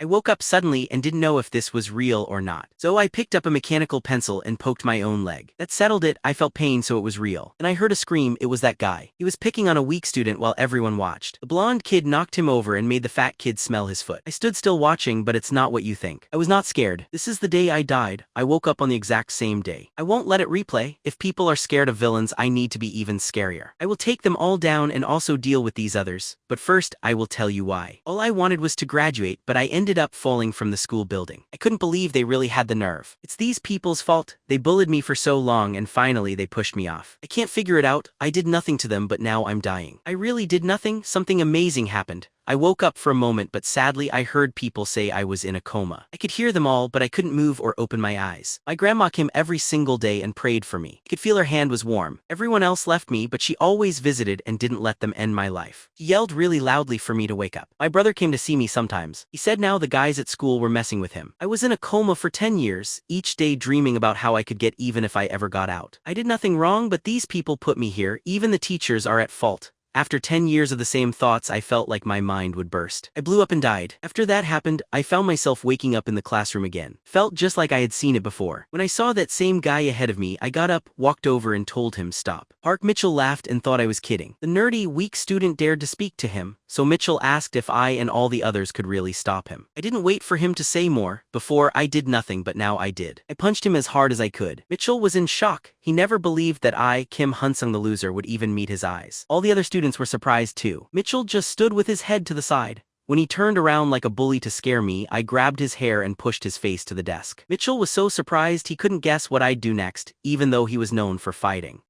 I woke up suddenly and didn't know if this was real or not. So I picked up a mechanical pencil and poked my own leg. That settled it. I felt pain, so it was real. And I heard a scream. It was that guy. He was picking on a weak student while everyone watched. The blonde kid knocked him over and made the fat kid smell his foot. I stood still watching, but it's not what you think. I was not scared. This is the day I died. I woke up on the exact same day. I won't let it replay. If people are scared of villains, I need to be even scarier. I will take them all down and also deal with these others. But first, I will tell you why. All I wanted was to graduate, but I ended up falling from the school building. I couldn't believe they really had the nerve. It's these people's fault. They bullied me for so long and finally they pushed me off. I can't figure it out. I did nothing to them, but now I'm dying. I really did nothing. Something amazing happened. I woke up for a moment, but sadly I heard people say I was in a coma. I could hear them all, but I couldn't move or open my eyes. My grandma came every single day and prayed for me. I could feel her hand was warm. Everyone else left me, but she always visited and didn't let them end my life. She yelled really loudly for me to wake up. My brother came to see me sometimes. He said now the guys at school were messing with him. I was in a coma for 10 years, each day dreaming about how I could get even if I ever got out. I did nothing wrong, but these people put me here. Even the teachers are at fault. After 10 years of the same thoughts, I felt like my mind would burst. I blew up and died. After that happened, I found myself waking up in the classroom again. Felt just like I had seen it before. When I saw that same guy ahead of me, I got up, walked over and told him stop. Park Mitchell laughed and thought I was kidding. The nerdy, weak student dared to speak to him, so Mitchell asked if I and all the others could really stop him. I didn't wait for him to say more. Before, I did nothing, but now I did. I punched him as hard as I could. Mitchell was in shock. He never believed that I, Hun-sung the loser, would even meet his eyes. All the other students were surprised too. Mitchell just stood with his head to the side. When he turned around like a bully to scare me, I grabbed his hair and pushed his face to the desk. Mitchell was so surprised he couldn't guess what I'd do next, even though he was known for fighting.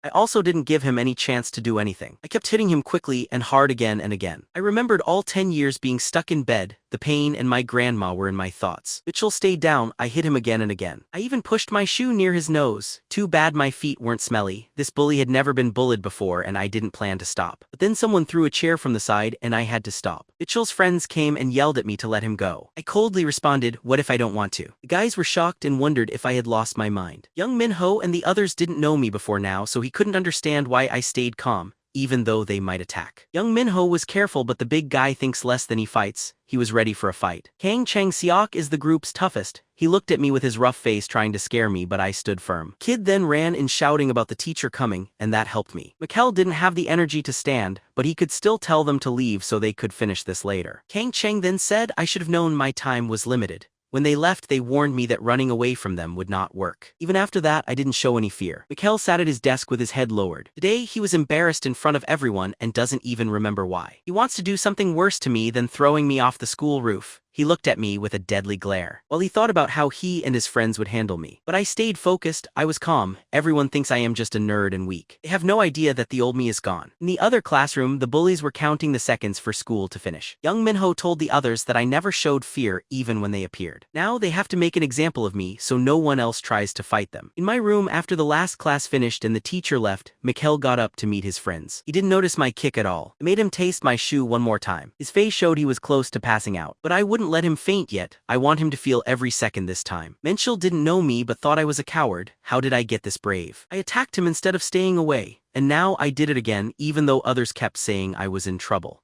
I also didn't give him any chance to do anything. I kept hitting him quickly and hard again and again. I remembered all 10 years being stuck in bed. The pain and my grandma were in my thoughts. Mitchell stayed down. I hit him again and again. I even pushed my shoe near his nose. Too bad my feet weren't smelly. This bully had never been bullied before and I didn't plan to stop. But then someone threw a chair from the side and I had to stop. Mitchell's friends came and yelled at me to let him go. I coldly responded, "What if I don't want to?" The guys were shocked and wondered if I had lost my mind. Young Minho and the others didn't know me before now, so he couldn't understand why I stayed calm, even though they might attack. Young Minho was careful, but the big guy thinks less than he fights. He was ready for a fight. Kang Chang-seok is the group's toughest. He looked at me with his rough face trying to scare me, but I stood firm. Kid then ran in shouting about the teacher coming, and that helped me. Mikkel didn't have the energy to stand, but he could still tell them to leave so they could finish this later. Kang Chang then said I should have known my time was limited. When they left, they warned me that running away from them would not work. Even after that, I didn't show any fear. Mikkel sat at his desk with his head lowered. Today, he was embarrassed in front of everyone and doesn't even remember why. He wants to do something worse to me than throwing me off the school roof. He looked at me with a deadly glare, while he thought about how he and his friends would handle me. But I stayed focused. I was calm. Everyone thinks I am just a nerd and weak. They have no idea that the old me is gone. In the other classroom, the bullies were counting the seconds for school to finish. Young Minho told the others that I never showed fear even when they appeared. Now they have to make an example of me so no one else tries to fight them. In my room, after the last class finished and the teacher left, Mikkel got up to meet his friends. He didn't notice my kick at all. I made him taste my shoe one more time. His face showed he was close to passing out, but I wouldn't let him faint yet. I want him to feel every second this time. Menchel didn't know me but thought I was a coward. How did I get this brave? I attacked him instead of staying away, and now I did it again even though others kept saying I was in trouble.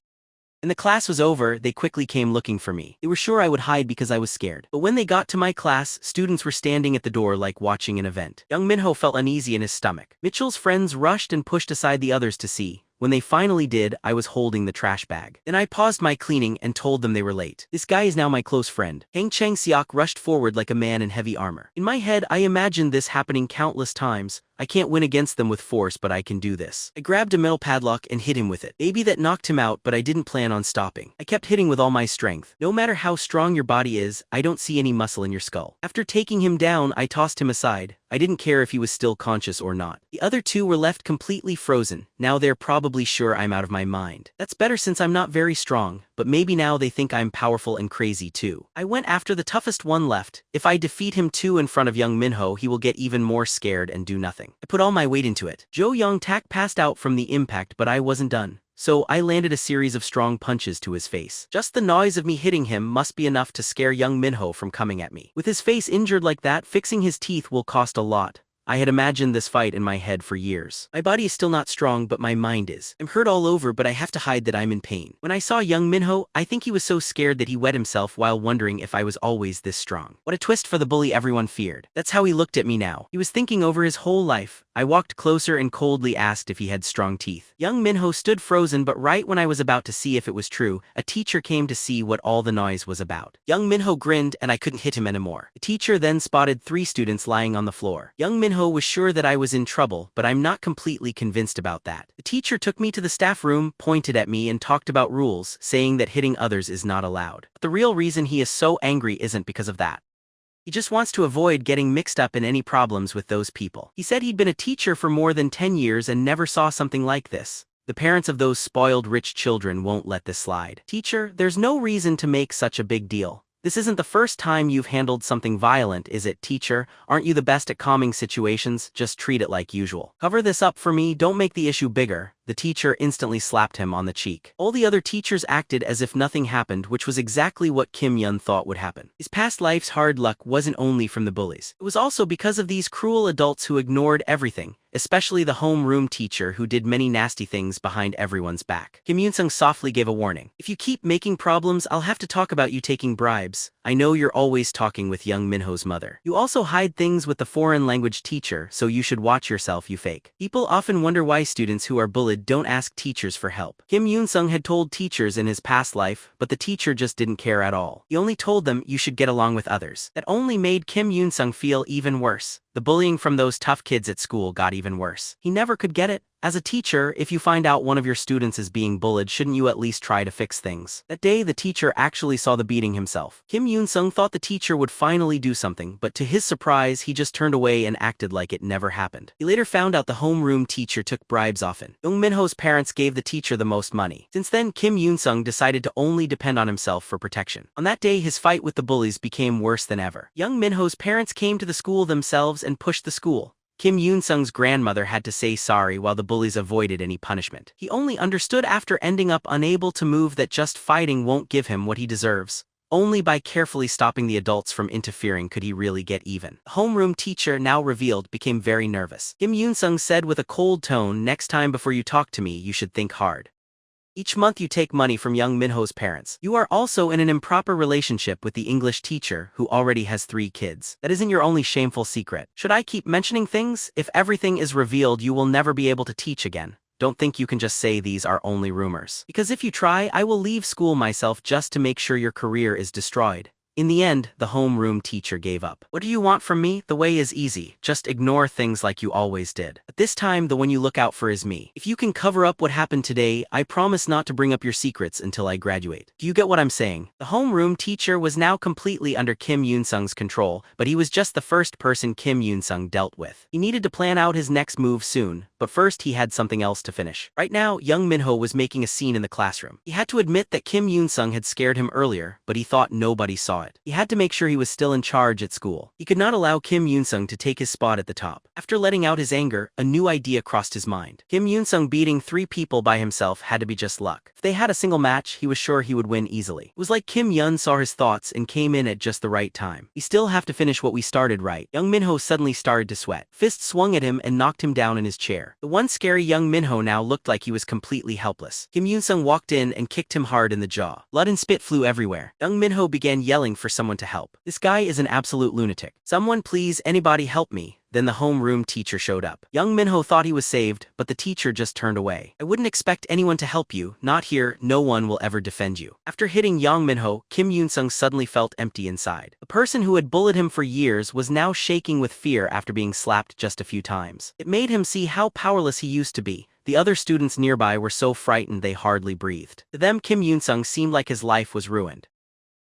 When the class was over, they quickly came looking for me. They were sure I would hide because I was scared. But when they got to my class, students were standing at the door like watching an event. Young Minho felt uneasy in his stomach. Mitchell's friends rushed and pushed aside the others to see. When they finally did, I was holding the trash bag. Then I paused my cleaning and told them they were late. This guy is now my close friend. Kang Chang-seok rushed forward like a man in heavy armor. In my head, I imagined this happening countless times. I can't win against them with force, but I can do this. I grabbed a metal padlock and hit him with it. Maybe that knocked him out, but I didn't plan on stopping. I kept hitting with all my strength. No matter how strong your body is, I don't see any muscle in your skull. After taking him down, I tossed him aside. I didn't care if he was still conscious or not. The other two were left completely frozen. Now they're probably sure I'm out of my mind. That's better since I'm not very strong, but maybe now they think I'm powerful and crazy too. I went after the toughest one left. If I defeat him too in front of young Minho, he will get even more scared and do nothing. I put all my weight into it. Jo Young-tak passed out from the impact, but I wasn't done. So I landed a series of strong punches to his face. Just the noise of me hitting him must be enough to scare young Minho from coming at me. With his face injured like that, fixing his teeth will cost a lot. I had imagined this fight in my head for years. My body is still not strong, but my mind is. I'm hurt all over, but I have to hide that I'm in pain. When I saw young Minho, I think he was so scared that he wet himself while wondering if I was always this strong. What a twist for the bully everyone feared. That's how he looked at me now. He was thinking over his whole life. I walked closer and coldly asked if he had strong teeth. Young Minho stood frozen, but right when I was about to see if it was true, a teacher came to see what all the noise was about. Young Minho grinned and I couldn't hit him anymore. The teacher then spotted 3 students lying on the floor. Young Minho was sure that I was in trouble, but I'm not completely convinced about that. The teacher took me to the staff room, pointed at me and talked about rules, saying that hitting others is not allowed. But the real reason he is so angry isn't because of that. He just wants to avoid getting mixed up in any problems with those people. He said he'd been a teacher for more than 10 years and never saw something like this. The parents of those spoiled rich children won't let this slide. Teacher, there's no reason to make such a big deal. This isn't the first time you've handled something violent, is it, teacher? Aren't you the best at calming situations? Just treat it like usual. Cover this up for me, don't make the issue bigger. The teacher instantly slapped him on the cheek. All the other teachers acted as if nothing happened, which was exactly what Kim Yun thought would happen. His past life's hard luck wasn't only from the bullies. It was also because of these cruel adults who ignored everything, especially the homeroom teacher who did many nasty things behind everyone's back. Kim Yun-sung softly gave a warning. If you keep making problems, I'll have to talk about you taking bribes. I know you're always talking with young Minho's mother. You also hide things with the foreign language teacher, so you should watch yourself, you fake. People often wonder why students who are bullied don't ask teachers for help. Kim Yun-sung had told teachers in his past life, but the teacher just didn't care at all. He only told them you should get along with others. That only made Kim Yun-sung feel even worse. The bullying from those tough kids at school got even worse. He never could get it. As a teacher, if you find out one of your students is being bullied, shouldn't you at least try to fix things? That day, the teacher actually saw the beating himself. Kim Yun-sung thought the teacher would finally do something, but to his surprise, he just turned away and acted like it never happened. He later found out the homeroom teacher took bribes often. Young Minho's parents gave the teacher the most money. Since then, Kim Yun-sung decided to only depend on himself for protection. On that day, his fight with the bullies became worse than ever. Young Minho's parents came to the school themselves and pushed the school. Kim Yun-sung's grandmother had to say sorry while the bullies avoided any punishment. He only understood after ending up unable to move that just fighting won't give him what he deserves. Only by carefully stopping the adults from interfering could he really get even. The homeroom teacher, now revealed, became very nervous. Kim Yun-sung said with a cold tone, "Next time before you talk to me, you should think hard. Each month you take money from young Minho's parents. You are also in an improper relationship with the English teacher who already has 3 kids. That isn't your only shameful secret. Should I keep mentioning things? If everything is revealed, you will never be able to teach again. Don't think you can just say these are only rumors. Because if you try, I will leave school myself just to make sure your career is destroyed." In the end, the homeroom teacher gave up. "What do you want from me? The way is easy. Just ignore things like you always did. But this time, the one you look out for is me. If you can cover up what happened today, I promise not to bring up your secrets until I graduate." Do you get what I'm saying? The homeroom teacher was now completely under Kim Yun-sung's control, but he was just the first person Kim Yun-sung dealt with. He needed to plan out his next move soon, but first he had something else to finish. Right now, young Minho was making a scene in the classroom. He had to admit that Kim Yun-sung had scared him earlier, but he thought nobody saw it. He had to make sure he was still in charge at school. He could not allow Kim Yun-sung to take his spot at the top. After letting out his anger, a new idea crossed his mind. Kim Yun-sung beating 3 people by himself had to be just luck. If they had a single match, he was sure he would win easily. It was like Kim Yun saw his thoughts and came in at just the right time. We still have to finish what we started, right? Young Minho suddenly started to sweat. Fists swung at him and knocked him down in his chair. The once scary young Minho now looked like he was completely helpless. Kim Yun-sung walked in and kicked him hard in the jaw. Blood and spit flew everywhere. Young Minho began yelling for someone to help. "This guy is an absolute lunatic. Someone please, anybody help me." Then the homeroom teacher showed up. Young Minho thought he was saved, but the teacher just turned away. "I wouldn't expect anyone to help you. Not here. No one will ever defend you." After hitting young Minho, Kim Yun-sung suddenly felt empty inside. The person who had bullied him for years was now shaking with fear after being slapped just a few times. It made him see how powerless he used to be. The other students nearby were so frightened they hardly breathed. To them, Kim Yun-sung seemed like his life was ruined.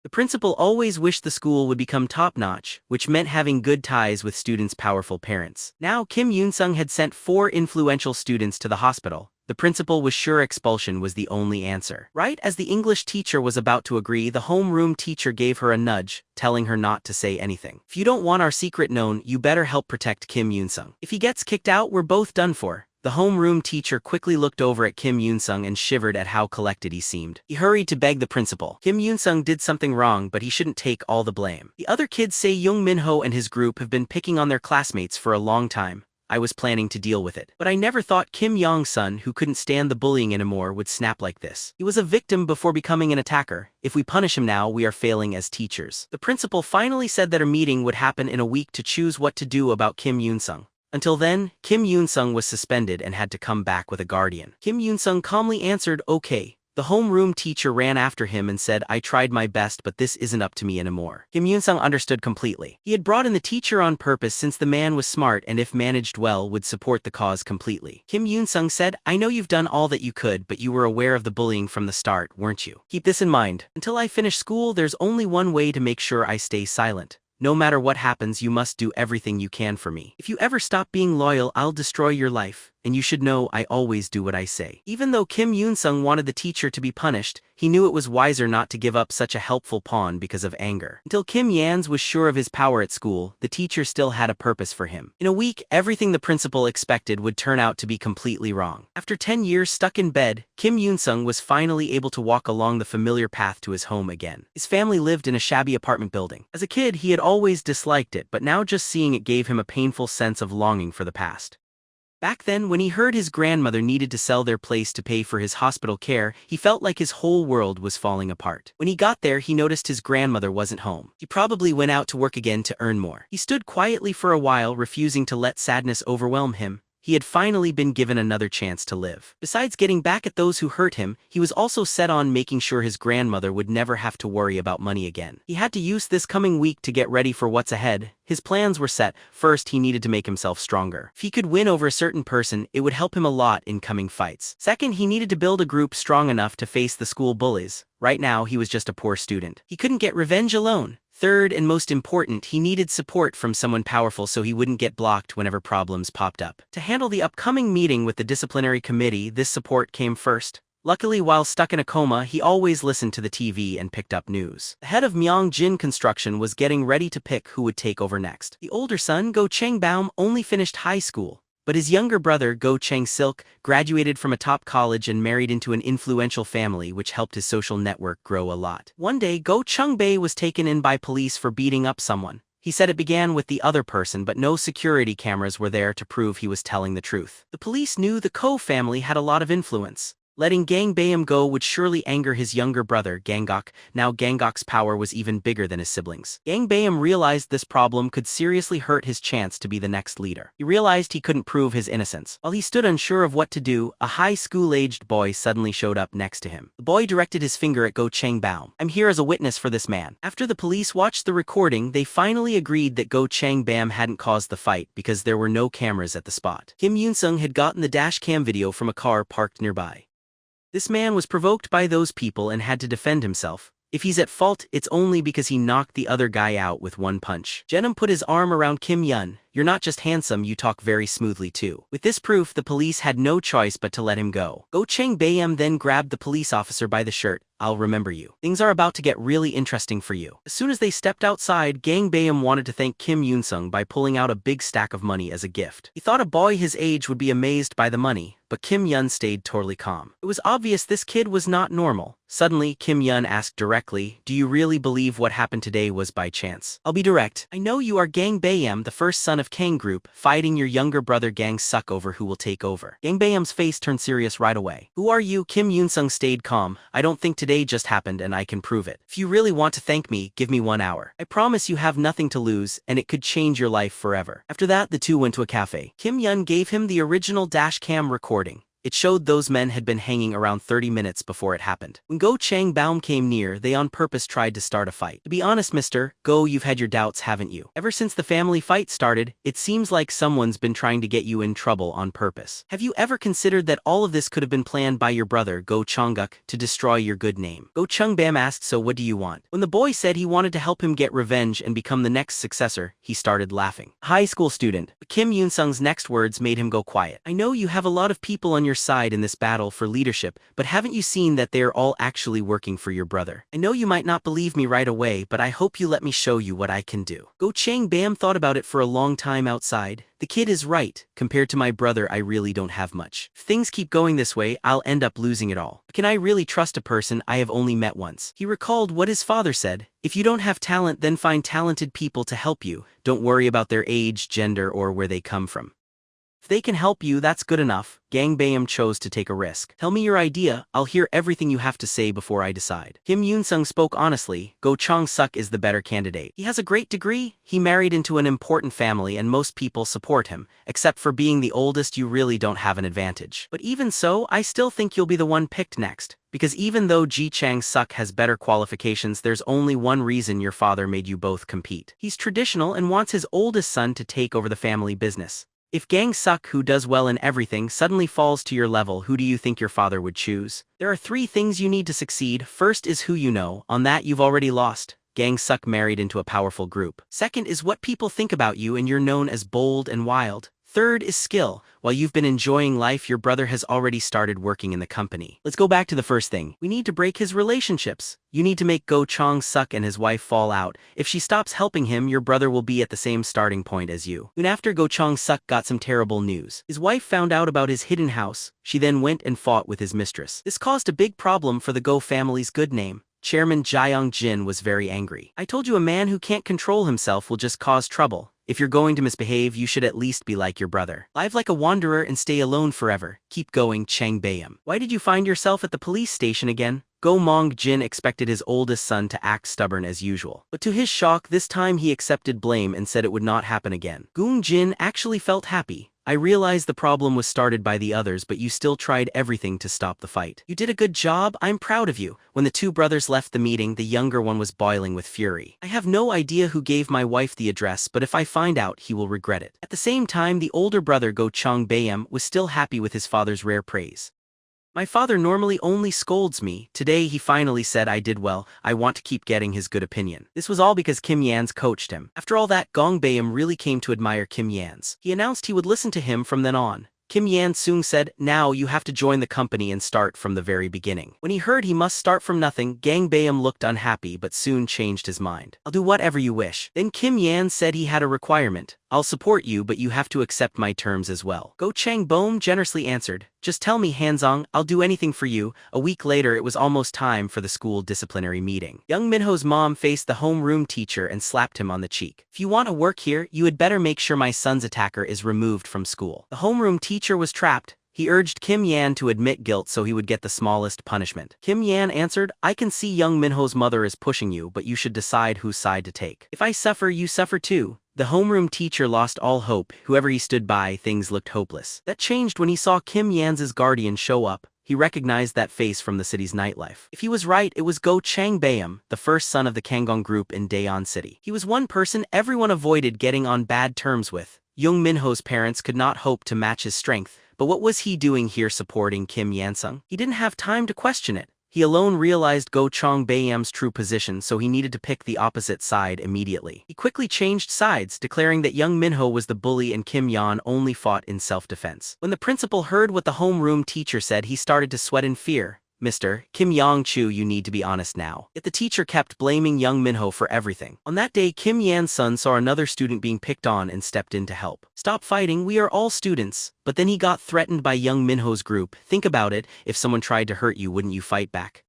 The principal always wished the school would become top-notch, which meant having good ties with students' powerful parents. Now, Kim Yun-sung had sent 4 influential students to the hospital. The principal was sure expulsion was the only answer. Right as the English teacher was about to agree, the homeroom teacher gave her a nudge, telling her not to say anything. "If you don't want our secret known, you better help protect Kim Yun-sung. If he gets kicked out, we're both done for." The homeroom teacher quickly looked over at Kim Yoon-sung and shivered at how collected he seemed. He hurried to beg the principal. Kim Yoon-sung did something wrong, but he shouldn't take all the blame. The other kids say Young Min-ho and his group have been picking on their classmates for a long time. I was planning to deal with it. But I never thought Kim Yong-sun, who couldn't stand the bullying anymore, would snap like this. He was a victim before becoming an attacker. If we punish him now, we are failing as teachers. The principal finally said that a meeting would happen in a week to choose what to do about Kim Yoon-sung. Until then, Kim Yoon-sung was suspended and had to come back with a guardian. Kim Yoon-sung calmly answered, "Okay." The homeroom teacher ran after him and said, "I tried my best, but this isn't up to me anymore." Kim Yoon-sung understood completely. He had brought in the teacher on purpose since the man was smart and if managed well would support the cause completely. Kim Yoon-sung said, "I know you've done all that you could, but you were aware of the bullying from the start, weren't you? Keep this in mind. Until I finish school, there's only one way to make sure I stay silent. No matter what happens, you must do everything you can for me. If you ever stop being loyal, I'll destroy your life. And you should know I always do what I say." Even though Kim Yoon-sung wanted the teacher to be punished, he knew it was wiser not to give up such a helpful pawn because of anger. Until Kim Yans was sure of his power at school, the teacher still had a purpose for him. In a week, everything the principal expected would turn out to be completely wrong. After 10 years stuck in bed, Kim Yoon-sung was finally able to walk along the familiar path to his home again. His family lived in a shabby apartment building. As a kid, he had always disliked it, but now just seeing it gave him a painful sense of longing for the past. Back then, when he heard his grandmother needed to sell their place to pay for his hospital care, he felt like his whole world was falling apart. When he got there, he noticed his grandmother wasn't home. He probably went out to work again to earn more. He stood quietly for a while, refusing to let sadness overwhelm him. He had finally been given another chance to live. Besides getting back at those who hurt him, he was also set on making sure his grandmother would never have to worry about money again. He had to use this coming week to get ready for what's ahead. His plans were set. First, he needed to make himself stronger. If he could win over a certain person, it would help him a lot in coming fights. Second, he needed to build a group strong enough to face the school bullies. Right now, he was just a poor student. He couldn't get revenge alone. Third, and most important, he needed support from someone powerful so he wouldn't get blocked whenever problems popped up. To handle the upcoming meeting with the disciplinary committee, this support came first. Luckily, while stuck in a coma, he always listened to the TV and picked up news. The head of Myeongjin Construction was getting ready to pick who would take over next. The older son, Go Chang-baum, only finished high school. But his younger brother, Go Chang-silk, graduated from a top college and married into an influential family, which helped his social network grow a lot. One day, Go Chung-bae was taken in by police for beating up someone. He said it began with the other person, but no security cameras were there to prove he was telling the truth. The police knew the Ko family had a lot of influence. Letting Gang Baeum go would surely anger his younger brother, Gangok. Now Gangok's power was even bigger than his siblings. Gang Baeum realized this problem could seriously hurt his chance to be the next leader. He realized he couldn't prove his innocence. While he stood unsure of what to do, a high school-aged boy suddenly showed up next to him. The boy directed his finger at Go Chang-baum. "I'm here as a witness for this man." After the police watched the recording, they finally agreed that Go Chang-baum hadn't caused the fight because there were no cameras at the spot. Kim Yoon-sung had gotten the dash cam video from a car parked nearby. This man was provoked by those people and had to defend himself. If he's at fault, it's only because he knocked the other guy out with one punch. Jeonnam put his arm around Kim Yun. "You're not just handsome, you talk very smoothly too." With this proof, the police had no choice but to let him go. Go Chang-baeum then grabbed the police officer by the shirt. "I'll remember you. Things are about to get really interesting for you." As soon as they stepped outside, Gang Baeum wanted to thank Kim Yoon-sung by pulling out a big stack of money as a gift. He thought a boy his age would be amazed by the money, but Kim Yun stayed totally calm. It was obvious this kid was not normal. Suddenly, Kim Yun asked directly, "Do you really believe what happened today was by chance?" "I'll be direct. I know you are Gang Baeum, the first son of Kang Group, fighting your younger brother Gang Suk over who will take over." Gang Baeum's face turned serious right away. "Who are you?" Kim Yoon-sung stayed calm. "I don't think today just happened and I can prove it. If you really want to thank me, give me 1 hour. I promise you have nothing to lose, and it could change your life forever." After that, the two went to a cafe. Kim Yun gave him the original dash cam recording. It showed those men had been hanging around 30 minutes before it happened. When Go Chang-baum came near, they on purpose tried to start a fight. "To be honest, Mr. Go, you've had your doubts, haven't you? Ever since the family fight started, it seems like someone's been trying to get you in trouble on purpose. Have you ever considered that all of this could have been planned by your brother, Go Chongguk, to destroy your good name?" Go Chung-baum asked, "So what do you want?" When the boy said he wanted to help him get revenge and become the next successor, he started laughing. High school student. But Kim Yoon-sung's next words made him go quiet. "I know you have a lot of people on your side in this battle for leadership, but haven't you seen that they're all actually working for your brother? I know you might not believe me right away, but I hope you let me show you what I can do. Go Chang Bam thought about it for a long time outside. The kid is right. Compared to my brother, I really don't have much. If things keep going this way, I'll end up losing it all. Can I really trust a person I have only met once? He recalled what his father said. If you don't have talent, then find talented people to help you. Don't worry about their age, gender, or where they come from. If they can help you, that's good enough. Gang Bayam chose to take a risk. Tell me your idea, I'll hear everything you have to say before I decide. Kim Yoon-sung spoke honestly. Go Chang-suk is the better candidate. He has a great degree, he married into an important family and most people support him. Except for being the oldest, you really don't have an advantage. But even so, I still think you'll be the one picked next. Because even though Ji Chang-suk has better qualifications, there's only one reason your father made you both compete. He's traditional and wants his oldest son to take over the family business. If Gang Suk, who does well in everything, suddenly falls to your level, who do you think your father would choose? There are 3 things you need to succeed. First is who you know. On that you've already lost. Gang Suk married into a powerful group. Second is what people think about you and you're known as bold and wild. Third is skill. While you've been enjoying life, your brother has already started working in the company. Let's go back to the first thing. We need to break his relationships. You need to make Go Chang-suk and his wife fall out. If she stops helping him, your brother will be at the same starting point as you. Soon after, Go Chang-suk got some terrible news. His wife found out about his hidden house. She then went and fought with his mistress. This caused a big problem for the Go family's good name. Chairman Jaeyoung Jin was very angry. I told you a man who can't control himself will just cause trouble. If you're going to misbehave, you should at least be like your brother. Live like a wanderer and stay alone forever. Keep going, Chang Bayam. Why did you find yourself at the police station again? Go Mong Jin expected his oldest son to act stubborn as usual. But to his shock, this time he accepted blame and said it would not happen again. Goong Jin actually felt happy. I realized the problem was started by the others, but you still tried everything to stop the fight. You did a good job, I'm proud of you. When the 2 brothers left the meeting, the younger one was boiling with fury. I have no idea who gave my wife the address, but if I find out, he will regret it. At the same time, the older brother Go Chang Bayam was still happy with his father's rare praise. My father normally only scolds me. Today he finally said I did well. I want to keep getting his good opinion. This was all because Kim Yan's coached him. After all that, Gong Bayam really came to admire Kim Yan's. He announced he would listen to him from then on. Kim Yan-sung said, now you have to join the company and start from the very beginning. When he heard he must start from nothing, Gang Bayam looked unhappy but soon changed his mind. I'll do whatever you wish. Then Kim Yan said he had a requirement. I'll support you, but you have to accept my terms as well. Go Chang Bom generously answered, just tell me, Han-sung, I'll do anything for you. A week later, it was almost time for the school disciplinary meeting. Young Minho's mom faced the homeroom teacher and slapped him on the cheek. If you want to work here, you had better make sure my son's attacker is removed from school. The homeroom teacher was trapped. He urged Kim Yan to admit guilt so he would get the smallest punishment. Kim Yan answered, I can see young Minho's mother is pushing you, but you should decide whose side to take. If I suffer, you suffer too. The homeroom teacher lost all hope. Whoever he stood by, things looked hopeless. That changed when he saw Kim Yan's guardian show up. He recognized that face from the city's nightlife. If he was right, it was Go Chang Bayam, the first son of the Kangong group in Daeon City. He was one person everyone avoided getting on bad terms with. Young Minho's parents could not hope to match his strength. But what was he doing here supporting Kim Yan-sung? He didn't have time to question it. He alone realized Go Chang Bayam's true position, so he needed to pick the opposite side immediately. He quickly changed sides, declaring that young Minho was the bully and Kim Yan only fought in self-defense. When the principal heard what the homeroom teacher said, he started to sweat in fear. Mr. Kim Yong-chu, you need to be honest now. Yet the teacher kept blaming young Minho for everything. On that day, Kim Yan's son saw another student being picked on and stepped in to help. Stop fighting, we are all students. But then he got threatened by young Minho's group. Think about it, if someone tried to hurt you, wouldn't you fight back?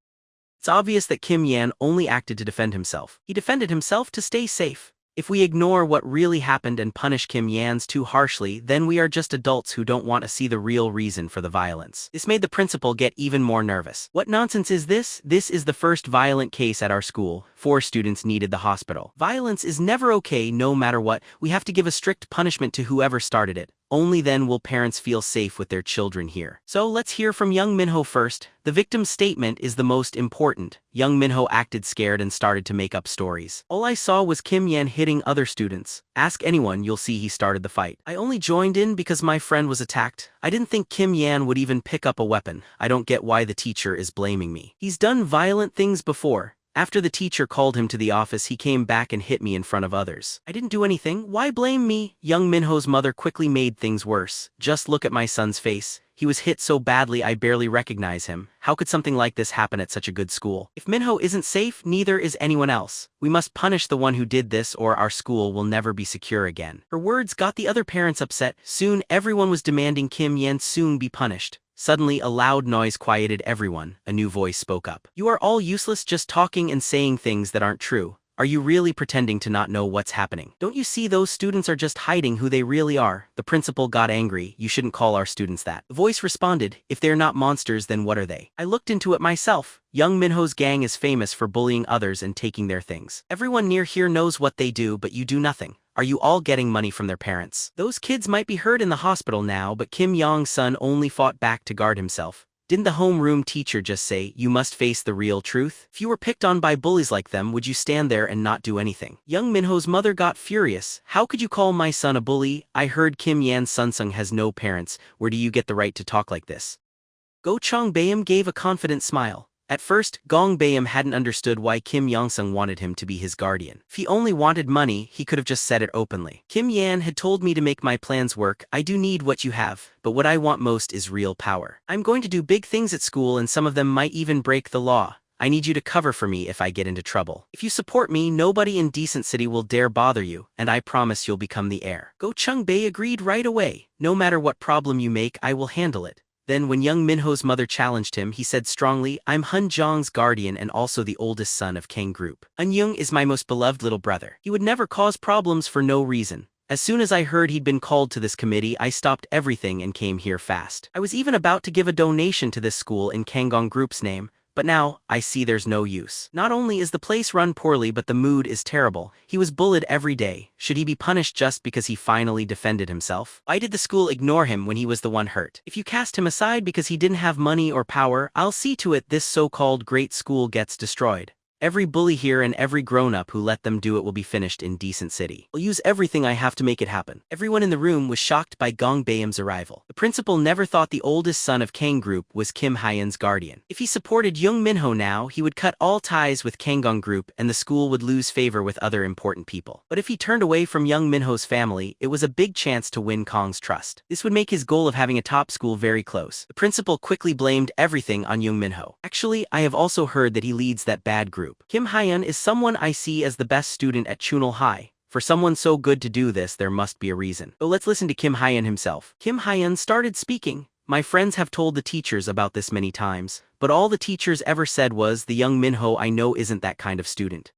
It's obvious that Kim Yan only acted to defend himself. He defended himself to stay safe. If we ignore what really happened and punish Kim Yan's too harshly, then we are just adults who don't want to see the real reason for the violence. This made the principal get even more nervous. What nonsense is this? This is the first violent case at our school. 4 students needed the hospital. Violence is never okay, no matter what. We have to give a strict punishment to whoever started it. Only then will parents feel safe with their children here. So let's hear from young Minho first. The victim's statement is the most important. Young Minho acted scared and started to make up stories. All I saw was Kim Yan hitting other students. Ask anyone, you'll see he started the fight. I only joined in because my friend was attacked. I didn't think Kim Yan would even pick up a weapon. I don't get why the teacher is blaming me. He's done violent things before. After the teacher called him to the office, he came back and hit me in front of others. I didn't do anything. Why blame me? Young Minho's mother quickly made things worse. Just look at my son's face. He was hit so badly I barely recognize him. How could something like this happen at such a good school? If Minho isn't safe, neither is anyone else. We must punish the one who did this or our school will never be secure again. Her words got the other parents upset. Soon everyone was demanding Kim Yan-sung be punished. Suddenly, a loud noise quieted everyone. A new voice spoke up. You are all useless just talking and saying things that aren't true. Are you really pretending to not know what's happening? Don't you see those students are just hiding who they really are? The principal got angry. You shouldn't call our students that. The voice responded, if they're not monsters then what are they? I looked into it myself. Young Minho's gang is famous for bullying others and taking their things. Everyone near here knows what they do but you do nothing. Are you all getting money from their parents? Those kids might be hurt in the hospital now but Kim Yong's son only fought back to guard himself. Didn't the homeroom teacher just say, you must face the real truth? If you were picked on by bullies like them, would you stand there and not do anything? Young Minho's mother got furious. How could you call my son a bully? I heard Kim Yan's Hun-sung has no parents. Where do you get the right to talk like this? Go Chong Bayam gave a confident smile. At first, Gong Bayam hadn't understood why Kim Yong-sung wanted him to be his guardian. If he only wanted money, he could have just said it openly. Kim Yan had told me to make my plans work. I do need what you have, but what I want most is real power. I'm going to do big things at school and some of them might even break the law. I need you to cover for me if I get into trouble. If you support me, nobody in Decent City will dare bother you, and I promise you'll become the heir. Go Chung Bae agreed right away. No matter what problem you make, I will handle it. Then when young Minho's mother challenged him, he said strongly, I'm Hun-jong's guardian and also the oldest son of Kang Group. Un-young is my most beloved little brother. He would never cause problems for no reason. As soon as I heard he'd been called to this committee, I stopped everything and came here fast. I was even about to give a donation to this school in Kanggong Group's name, but now, I see there's no use. Not only is the place run poorly but the mood is terrible. He was bullied every day. Should he be punished just because he finally defended himself? Why did the school ignore him when he was the one hurt? If you cast him aside because he didn't have money or power, I'll see to it this so-called great school gets destroyed. Every bully here and every grown-up who let them do it will be finished in Decent City. I'll use everything I have to make it happen. Everyone in the room was shocked by Gong Bayam's arrival. The principal never thought the oldest son of Kang Group was Kim Hyan's guardian. If he supported Young Minho now, he would cut all ties with Kanggong Group and the school would lose favor with other important people. But if he turned away from Young Minho's family, it was a big chance to win Kong's trust. This would make his goal of having a top school very close. The principal quickly blamed everything on Young Minho. Actually, I have also heard that he leads that bad group. Kim Hyan is someone I see as the best student at Chunil High. For someone so good to do this, there must be a reason. So let's listen to Kim Hyan himself. Kim Hyan started speaking. My friends have told the teachers about this many times, but all the teachers ever said was, the young Minho I know isn't that kind of student.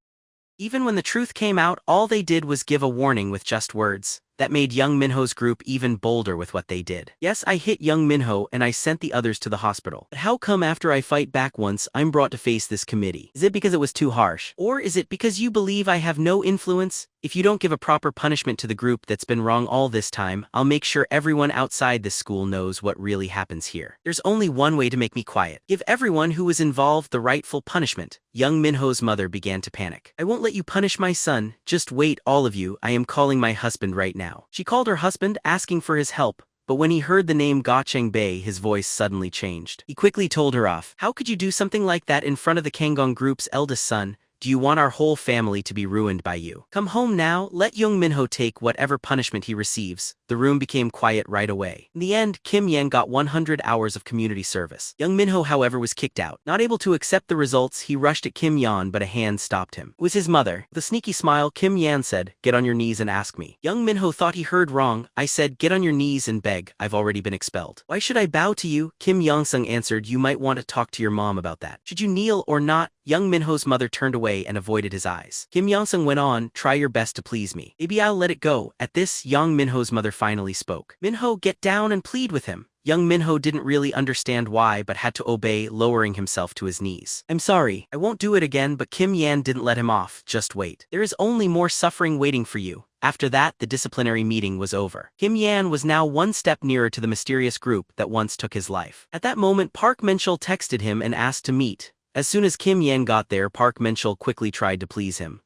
Even when the truth came out, all they did was give a warning with just words. That made young Minho's group even bolder with what they did. Yes, I hit young Minho and I sent the others to the hospital. But how come after I fight back once, I'm brought to face this committee? Is it because it was too harsh? Or is it because you believe I have no influence? If you don't give a proper punishment to the group that's been wrong all this time, I'll make sure everyone outside this school knows what really happens here. There's only one way to make me quiet. Give everyone who was involved the rightful punishment. Young Minho's mother began to panic. I won't let you punish my son. Just wait, all of you. I am calling my husband right now. She called her husband, asking for his help. But when he heard the name Ga Cheng-bae, his voice suddenly changed. He quickly told her off. How could you do something like that in front of the Kanggong Group's eldest son? Do you want our whole family to be ruined by you? Come home now, let Young Minho take whatever punishment he receives. The room became quiet right away. In the end, Kim Yang got 100 hours of community service. Young Minho, however, was kicked out. Not able to accept the results, he rushed at Kim Yan, but a hand stopped him. It was his mother. With a sneaky smile, Kim Yan said, get on your knees and ask me. Young Minho thought he heard wrong. I said, get on your knees and beg. I've already been expelled. Why should I bow to you? Kim Yong-sung answered, you might want to talk to your mom about that. Should you kneel or not? Young Minho's mother turned away and avoided his eyes. Kim Yong-sung went on, try your best to please me. Maybe I'll let it go. At this, Young Minho's mother finally spoke. Minho, get down and plead with him. Young Minho didn't really understand why but had to obey, lowering himself to his knees. I'm sorry, I won't do it again, but Kim Yan didn't let him off. Just wait. There is only more suffering waiting for you. After that, the disciplinary meeting was over. Kim Yan was now one step nearer to the mysterious group that once took his life. At that moment, Park Minchul texted him and asked to meet. As soon as Kim Yan got there, Park Minchul quickly tried to please him.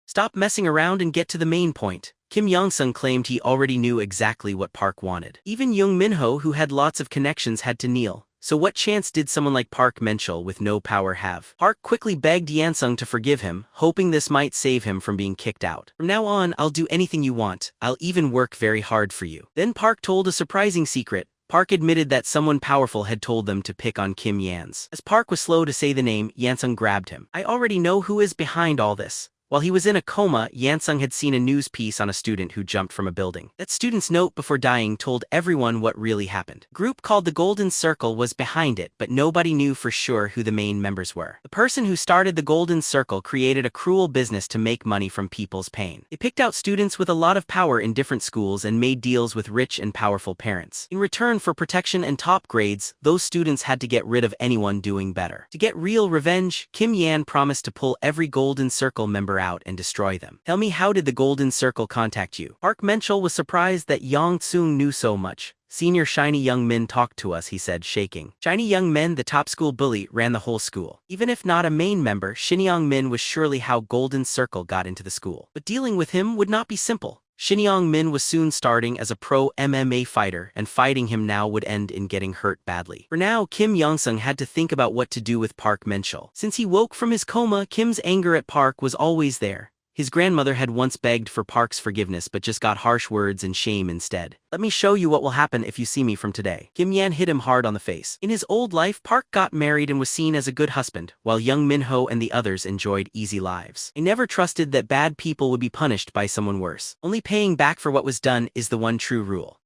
Stop messing around and get to the main point. Kim Yong-sung claimed he already knew exactly what Park wanted. Even Young Minho, who had lots of connections, had to kneel. So what chance did someone like Park Minchul with no power have? Park quickly begged Yansung to forgive him, hoping this might save him from being kicked out. From now on, I'll do anything you want. I'll even work very hard for you. Then Park told a surprising secret. Park admitted that someone powerful had told them to pick on Kim Yan's. As Park was slow to say the name, Yansung grabbed him. I already know who is behind all this. While he was in a coma, Yansung had seen a news piece on a student who jumped from a building. That student's note before dying told everyone what really happened. A group called the Golden Circle was behind it, but nobody knew for sure who the main members were. The person who started the Golden Circle created a cruel business to make money from people's pain. They picked out students with a lot of power in different schools and made deals with rich and powerful parents. In return for protection and top grades, those students had to get rid of anyone doing better. To get real revenge, Kim Yan promised to pull every Golden Circle member out and destroy them. Tell me, how did the Golden Circle contact you? Park Menchel was surprised that Yang-sung knew so much. Senior Shiny Young Min talked to us, he said, shaking. Shiny Young Min, the top school bully, ran the whole school. Even if not a main member, Shin Young Min was surely how Golden Circle got into the school. But dealing with him would not be simple. Shin Young Min was soon starting as a pro MMA fighter, and fighting him now would end in getting hurt badly. For now, Kim Yong-sung had to think about what to do with Park Menchel. Since he woke from his coma, Kim's anger at Park was always there. His grandmother had once begged for Park's forgiveness but just got harsh words and shame instead. Let me show you what will happen if you see me from today. Kim Yan hit him hard on the face. In his old life, Park got married and was seen as a good husband, while young Minho and the others enjoyed easy lives. I never trusted that bad people would be punished by someone worse. Only paying back for what was done is the one true rule.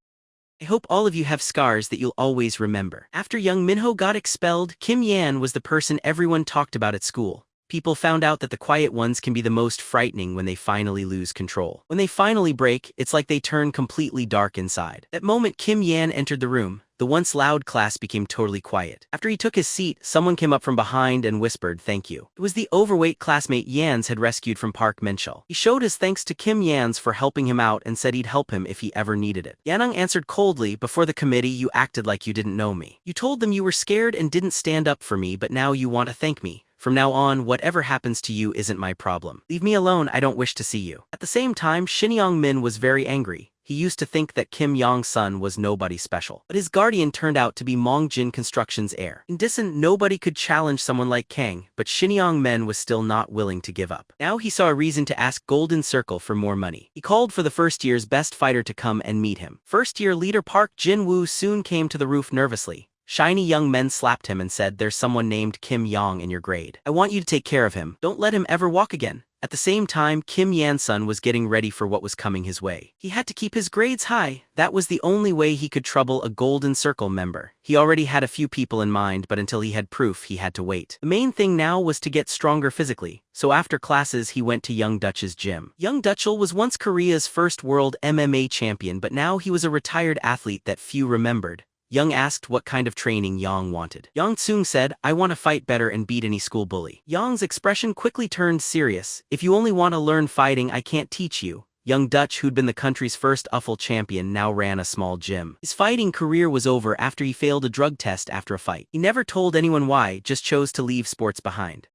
I hope all of you have scars that you'll always remember. After young Minho got expelled, Kim Yan was the person everyone talked about at school. People found out that the quiet ones can be the most frightening when they finally lose control. When they finally break, it's like they turn completely dark inside. That moment Kim Yan entered the room, the once loud class became totally quiet. After he took his seat, someone came up from behind and whispered, "Thank you." It was the overweight classmate Yans had rescued from Park Menchel. He showed his thanks to Kim Yans for helping him out and said he'd help him if he ever needed it. Yanung answered coldly, "Before the committee you acted like you didn't know me. You told them you were scared and didn't stand up for me, but now you want to thank me. From now on, whatever happens to you isn't my problem. Leave me alone, I don't wish to see you." At the same time, Shin Young-min was very angry. He used to think that Kim Yong-sun was nobody special. But his guardian turned out to be Mongjin Construction's heir. In Disan, nobody could challenge someone like Kang, but Shin Young-min was still not willing to give up. Now he saw a reason to ask Golden Circle for more money. He called for the first year's best fighter to come and meet him. First-year leader Park Jin-woo soon came to the roof nervously. Shiny young men slapped him and said, "There's someone named Kim Yong in your grade. I want you to take care of him. Don't let him ever walk again." At the same time, Kim Yan-sun was getting ready for what was coming his way. He had to keep his grades high. That was the only way he could trouble a Golden Circle member. He already had a few people in mind, but until he had proof, he had to wait. The main thing now was to get stronger physically, so after classes he went to Young Dutch's gym. Young Dutchel was once Korea's first world MMA champion, but now he was a retired athlete that few remembered. Young asked what kind of training Yang wanted. Yang-sung said, "I want to fight better and beat any school bully." Yang's expression quickly turned serious. "If you only want to learn fighting, I can't teach you." Young Dutch, who'd been the country's first UFL champion, now ran a small gym. His fighting career was over after he failed a drug test after a fight. He never told anyone why, just chose to leave sports behind.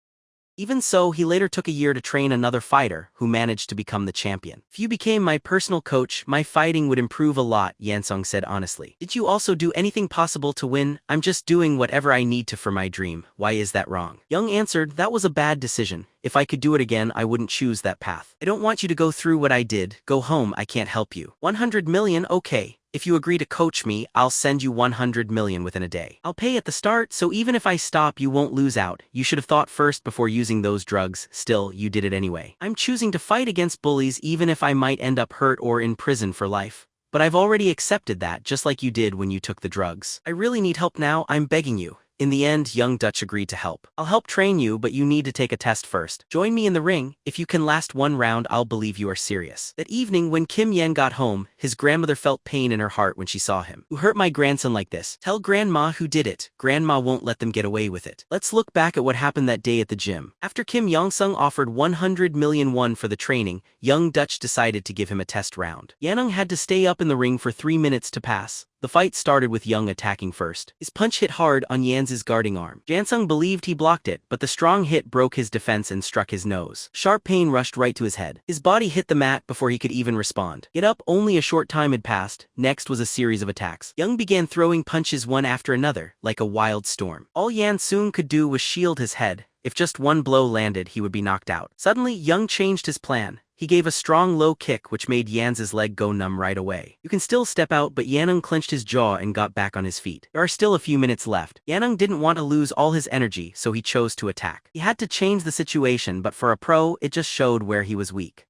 Even so, he later took a year to train another fighter, who managed to become the champion. "If you became my personal coach, my fighting would improve a lot," Yansung said honestly. "Did you also do anything possible to win?" "I'm just doing whatever I need to for my dream. Why is that wrong?" Young answered, "That was a bad decision. If I could do it again, I wouldn't choose that path. I don't want you to go through what I did. Go home, I can't help you." 100 million, okay. If you agree to coach me, I'll send you 100 million within a day. I'll pay at the start, so even if I stop, you won't lose out. You should have thought first before using those drugs. Still, you did it anyway. I'm choosing to fight against bullies even if I might end up hurt or in prison for life. But I've already accepted that, just like you did when you took the drugs. I really need help now, I'm begging you. In the end, Young Dutch agreed to help. "I'll help train you, but you need to take a test first. Join me in the ring. If you can last one round, I'll believe you are serious." That evening, when Kim Yen got home, his grandmother felt pain in her heart when she saw him. "Who hurt my grandson like this? Tell Grandma who did it. Grandma won't let them get away with it." Let's look back at what happened that day at the gym. After Kim Yong-sung offered 100 million won for the training, Young Dutch decided to give him a test round. Yanung had to stay up in the ring for 3 minutes to pass. The fight started with Young attacking first. His punch hit hard on Yans's guarding arm. Jansung believed he blocked it, but the strong hit broke his defense and struck his nose. Sharp pain rushed right to his head. His body hit the mat before he could even respond. Get up, only a short time had passed. Next was a series of attacks. Young began throwing punches one after another, like a wild storm. All Yansung could do was shield his head. If just one blow landed, he would be knocked out. Suddenly, Young changed his plan. He gave a strong low kick which made Yan's leg go numb right away. You can still step out, but Yanung clenched his jaw and got back on his feet. There are still a few minutes left. Yanung didn't want to lose all his energy, so he chose to attack. He had to change the situation, but for a pro, it just showed where he was weak.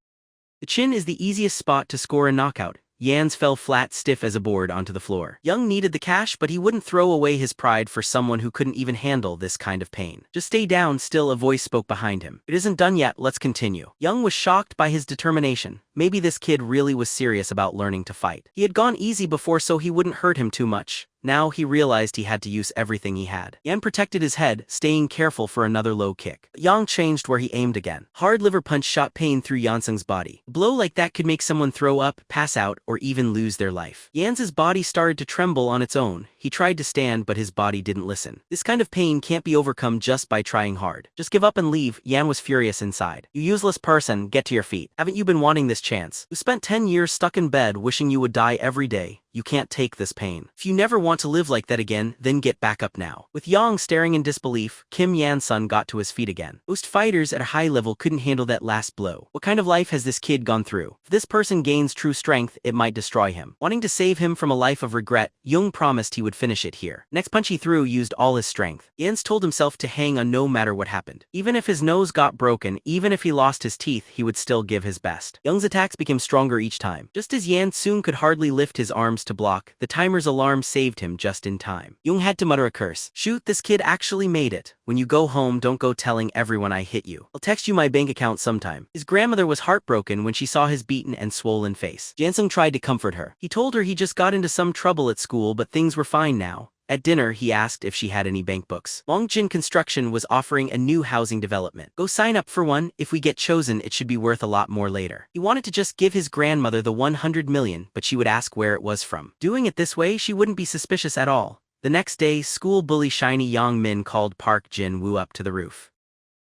The chin is the easiest spot to score a knockout. Yan's fell flat, stiff as a board, onto the floor. Young needed the cash, but he wouldn't throw away his pride for someone who couldn't even handle this kind of pain. Just stay down. Still, a voice spoke behind him. It isn't done yet, let's continue. Young was shocked by his determination. Maybe this kid really was serious about learning to fight. He had gone easy before so he wouldn't hurt him too much. Now he realized he had to use everything he had. Yan protected his head, staying careful for another low kick. Yang changed where he aimed again. Hard liver punch shot pain through Yansung's body. A blow like that could make someone throw up, pass out, or even lose their life. Yan's body started to tremble on its own. He tried to stand, but his body didn't listen. This kind of pain can't be overcome just by trying hard. Just give up and leave. Yan was furious inside. You useless person, get to your feet. Haven't you been wanting this chance? You spent 10 years stuck in bed wishing you would die every day. You can't take this pain. If you never want to live like that again, then get back up now. With Yang staring in disbelief, Kim Yan-sun got to his feet again. Most fighters at a high level couldn't handle that last blow. What kind of life has this kid gone through? If this person gains true strength, it might destroy him. Wanting to save him from a life of regret, Jung promised he would finish it here. Next punch he threw used all his strength. Yans told himself to hang on no matter what happened. Even if his nose got broken, even if he lost his teeth, he would still give his best. Young's attacks became stronger each time. Just as Yan soon could hardly lift his arms to block, the timer's alarm saved him just in time. Jung had to mutter a curse. Shoot, this kid actually made it. When you go home, don't go telling everyone I hit you. I'll text you my bank account sometime. His grandmother was heartbroken when she saw his beaten and swollen face. Jansung tried to comfort her. He told her he just got into some trouble at school, but things were fine now. At dinner, he asked if she had any bank books. Longjin Construction was offering a new housing development. Go sign up for one. If we get chosen, it should be worth a lot more later. He wanted to just give his grandmother the 100 million, but she would ask where it was from. Doing it this way, she wouldn't be suspicious at all. The next day, school bully Shiny Yang Min called Park Jin-woo up to the roof.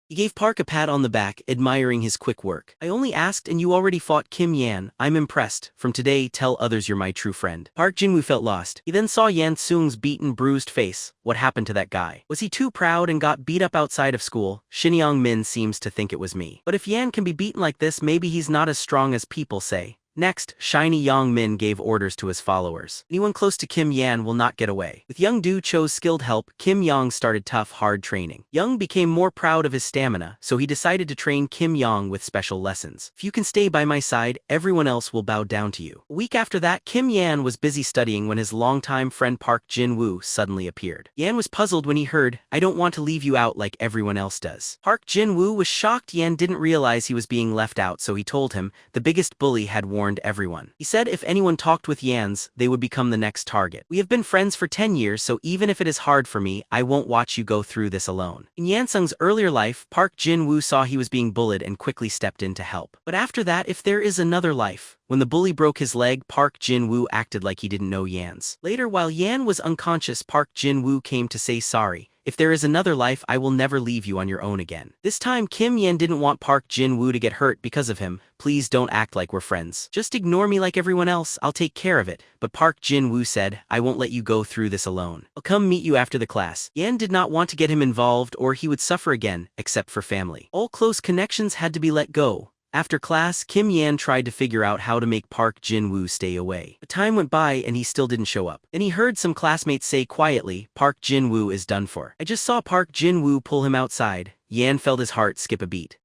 He gave Park a pat on the back, admiring his quick work. I only asked and you already fought Kim Yan. I'm impressed. From today, tell others you're my true friend. Park Jin-woo felt lost. He then saw Yan Sung's beaten, bruised face. What happened to that guy? Was he too proud and got beat up outside of school? Shin Young Min seems to think it was me. But if Yan can be beaten like this, maybe he's not as strong as people say. Next, Shiny Yang Min gave orders to his followers. Anyone close to Kim Yan will not get away. With Young Do chose skilled help, Kim Yang started tough, hard training. Young became more proud of his stamina, so he decided to train Kim Yang with special lessons. If you can stay by my side, everyone else will bow down to you. A week after that, Kim Yan was busy studying when his longtime friend Park Jin-woo suddenly appeared. Yan was puzzled when he heard, I don't want to leave you out like everyone else does. Park Jin-woo was shocked. Yan didn't realize he was being left out, so he told him the biggest bully had warned everyone. He said if anyone talked with Yans, they would become the next target. We have been friends for 10 years, so even if it is hard for me, I won't watch you go through this alone. In Yansung's earlier life, Park Jin-woo saw he was being bullied and quickly stepped in to help. But after that, if there is another life, when the bully broke his leg, Park Jin-woo acted like he didn't know Yans. Later, while Yan was unconscious, Park Jin-woo came to say sorry. If there is another life, I will never leave you on your own again. This time, Kim Yan didn't want Park Jin-woo to get hurt because of him. Please don't act like we're friends. Just ignore me like everyone else, I'll take care of it. But Park Jin-woo said, I won't let you go through this alone. I'll come meet you after the class. Yan did not want to get him involved or he would suffer again, except for family. All close connections had to be let go. After class, Kim Yan tried to figure out how to make Park Jin-woo stay away. But time went by and he still didn't show up. Then he heard some classmates say quietly, Park Jin-woo is done for. I just saw Park Jin-woo pull him outside. Yan felt his heart skip a beat.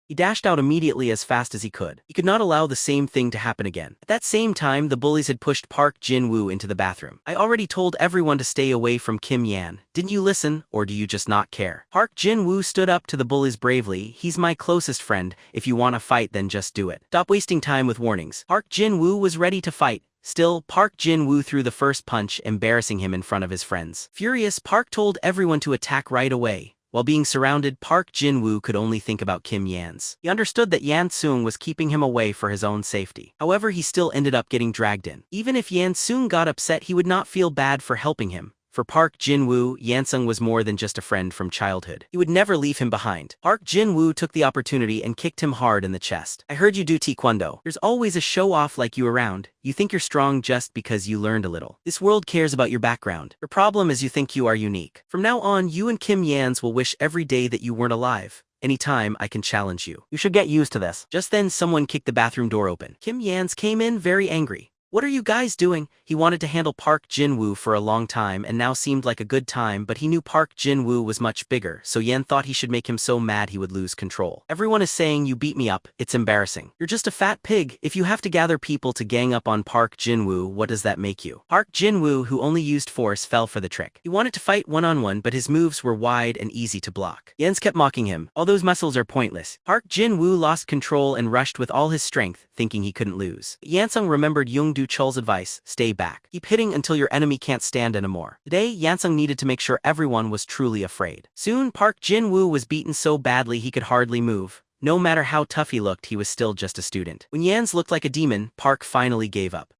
He dashed out immediately as fast as he could. He could not allow the same thing to happen again. At that same time, the bullies had pushed Park Jin-woo into the bathroom. I already told everyone to stay away from Kim Yan. Didn't you listen, or do you just not care? Park Jin-woo stood up to the bullies bravely. He's my closest friend. If you want to fight, then just do it. Stop wasting time with warnings. Park Jin-woo was ready to fight. Still, Park Jin-woo threw the first punch, embarrassing him in front of his friends. Furious, Park told everyone to attack right away. While being surrounded, Park Jin-woo could only think about Kim Yan's. He understood that Yan Sung was keeping him away for his own safety. However, he still ended up getting dragged in. Even if Yan Sung got upset, he would not feel bad for helping him. For Park Jin-woo, Yansung was more than just a friend from childhood. He would never leave him behind. Park Jin-woo took the opportunity and kicked him hard in the chest. I heard you do taekwondo. There's always a show-off like you around. You think you're strong just because you learned a little. This world cares about your background. Your problem is you think you are unique. From now on, you and Kim Yans will wish every day that you weren't alive. Anytime I can challenge you. You should get used to this. Just then someone kicked the bathroom door open. Kim Yan's came in very angry. What are you guys doing? He wanted to handle Park Jin-woo for a long time and now seemed like a good time, but he knew Park Jin-woo was much bigger, so Yan thought he should make him so mad he would lose control. Everyone is saying you beat me up, it's embarrassing. You're just a fat pig. If you have to gather people to gang up on Park Jin-woo, what does that make you? Park Jin-woo, who only used force, fell for the trick. He wanted to fight one-on-one, but his moves were wide and easy to block. Yans kept mocking him. All those muscles are pointless. Park Jin-woo lost control and rushed with all his strength, thinking he couldn't lose. Yansung remembered Young-do Chol's advice, stay back. Keep hitting until your enemy can't stand anymore. Today, Yansung needed to make sure everyone was truly afraid. Soon, Park Jin-woo was beaten so badly he could hardly move. No matter how tough he looked, he was still just a student. When Yans looked like a demon, Park finally gave up.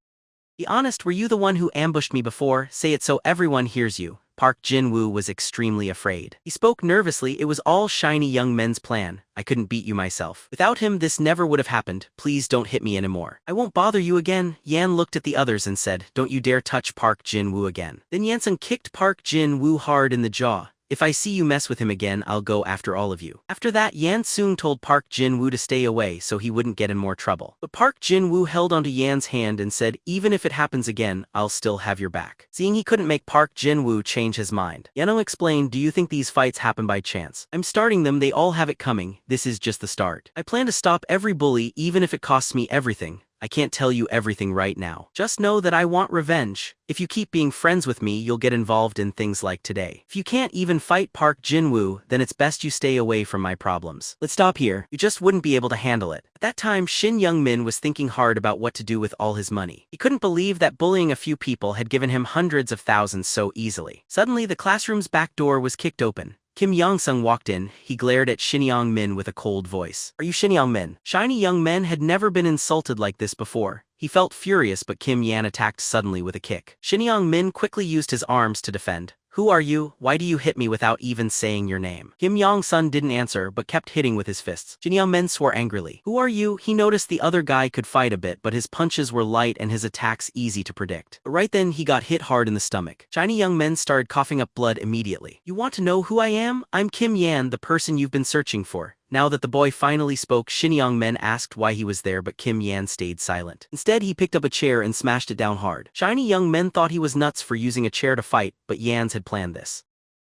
Be honest, were you the one who ambushed me before? Say it so everyone hears you. Park Jin-woo was extremely afraid. He spoke nervously. It was all shiny young men's plan. I couldn't beat you myself. Without him, this never would have happened. Please don't hit me anymore. I won't bother you again. Yan looked at the others and said, don't you dare touch Park Jin-woo again. Then Yansung kicked Park Jin-woo hard in the jaw. If I see you mess with him again, I'll go after all of you. After that, Yan-sung told Park Jin-woo to stay away so he wouldn't get in more trouble. But Park Jin-woo held onto Yan's hand and said, even if it happens again, I'll still have your back. Seeing he couldn't make Park Jin-woo change his mind, Yano explained, do you think these fights happen by chance? I'm starting them, they all have it coming. This is just the start. I plan to stop every bully, even if it costs me everything. I can't tell you everything right now. Just know that I want revenge. If you keep being friends with me, you'll get involved in things like today. If you can't even fight Park Jin-woo, then it's best you stay away from my problems. Let's stop here. You just wouldn't be able to handle it. At that time, Shin Young-min was thinking hard about what to do with all his money. He couldn't believe that bullying a few people had given him hundreds of thousands so easily. Suddenly, the classroom's back door was kicked open. Kim Young-sung walked in. He glared at Shin Young-min with a cold voice. Are you Shin Young-min? Shiny young men had never been insulted like this before. He felt furious, but Kim Yan attacked suddenly with a kick. Shin Young-min quickly used his arms to defend. Who are you? Why do you hit me without even saying your name? Kim Yong-sun didn't answer but kept hitting with his fists. Shin Young-min swore angrily. Who are you? He noticed the other guy could fight a bit, but his punches were light and his attacks easy to predict. But right then, he got hit hard in the stomach. Shiny young men started coughing up blood immediately. You want to know who I am? I'm Kim Yan, the person you've been searching for. Now that the boy finally spoke, Shin Young-min asked why he was there, but Kim Yan stayed silent. Instead, he picked up a chair and smashed it down hard. Shiny young men thought he was nuts for using a chair to fight, but Yans had planned this.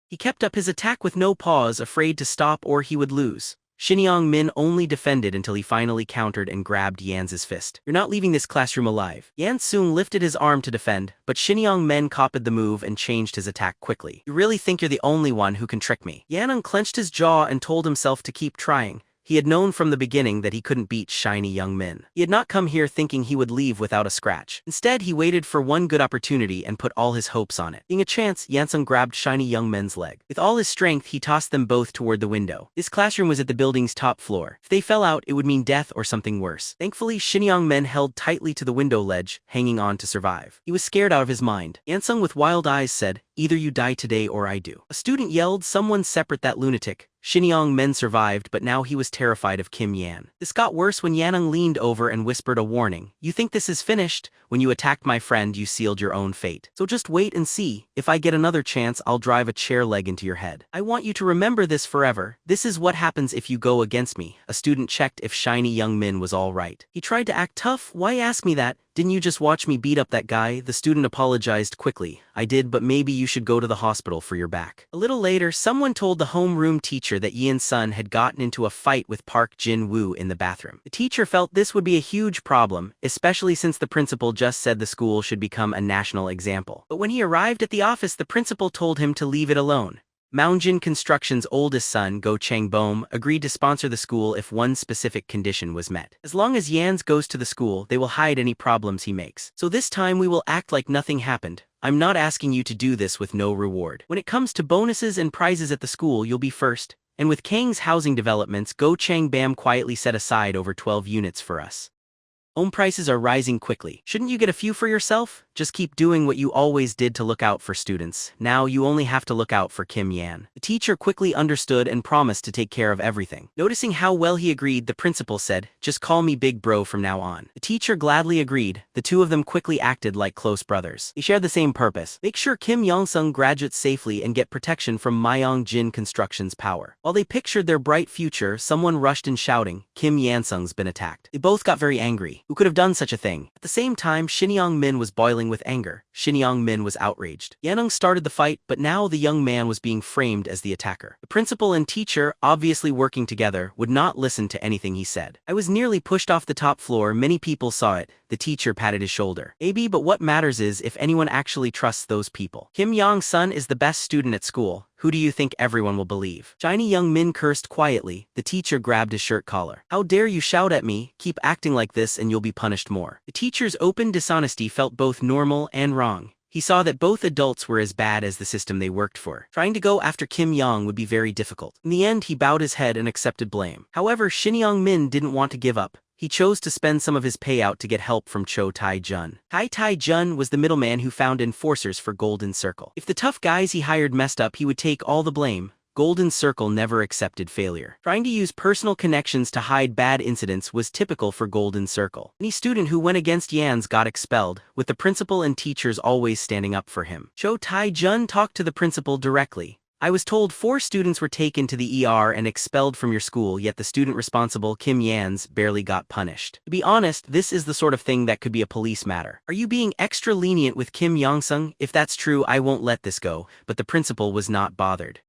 He kept up his attack with no pause, afraid to stop or he would lose. Shin Young-min only defended until he finally countered and grabbed Yans's fist. You're not leaving this classroom alive. Yan-sung lifted his arm to defend, but Shin Young-min copied the move and changed his attack quickly. You really think you're the only one who can trick me? Yan unclenched his jaw and told himself to keep trying. He had known from the beginning that he couldn't beat Shiny Young-min. He had not come here thinking he would leave without a scratch. Instead, he waited for one good opportunity and put all his hopes on it. Seeing a chance, Yansung grabbed Shiny Young-min's leg. With all his strength, he tossed them both toward the window. This classroom was at the building's top floor. If they fell out, it would mean death or something worse. Thankfully, Shin Young-min held tightly to the window ledge, hanging on to survive. He was scared out of his mind. Yansung with wild eyes said, either you die today or I do. A student yelled, someone separate that lunatic. Shin Young-min survived, but now he was terrified of Kim Yan. This got worse when Yanung leaned over and whispered a warning. You think this is finished? When you attacked my friend, you sealed your own fate. So just wait and see. If I get another chance, I'll drive a chair leg into your head. I want you to remember this forever. This is what happens if you go against me. A student checked if Shiny Young-min was all right. He tried to act tough. Why ask me that? Didn't you just watch me beat up that guy? The student apologized quickly. I did, but maybe you should go to the hospital for your back. A little later, someone told the homeroom teacher that Yeon's son had gotten into a fight with Park Jin-woo in the bathroom. The teacher felt this would be a huge problem, especially since the principal just said the school should become a national example. But when he arrived at the office, the principal told him to leave it alone. Moungjin Construction's oldest son, Go Chang-bom, agreed to sponsor the school if one specific condition was met. As long as Yans goes to the school, they will hide any problems he makes. So this time we will act like nothing happened. I'm not asking you to do this with no reward. When it comes to bonuses and prizes at the school, you'll be first. And with Kang's housing developments, Go Chang-bam quietly set aside over 12 units for us. Home prices are rising quickly. Shouldn't you get a few for yourself? Just keep doing what you always did to look out for students. Now you only have to look out for Kim Yan. The teacher quickly understood and promised to take care of everything. Noticing how well he agreed, the principal said, "Just call me Big Bro from now on." The teacher gladly agreed. The two of them quickly acted like close brothers. They shared the same purpose: make sure Kim Yong-sung graduates safely and get protection from Myong-jin Construction's power. While they pictured their bright future, someone rushed in shouting, "Kim Yan-sung's been attacked." They both got very angry. Who could have done such a thing? At the same time, Shin Young-min was boiling with anger. Shin Young-min was outraged. Yanung started the fight, but now the young man was being framed as the attacker. The principal and teacher, obviously working together, would not listen to anything he said. "I was nearly pushed off the top floor. Many people saw it." The teacher patted his shoulder. "Maybe, but what matters is if anyone actually trusts those people. Kim Yong-sun is the best student at school. Who do you think everyone will believe?" Shiny Young Min cursed quietly. The teacher grabbed his shirt collar. "How dare you shout at me? Keep acting like this and you'll be punished more." The teacher's open dishonesty felt both normal and wrong. He saw that both adults were as bad as the system they worked for. Trying to go after Kim Yong would be very difficult. In the end, he bowed his head and accepted blame. However, Shin Young Min didn't want to give up. He chose to spend some of his payout to get help from Cho Tai-jun. Tai-jun was the middleman who found enforcers for Golden Circle. If the tough guys he hired messed up, he would take all the blame. Golden Circle never accepted failure. Trying to use personal connections to hide bad incidents was typical for Golden Circle. Any student who went against Yan's got expelled, with the principal and teachers always standing up for him. Cho Tai-jun talked to the principal directly. "I was told 4 students were taken to the ER and expelled from your school, yet the student responsible, Kim Yan's, barely got punished. To be honest, this is the sort of thing that could be a police matter. Are you being extra lenient with Kim Yong-sung? If that's true, I won't let this go." But the principal was not bothered.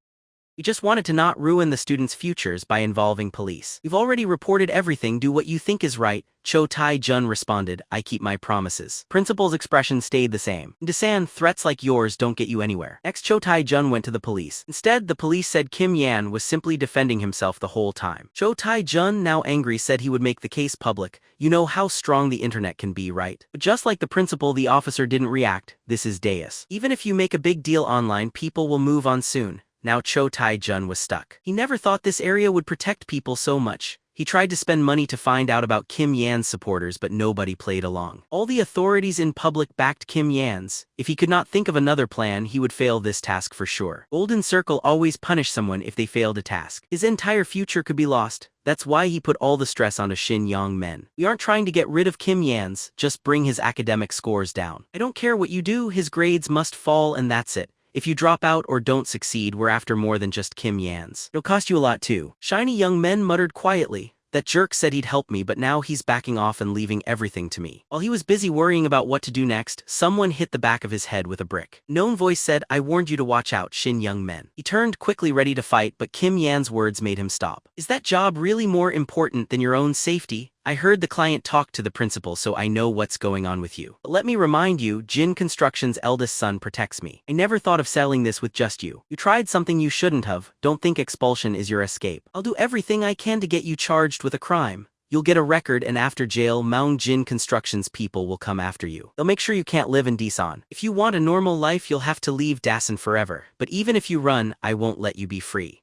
"We just wanted to not ruin the students' futures by involving police. We've already reported everything. Do what you think is right." Cho Tai-jun responded, "I keep my promises." Principal's expression stayed the same. "Dasan, threats like yours don't get you anywhere." Next, Cho Tai-jun went to the police. Instead, the police said Kim Yan was simply defending himself the whole time. Cho Tai-jun, now angry, said he would make the case public. "You know how strong the internet can be, right?" But just like the principal, the officer didn't react. "This is Deus. Even if you make a big deal online, people will move on soon." Now Cho Tai-jun was stuck. He never thought this area would protect people so much. He tried to spend money to find out about Kim Yan's supporters, but nobody played along. All the authorities in public backed Kim Yan's. If he could not think of another plan, he would fail this task for sure. Golden Circle always punished someone if they failed a task. His entire future could be lost. That's why he put all the stress onto Shin Young-min. "We aren't trying to get rid of Kim Yan's, just bring his academic scores down. I don't care what you do, his grades must fall and that's it. If you drop out or don't succeed, we're after more than just Kim Yan's. It'll cost you a lot too." Shiny Young Men muttered quietly. "That jerk said he'd help me, but now he's backing off and leaving everything to me." While he was busy worrying about what to do next, someone hit the back of his head with a brick. A known voice said, "I warned you to watch out, Shin Young Men." He turned quickly, ready to fight, but Kim Yan's words made him stop. "Is that job really more important than your own safety? I heard the client talk to the principal, so I know what's going on with you. But let me remind you, Jin Construction's eldest son protects me. I never thought of selling this with just you. You tried something you shouldn't have. Don't think expulsion is your escape. I'll do everything I can to get you charged with a crime. You'll get a record, and after jail, Maung Jin Construction's people will come after you. They'll make sure you can't live in Dasan. If you want a normal life, you'll have to leave Dasan forever. But even if you run, I won't let you be free.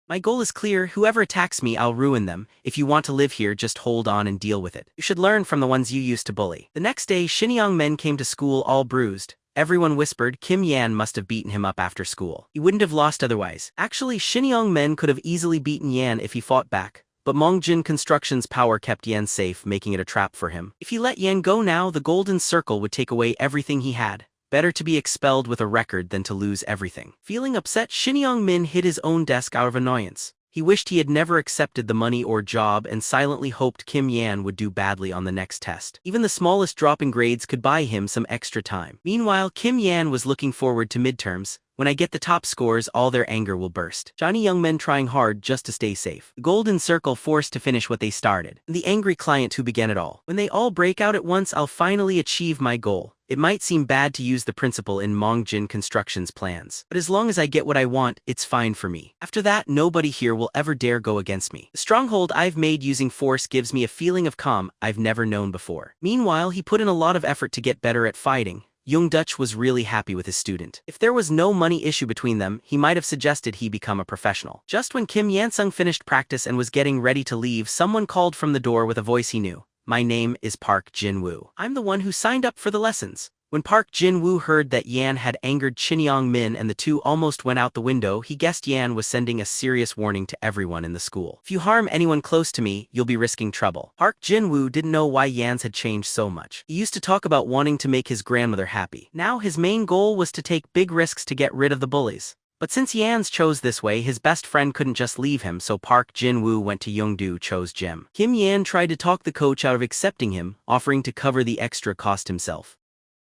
My goal is clear. Whoever attacks me, I'll ruin them. If you want to live here, just hold on and deal with it. You should learn from the ones you used to bully." The next day, Shin Men came to school all bruised. Everyone whispered Kim Yan must have beaten him up after school. He wouldn't have lost otherwise. Actually, Shin Men could have easily beaten Yan if he fought back. But Maung-jin Construction's power kept Yan safe, making it a trap for him. If he let Yan go now, the Golden Circle would take away everything he had. Better to be expelled with a record than to lose everything. Feeling upset, Shin Young-min hit his own desk out of annoyance. He wished he had never accepted the money or job and silently hoped Kim Yan would do badly on the next test. Even the smallest drop in grades could buy him some extra time. Meanwhile, Kim Yan was looking forward to midterms. "When I get the top scores, all their anger will burst." Johnny Young Men trying hard just to stay safe. The Golden Circle forced to finish what they started. And the angry client who began it all. "When they all break out at once, I'll finally achieve my goal. It might seem bad to use the principal in Maung-jin Construction's plans, but as long as I get what I want, it's fine for me. After that, nobody here will ever dare go against me. The stronghold I've made using force gives me a feeling of calm I've never known before." Meanwhile, he put in a lot of effort to get better at fighting. Young Dutch was really happy with his student. If there was no money issue between them, he might have suggested he become a professional. Just when Kim Yansung finished practice and was getting ready to leave, someone called from the door with a voice he knew. my name is Park Jin-woo. I'm the one who signed up for the lessons. When Park Jin-woo heard that Yan had angered Shin-young-min and the two almost went out the window, he guessed Yan was sending a serious warning to everyone in the school. If you harm anyone close to me, you'll be risking trouble. Park Jin-woo didn't know why Yan's had changed so much. He used to talk about wanting to make his grandmother happy. Now his main goal was to take big risks to get rid of the bullies. But since Yan's chose this way, his best friend couldn't just leave him, so Park Jin-woo went to Youngdo chose Jim. Kim Yan tried to talk the coach out of accepting him, offering to cover the extra cost himself.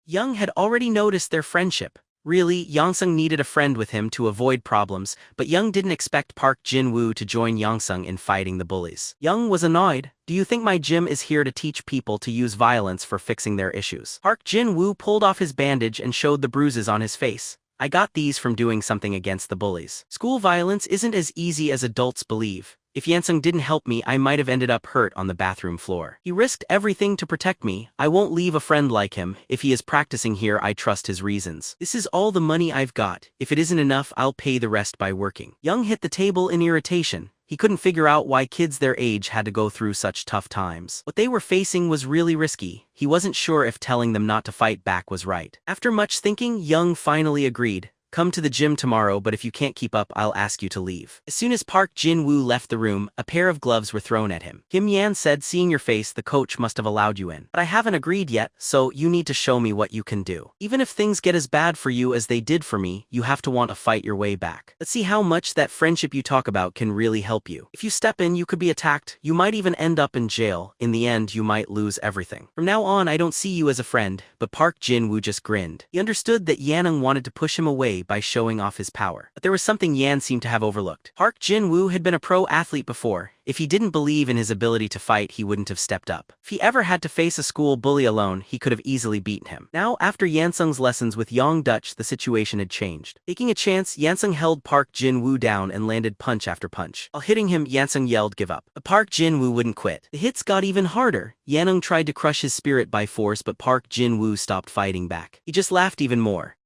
Young had already noticed their friendship. Really, Young-sung needed a friend with him to avoid problems, but Young didn't expect Park Jin-woo to join Young-sung in fighting the bullies. Young was annoyed. Do you think my gym is here to teach people to use violence for fixing their issues? Park Jin-woo pulled off his bandage and showed the bruises on his face. I got these from doing something against the bullies. School violence isn't as easy as adults believe. If Yansung didn't help me, I might have ended up hurt on the bathroom floor. He risked everything to protect me. I won't leave a friend like him. If he is practicing here, I trust his reasons. This is all the money I've got. If it isn't enough, I'll pay the rest by working. Young hit the table in irritation. He couldn't figure out why kids their age had to go through such tough times. What they were facing was really risky. He wasn't sure if telling them not to fight back was right. After much thinking, Young finally agreed. Come to the gym tomorrow, but if you can't keep up, I'll ask you to leave. As soon as Park Jin-woo left the room, a pair of gloves were thrown at him. Kim Yan said, seeing your face, the coach must have allowed you in. But I haven't agreed yet, so you need to show me what you can do. Even if things get as bad for you as they did for me, you have to want to fight your way back. Let's see how much that friendship you talk about can really help you. If you step in, you could be attacked. You might even end up in jail. In the end, you might lose everything. From now on, I don't see you as a friend. But Park Jin-woo just grinned. He understood that Yanung wanted to push him away by showing off his power. But there was something Yan seemed to have overlooked. Park Jin-woo had been a pro athlete before. If he didn't believe in his ability to fight, he wouldn't have stepped up. If he ever had to face a school bully alone, he could have easily beaten him. Now, after Yansung's lessons with Yong Dutch, the situation had changed. Taking a chance, Yansung held Park Jin-woo down and landed punch after punch. While hitting him, Yansung yelled, "Give up." But Park Jin-woo wouldn't quit. The hits got even harder. Yanung tried to crush his spirit by force, but Park Jin-woo stopped fighting back. He just laughed even more.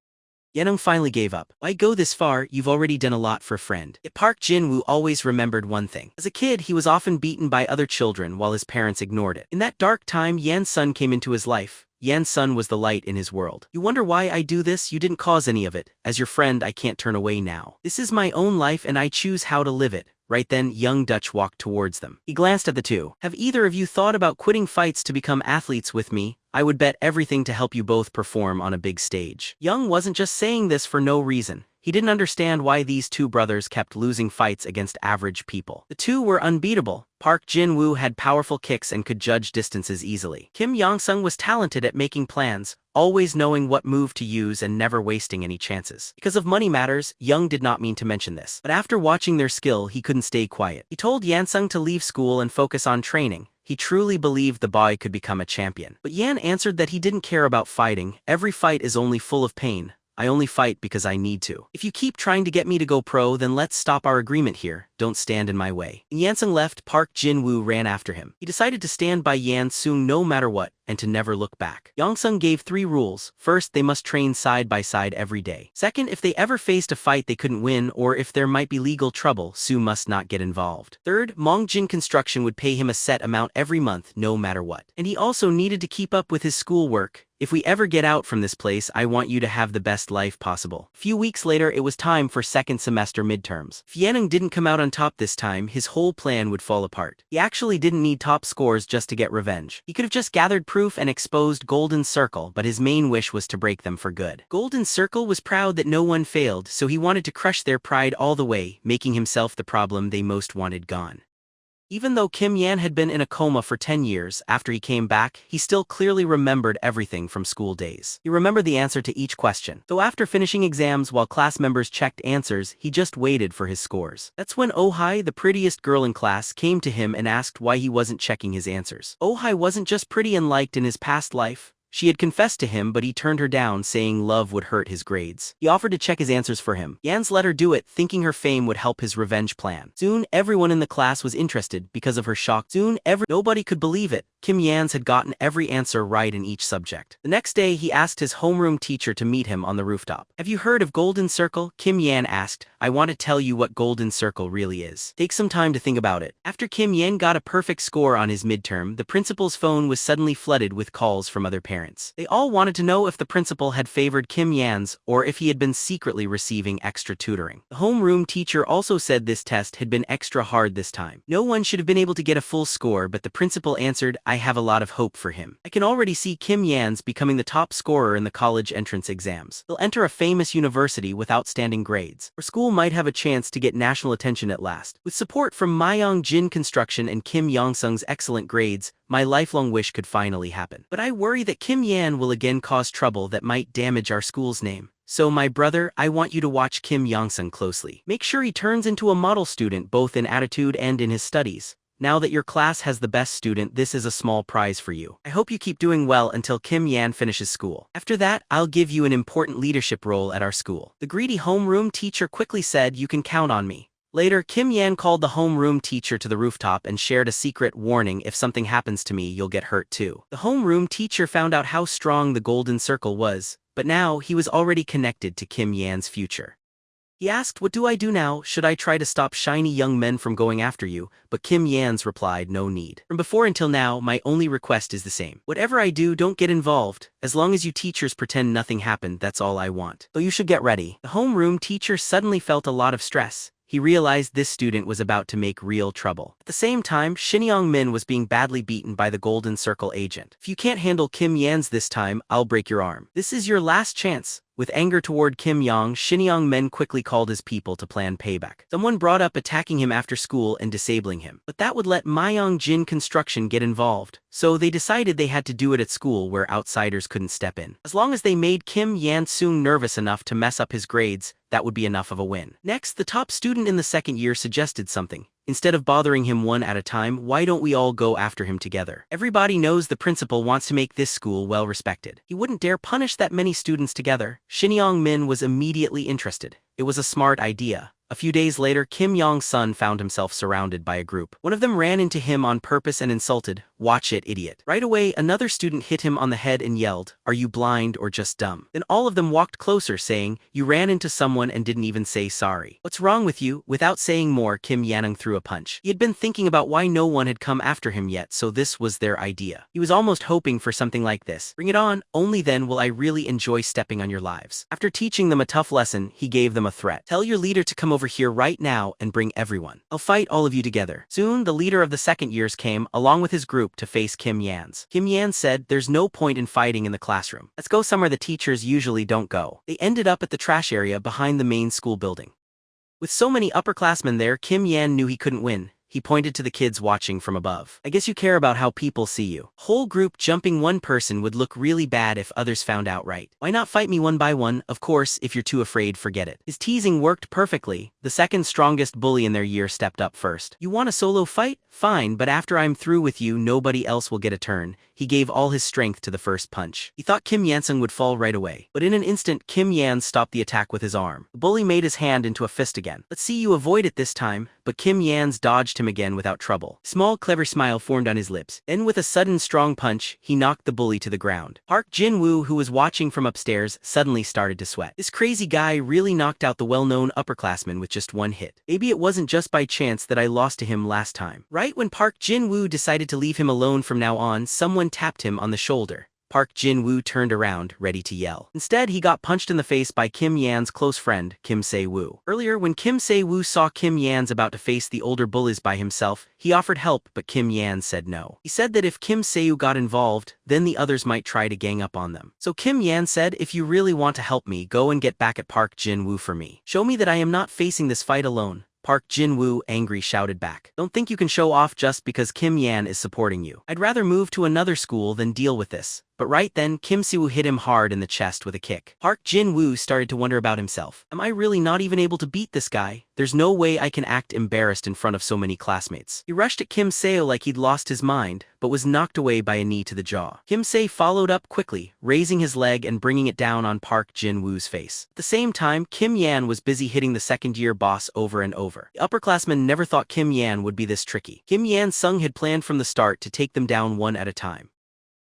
Yanung finally gave up. Why go this far? You've already done a lot for a friend. Yet Park Jin-woo always remembered one thing. As a kid, he was often beaten by other children while his parents ignored it. In that dark time, Yan's son came into his life. Yan's son was the light in his world. You wonder why I do this? You didn't cause any of it. As your friend, I can't turn away now. This is my own life and I choose how to live it. Right then, young Dutch walked towards them. He glanced at the two. Have either of you thought about quitting fights to become athletes with me? I would bet everything to help you both perform on a big stage. Young wasn't just saying this for no reason. He didn't understand why these two brothers kept losing fights against average people. The two were unbeatable. Park Jin-woo had powerful kicks and could judge distances easily. Kim Yong-sung was talented at making plans, always knowing what move to use and never wasting any chances. Because of money matters, Young did not mean to mention this. But after watching their skill, he couldn't stay quiet. He told Yansung to leave school and focus on training. He truly believed the boy could become a champion. But Yan answered that he didn't care about fighting. Every fight is only full of pain. I only fight because I need to. If you keep trying to get me to go pro, then let's stop our agreement here. Don't stand in my way. When Yansung left, Park Jin-woo ran after him. He decided to stand by Yansung no matter what, and to never look back. Yongsung gave 3 rules. First, they must train side by side every day. Second, if they ever faced a fight they couldn't win, or if there might be legal trouble, Sue must not get involved. Third, Mongjin Construction would pay him a set amount every month, no matter what. And he also needed to keep up with his schoolwork. If we ever get out from this place, I want you to have the best life possible. A few weeks later, it was time for second semester midterms. If Yanung didn't come out on top this time, his whole plan would fall apart. He actually didn't need top scores just to get revenge. He could have just gathered proof and exposed Golden Circle, but his main wish was to break them for good. Golden Circle was proud that no one failed, so he wanted to crush their pride all the way, making himself the problem they most wanted gone. Even though Kim Yan had been in a coma for 10 years, after he came back, he still clearly remembered everything from school days. He remembered the answer to each question. Though after finishing exams while class members checked answers, he just waited for his scores. That's when Oh-hai, the prettiest girl in class, came to him and asked why he wasn't checking his answers. Oh-hai wasn't just pretty and liked in his past life. She had confessed to him, but he turned her down, saying love would hurt his grades. He offered to check his answers for him. Yan's let her do it, thinking her fame would help his revenge plan. Soon, everyone in the class was interested because of her shock. Nobody could believe it. Kim Yan's had gotten every answer right in each subject. The next day, he asked his homeroom teacher to meet him on the rooftop. Have you heard of Golden Circle? Kim Yan asked. I want to tell you what Golden Circle really is. Take some time to think about it. After Kim Yan got a perfect score on his midterm, the principal's phone was suddenly flooded with calls from other parents. They all wanted to know if the principal had favored Kim Yan's or if he had been secretly receiving extra tutoring. The homeroom teacher also said this test had been extra hard this time. No one should have been able to get a full score, but the principal answered, I have a lot of hope for him. I can already see Kim Yan's becoming the top scorer in the college entrance exams. He'll enter a famous university with outstanding grades. Our school might have a chance to get national attention at last. With support from Myung Jin Construction and Kim Yong-sung's excellent grades, my lifelong wish could finally happen. But I worry that Kim Yan will again cause trouble that might damage our school's name. So my brother, I want you to watch Kim Yong-sung closely. Make sure he turns into a model student both in attitude and in his studies. Now that your class has the best student, this is a small prize for you. I hope you keep doing well until Kim Yan finishes school. After that, I'll give you an important leadership role at our school. The greedy homeroom teacher quickly said, you can count on me. Later, Kim Yan called the homeroom teacher to the rooftop and shared a secret warning: if something happens to me, you'll get hurt too. The homeroom teacher found out how strong the Golden Circle was, but now he was already connected to Kim Yan's future. He asked, what do I do now? Should I try to stop shiny young men from going after you? But Kim Yan's replied, no need. From before until now, my only request is the same. Whatever I do, don't get involved. As long as you teachers pretend nothing happened, that's all I want. Though you should get ready. The homeroom teacher suddenly felt a lot of stress. He realized this student was about to make real trouble. At the same time, Shin Young-min was being badly beaten by the Golden Circle agent. If you can't handle Kim Yan's this time, I'll break your arm. This is your last chance. With anger toward Kim Yang, Shin Young-min quickly called his people to plan payback. Someone brought up attacking him after school and disabling him. But that would let Myung Jin Construction get involved. So they decided they had to do it at school where outsiders couldn't step in. As long as they made Kim Yan-sung nervous enough to mess up his grades, that would be enough of a win. Next, the top student in the second year suggested something. Instead of bothering him one at a time, why don't we all go after him together? Everybody knows the principal wants to make this school well respected. He wouldn't dare punish that many students together. Shin Young-min was immediately interested. It was a smart idea. A few days later, Kim Yong-sun found himself surrounded by a group. One of them ran into him on purpose and insulted, "Watch it, idiot." Right away, another student hit him on the head and yelled, "Are you blind or just dumb?" Then all of them walked closer, saying, "You ran into someone and didn't even say sorry. What's wrong with you?" Without saying more, Kim Yanung threw a punch. He had been thinking about why no one had come after him yet, so this was their idea. He was almost hoping for something like this. Bring it on, only then will I really enjoy stepping on your lives. After teaching them a tough lesson, he gave them a threat. Tell your leader to come over here right now and bring everyone. I'll fight all of you together. Soon, the leader of the second years came, along with his group, to face Kim Yan's. Kim Yan said, "There's no point in fighting in the classroom. Let's go somewhere the teachers usually don't go." They ended up at the trash area behind the main school building. With so many upperclassmen there, Kim Yan knew he couldn't win. He pointed to the kids watching from above. "I guess you care about how people see you." Whole group jumping one person would look really bad if others found out, right? Why not fight me one by one? Of course, if you're too afraid, forget it. His teasing worked perfectly. The second strongest bully in their year stepped up first. "You want a solo fight? Fine, but after I'm through with you, nobody else will get a turn." He gave all his strength to the first punch. He thought Kim Yansung would fall right away. But in an instant, Kim Yan stopped the attack with his arm. The bully made his hand into a fist again. "Let's see you avoid it this time." But Kim Yan's dodged him again without trouble. Small clever smile formed on his lips. Then with a sudden strong punch, he knocked the bully to the ground. Park Jin-woo, who was watching from upstairs, suddenly started to sweat. This crazy guy really knocked out the well-known upperclassman with just one hit. Maybe it wasn't just by chance that I lost to him last time. Right when Park Jin-woo decided to leave him alone from now on, someone tapped him on the shoulder. Park Jin-woo turned around, ready to yell. Instead, he got punched in the face by Kim Yan's close friend, Kim Se-woo. Earlier, when Kim Se-woo saw Kim Yan's about to face the older bullies by himself, he offered help, but Kim Yan said no. He said that if Kim Se-woo got involved, then the others might try to gang up on them. So Kim Yan said, "If you really want to help me, go and get back at Park Jin-woo for me. Show me that I am not facing this fight alone." Park Jin-woo, angry, shouted back, "Don't think you can show off just because Kim Yan is supporting you. I'd rather move to another school than deal with this." but right then Kim Si-woo hit him hard in the chest with a kick. Park Jin-woo started to wonder about himself. Am I really not even able to beat this guy? There's no way I can act embarrassed in front of so many classmates. He rushed at Kim Se like he'd lost his mind, but was knocked away by a knee to the jaw. Kim Se followed up quickly, raising his leg and bringing it down on Park Jin-woo's face. At the same time, Kim Yan was busy hitting the second-year boss over and over. The upperclassmen never thought Kim Yan would be this tricky. Kim Yan-sung had planned from the start to take them down one at a time.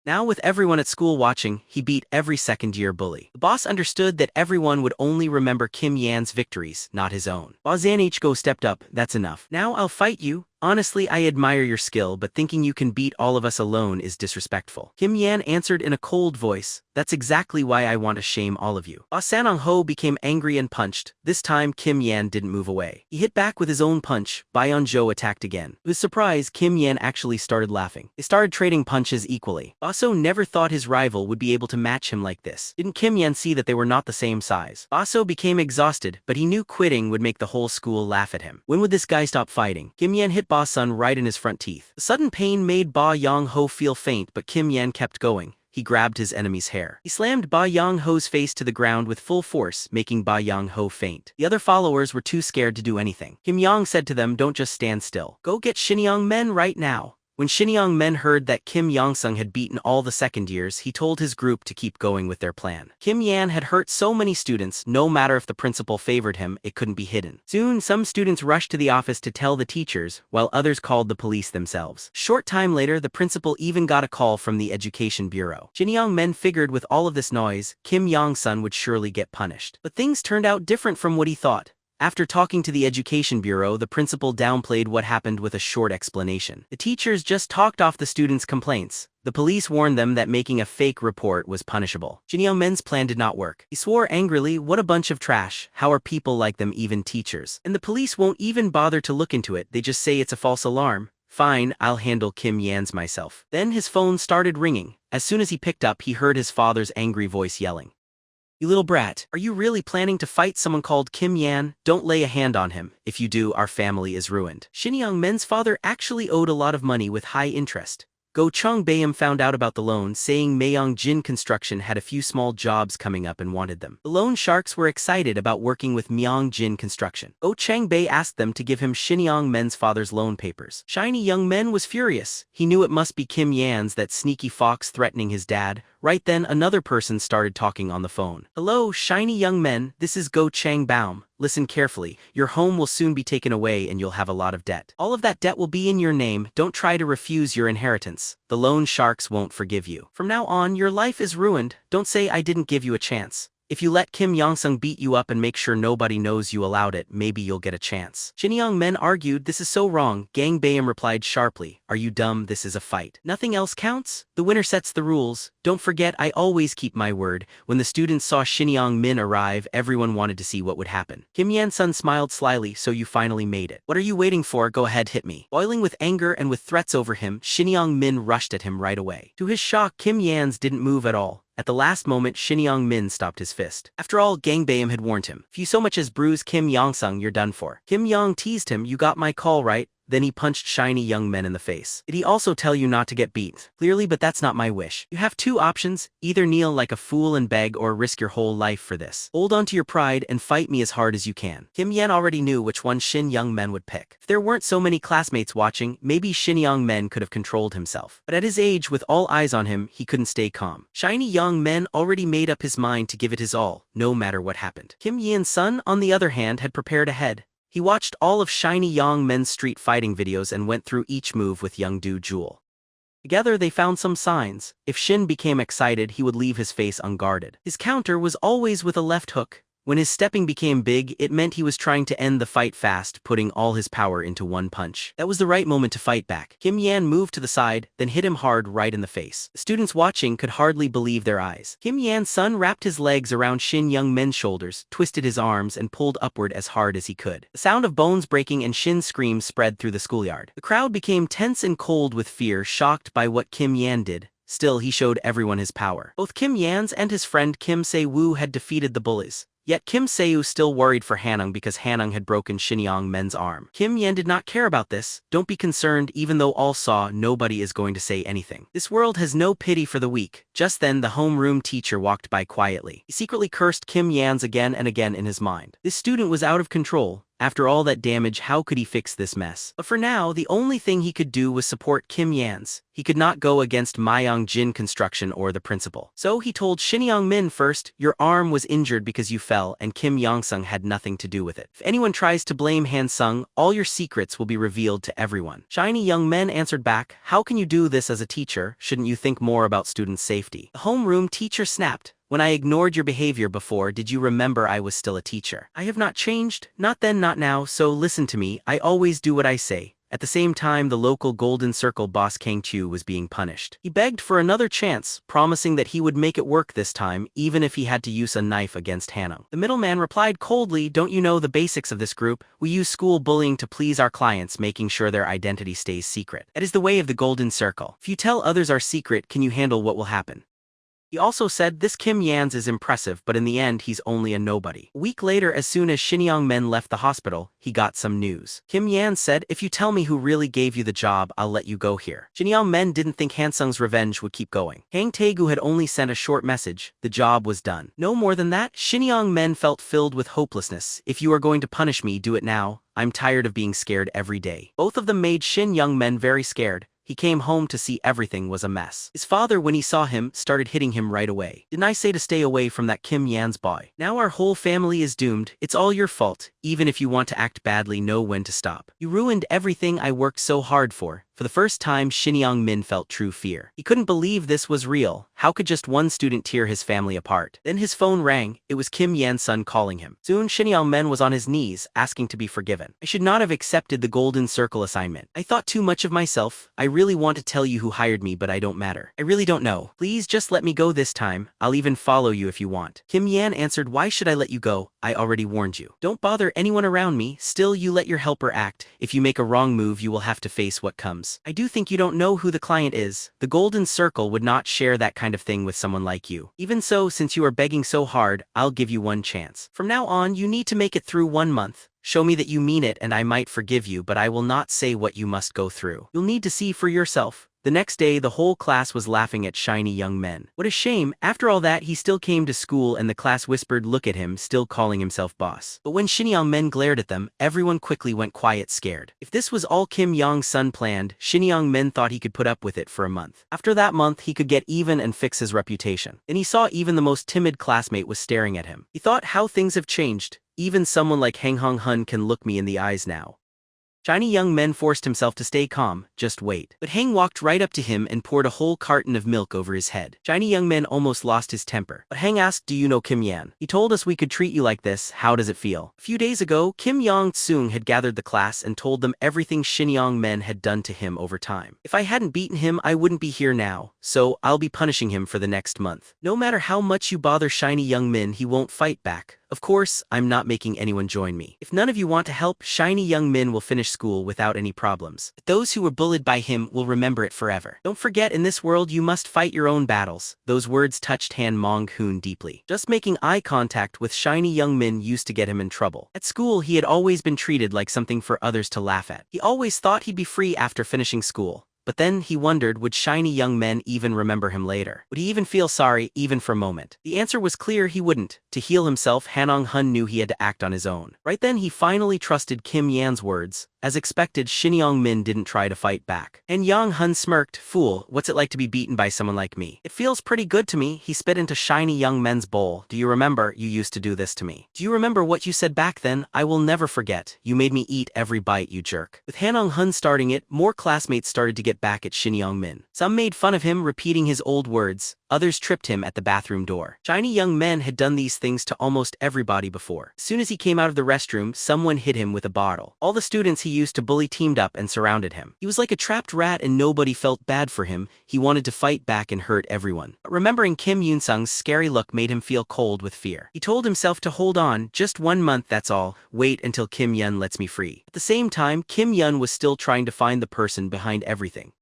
Now with everyone at school watching, he beat every second-year bully. The boss understood that everyone would only remember Kim Yan's victories, not his own. Ba Zanichgo stepped up, that's enough. Now I'll fight you. Honestly, I admire your skill, but thinking you can beat all of us alone is disrespectful. Kim Yan answered in a cold voice, that's exactly why I want to shame all of you. Ba Sanong-ho became angry and punched. This time, Kim Yan didn't move away. He hit back with his own punch. Yeon-jo attacked again. To his surprise, Kim Yan actually started laughing. They started trading punches equally. Baso never thought his rival would be able to match him like this. Didn't Kim Yan see that they were not the same size? Baso became exhausted, but he knew quitting would make the whole school laugh at him. When would this guy stop fighting? Kim Yan hit Ba-sun right in his front teeth. The sudden pain made Ba Yong-ho feel faint, but Kim Yan kept going. He grabbed his enemy's hair. He slammed Ba Yong-ho's face to the ground with full force, making Ba Yong-ho faint. The other followers were too scared to do anything. Kim Yong said to them, don't just stand still. Go get Shinyang men right now. When Shinyang men heard that Kim Yong-sung had beaten all the second years, he told his group to keep going with their plan. Kim Yan had hurt so many students, no matter if the principal favored him, it couldn't be hidden. Soon, some students rushed to the office to tell the teachers, while others called the police themselves. Short time later, the principal even got a call from the education bureau. Shinyang men figured with all of this noise, Kim Yong-sun would surely get punished. But things turned out different from what he thought. After talking to the Education Bureau, the principal downplayed what happened with a short explanation. The teachers just talked off the students' complaints. The police warned them that making a fake report was punishable. Shin Young-men's plan did not work. He swore angrily, what a bunch of trash, how are people like them even teachers? And the police won't even bother to look into it, they just say it's a false alarm. Fine, I'll handle Kim Yan's myself. Then his phone started ringing. As soon as he picked up, he heard his father's angry voice yelling. You little brat, are you really planning to fight someone called Kim Yan? Don't lay a hand on him. If you do, our family is ruined. Shin Young-men's father actually owed a lot of money with high interest. Go Chang-bayam found out about the loan, saying Mayong Jin Construction had a few small jobs coming up and wanted them. The loan sharks were excited about working with Myong Jin Construction. Go Chang-bay asked them to give him Shin Young-men's father's loan papers. Shiny Young Men was furious. He knew it must be Kim Yan's, that sneaky fox threatening his dad. Right then, another person started talking on the phone. Hello, Shiny Young Men, this is Go Chang-baum. Listen carefully, your home will soon be taken away and you'll have a lot of debt. All of that debt will be in your name, don't try to refuse your inheritance. The loan sharks won't forgive you. From now on, your life is ruined, don't say I didn't give you a chance. If you let Kim Yong-sung beat you up and make sure nobody knows you allowed it, maybe you'll get a chance. Shin Young-men argued, this is so wrong. Gang Bayam replied sharply, are you dumb? This is a fight. Nothing else counts? The winner sets the rules. Don't forget, I always keep my word. When the students saw Shin Young-min arrive, everyone wanted to see what would happen. Kim Yan-sun smiled slyly, so you finally made it. What are you waiting for? Go ahead, hit me. Boiling with anger and with threats over him, Shin Young-min rushed at him right away. To his shock, Kim Yan's didn't move at all. At the last moment, Shin Young-min stopped his fist. After all, Gang Bayam had warned him. If you so much as bruise Kim Yong-sung, you're done for. Kim Yong teased him, you got my call right? Then he punched Shiny Young Men in the face. Did he also tell you not to get beat? Clearly, but that's not my wish. You have two options, either kneel like a fool and beg or risk your whole life for this. Hold on to your pride and fight me as hard as you can. Kim Yan already knew which one Shin Young Men would pick. If there weren't so many classmates watching, maybe Shin Young Men could have controlled himself. But at his age, with all eyes on him, he couldn't stay calm. Shiny Young Men already made up his mind to give it his all, no matter what happened. Kim Yin-sun, on the other hand, had prepared ahead. He watched all of Shiny Young Men's street fighting videos and went through each move with young Do Jewel. Together they found some signs. If Shin became excited, he would leave his face unguarded. His counter was always with a left hook. When his stepping became big, it meant he was trying to end the fight fast, putting all his power into one punch. That was the right moment to fight back. Kim Yan moved to the side, then hit him hard right in the face. The students watching could hardly believe their eyes. Kim Yan-sun wrapped his legs around Shin Young Men's shoulders, twisted his arms, and pulled upward as hard as he could. The sound of bones breaking and Shin's screams spread through the schoolyard. The crowd became tense and cold with fear, shocked by what Kim Yan did. Still, he showed everyone his power. Both Kim Yan's and his friend Kim Se-woo had defeated the bullies. Yet Kim Seo still worried for Hanung because Hanung had broken Shin Men's arm. Kim Yan did not care about this. Don't be concerned, even though all saw, nobody is going to say anything. This world has no pity for the weak. Just then the homeroom teacher walked by quietly. He secretly cursed Kim Yan's again and again in his mind. This student was out of control. After all that damage, how could he fix this mess? But for now, the only thing he could do was support Kim Yan's. He could not go against Myung Jin Construction or the principal. So he told Shin Min first, your arm was injured because you fell and Kim Yong-sung had nothing to do with it. If anyone tries to blame Han-sung, all your secrets will be revealed to everyone. Shiny young men answered back, how can you do this as a teacher? Shouldn't you think more about students' safety? The homeroom teacher snapped. When I ignored your behavior before, did you remember I was still a teacher? I have not changed, not then, not now, so listen to me, I always do what I say. At the same time, the local Golden Circle boss Kang Chu was being punished. He begged for another chance, promising that he would make it work this time, even if he had to use a knife against Hanung. The middleman replied coldly, don't you know the basics of this group? We use school bullying to please our clients, making sure their identity stays secret. That is the way of the Golden Circle. If you tell others our secret, can you handle what will happen? He also said, this Kim Yan's is impressive, but in the end he's only a nobody. A week later, as soon as Shin Men left the hospital, he got some news. Kim Yan said, if you tell me who really gave you the job, I'll let you go here. Shin Men didn't think Han-sung's revenge would keep going. Hang Taegu had only sent a short message, the job was done. No more than that, Shin Men felt filled with hopelessness. If you are going to punish me, do it now. I'm tired of being scared every day. Both of them made Shin Men very scared. He came home to see everything was a mess. His father, when he saw him, started hitting him right away. Didn't I say to stay away from that Kim Yan's boy? Now our whole family is doomed. It's all your fault. Even if you want to act badly, know when to stop. You ruined everything I worked so hard for. For the first time, Shin Min felt true fear. He couldn't believe this was real. How could just one student tear his family apart? Then his phone rang. It was Kim Yan's son calling him. Soon Shin Min was on his knees, asking to be forgiven. I should not have accepted the Golden Circle assignment. I thought too much of myself. I really want to tell you who hired me, but I don't matter. I really don't know. Please just let me go this time. I'll even follow you if you want. Kim Yan answered, why should I let you go? I already warned you. Don't bother anyone around me. Still, you let your helper act. If you make a wrong move, you will have to face what comes. I do think you don't know who the client is. The Golden Circle would not share that kind of thing with someone like you. Even so, since you are begging so hard, I'll give you one chance. From now on, you need to make it through 1 month. Show me that you mean it and I might forgive you, but I will not say what you must go through. You'll need to see for yourself. The next day, the whole class was laughing at shiny young men. What a shame. After all that, he still came to school and the class whispered, look at him, still calling himself boss. But when Shin Young Men glared at them, everyone quickly went quiet, scared. If this was all Kim Yong's son planned, Shin Young Men thought he could put up with it for a month. After that month, he could get even and fix his reputation. Then he saw even the most timid classmate was staring at him. He thought how things have changed. Even someone like Hang Hong Hun can look me in the eyes now. Shiny young men forced himself to stay calm, just wait. But Hang walked right up to him and poured a whole carton of milk over his head. Shiny young men almost lost his temper. But Hang asked, do you know Kim Yan? He told us we could treat you like this, how does it feel? A few days ago, Kim Yong-sung had gathered the class and told them everything Shin Young Men had done to him over time. If I hadn't beaten him, I wouldn't be here now, so I'll be punishing him for the next month. No matter how much you bother Shiny Young Men, he won't fight back. Of course, I'm not making anyone join me. If none of you want to help, Shiny Young Min will finish school without any problems. But those who were bullied by him will remember it forever. Don't forget, in this world you must fight your own battles. Those words touched Han Mong-hoon deeply. Just making eye contact with Shiny Young Min used to get him in trouble. At school, he had always been treated like something for others to laugh at. He always thought he'd be free after finishing school. But then he wondered, would shiny young men even remember him later? Would he even feel sorry, even for a moment? The answer was clear, he wouldn't. To heal himself, Hanong Hun knew he had to act on his own. Right then he finally trusted Kim Yan's words. As expected, Shin Young Min didn't try to fight back. And Yang Hun smirked, fool, what's it like to be beaten by someone like me? It feels pretty good to me. He spit into shiny young men's bowl. Do you remember, you used to do this to me? Do you remember what you said back then? I will never forget. You made me eat every bite, you jerk. With Hanong Hun starting it, more classmates started to get back at Shin Young Min. Some made fun of him, repeating his old words. Others tripped him at the bathroom door. Shiny young men had done these things to almost everybody before. As soon as he came out of the restroom, someone hit him with a bottle. All the students he used to bully teamed up and surrounded him. He was like a trapped rat and nobody felt bad for him. He wanted to fight back and hurt everyone. But remembering Kim Yoon-sung's scary look made him feel cold with fear. He told himself to hold on, just 1 month, that's all. Wait until Kim Yun lets me free. At the same time, Kim Yun was still trying to find the person behind everything.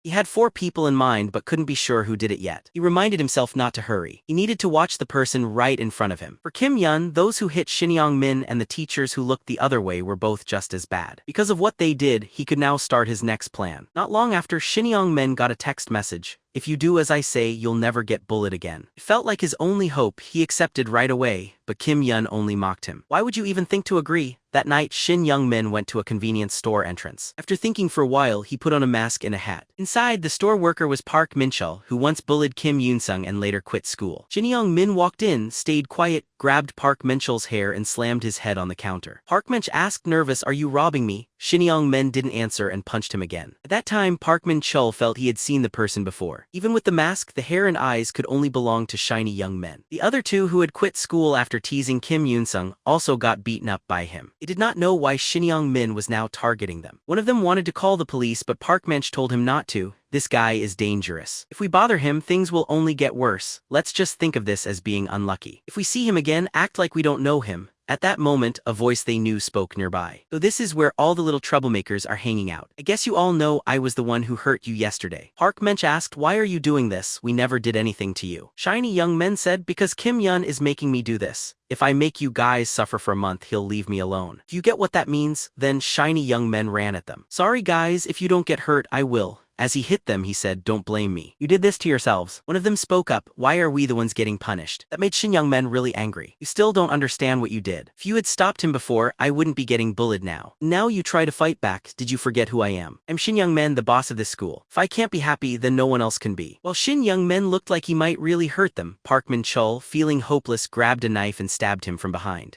He had 4 people in mind but couldn't be sure who did it yet. He reminded himself not to hurry. He needed to watch the person right in front of him. For Kim Yun, those who hit Shin Young-min and the teachers who looked the other way were both just as bad. Because of what they did, he could now start his next plan. Not long after, Shin Young-min got a text message. "If you do as I say, you'll never get bullied again." It felt like his only hope. He accepted right away, but Kim Yun only mocked him. "Why would you even think to agree?" That night, Shin Young-min went to a convenience store entrance. After thinking for a while, he put on a mask and a hat. Inside, the store worker was Park Min-chul, who once bullied Kim Yoon-sung and later quit school. Shin Young-min walked in, stayed quiet, grabbed Park Min-chul's hair and slammed his head on the counter. Park Min-ch asked, "Nervous, are you robbing me?" Shin Young-min didn't answer and punched him again. At that time, Park Min-chul felt he had seen the person before. Even with the mask, the hair and eyes could only belong to shiny young men. The other 2 who had quit school after teasing Kim Yoon-sung also got beaten up by him. They did not know why Shin Young-min was now targeting them. One of them wanted to call the police, but Park Min-ch told him not to. "This guy is dangerous. If we bother him, things will only get worse. Let's just think of this as being unlucky. If we see him again, act like we don't know him." At that moment, a voice they knew spoke nearby. "So this is where all the little troublemakers are hanging out. I guess you all know I was the one who hurt you yesterday." Park Min-ch asked, "Why are you doing this? We never did anything to you." Shiny young men said, "Because Kim Yun is making me do this. If I make you guys suffer for a month, he'll leave me alone." "Do you get what that means?" Then shiny young men ran at them. "Sorry guys, if you don't get hurt, I will." As he hit them, he said, "Don't blame me. You did this to yourselves." One of them spoke up, "Why are we the ones getting punished?" That made Shin Young-men really angry. "You still don't understand what you did. If you had stopped him before, I wouldn't be getting bullied now. Now you try to fight back. Did you forget who I am? I'm Shin Young-men, the boss of this school. If I can't be happy, then no one else can be." While Shin Young-men looked like he might really hurt them, Park Min-chul, feeling hopeless, grabbed a knife and stabbed him from behind.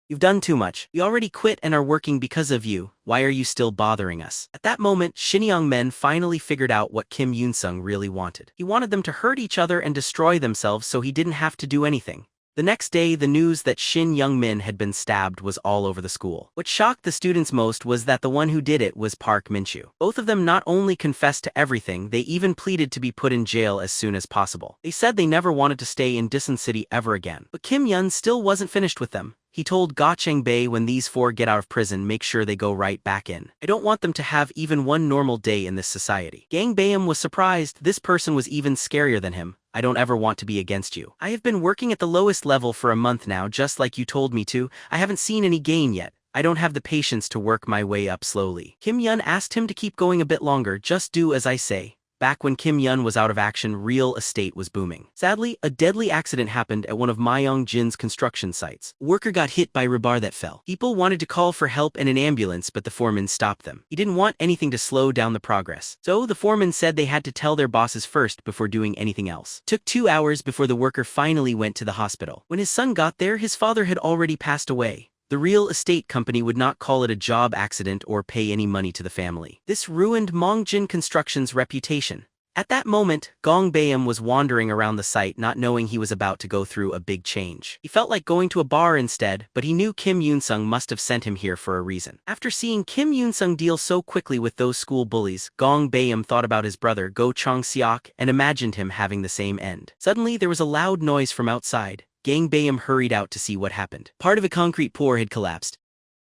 "You've done too much. We already quit and are working because of you. Why are you still bothering us?" At that moment, Shin Young-men finally figured out what Kim Yoon-sung really wanted. He wanted them to hurt each other and destroy themselves so he didn't have to do anything. The next day, the news that Shin Young-min had been stabbed was all over the school. What shocked the students most was that the one who did it was Park Min-chu. Both of them not only confessed to everything, they even pleaded to be put in jail as soon as possible. They said they never wanted to stay in Dison City ever again. But Kim Yun still wasn't finished with them. He told Ga Chang-bae, "When these 4 get out of prison, make sure they go right back in. I don't want them to have even one normal day in this society." Gang Baeum was surprised. This person was even scarier than him. "I don't ever want to be against you. I have been working at the lowest level for a month now, just like you told me to. I haven't seen any gain yet. I don't have the patience to work my way up slowly." Kim Yun asked him to keep going a bit longer. "Just do as I say." Back when Kim Yun was out of action, real estate was booming. Sadly, a deadly accident happened at one of Myung Jin's construction sites. A worker got hit by rebar that fell. People wanted to call for help and an ambulance, but the foreman stopped them. He didn't want anything to slow down the progress. So the foreman said they had to tell their bosses first before doing anything else. It took 2 hours before the worker finally went to the hospital. When his son got there, his father had already passed away. The real estate company would not call it a job accident or pay any money to the family. This ruined Mongjin Construction's reputation. At that moment, Gong Baeum was wandering around the site, not knowing he was about to go through a big change. He felt like going to a bar instead, but he knew Kim Yoon-sung must have sent him here for a reason. After seeing Kim Yoon-sung deal so quickly with those school bullies, Gong Baeum thought about his brother Go Chong-seok and imagined him having the same end. Suddenly, there was a loud noise from outside. Gang Baeum hurried out to see what happened. Part of a concrete pour had collapsed.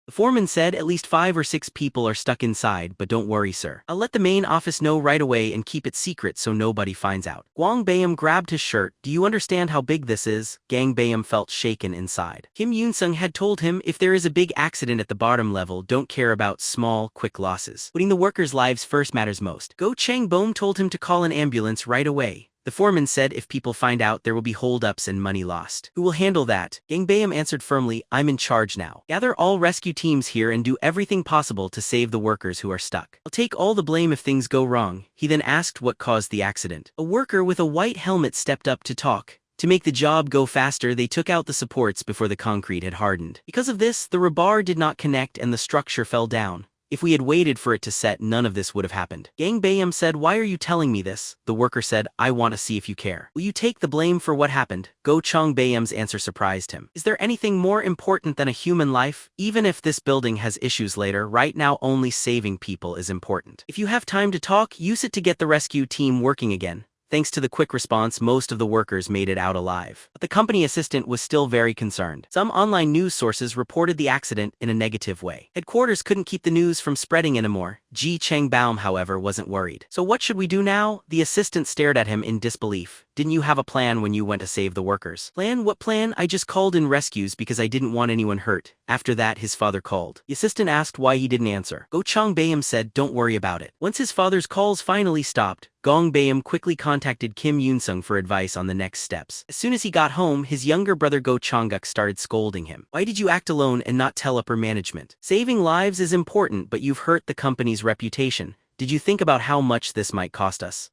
The foreman said, "At least 5 or 6 people are stuck inside, but don't worry, sir. I'll let the main office know right away and keep it secret so nobody finds out." Gwang Baeum grabbed his shirt. "Do you understand how big this is?" Gang Baeum felt shaken inside. Kim Yoon-sung had told him, if there is a big accident at the bottom level, don't care about small, quick losses. Putting the workers' lives first matters most. Go Chang-boom told him to call an ambulance right away. The foreman said if people find out, there will be holdups and money lost. Who will handle that? Gang Baeum answered firmly, "I'm in charge now. Gather all rescue teams here and do everything possible to save the workers who are stuck. I'll take all the blame if things go wrong." He then asked what caused the accident. A worker with a white helmet stepped up to talk. To make the job go faster, they took out the supports before the concrete had hardened. Because of this, the rebar did not connect and the structure fell down. If we had waited for it to set, none of this would have happened. Gang Baeum said, "Why are you telling me this?" The worker said, "I want to see if you care. Will you take the blame for what happened?" Go Chong Baeum's answer surprised him. "Is there anything more important than a human life? Even if this building has issues later, right now only saving people is important. If you have time to talk, use it to get the rescue team working again. Thanks to the quick response, most of the workers made it out alive. But the company assistant was still very concerned. Some online news sources reported the accident in a negative way. Headquarters couldn't keep the news from spreading anymore. Ji Changbaum, however, wasn't worried. So what should we do now? The assistant stared at him in disbelief. Didn't you have a plan when you went to save the workers? Plan? What plan? I just called in rescues because I didn't want anyone hurt. After that, his father called. The assistant asked why he didn't answer. Go Changbaum said, don't worry about it. Once his father's calls finally stopped, Gong Baeum quickly contacted Kim Yoon-sung for advice on the next steps. As soon as he got home, his younger brother Go Chang-guk started scolding him. Why did you act alone and not tell upper management? Saving lives is important, but you've hurt the company's reputation. Did you think about how much this might cost us?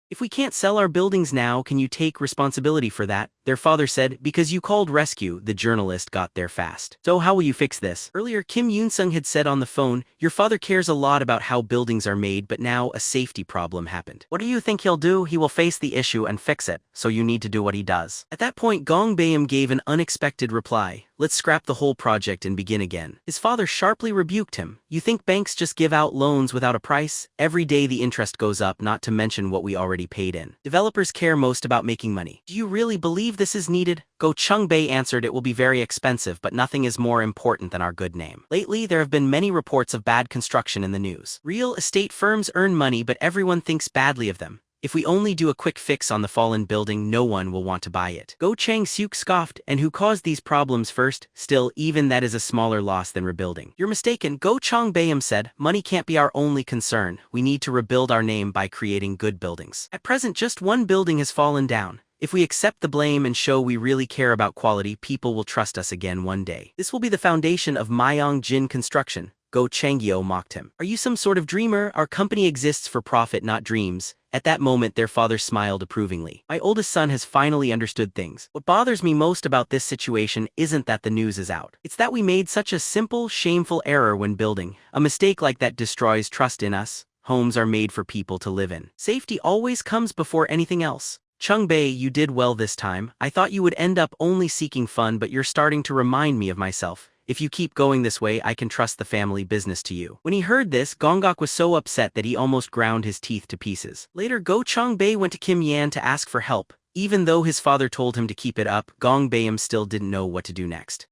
If we can't sell our buildings now, can you take responsibility for that? Their father said, because you called rescue, the journalist got there fast. So how will you fix this? Earlier, Kim Yoon-sung had said on the phone, your father cares a lot about how buildings are made, but now a safety problem happened. What do you think he'll do? He will face the issue and fix it, so you need to do what he does. At that point, Gong Baeum gave an unexpected reply. Let's scrap the whole project and begin again. His father sharply rebuked him. You think banks just give out loans without a price? Every day the interest goes up, not to mention what we already paid in. Developers care most about making money. Do you really believe this is needed? Go Chang-bae answered, it will be very expensive, but nothing is more important than our good name. Lately, there have been many reports of bad construction in the news. Real estate firms earn money, but everyone thinks badly of them. If we only do a quick fix on the fallen building, no one will want to buy it. Go Chang-seuk scoffed, and who caused these problems first? Still, even that is a smaller loss than rebuilding. You're mistaken, Go Chang-baeum said. Money can't be our only concern. We need to rebuild our name by creating good buildings. At present, just one building has fallen down. If we accept the blame and show we really care about quality, people will trust us again one day. This will be the foundation of Myeongjin Construction. Go Changyo mocked him. Are you some sort of dreamer? Our company exists for profit, not dreams. At that moment, their father smiled approvingly. My oldest son has finally understood things. What bothers me most about this situation isn't that the news is out. It's that we made such a simple, shameful error when building. A mistake like that destroys trust in us. Homes are made for people to live in. Safety always comes before anything else. Chung-bae, you did well this time. I thought you would end up only seeking fun, but you're starting to remind me of myself. If you keep going this way, I can trust the family business to you. When he heard this, Gong-guk was so upset that he almost ground his teeth to pieces. Later, Go Chang-bae went to Kim Yan to ask for help. Even though his father told him to keep it up, Gong Baeum still didn't know what to do next.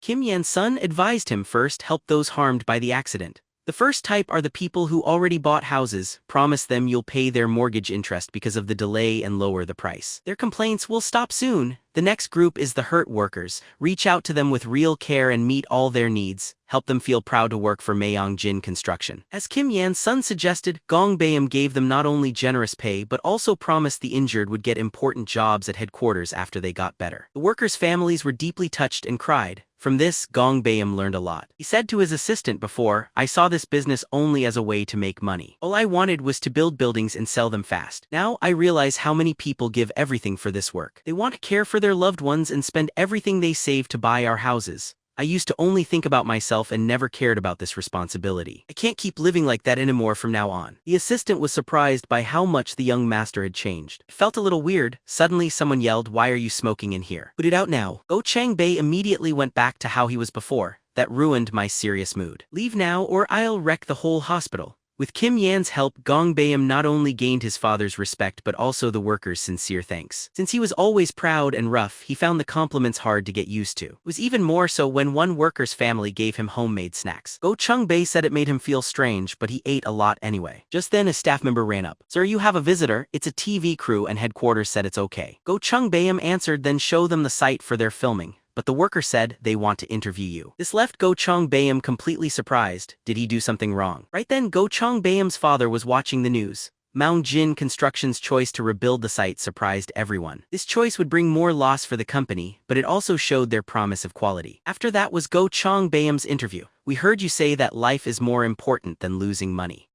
Kim Yan's son advised him first help those harmed by the accident. The first type are the people who already bought houses. Promise them you'll pay their mortgage interest because of the delay and lower the price. Their complaints will stop soon. The next group is the hurt workers. Reach out to them with real care and meet all their needs. Help them feel proud to work for Myeongjin Construction. As Kim Yan's son suggested, Gong Baeum gave them not only generous pay but also promised the injured would get important jobs at headquarters after they got better. The workers' families were deeply touched and cried. From this, Gong Baeum learned a lot. He said to his assistant before, I saw this business only as a way to make money. All I wanted was to build buildings and sell them fast. Now I realize how many people give everything for this work. They want to care for their loved ones and spend everything they save to buy our houses. I used to only think about myself and never cared about this responsibility. I can't keep living like that anymore from now on. The assistant was surprised by how much the young master had changed. It felt a little weird. Suddenly someone yelled, why are you smoking in here? Put it out now. Go Chang-bae immediately went back to how he was before. That ruined my serious mood. Leave now or I'll wreck the whole hospital. With Kim Yan's help, Gong Baeum not only gained his father's respect but also the workers' sincere thanks. Since he was always proud and rough, he found the compliments hard to get used to. It was even more so when one worker's family gave him homemade snacks. Go Chung-bae said it made him feel strange, but he ate a lot anyway. Just then a staff member ran up. Sir, you have a visitor. It's a TV crew and headquarters said it's okay. Go Chung-baeum answered, then show them the site for their filming. But the worker said they want to interview you. This left Go Chang-baeum completely surprised. Did he do something wrong? Right then, Go Chang-baeum's father was watching the news. Myeongjin Construction's choice to rebuild the site surprised everyone. This choice would bring more loss for the company, but it also showed their promise of quality. After that was Go Chang-baeum's interview. We heard you say that life is more important than losing money.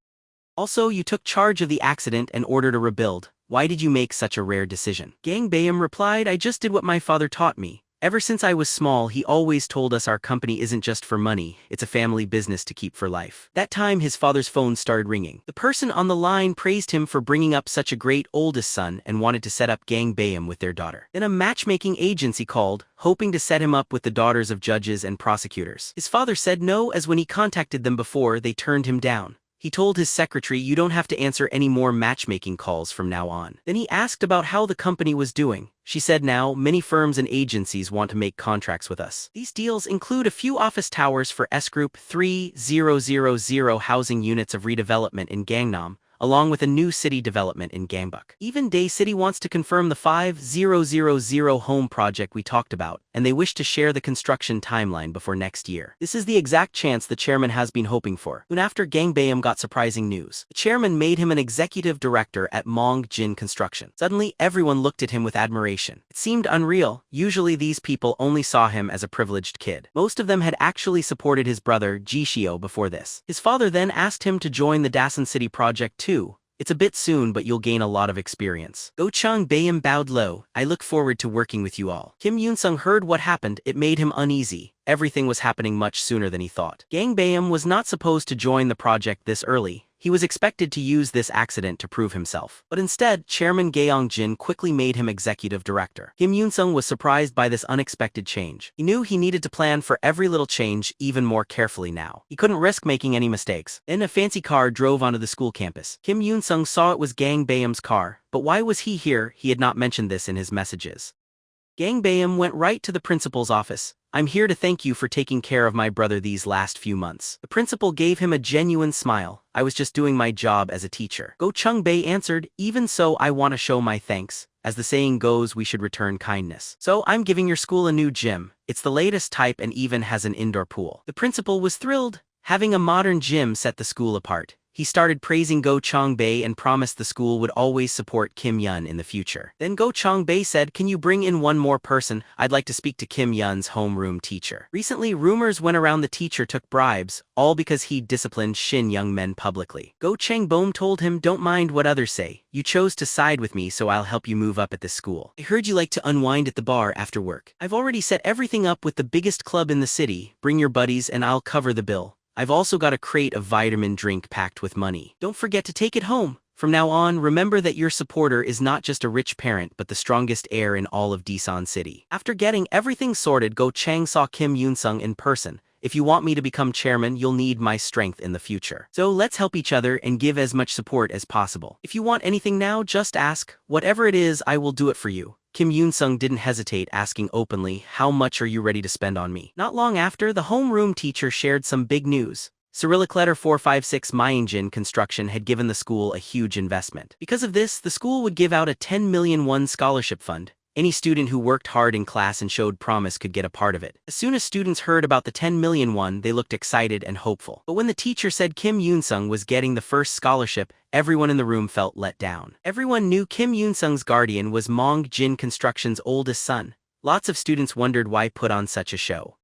Also, you took charge of the accident and ordered a rebuild. Why did you make such a rare decision? Gang Baeum replied, I just did what my father taught me. Ever since I was small, he always told us our company isn't just for money, it's a family business to keep for life. That time his father's phone started ringing. The person on the line praised him for bringing up such a great oldest son and wanted to set up Gang Baeum with their daughter. Then a matchmaking agency called, hoping to set him up with the daughters of judges and prosecutors. His father said no, as when he contacted them before, they turned him down. He told his secretary, "You don't have to answer any more matchmaking calls from now on." Then he asked about how the company was doing. She said, "Now, many firms and agencies want to make contracts with us. These deals include a few office towers for S Group 3000 housing units of redevelopment in Gangnam, along with a new city development in Gangbuk. Even Day City wants to confirm the 5000 home project we talked about, and they wish to share the construction timeline before next year." This is the exact chance the chairman has been hoping for. Soon after, Gangbaeum got surprising news. The chairman made him an executive director at Manhwa Construction. Suddenly, everyone looked at him with admiration. It seemed unreal. Usually these people only saw him as a privileged kid. Most of them had actually supported his brother, Jishio, before this. His father then asked him to join the Dasan City project too. "It's a bit soon, but you'll gain a lot of experience." Go Chang-baeum bowed low. "I look forward to working with you all." Kim Yoon-sung heard what happened. It made him uneasy. Everything was happening much sooner than he thought. Gangbaeum was not supposed to join the project this early. He was expected to use this accident to prove himself. But instead, Chairman Gaeong-jin quickly made him executive director. Kim Yoon-sung was surprised by this unexpected change. He knew he needed to plan for every little change even more carefully now. He couldn't risk making any mistakes. Then a fancy car drove onto the school campus. Kim Yoon-sung saw it was Gangbaeum's car, but why was he here? He had not mentioned this in his messages. Gangbaeum went right to the principal's office. "I'm here to thank you for taking care of my brother these last few months." The principal gave him a genuine smile. "I was just doing my job as a teacher." Go Chung-bae answered, "Even so, I want to show my thanks. As the saying goes, we should return kindness. So I'm giving your school a new gym. It's the latest type and even has an indoor pool." The principal was thrilled. Having a modern gym set the school apart. He started praising Go Chang-bae and promised the school would always support Kim Yun in the future. Then Go Chang-bae said, "Can you bring in one more person? I'd like to speak to Kim Yun's homeroom teacher." Recently, rumors went around the teacher took bribes, all because he disciplined Shin young men publicly. Go Chang-bae told him, "Don't mind what others say. You chose to side with me, so I'll help you move up at this school. I heard you like to unwind at the bar after work. I've already set everything up with the biggest club in the city. Bring your buddies and I'll cover the bill. I've also got a crate of vitamin drink packed with money. Don't forget to take it home. From now on, remember that your supporter is not just a rich parent but the strongest heir in all of Dasan City." After getting everything sorted, Go Chang saw Kim Yoon-sung in person. "If you want me to become chairman, you'll need my strength in the future. So let's help each other and give as much support as possible. If you want anything now, just ask. Whatever it is, I will do it for you." Kim Yoon-sung didn't hesitate, asking openly, "How much are you ready to spend on me?" Not long after, the homeroom teacher shared some big news. Cyrillic letter 456 Manhwa Construction had given the school a huge investment. Because of this, the school would give out a 10 million won scholarship fund. Any student who worked hard in class and showed promise could get a part of it. As soon as students heard about the 10 million won, they looked excited and hopeful. But when the teacher said Kim Yoon-sung was getting the first scholarship, everyone in the room felt let down. Everyone knew Kim Yoon-sung's guardian was Manhwa Construction's oldest son. Lots of students wondered why put on such a show.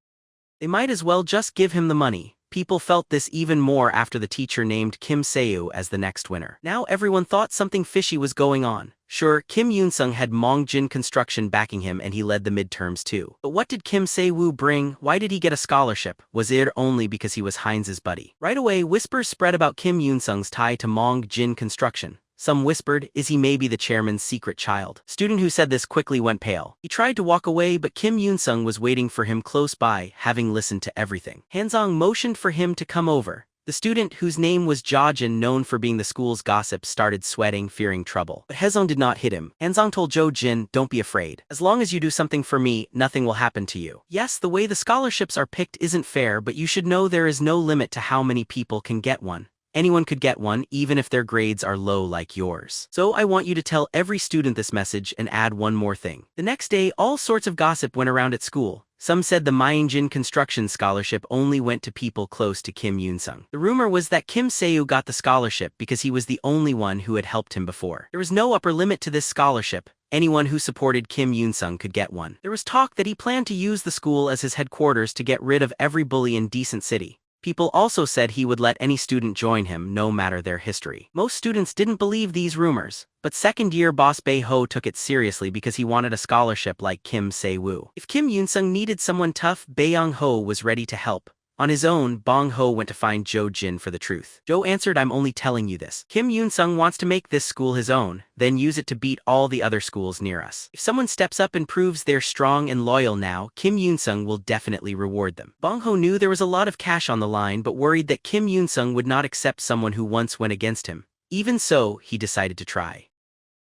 They might as well just give him the money. People felt this even more after the teacher named Kim Se-woo as the next winner. Now everyone thought something fishy was going on. Sure, Kim Yoon-sung had Manhwa Construction backing him and he led the midterms too. But what did Kim Se-woo bring? Why did he get a scholarship? Was it only because he was Heinz's buddy? Right away, whispers spread about Kim Yoon-sung's tie to Manhwa Construction. Some whispered, "Is he maybe the chairman's secret child?" Student who said this quickly went pale. He tried to walk away, but Kim Yoon-sung was waiting for him close by, having listened to everything. Han-sung motioned for him to come over. The student, whose name was Jo-jin, known for being the school's gossip, started sweating, fearing trouble. But Han-sung did not hit him. Han-sung told Jo-jin, "Don't be afraid. As long as you do something for me, nothing will happen to you. Yes, the way the scholarships are picked isn't fair, but you should know there is no limit to how many people can get one. Anyone could get one, even if their grades are low like yours. So I want you to tell every student this message and add one more thing." The next day, all sorts of gossip went around at school. Some said the Manhwa Construction scholarship only went to people close to Kim Yoon-sung. The rumor was that Kim Se-woo got the scholarship because he was the only one who had helped him before. There was no upper limit to this scholarship. Anyone who supported Kim Yoon-sung could get one. There was talk that he planned to use the school as his headquarters to get rid of every bully in Decent City. People also said he would let any student join him, no matter their history. Most students didn't believe these rumors, but second-year boss Bae-ho took it seriously because he wanted a scholarship like Kim Se-woo. If Kim Yoon-sung needed someone tough, Bae-young-ho was ready to help. On his own, Bong Ho went to find Jo Jin for the truth. Jo answered, I'm only telling you this. Kim Yoon-sung wants to make this school his own, then use it to beat all the other schools near us. If someone steps up and proves they're strong and loyal now, Kim Yoon-sung will definitely reward them. Bong Ho knew there was a lot of cash on the line but worried that Kim Yoon-sung would not accept someone who once went against him. Even so, he decided to try.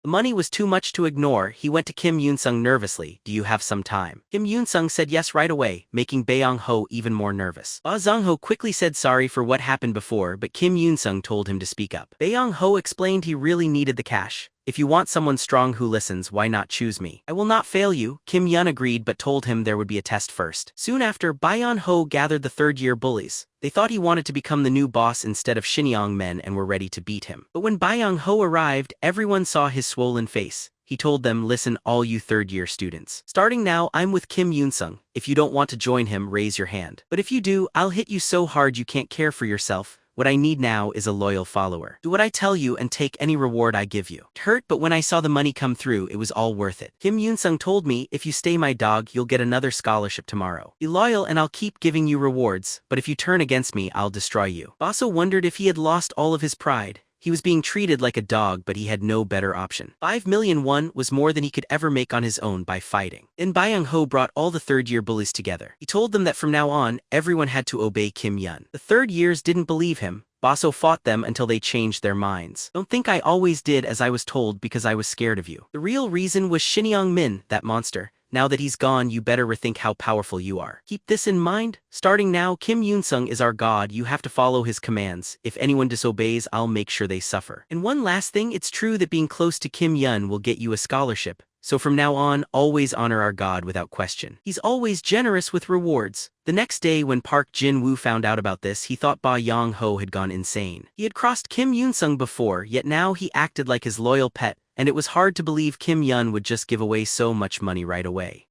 The money was too much to ignore. He went to Kim Yoon-sung nervously. Do you have some time? Kim Yoon-sung said yes right away, making Baeong-ho even more nervous. Ba Zong-ho quickly said sorry for what happened before, but Kim Yoon-sung told him to speak up. Baeong-ho explained he really needed the cash. If you want someone strong who listens, why not choose me? I will not fail you, Kim Yun agreed but told him there would be a test first. Soon after, Baeong-ho gathered the third-year bullies. They thought he wanted to become the new boss instead of Shinyeong men and were ready to beat him. But when Baeong-ho arrived, everyone saw his swollen face. He told them, listen all you third-year students. Starting now, I'm with Kim Yoon-sung. If you don't want to join him, raise your hand. But if you do, I'll hit you so hard you can't care for yourself. What I need now is a loyal follower. Do what I tell you and take any reward I give you. It hurt, but when I saw the money come through, it was all worth it. Kim Yoon-sung told me, if you stay my dog, you'll get another scholarship tomorrow. Be loyal and I'll keep giving you rewards, but if you turn against me, I'll destroy you. Baso wondered if he had lost all of his pride. He was being treated like a dog, but he had no better option. 5 million won was more than he could ever make on his own by fighting. Then Baeong-ho brought all the third-year bullies together. He told them that from now on, everyone had to obey Kim Yun. The third years didn't believe him. Baso fought them until they changed their minds. Don't think I always did as I was told because I was scared of you. The real reason was Shinyeong Min, that monster. Now that he's gone, you better rethink how powerful you are. Keep this in mind. Starting now, Kim Yoon-sung is our god. You have to follow his commands. If anyone disobeys, I'll make sure they suffer. And one last thing, it's true that being close to Kim Yun will get you a scholarship. So from now on, always honor our god without question. He's always generous with rewards. The next day when Park Jin-woo found out about this, he thought Baeong-ho had gone insane. He had crossed Kim Yoon-sung before, yet now he acted like his loyal pet, and it was hard to believe Kim Yun would just give away so much money right away.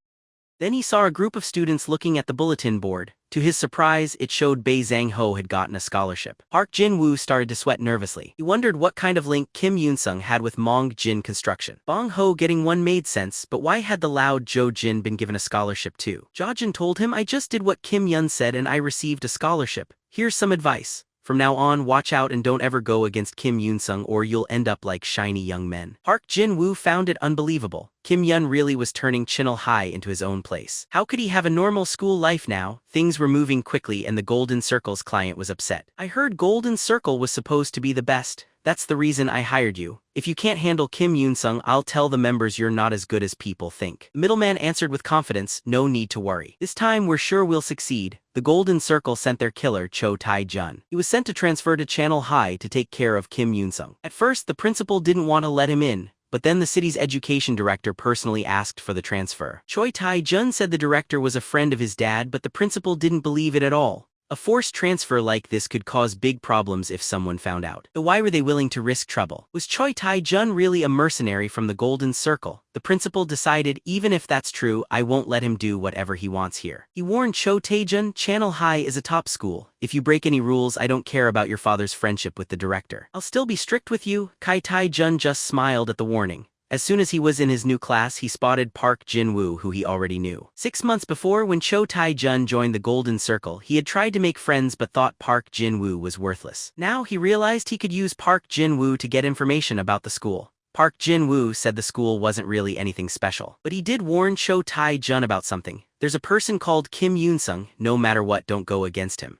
Then he saw a group of students looking at the bulletin board. To his surprise, it showed Bae Zhang-ho had gotten a scholarship. Park Jin-woo started to sweat nervously. He wondered what kind of link Kim Yoon-sung had with Mong Jin construction. Bong-ho getting one made sense, but why had the loud Jo Jin been given a scholarship too? Jo Jin told him, I just did what Kim Yun said and I received a scholarship. Here's some advice. From now on, watch out and don't ever go against Kim Yoon-sung or you'll end up like shiny young men. Park Jin-woo found it unbelievable. Kim Yun really was turning Channel High into his own place. How could he have a normal school life now? Things were moving quickly and the Golden Circle's client was upset. I heard Golden Circle was supposed to be the best. That's the reason I hired you. If you can't handle Kim Yoon-sung, I'll tell the members you're not as good as people think. The middleman answered with confidence, no need to worry. This time we're sure we'll succeed. The Golden Circle sent their killer Cho Tae-jun. He was sent to transfer to Channel High to take care of Kim Yoon-sung. At first, the principal didn't want to let him in, but then the city's education director personally asked for the transfer. Choi Tae-jun said the director was a friend of his dad, but the principal didn't believe it at all. A forced transfer like this could cause big problems if someone found out. So why were they willing to risk trouble? Was Choi Tae-jun really a mercenary from the Golden Circle? The principal decided, even if that's true, I won't let him do whatever he wants here. He warned Cho Tae-jun, Channel High is a top school. If you break any rules, I don't care about your father's friendship with the director. I'll still be strict with you. Kai Tae-jun just smiled at the warning. As soon as he was in his new class, he spotted Park Jin-woo, who he already knew. 6 months before, when Cho Tae-jun joined the Golden Circle, he had tried to make friends but thought Park Jin-woo was worthless. Now he realized he could use Park Jin-woo to get information about the school. Park Jin-woo said the school wasn't really anything special. But he did warn Cho Tae-jun about something. There's a person called Kim Yoon-sung, no matter what, don't go against him.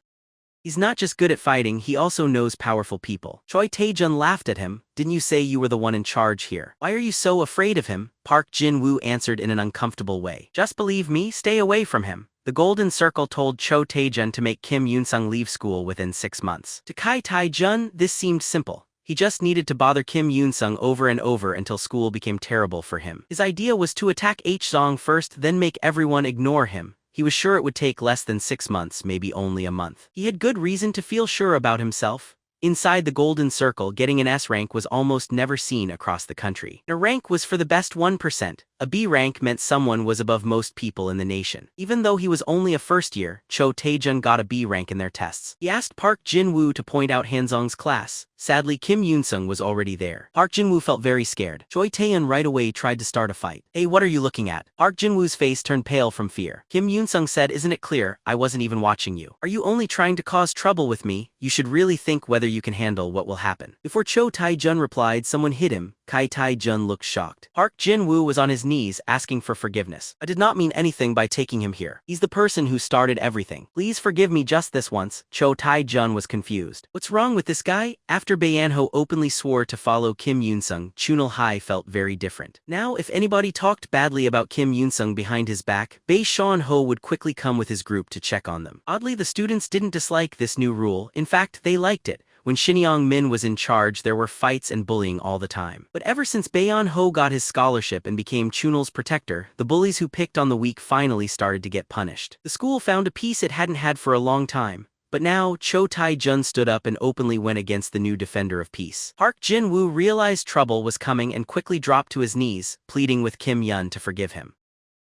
He's not just good at fighting, he also knows powerful people. Choi Tae-jun laughed at him. Didn't you say you were the one in charge here? Why are you so afraid of him? Park Jin-woo answered in an uncomfortable way. Just believe me, stay away from him. The Golden Circle told Cho Tae-jun to make Kim Yoon-sung leave school within 6 months. To Kai Tae-jun, this seemed simple. He just needed to bother Kim Yoon-sung over and over until school became terrible for him. His idea was to attack H-song first, then make everyone ignore him. He was sure it would take less than 6 months, maybe only a month. He had good reason to feel sure about himself. Inside the Golden Circle, getting an S rank was almost never seen across the country. A rank was for the best 1%. A B rank meant someone was above most people in the nation. Even though he was only a first year, Cho Tae-jun got a B rank in their tests. He asked Park Jin-woo to point out Han-sung's class. Sadly, Kim Yoon-sung was already there. Park Jin-woo felt very scared. Choi Tae-eun right away tried to start a fight. "Hey, what are you looking at?" Park Jin-woo's face turned pale from fear. Kim Yoon-sung said, "Isn't it clear? I wasn't even watching you. Are you only trying to cause trouble with me? You should really think whether you can handle what will happen." Before Cho Tae-jun replied, someone hit him. Kai Tae-jun looked shocked. Park Jin-woo was on his knees asking for forgiveness. "I did not mean anything by taking him here. He's the person who started everything. Please forgive me just this once." Cho Tae-jun was confused. What's wrong with this guy? After Bae-ho openly swore to follow Kim Yoon-sung, Chunil Hai felt very different. Now, if anybody talked badly about Kim Yoon-sung behind his back, Bae-ho would quickly come with his group to check on them. Oddly, the students didn't dislike this new rule. In fact, they liked it. When Shin Young-min was in charge, there were fights and bullying all the time. But ever since Bae-ho got his scholarship and became Chunil's protector, the bullies who picked on the weak finally started to get punished. The school found a peace it hadn't had for a long time. But now, Cho Tae-jun stood up and openly went against the new defender of peace. Park Jin-woo realized trouble was coming and quickly dropped to his knees, pleading with Kim Yun to forgive him.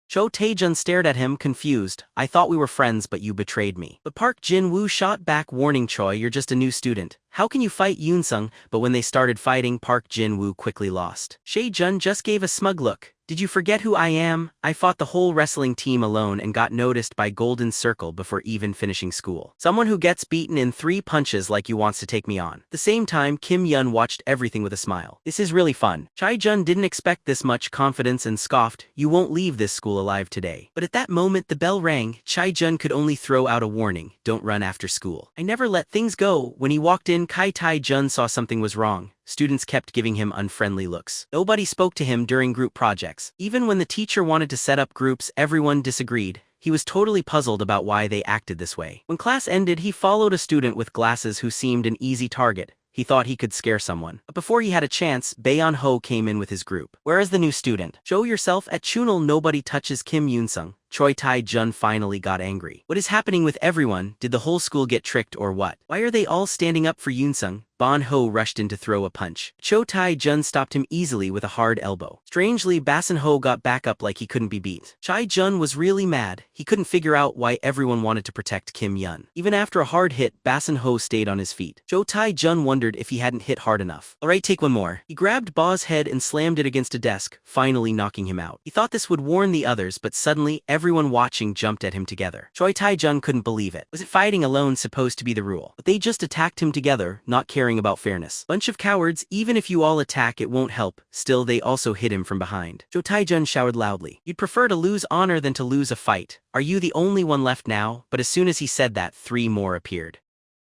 Cho Tae-jun stared at him, confused. "I thought we were friends, but you betrayed me." But Park Jin-woo shot back, warning Choi, "You're just a new student. How can you fight Yoon-sung?" But when they started fighting, Park Jin-woo quickly lost. Shae-jun just gave a smug look. "Did you forget who I am? I fought the whole wrestling team alone and got noticed by Golden Circle before even finishing school. Someone who gets beaten in 3 punches like you wants to take me on." At the same time, Kim Yun watched everything with a smile. "This is really fun." Chai-jun didn't expect this much confidence and scoffed, "You won't leave this school alive today." But at that moment the bell rang. Chai-jun could only throw out a warning, "Don't run after school." "I never let things go." When he walked in, Kai Tai-jun saw something was wrong. Students kept giving him unfriendly looks. Nobody spoke to him during group projects. Even when the teacher wanted to set up groups, everyone disagreed. He was totally puzzled about why they acted this way. When class ended, he followed a student with glasses who seemed an easy target. He thought he could scare someone. But before he had a chance, Bae-ho came in with his group. "Where is the new student? Show yourself." At Chunil, nobody touches Kim Yoon-sung. Choi Tae-jun finally got angry. "What is happening with everyone? Did the whole school get tricked or what? Why are they all standing up for Yoon-sung?" Ban-ho rushed in to throw a punch. Cho Tae-jun stopped him easily with a hard elbow. Strangely, Basin-ho got back up like he couldn't be beat. Chai-jun was really mad. He couldn't figure out why everyone wanted to protect Kim Yun. Even after a hard hit, Basin-ho stayed on his feet. Cho Tae-jun wondered if he hadn't hit hard enough. "Alright, take one more." He grabbed Ba's head and slammed it against a desk, finally knocking him out. He thought this would warn the others, but suddenly, everyone watching jumped at him together. Choi Tae-jun couldn't believe it. Was it fighting alone supposed to be the rule? But they just attacked him together, not caring about fairness. "Bunch of cowards, even if you all attack it won't help." Still, they also hit him from behind. Cho Tae-jun shouted loudly, "You'd prefer to lose honor than to lose a fight. Are you the only one left now?" But as soon as he said that, 3 more appeared.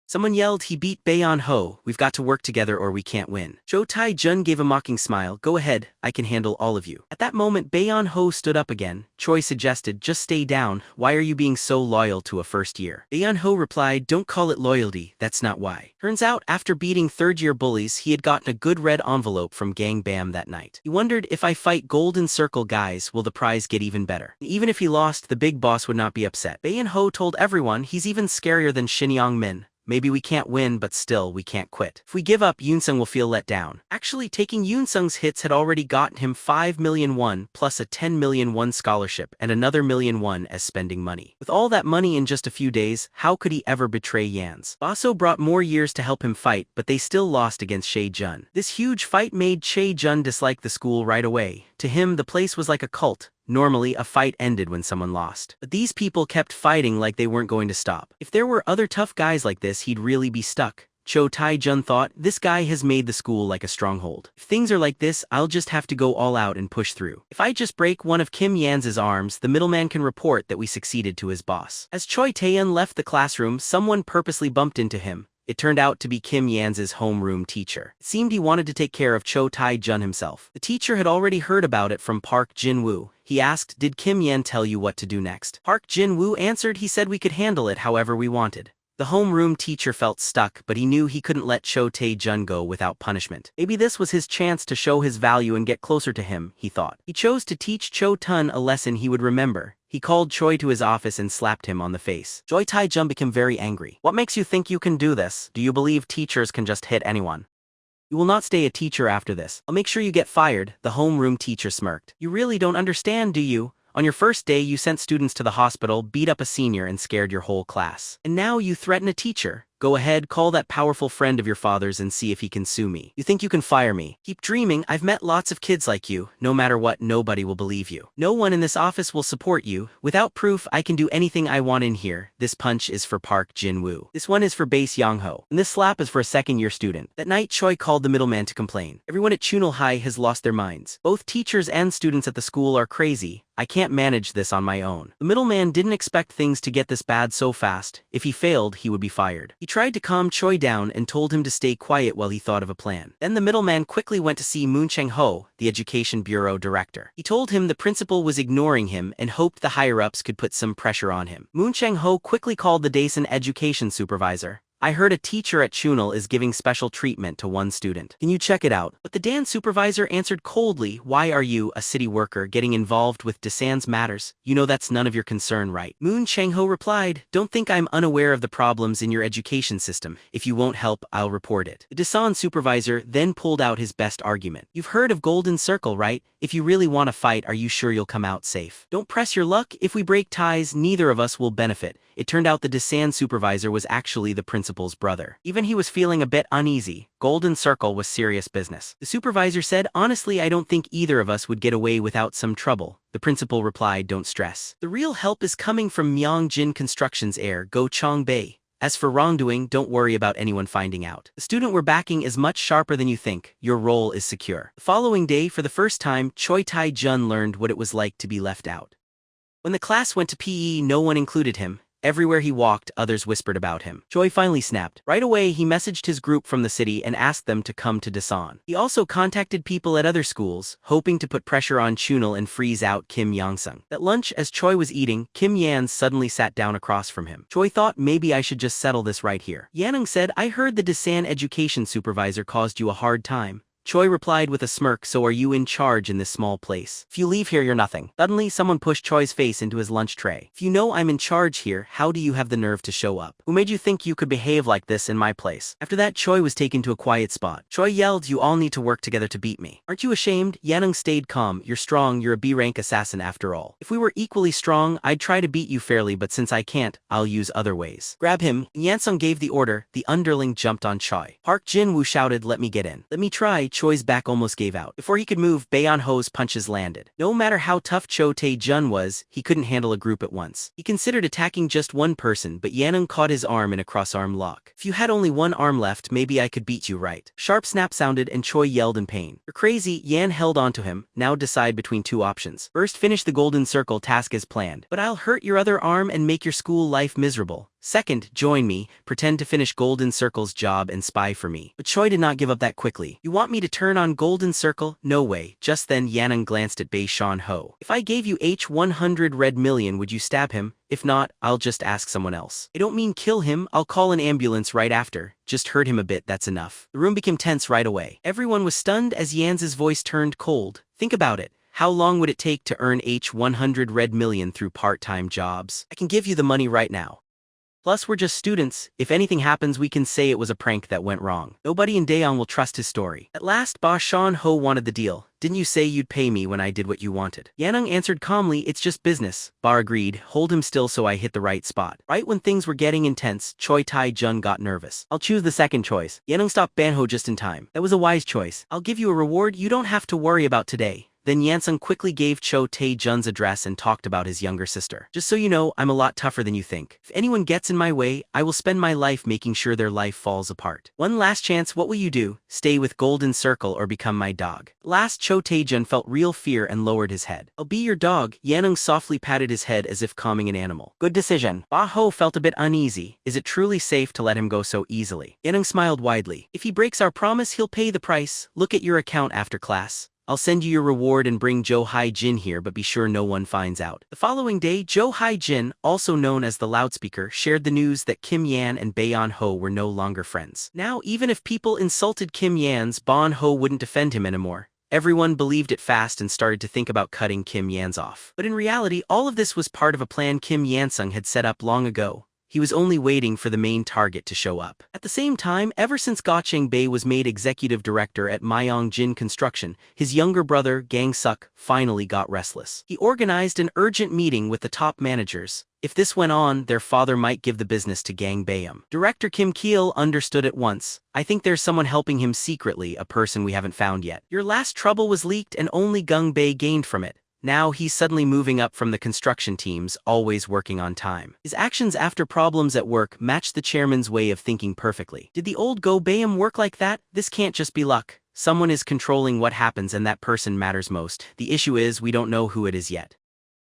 Someone yelled, "He beat Bae-ho. We've got to work together or we can't win." Cho Tae-jun gave a mocking smile. "Go ahead, I can handle all of you." At that moment, Bae-ho stood up again. Choi suggested, "Just stay down. Why are you being so loyal to a first year?" Bae-ho replied, "Don't call it loyalty, that's not why." Turns out, after beating third-year bullies, he had gotten a good red envelope from Gang Bam that night. He wondered, if I fight Golden Circle guys, will the prize get even better? Even if he lost, the big boss would not be upset. Bae-ho told everyone he's even scarier than Shin Young-min. "Maybe we can't win, but still, we can't quit. If we give up, Yoon-sung will feel let down." Actually, taking Yoon-sung's hits had already gotten him 5 million won, plus a 10 million won scholarship, and another million won as spending money. With all that money in just a few days, how could he ever betray Yans? Baso brought more years to help him fight, but they still lost against Shae-jun. This huge fight made Shae-jun dislike the school right away. To him, the place was like a cult. Normally, a fight ended when someone lost. But these people kept fighting like they weren't going to stop. If there were other tough guys like this, he'd really be stuck. Cho Tae-jun thought, "This guy has made the school like a stronghold. If things are like this, I'll just have to go all out and push through. If I just break one of Kim Yans's arms, the middleman can report that we succeeded to his boss." As Choi Tae-eun left the classroom, someone purposely bumped into him. It turned out to be Kim Yans's homeroom teacher. It seemed he wanted to take care of Cho Tae-jun himself. The teacher had already heard about it from Park Jin-woo. He asked, "Did Kim Yan tell you what to do next?" Park Jin-woo answered he said we could handle it however we wanted. The homeroom teacher felt stuck, but he knew he couldn't let Cho Tae-jun go without punishment. Maybe this was his chance to show his value and get closer to him, he thought. He chose to teach Cho Tun a lesson he would remember. He called Choi to his office and slapped him on the face. Choi Tae-jun became very angry. "What makes you think you can do this? Do you believe teachers can just hit anyone?" You will not stay a teacher after this. I'll make sure you get fired, the homeroom teacher smirked. You really don't understand, do you? On your first day you sent students to the hospital, beat up a senior and scared your whole class. And now you threaten a teacher. Go ahead, call that powerful friend of your father's and see if he can sue me. You think you can fire me? Keep dreaming. I've met lots of kids like you. No matter what, nobody will believe you. No one in this office will support you. Without proof, I can do anything I want in here. This punch is for Park Jin-woo. This one is for Base Yang-ho. And this slap is for a second-year student. That night, Choi called the middleman to complain. Everyone at Chunil High has lost their minds. Both teachers and students at the school are crazy. I can't manage this on my own. The middleman didn't expect things to get this bad so fast. If he failed, he would be fired. He tried to calm Choi down and told him to stay quiet while he thought of a plan. Then the middleman quickly went to see Moon Chang-ho, the Education Bureau director. He told him the principal was ignoring him and hoped the higher-ups could put some pressure on him. Moon Chang-ho quickly called the Daesan education supervisor. I heard a teacher at Chunil is giving special treatment to one student. Can you check it out? But the Dan supervisor answered coldly, why are you, a city worker, getting involved with Daesan's matters? You know that's none of your concern, right? Moon Chang-ho replied, don't think I'm unaware of the problems in your education system. If you won't help, I'll report it. The Daesan supervisor then pulled out his best argument. You've heard of Golden Circle, right? If you really want to fight, are you sure you'll come out safe? Don't press your luck. If we break ties, neither of us will benefit. It turned out the Daesan supervisor was actually the principal's brother. Even he was feeling a bit uneasy. Golden Circle was serious business. The supervisor said, honestly, I don't think either of us would get away without some trouble. The principal replied, don't stress. The real help is coming from Myeongjin Construction's heir, Go Chong-bae. As for wrongdoing, don't worry about anyone finding out. The student we're backing is much sharper than you think. Your role is secure. The following day, for the first time, Choi Tae-jun learned what it was like to be left out. When the class went to PE, no one included him. Everywhere he walked, others whispered about him. Choi finally snapped. Right away, he messaged his group from the city and asked them to come to Daesan. He also contacted people at other schools, hoping to put pressure on Chunil and freeze out Kim Yang-sung. At lunch, as Choi was eating, Kim Yan suddenly sat down across from him. Choi thought maybe I should just settle this right here. Yanung said, I heard the Daesan education supervisor caused you a hard time. Choi replied with a smirk, so are you in charge in this small place? If you leave here, you're nothing. Suddenly, someone pushed Choi's face into his lunch tray. If you know I'm in charge here, how do you have the nerve to show up? Who made you think you could behave like this in my place? After that, Choi was taken to a quiet spot. Choi yelled, you all need to work together to beat me. Aren't you ashamed? Yanung stayed calm. You're strong, you're a B-rank assassin after all. If we were equally strong, I'd try to beat you fairly, but since I can't, I'll use other ways. Grab him. Yansung gave the order. The underling jumped on Choi. Park Jin-woo shouted, let me get in. Let me try. Choi's back almost gave out. Before he could move, Baeon-ho's punches landed. No matter how tough Cho Tae-jun was, he couldn't handle a group at once. He considered attacking just one person, but Yanung caught his arm in a cross-arm lock. If you had only one arm left, maybe I could beat you, right? Sharp snap sounded and Choi yelled in pain. You're crazy. Yan held onto him. Now decide between two options. First, finish the Golden Circle task as planned, but I'll hurt your other arm and make your school life miserable. Second, join me, pretend to finish Golden Circle's job and spy for me. But Choi did not give up that quickly. You want me to turn on Golden Circle? No way. Just then Yanung glanced at Bae-shan-ho. If I gave you H100 red million, would you stab him? If not, I'll just ask someone else. I don't mean kill him, I'll call an ambulance right after. Just hurt him a bit, that's enough. The room became tense right away. Everyone was stunned as Yan's voice turned cold. Think about it. How long would it take to earn H100 red million through part-time jobs? I can give you the money right now. Plus, we're just students. If anything happens, we can say it was a prank that went wrong. Nobody in Daeong will trust his story. At last, Bae-shan-ho wanted the deal. Didn't you say you'd pay me when I did what you wanted? Yanung answered calmly, it's just business. Ba agreed, hold him still so I hit the right spot. Right when things were getting intense, Choi Tae-jun got nervous. I'll choose the second choice. Yanung stopped Banho just in time. That was a wise choice. I'll give you a reward you don't have to worry about today. Then Yansung quickly gave Cho Tae-jun's address and talked about his younger sister. Just so you know, I'm a lot tougher than you think. If anyone gets in my way, I will spend my life making sure their life falls apart. One last chance, what will you do? Stay with Golden Circle or become my dog? Last, Cho Tae-jun felt real fear and lowered his head. I'll be your dog. Yanung softly patted his head as if calming an animal. Good decision. Ba-ho felt a bit uneasy. Is it truly safe to let him go so easily? Yanung smiled widely. If he breaks our promise, he'll pay the price. Look at your account after class. I'll send you your reward and bring Jo Hai-jin here, but be sure no one finds out. The following day, Jo Hai-jin, also known as the loudspeaker, shared the news that Kim Yan and Bae-on-ho were no longer friends. Now, even if people insulted Kim Yan's, Bae-on-ho wouldn't defend him anymore. Everyone believed it fast and started to think about cutting Kim Yan's off. But in reality, all of this was part of a plan Kim Yansung had set up long ago. he was only waiting for the main target to show up. At the same time, ever since Chang-bae was made executive director at Myeongjin Construction, his younger brother, Gang-suk, finally got restless. He organized an urgent meeting with the top managers. If this went on, their father might give the business to Gang-bae. Director Kim Keel understood at once. I think there's someone helping him secretly, a person we haven't found yet. Your last trouble was leaked and only Gang-bae gained from it. Now he's suddenly moving up from the construction teams, always working on time. His actions after problems at work matched the chairman's way of thinking perfectly. Did the old Go-bae work like that? This can't just be luck. Someone is controlling what happens and that person matters most. The issue is we don't know who it is yet.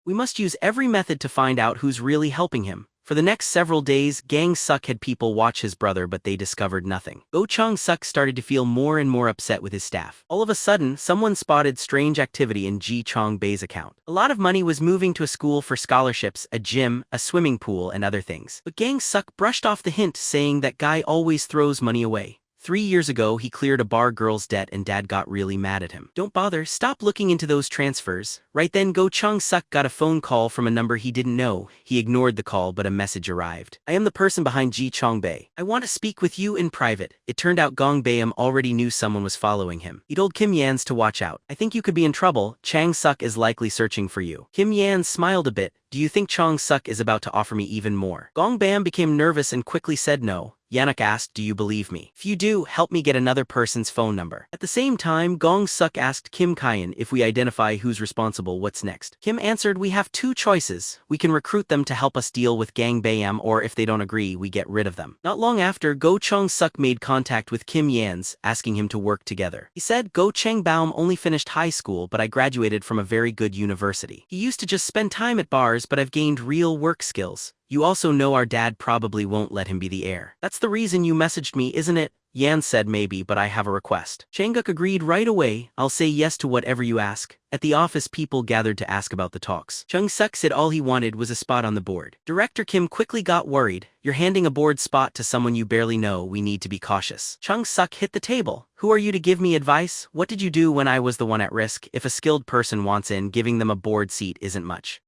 We must use every method to find out who's really helping him. For the next several days, Gang-suk had people watch his brother but they discovered nothing. Go Chang-suk started to feel more and more upset with his staff. All of a sudden, someone spotted strange activity in Ji Chang-bae's account. A lot of money was moving to a school for scholarships, a gym, a swimming pool, and other things. But Gang-suk brushed off the hint, saying that guy always throws money away. 3 years ago, he cleared a bar girl's debt and dad got really mad at him. Don't bother, stop looking into those transfers. Right then, Go Chang-suk got a phone call from a number he didn't know. He ignored the call but a message arrived. I am the person behind Ji Chang-bae. I want to speak with you in private. It turned out Gang-bae already knew someone was following him. He told Kim Yans to watch out. I think you could be in trouble. Chang-suk is likely searching for you. Kim Yans smiled a bit. Do you think Chang-suk is about to offer me even more? Gang-bae became nervous and quickly said no. Yanak asked, do you believe me? If you do, help me get another person's phone number. At the same time, Gang-suk asked Kim Kyan, if we identify who's responsible, what's next? Kim answered, we have 2 choices. We can recruit them to help us deal with Gang-bae, or if they don't agree, we get rid of them. Not long after, Go Chang-suk made contact with Kim Yans, asking him to work together. He said, Go Chang-baum only finished high school but I graduated from a very good university. He used to just spend time at bars but I've gained real work skills. You also know our dad probably won't let him be the heir. That's the reason you messaged me, isn't it? Yan said maybe, but I have a request. Chang-guk agreed right away. I'll say yes to whatever you ask. At the office, people gathered to ask about the talks. Chang-suk said all he wanted was a spot on the board. Director Kim quickly got worried. You're handing a board spot to someone you barely know. We need to be cautious. Chang-suk hit the table. Who are you to give me advice? What did you do when I was the one at risk? If a skilled person wants in, giving them a board seat isn't much.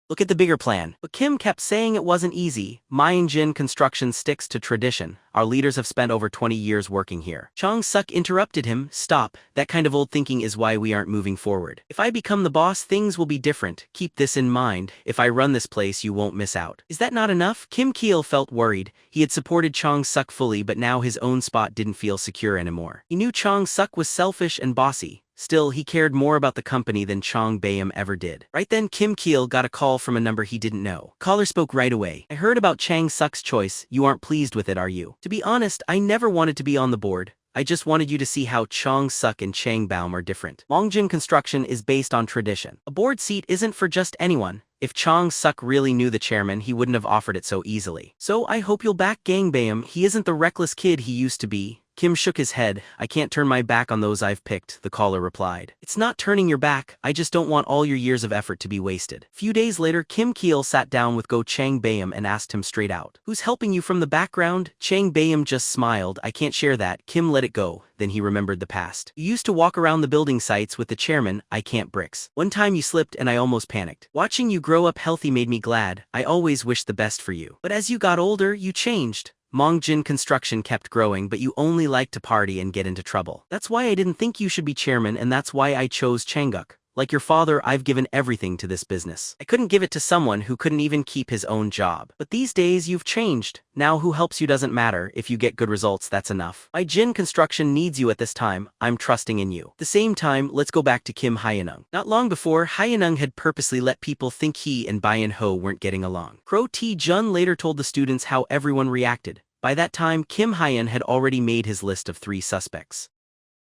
Look at the bigger plan. But Kim kept saying it wasn't easy. Myeongjin Construction sticks to tradition. Our leaders have spent over 20 years working here. Chang-suk interrupted him. Stop. That kind of old thinking is why we aren't moving forward. If I become the boss, things will be different. Keep this in mind. If I run this place, you won't miss out. Is that not enough? Kim Keel felt worried. He had supported Chang-suk fully, but now his own spot didn't feel secure anymore. He knew Chang-suk was selfish and bossy. Still, he cared more about the company than Chang-bae ever did. Right then, Kim Keel got a call from a number he didn't know. Caller spoke right away. I heard about Chang-suk's choice. You aren't pleased with it, are you? To be honest, I never wanted to be on the board. I just wanted you to see how Chang-suk and Chang-baum are different. Myeongjin Construction is based on tradition. A board seat isn't for just anyone. If Chang-suk really knew the chairman, he wouldn't have offered it so easily. So I hope you'll back Gang-bae. He isn't the reckless kid he used to be. Kim shook his head. I can't turn my back on those I've picked, the caller replied. It's not turning your back, I just don't want all your years of effort to be wasted. Few days later, Kim Keel sat down with Go Chang-bae and asked him straight out. Who's helping you from the background? Chang-bae just smiled. I can't share that. Kim let it go. Then he remembered the past. You used to walk around the building sites with the chairman. I can't bricks. One time you slipped and I almost panicked. Watching you grow up healthy made me glad. I always wished the best for you. But as you got older, you changed. Myeongjin Construction kept growing, but you only liked to party and get into trouble. That's why I didn't think you should be chairman, and that's why I chose Chang-guk. Like your father, I've given everything to this business. I couldn't give it to someone who couldn't even keep his own job. But these days, you've changed. Now who helps you doesn't matter. If you get good results, that's enough. My Jin Construction needs you at this time. I'm trusting in you. At the same time, let's go back to Kim Hyeonung. Not long before, Hyeonung had purposely let people think he and Byun-ho weren't getting along. Kro Tae-jun later told the students how everyone reacted. By that time, Kim Hyeon had already made his list of 3 suspects.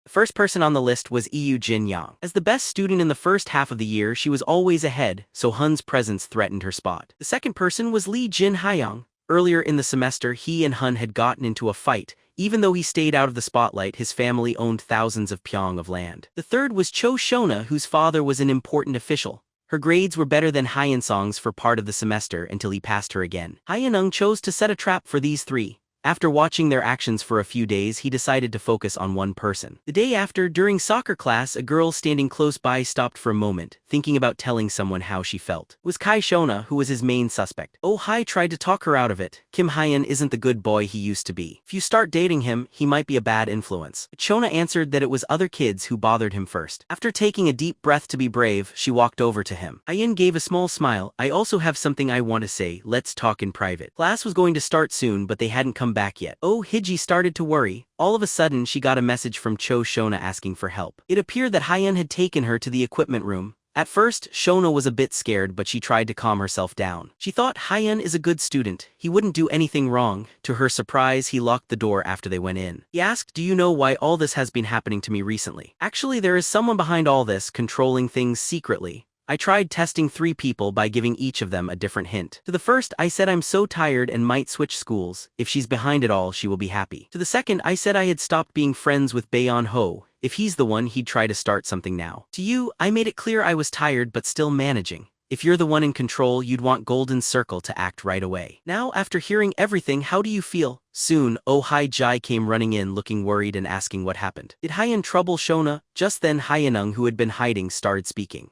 The first person on the list was Yu Jin-young. As the best student in the first half of the year, she was always ahead, so Hun's presence threatened her spot. The second person was Lee Jin-hyung. Earlier in the semester, he and Hun had gotten into a fight. Even though he stayed out of the spotlight, his family owned thousands of pyong of land. The third was Cho Shona, whose father was an important official. Her grades were better than Hyun-sung's for part of the semester until he passed her again. Hyeonung chose to set a trap for these 3. After watching their actions for a few days, he decided to focus on one person. The day after, during soccer class, a girl standing close by stopped for a moment, thinking about telling someone how she felt. It was Kai Shona, who was his main suspect. Oh Hai tried to talk her out of it. Kim Hyun isn't the good boy he used to be. If you start dating him, he might be a bad influence. But Shona answered that it was other kids who bothered him first. After taking a deep breath to be brave, she walked over to him. Hyun gave a small smile. I also have something I want to say. Let's talk in private. Class was going to start soon, but they hadn't come back yet. Oh Hiji started to worry. All of a sudden, she got a message from Cho Shona asking for help. It appeared that Hyun had taken her to the equipment room. At first, Shona was a bit scared, but she tried to calm herself down. She thought Hyun is a good student. He wouldn't do anything wrong. To her surprise, he locked the door after they went in. He asked, do you know why all this has been happening to me recently? Actually, there is someone behind all this, controlling things secretly. I tried testing 3 people by giving each of them a different hint. To the first, I said I'm so tired and might switch schools. If she's behind it all, she will be happy. To the second, I said I had stopped being friends with Baeon Ho. If he's the one, he'd try to start something now. To you, I made it clear I was tired but still managing. If you're the one in control, you'd want Golden Circle to act right away. Now, after hearing everything, how do you feel? Soon, Oh Hai Jai came running in looking worried and asking what happened. Did Hyun trouble Shona? Just then Hyunung, who had been hiding, started speaking.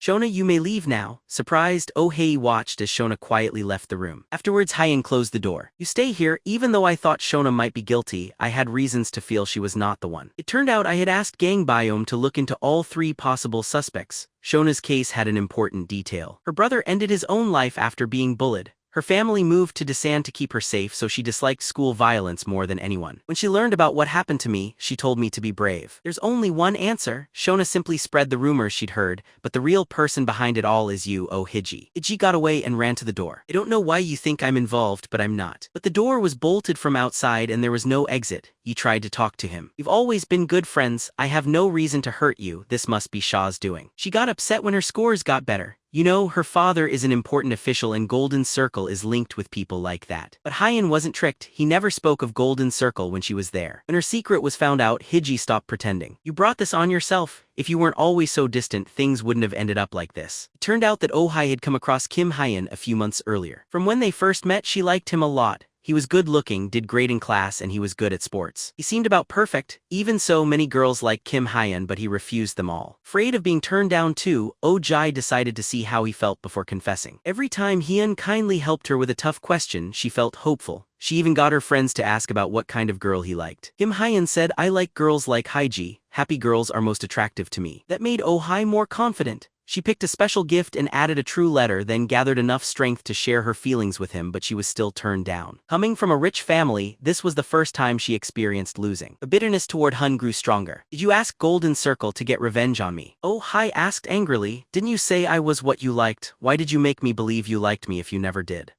Shona, you may leave now. Surprised, Oh Hei watched as Shona quietly left the room. Afterwards, Hyun closed the door. You stay here. Even though I thought Shona might be guilty, I had reasons to feel she was not the one. It turned out I had asked Gang Biome to look into all 3 possible suspects. Shona's case had an important detail. Her brother ended his own life after being bullied. Her family moved to Dasan to keep her safe, so she disliked school violence more than anyone. When she learned about what happened to me, she told me to be brave. There's only one answer. Shona simply spread the rumors she'd heard, but the real person behind it all is you, Oh Hiji. Hiji got away and ran to the door. I don't know why you think I'm involved, but I'm not. But the door was bolted from outside and there was no exit. You tried to talk to him. We've always been good friends. I have no reason to hurt you. This must be Shaw's doing. She got upset when her scores got better. You know, her father is an important official and Golden Circle is linked with people like that. But Hyun wasn't tricked. He never spoke of Golden Circle when she was there. When her secret was found out, Hiji stopped pretending. You brought this on yourself. If you weren't always so distant, things wouldn't have ended up like this. It turned out that Oh Hai had come across Kim Hyun a few months earlier. From when they first met, she liked him a lot. He was good-looking, did great in class, and he was good at sports. He seemed about perfect. Even so, many girls liked Kim Hyun, but he refused them all. Afraid of being turned down too, Oh Jai decided to see how he felt before confessing. Every time Hyun kindly helped her with a tough question, she felt hopeful. She even got her friends to ask about what kind of girl he liked. Kim Hyun said, I like girls like Haiji. Happy girls are most attractive to me. That made Oh Hai more confident. She picked a special gift and added a true letter, then gathered enough strength to share her feelings with him, but she was still turned down. Coming from a rich family, this was the first time she experienced losing. The bitterness toward Hun grew stronger. Did you ask Golden Circle to get revenge on me? Oh Hai asked angrily. Didn't you say I was what you liked? Why did you make me believe you liked me if you never did?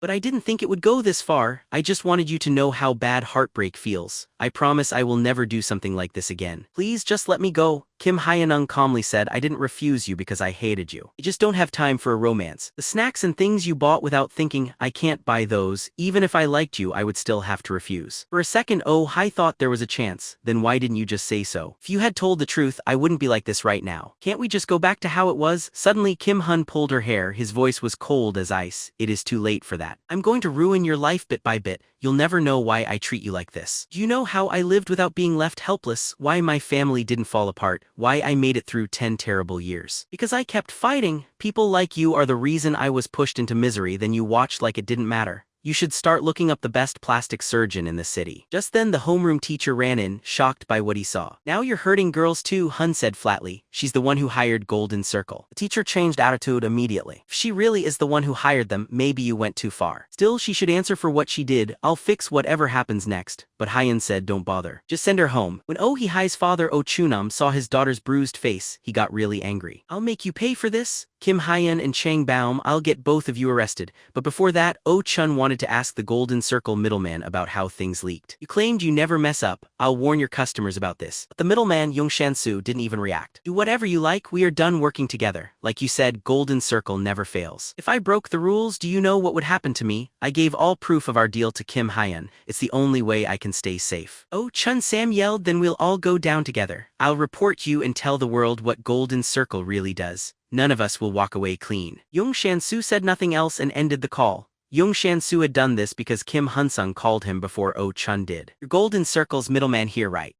But I didn't think it would go this far. I just wanted you to know how bad heartbreak feels. I promise I will never do something like this again. Please just let me go. Kim Hyunung calmly said, I didn't refuse you because I hated you. I just don't have time for a romance. The snacks and things you bought without thinking, I can't buy those. Even if I liked you, I would still have to refuse. For a second, Oh Hai thought there was a chance. Then why didn't you just say so? If you had told the truth, I wouldn't be like this right now. Can't we just go back to how it was? Suddenly, Kim Hun pulled her hair. His voice was cold as ice. It is too late for that. I'm going to ruin your life bit by bit. You'll never know why I treat you like this. Do you know how I lived without being left helpless? Why my family didn't fall apart? Why I made it through 10 terrible years? Because I kept fighting. People like you are the reason I was pushed into misery. Then you watched like it didn't matter. You should start looking up the best plastic surgeon in the city. Just then the homeroom teacher ran in, shocked by what he saw. Now you're hurting girls too, Hun said flatly. She's the one who hired Golden Circle. The teacher changed attitude immediately. If she really is the one who hired them, maybe you went too far. Still, she should answer for what she did. I'll fix whatever happens next. But Hyun said don't bother. Just send her home. When Oh Hee-hai's father Oh Chunam saw his daughter's bruised face, he got really angry. I'll make you pay for this. Kim Hyun and Chang Baum, I'll get both of you arrested. But before that, Oh Chun wanted to ask the Golden Circle middleman about how things leaked. You claimed you never mess up. I'll warn your customers about this. But the middleman, Yong Shan-soo, didn't even react. Do whatever you like. We are done working together. Like you said, Golden Circle never fails. If I broke the rules, do you know what would happen to me? I gave all proof of our deal to Kim Hyun. It's the only way I can stay safe. Oh Chun Sam yelled, then we'll all go down together. I'll report you and tell the world what Golden Circle really does. None of us will walk away clean. Yong Shan-soo said nothing else and ended the call. Yung Shan-soo had done this because Kim Hun-sung called him before Oh Chun did. Your golden circle's middleman here, right?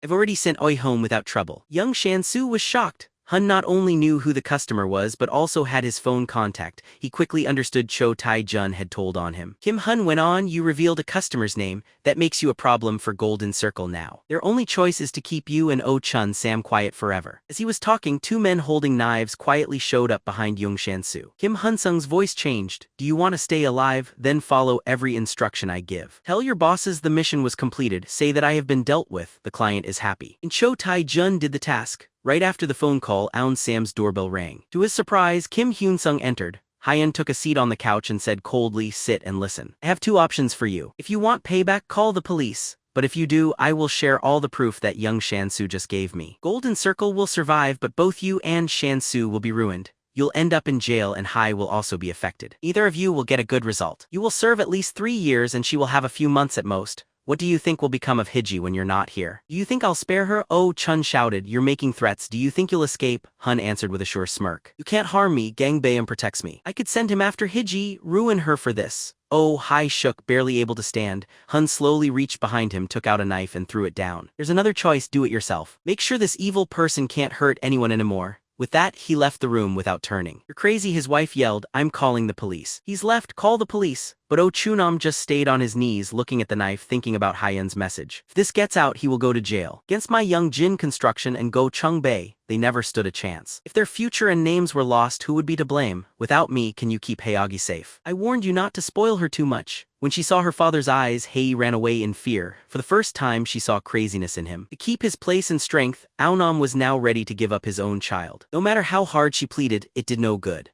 I've already sent Oi home without trouble. Young Shan-soo was shocked. Hun not only knew who the customer was but also had his phone contact. He quickly understood Cho Tai-jun had told on him. Kim Hun went on, you revealed a customer's name. That makes you a problem for Golden Circle now. Their only choice is to keep you and Oh Chun Sam quiet forever. As he was talking, two men holding knives quietly showed up behind Yung Shan-soo. Kim Hun-sung's voice changed. Do you want to stay alive? Then follow every instruction I give. Tell your bosses the mission was completed. Say that I have been dealt with. The client is happy. And Cho Tai-jun did the task. Right after the phone call, Aun Sam's doorbell rang. To his surprise, Kim Hyun-sung entered. Hyun took a seat on the couch and said coldly, sit and listen. I have two options for you. If you want payback, call the police. But if you do, I will share all the proof that young Shan-soo just gave me. Golden Circle will survive, but both you and Shan-soo will be ruined. You'll end up in jail and Hai will also be affected. Neither of you will get a good result. You will serve at least 3 years and she will have a few months at most. What do you think will become of Hiji when you're not here? Do you think I'll spare her? Oh, Chun shouted, you're making threats. Do you think you'll escape? Hun answered with a sure smirk. You can't harm me. Gang Baeum protects me. I could send him after Hiji, ruin her for this. Oh, Hai shook, barely able to stand. Hun slowly reached behind him, took out a knife and threw it down. There's another choice, do it yourself. Make sure this evil person can't hurt anyone anymore. With that, he left the room without turning. You're crazy, his wife yelled. I'm calling the police. He's left, call the police. But Oh Chunam just stayed on his knees looking at the knife, thinking about Hyun's message. If this gets out, he will go to jail. Against my young Jin Construction and Go Chung Bae, they never stood a chance. If their future and names were lost, who would be to blame? Without me, can you keep Haeagi safe? I warned you not to spoil her too much. When she saw her father's eyes, Hae ran away in fear. For the first time, she saw craziness in him. To keep his place and strength, Aonam was now ready to give up his own child. No matter how hard she pleaded, it did no good.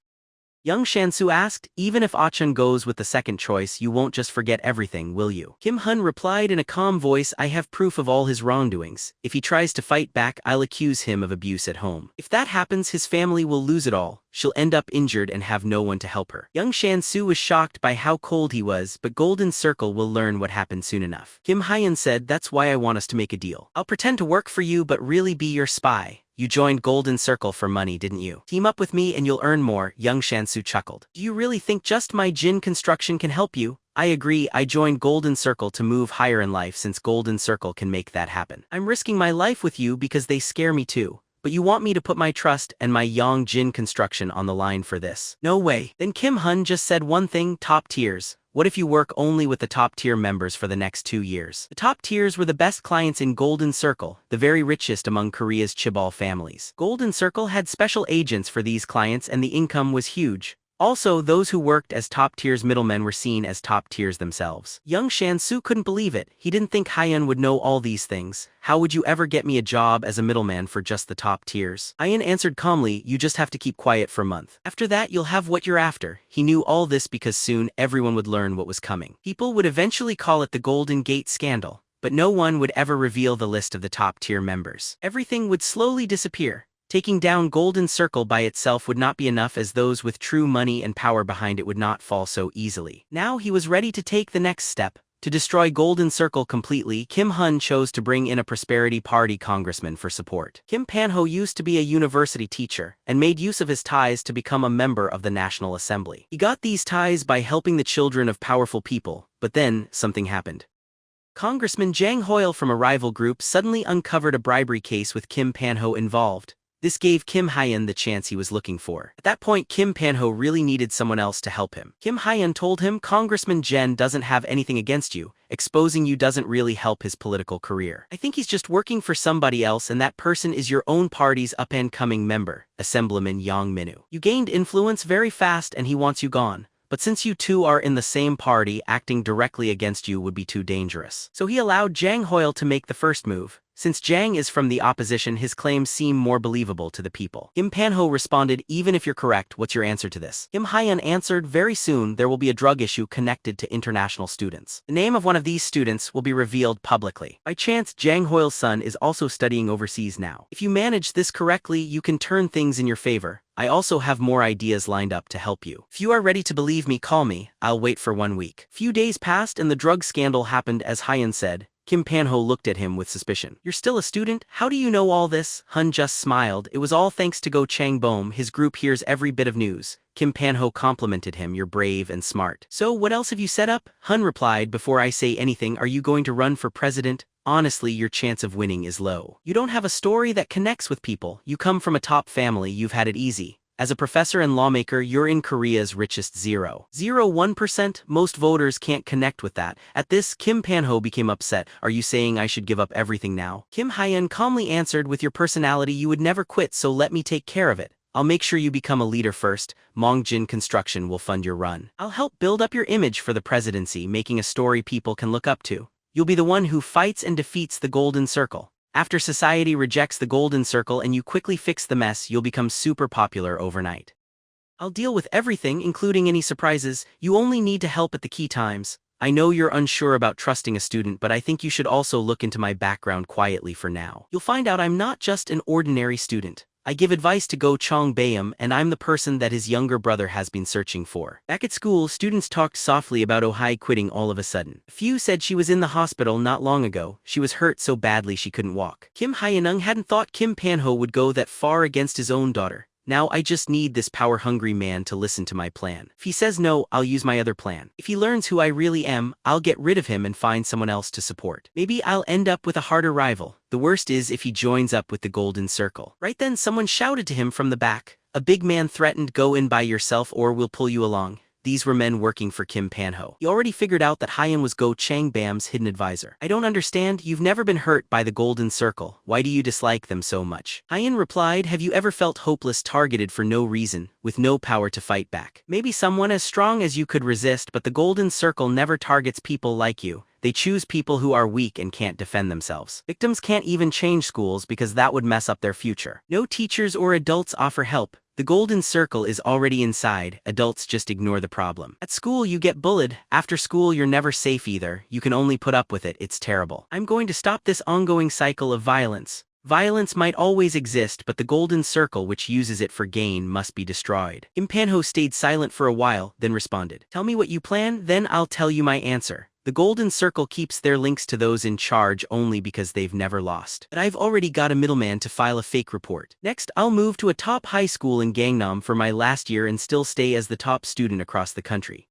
Young Shan-soo asked, even if Ah-chun goes with the second choice, you won't just forget everything, will you? Kim Hun replied in a calm voice, I have proof of all his wrongdoings. If he tries to fight back, I'll accuse him of abuse at home. If that happens, his family will lose it all. She'll end up injured and have no one to help her. Young Shan-soo was shocked by how cold he was, but Golden Circle will learn what happened soon enough. Kim Hyun said, that's why I want us to make a deal. I'll pretend to work for you but really be your spy. You joined Golden Circle for money, didn't you? Team up with me and you'll earn more, young Shan-soo chuckled. Do you really think just my Jin Construction can help you? I agree, I joined Golden Circle to move higher in life since Golden Circle can make that happen. I'm risking my life with you because they scare me too. But you want me to put my trust and my Yang Jin Construction on the line for this? No way. Then Kim Hun just said one thing, top tiers. What if you work only with the top-tier members for the next 2 years? The top tiers were the best clients in Golden Circle, the very richest among Korea's chaebol families. Golden Circle had special agents for these clients and the income was huge. Also, those who worked as top tiers middlemen were seen as top tiers themselves. Young Shan-soo couldn't believe it. He didn't think Hyun would know all these things. How would you ever get me a job as a middleman for just the top tiers? Hyun answered calmly, you just have to keep quiet for a month. After that, you'll have what you're after. He knew all this because soon everyone would learn what was coming. People would eventually call it the Golden Gate Scandal, but no one would ever reveal the list of the top tier members. Everything would slowly disappear. Taking down Golden Circle by itself would not be enough, as those with true money and power behind it would not fall so easily. Now he was ready to take the next step. To destroy Golden Circle completely, Kim Hun chose to bring in a Prosperity Party congressman for support. Kim Pan-ho used to be a university teacher and made use of his ties to become a member of the National Assembly. He got these ties by helping the children of powerful people, but then something happened. Congressman Jang Hoyle from a rival group suddenly uncovered a bribery case with Kim Pan-ho involved. This gave Kim Hyun the chance he was looking for. At that point, Kim Pan-ho really needed someone else to help him. Kim Hyun told him, Congressman Jen doesn't have anything against you. Exposing you doesn't really help his political career. I think he's just working for somebody else, and that person is your own party's up-and-coming member, Assemblyman Yang Minu. You gained influence very fast and he wants you gone. But since you two are in the same party, acting directly against you would be too dangerous. So he allowed Jang Hoyle to make the first move. Since Jang is from the opposition, his claims seem more believable to the people. Kim Pan-ho responded, even if you're correct, what's your answer to this? Kim Hyun answered, very soon there will be a drug issue connected to international students. The name of one of these students will be revealed publicly. By chance, Jang Hoyle's son is also studying overseas now. If you manage this correctly, you can turn things in your favor. I also have more ideas lined up to help you. If you are ready to believe me, call me. I'll wait for 1 week. Few days passed and the drug scandal happened as Hyun said. Kim Panho looked at him with suspicion. You're still a student? How do you know all this? Hun just smiled. It was all thanks to Go Chang Bom. His group hears every bit of news. Kim Panho complimented him. You're brave and smart. So what else have you set up? Hun replied, before I say anything, are you going to run for president? Honestly, your chance of winning is low. You don't have a story that connects with people. You come from a top family. You've had it easy. As a professor and lawmaker, you're in Korea's richest 0.01%. Most voters can't connect with that. At this, Kim Panho became upset. Are you saying I should give up everything now? Kim Hyun calmly answered, with your personality you would never quit, so let me take care of it. I'll make sure you become a leader first. Mongjin Construction will fund your run. I'll help build up your image for the presidency, making a story people can look up to. You'll be the one who fights and defeats the Golden Circle. After society rejects the Golden Circle and you quickly fix the mess, you'll become super popular overnight. I'll deal with everything, including any surprises. You only need to help at the key times. I know you're unsure about trusting a student, but I think you should also look into my background quietly for now. You'll find out I'm not just an ordinary student. I give advice to Go Chong Bayam, and I'm the person that his younger brother has been searching for. Back at school, students talked softly about Oh Hai quitting all of a sudden. A few said she was in the hospital not long ago. She was hurt so badly she couldn't walk. Kim Hyeonung hadn't thought Kim Panho would go that far against his own daughter. Now I just need this power-hungry man to listen to my plan. If he says no, I'll use my other plan. If he learns who I really am, I'll get rid of him and find someone else to support. Maybe I'll end up with a harder rival. The worst is if he joins up with the Golden Circle. Right then, someone shouted to him from the back. A big man threatened, go in by yourself or we'll pull you along. These were men working for Kim Panho. He already figured out that Hyun was Go Chang Bam's hidden advisor. I don't understand, you've never been hurt by the Golden Circle. Why do you dislike them so much? Hyun replied, have you ever felt hopeless, targeted for no reason, with no power to fight back? Maybe someone as strong as you could resist, but the Golden Circle never targets people like you. They choose people who are weak and can't defend themselves. Victims can't even change schools because that would mess up their future. No teachers or adults offer help. The Golden Circle is already inside, adults just ignore the problem. At school you get bullied, after school you're never safe either, you can only put up with it, it's terrible. I'm going to stop this ongoing cycle of violence. Violence might always exist, but the Golden Circle which uses it for gain must be destroyed. Kim Panho stayed silent for a while, then responded. Tell me what you plan, then I'll tell you my answer. The Golden Circle keeps their links to those in charge only because they've never lost. But I've already got a middleman to file a fake report. Next, I'll move to a top high school in Gangnam for my last year and still stay as the top student across the country.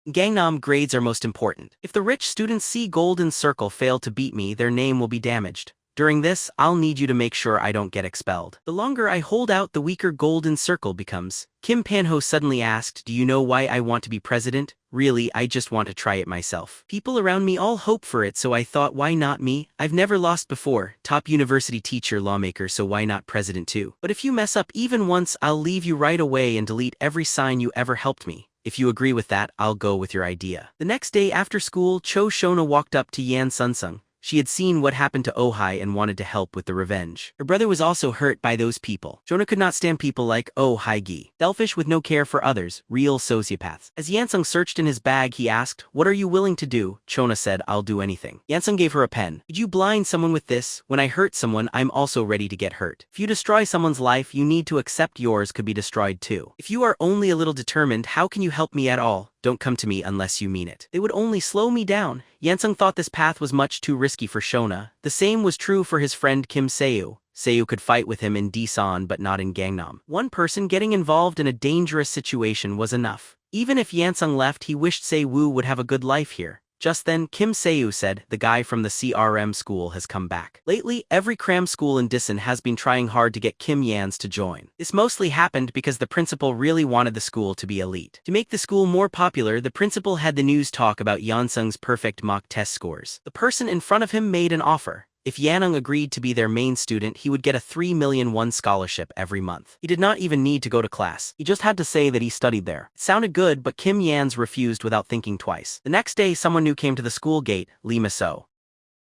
In Gangnam, grades are most important. If the rich students see Golden Circle fail to beat me, their name will be damaged. During this, I'll need you to make sure I don't get expelled. The longer I hold out, the weaker Golden Circle becomes. Kim Panho suddenly asked, do you know why I want to be president? Really, I just want to try it myself. People around me all hope for it, so I thought, why not me? I've never lost before. Top university teacher, lawmaker, so why not president too? But if you mess up even once, I'll leave you right away and delete every sign you ever helped me. If you agree with that, I'll go with your idea. The next day after school, Cho Shona walked up to Yan Sun-sung. She had seen what happened to Oh Hai and wanted to help with the revenge. Her brother was also hurt by those people. Jonah could not stand people like Oh Hai-gi. Selfish with no care for others, real sociopaths. As Yansung searched in his bag, he asked, what are you willing to do? Chona said, I'll do anything. Yansung gave her a pen. Could you blind someone with this? When I hurt someone, I'm also ready to get hurt. If you destroy someone's life, you need to accept yours could be destroyed too. If you are only a little determined, how can you help me at all? Don't come to me unless you mean it. They would only slow me down. Yansung thought this path was much too risky for Shona. The same was true for his friend Kim Seo. Seo could fight with him in Daesan but not in Gangnam. One person getting involved in a dangerous situation was enough. Even if Yansung left, he wished Se-woo would have a good life here. Just then, Kim Seo said, the guy from the CRM school has come back. Lately, every cram school in Daesan has been trying hard to get Kim Yans to join. This mostly happened because the principal really wanted the school to be elite. To make the school more popular, the principal had the news talk about Yansung's perfect mock test scores. The person in front of him made an offer. If Yanung agreed to be their main student, he would get a 3 million won scholarship every month. He did not even need to go to class. He just had to say that he studied there. It sounded good, but Kim Yans refused without thinking twice. The next day, someone new came to the school gate, Lee Miso.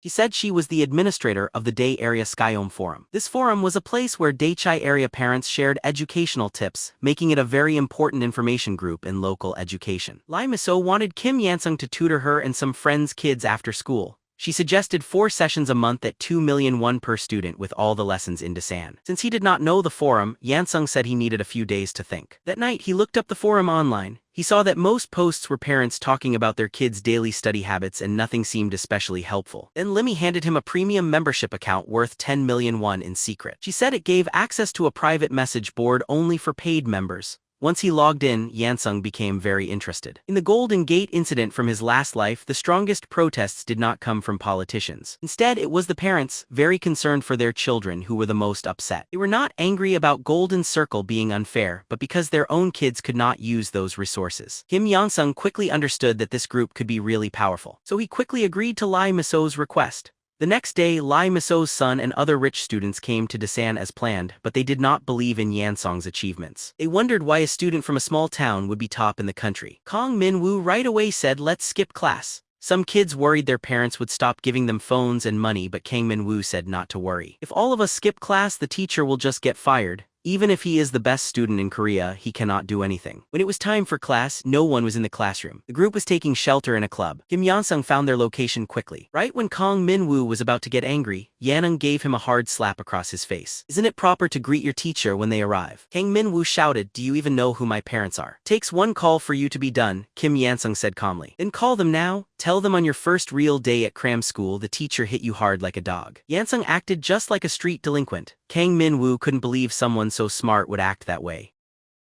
She said she was the administrator of the Day Area Skyom Forum. This forum was a place where Daychai area parents shared educational tips, making it a very important information group in local education. Lee Miso wanted Kim Yansung to tutor her and some friends' kids after school. She suggested 4 sessions a month at 2,000,000 per student with all the lessons in Dasan. Since he did not know the forum, Hun-sung said he needed a few days to think. That night he looked up the forum online. He saw that most posts were parents talking about their kids' daily study habits and nothing seemed especially helpful. Then Limmy handed him a premium membership account worth 10,000,000 won in secret. She said it gave access to a private message board only for paid members. Once he logged in, Hun-sung became very interested. In the Golden Gate incident from his last life, the strongest protests did not come from politicians. Instead, it was the parents, very concerned for their children, who were the most upset. They were not angry about Golden Circle being unfair, but because their own kids could not use those resources. Kim Yon-sung quickly understood that this group could be really powerful, so he quickly agreed to Lee Miso's request. The next day, Lee Miso's son and other rich students came to Dasan as planned, but they did not believe in Yan-sung's achievements. They wondered why a student from a small town would be top in the country. Kang Min-woo right away said, "Let's skip class." Some kids worried their parents would stop giving them phones and money, but Kang Min-woo said not to worry. "If all of us skip class, the teacher will just get fired. Even if he is the best student in Korea, he cannot do anything." When it was time for class, no one was in the classroom. The group was taking shelter in a club. Kim Yon-sung found their location quickly. Right when Kang Min-woo was about to get angry, Yanung gave him a hard slap across his face. "Isn't it proper to greet your teacher when they arrive?" Kang Min-woo shouted, "Do you even know who my parents are? Takes one call for you to be done," Kim Yon-sung said calmly. "Then call them now. Tell them on your first real day at cram school the teacher hit you hard like a dog." Yan-sung acted just like a street delinquent. Kang Min-woo couldn't believe someone so smart would act that way.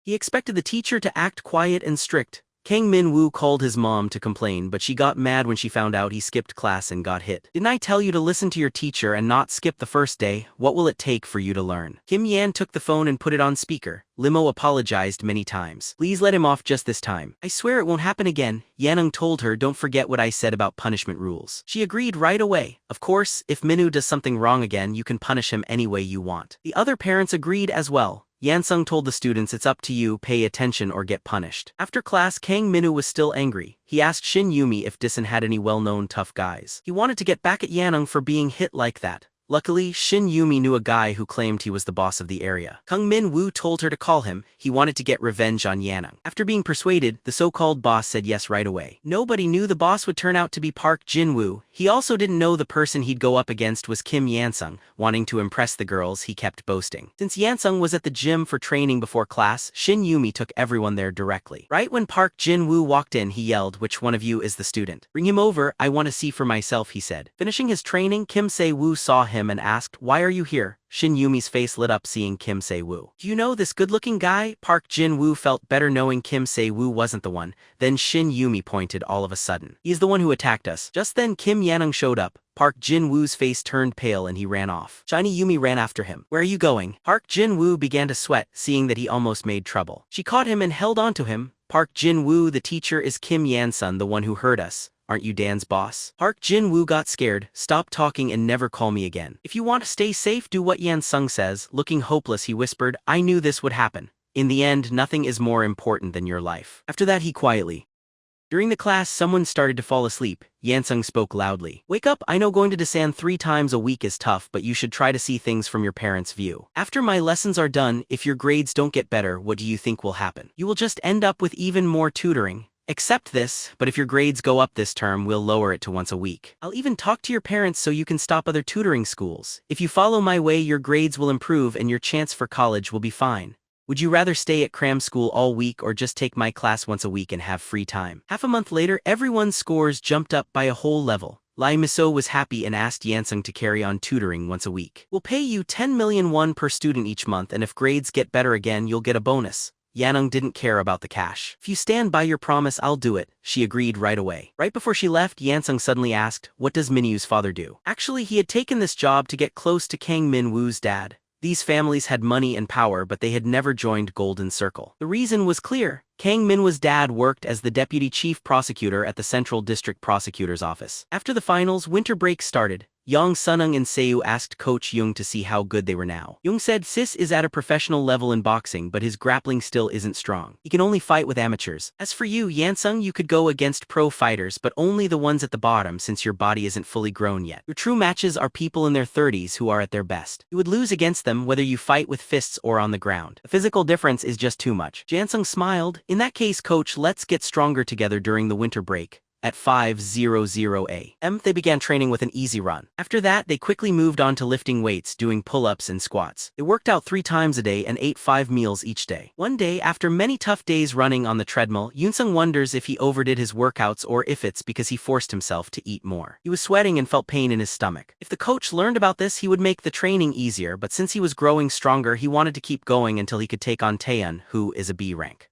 He expected the teacher to act quiet and strict. Kang Min-woo called his mom to complain, but she got mad when she found out he skipped class and got hit. "Didn't I tell you to listen to your teacher and not skip the first day? What will it take for you to learn?" Kim Yan took the phone and put it on speaker. Limo apologized many times. "Please let him off just this time. I swear it won't happen again." Yanung told her, "Don't forget what I said about punishment rules." She agreed right away. "Of course, if Minu does something wrong again, you can punish him any way you want." The other parents agreed as well. Yan-sung told the students, "It's up to you, pay attention or get punished." After class, Kang Minu was still angry. He asked Shin Yumi if Dasan had any well-known tough guys. He wanted to get back at Yanung for being hit like that. Luckily, Shin Yumi knew a guy who claimed he was the boss of the area. Kang Min-woo told her to call him. He wanted to get revenge on Yanung. After being persuaded, the so-called boss said yes right away. Nobody knew the boss would turn out to be Park Jin-woo. He also didn't know the person he'd go up against was Kim Yan-sung. Wanting to impress the girls, he kept boasting. Since Yan-sung was at the gym for training before class, Shin Yumi took everyone there directly. Right when Park Jin-woo walked in, he yelled, "Which one of you is the student? Bring him over, I want to see for myself," he said. Finishing his training, Kim Se-woo saw him and asked, "Why are you here?" Shin Yumi's face lit up seeing Kim Se-woo. "Do you know this good-looking guy?" Park Jin-woo felt better knowing Kim Se-woo wasn't the one. Then Shin Yumi pointed all of a sudden. "He's the one who attacked us." Just then Kim Yanung showed up. Park Jin-woo's face turned pale and he ran off. Shiny Yumi ran after him. "Where are you going?" Park Jin-woo began to sweat, seeing that he almost made trouble. She caught him and held onto him. "Park Jin-woo, the teacher is Kim Yan-sun, the one who hurt us. Aren't you Dan's boss?" Park Jin-woo got scared. "Stop talking and never call me again. If you want to stay safe, do what Yan-sung says." Looking hopeless, he whispered, "I knew this would happen. In the end, nothing is more important than your life." After that, he quietly. During the class, someone started to fall asleep. Yan-sung spoke loudly. "Wake up, I know going to Dasan 3 times a week is tough, but you should try to see things from your parents' view. After my lessons are done, if your grades don't get better, what do you think will happen? You will just end up with even more tutoring. Accept this, but if your grades go up this term, we'll lower it to once a week. I'll even talk to your parents so you can stop other tutoring schools. If you follow my way, your grades will improve and your chance for college will be fine. Would you rather stay at cram school all week or just take my class once a week and have free time?" Half a month later, everyone's scores jumped up by a whole level. Lee Miso was happy and asked Yan-sung to carry on tutoring once a week. "We'll pay you 10,000,000 won per student each month, and if grades get better again, you'll get a bonus." Yanung didn't care about the cash. "If you stand by your promise, I'll do it." She agreed right away. Right before she left, Yan-sung suddenly asked, "What does Minu's father do?" Actually, he had taken this job to get close to Kang Min-woo's dad. These families had money and power, but they had never joined Golden Circle. The reason was clear. Kang Min-woo's dad worked as the deputy chief prosecutor at the Central District Prosecutor's Office. After the finals, winter break started. Yang Sunung and Seo asked Coach Jung to see how good they were now. Jung said Sis is at a professional level in boxing, but his grappling still isn't strong. He can only fight with amateurs. As for you, Yansung, you could go against pro fighters, but only the ones at the bottom since your body isn't fully grown yet. Your true matches are people in their 30s who are at their best. You would lose against them whether you fight with fists or on the ground. The physical difference is just too much. Jansung smiled. In that case, coach, let's get stronger together during the winter break. At 5:00 a.m., they began training with an easy run. After that, they quickly moved on to lifting weights, doing pull-ups and squats. They worked out 3 times a day and ate 5 meals each day. One day, after many tough days running on the treadmill, Hun-sung wonders if he overdid his workouts or if it's because he forced himself to eat more. He was sweating and felt pain in his stomach. If the coach learned about this, he would make the training easier, but since he was growing stronger, he wanted to keep going until he could take on Taeyeon, who is a B rank.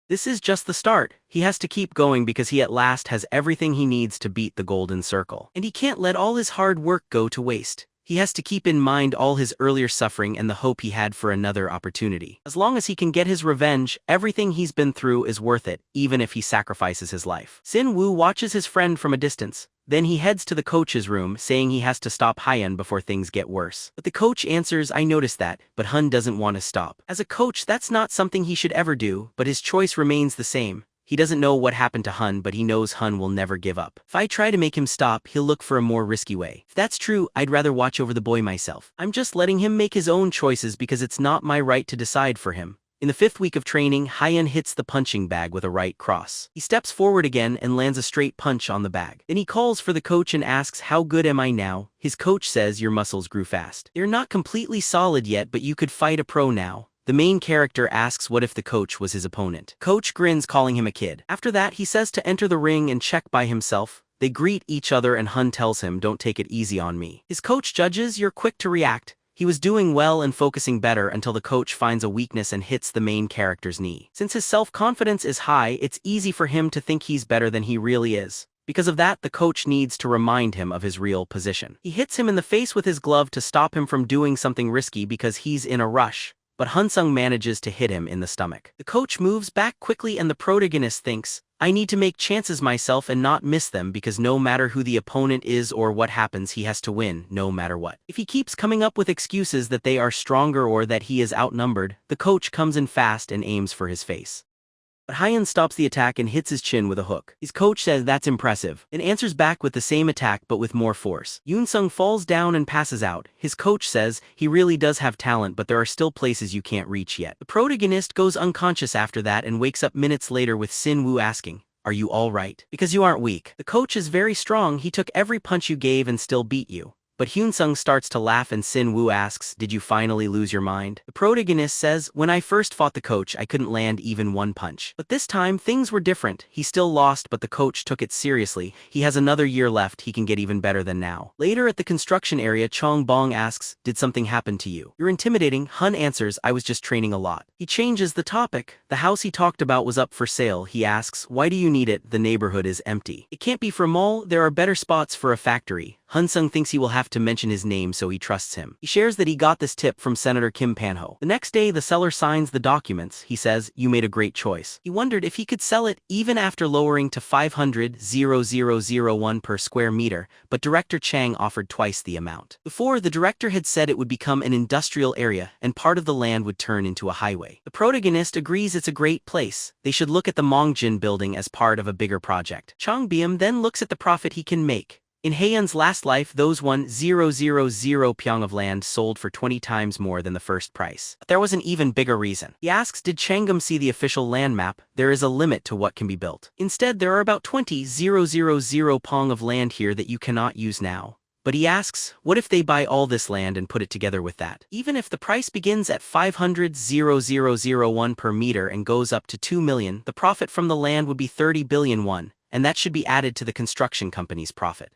This is just the start. He has to keep going because he at last has everything he needs to beat the golden circle. And he can't let all his hard work go to waste. He has to keep in mind all his earlier suffering and the hope he had for another opportunity. As long as he can get his revenge, everything he's been through is worth it, even if he sacrifices his life. Sin-woo watches his friend from a distance. Then he heads to the coach's room, saying he has to stop Hyun before things get worse. But the coach answers, I noticed that, but Hun doesn't want to stop. As a coach, that's not something he should ever do, but his choice remains the same. He doesn't know what happened to Hun, but he knows Hun will never give up. If I try to make him stop, he'll look for a more risky way. If that's true, I'd rather watch over the boy myself. I'm just letting him make his own choices because it's not my right to decide for him. In the 5th week of training, Hyun hits the punching bag with a right cross. He steps forward again and lands a straight punch on the bag. Then he calls for the coach and asks, how good am I now? His coach says, your muscles grew fast. They're not completely solid yet, but you could fight a pro now. The main character asks what if the coach was his opponent. Coach grins, calling him a kid. After that, he says to enter the ring and check by himself. They greet each other and Hun tells him, don't take it easy on me. His coach judges, you're quick to react. He was doing well and focusing better until the coach finds a weakness and hits the main character's knee. Since his self-confidence is high, it's easy for him to think he's better than he really is. Because of that, the coach needs to remind him of his real position. He hits him in the face with his glove to stop him from doing something risky because he's in a rush. But Hun-sung manages to hit him in the stomach. The coach moves back quickly and the protagonist thinks, I need to make chances myself and not miss them because no matter who the opponent is or what happens, he has to win, no matter what. If he keeps coming up with excuses that they are stronger or that he is outnumbered, the coach comes in fast and aims for his face. But Hyun stops the attack and hits his chin with a hook. His coach says that's impressive, and answers back with the same attack but with more force. Hun-sung falls down and passes out. His coach says he really does have talent, but there are still places you can't reach yet. The protagonist goes unconscious after that and wakes up minutes later with Sin-woo asking, are you all right? Because you aren't weak. The coach is very strong, he took every punch you gave and still beat you. But Hun-sung starts to laugh and Sin-woo asks, did you finally lose your mind? The protagonist says, when I first fought the coach, I couldn't land even one punch. But this time, things were different. He still lost, but the coach took it seriously. He has another year left, he can get even better than now. Later at the construction area, Chong Bong asks, did something happen to you? You're intimidating. Hun answers, I was just training a lot. He changes the topic. The house he talked about was up for sale. He asks, why do you need it? The neighborhood is empty. It can't be for a mall, there are better spots for a factory. Hun-sung thinks he will have to mention his name, so he trusts him. He shares that he got this tip from Senator Kim Pan-ho. The next day, the seller signs the documents. He says, you made a great choice. He wondered if he could sell it even after lowering to 500,001 per square meter, but Director Chang offered twice the amount. Before, the director had said it would become an industrial area, and part of the land would turn into a highway. The protagonist agrees it's a great place. They should look at the Mongjin building as part of a bigger project. Chong Byum then looks at the profit he can make. In Haeyeon's last life, those 1,000 pyong of land sold for 20 times more than the first price. But there was an even bigger reason. He asks, did Changum see the official land map? There is a limit to what can be built. Instead, there are about 20,000 pong of land here that you cannot use now. But he asks, what if they buy all this land and put it together with that? Even if the price begins at 500,001 per meter and goes up to 2 million, the profit from the land would be 30 billion won, and that should be added to the construction company's profit.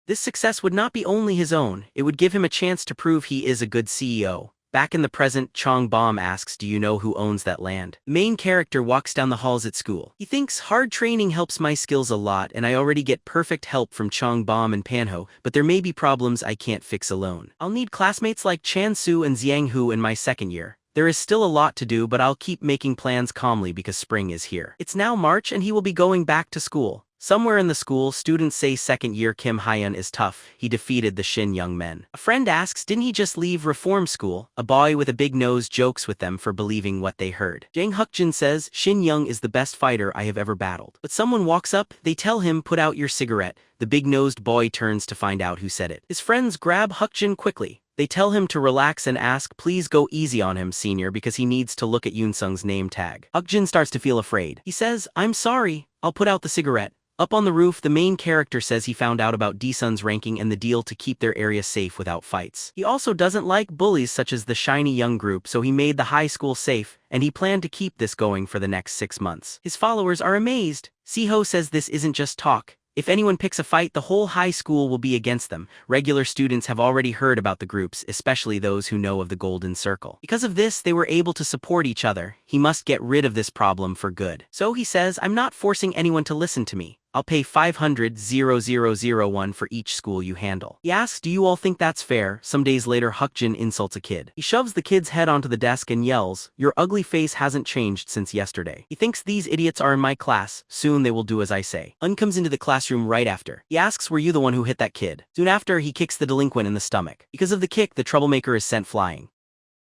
This success would not be only his own, it would give him a chance to prove he is a good CEO. Back in the present, Chong Bom asks, do you know who owns that land? The main character walks down the halls at school. He thinks, hard training helps my skills a lot and I already get perfect help from Chong Bom and Pan-ho, but there may be problems I can't fix alone. I'll need classmates like Chan Su and Xiang Hu in my second year. There is still a lot to do, but I'll keep making plans calmly because spring is here. It's now March and he will be going back to school. Somewhere in the school, students say second-year Kim Hyun is tough. He defeated the Shin young men. A friend asks, didn't he just leave reform school? A boy with a big nose jokes with them for believing what they heard. Jang Hukjin says, Shin Young is the best fighter I have ever battled. But someone walks up, they tell him, put out your cigarette. The big-nosed boy turns to find out who said it. His friends grab Hukjin quickly. They tell him to relax and ask, please go easy on him, senior, because he needs to look at Yun-sung's name tag. Hukjin starts to feel afraid. He says, I'm sorry, I'll put out the cigarette. Up on the roof, the main character says he found out about D-Sun's ranking and the deal to keep their area safe without fights. He also doesn't like bullies such as the shiny young group, so he made the high school safe, and he planned to keep this going for the next 6 months. His followers are amazed. Siho says this isn't just talk. If anyone picks a fight, the whole high school will be against them. Regular students have already heard about the groups, especially those who know of the Golden Circle. Because of this, they were able to support each other. He must get rid of this problem for good. So he says, I'm not forcing anyone to listen to me. I'll pay 500,001 for each school you handle. He asks, do you all think that's fair? Some days later, Hukjin insults a kid. He shoves the kid's head onto the desk and yells, your ugly face hasn't changed since yesterday. He thinks these idiots are in my class. Soon they will do as I say. Un comes into the classroom right after. He asks, were you the one who hit that kid? Soon after, he kicks the delinquent in the stomach. Because of the kick, the troublemaker is sent flying.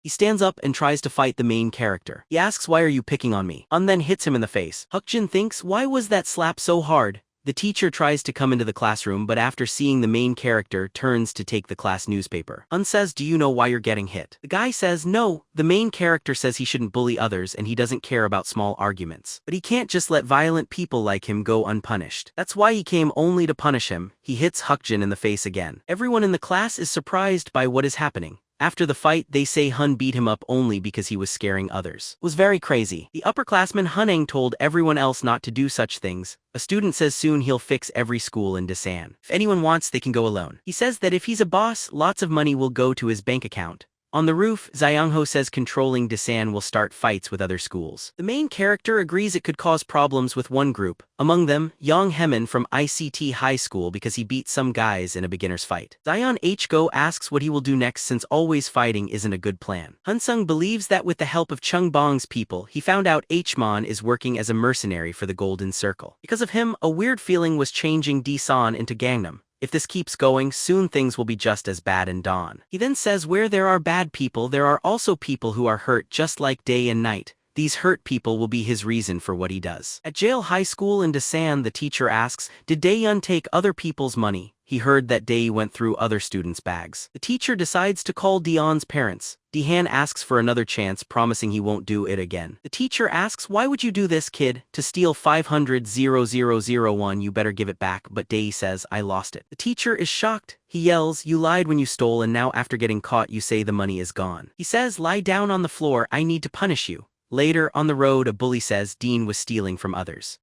He stands up and tries to fight the main character. He asks, why are you picking on me? Un then hits him in the face. Hukjin thinks, why was that slap so hard? The teacher tries to come into the classroom, but after seeing the main character, turns to take the class newspaper. Un says, do you know why you're getting hit? The guy says, no. The main character says he shouldn't bully others and he doesn't care about small arguments. But he can't just let violent people like him go unpunished. That's why he came only to punish him. He hits Hukjin in the face again. Everyone in the class is surprised by what is happening. After the fight, they say Hun beat him up only because he was scaring others. It was very crazy. The upperclassman Hun-sung told everyone else not to do such things. A student says soon he'll fix every school in Dasan. If anyone wants, they can go alone. He says that if he's a boss, lots of money will go to his bank account. On the roof, Zyungho says controlling Dasan will start fights with other schools. The main character agrees it could cause problems with one group, among them, Yang Hemin from ICT High School because he beat some guys in a beginner's fight. Zion Go asks what he will do next since always fighting isn't a good plan. Hun-sung believes that with the help of Chung Bong's people, he found out Hmon is working as a mercenary for the Golden Circle. Because of him, a weird feeling was changing Dasan into Gangnam. If this keeps going, soon things will be just as bad in Dawn. He then says where there are bad people, there are also people who are hurt just like day and night. These hurt people will be his reason for what he does. At Jail High School in Dasan, the teacher asks, did Dae-yun take other people's money? He heard that Dae went through other students' bags. The teacher decides to call Dion's parents. Dehan asks for another chance, promising he won't do it again. The teacher asks, why would you do this, kid? To steal 500,001, you better give it back, but Dae says, I lost it. The teacher is shocked. He yells, you lied when you stole and now after getting caught you say the money is gone. He says, lie down on the floor, I need to punish you. Later, on the road, a bully says Dean was stealing from others.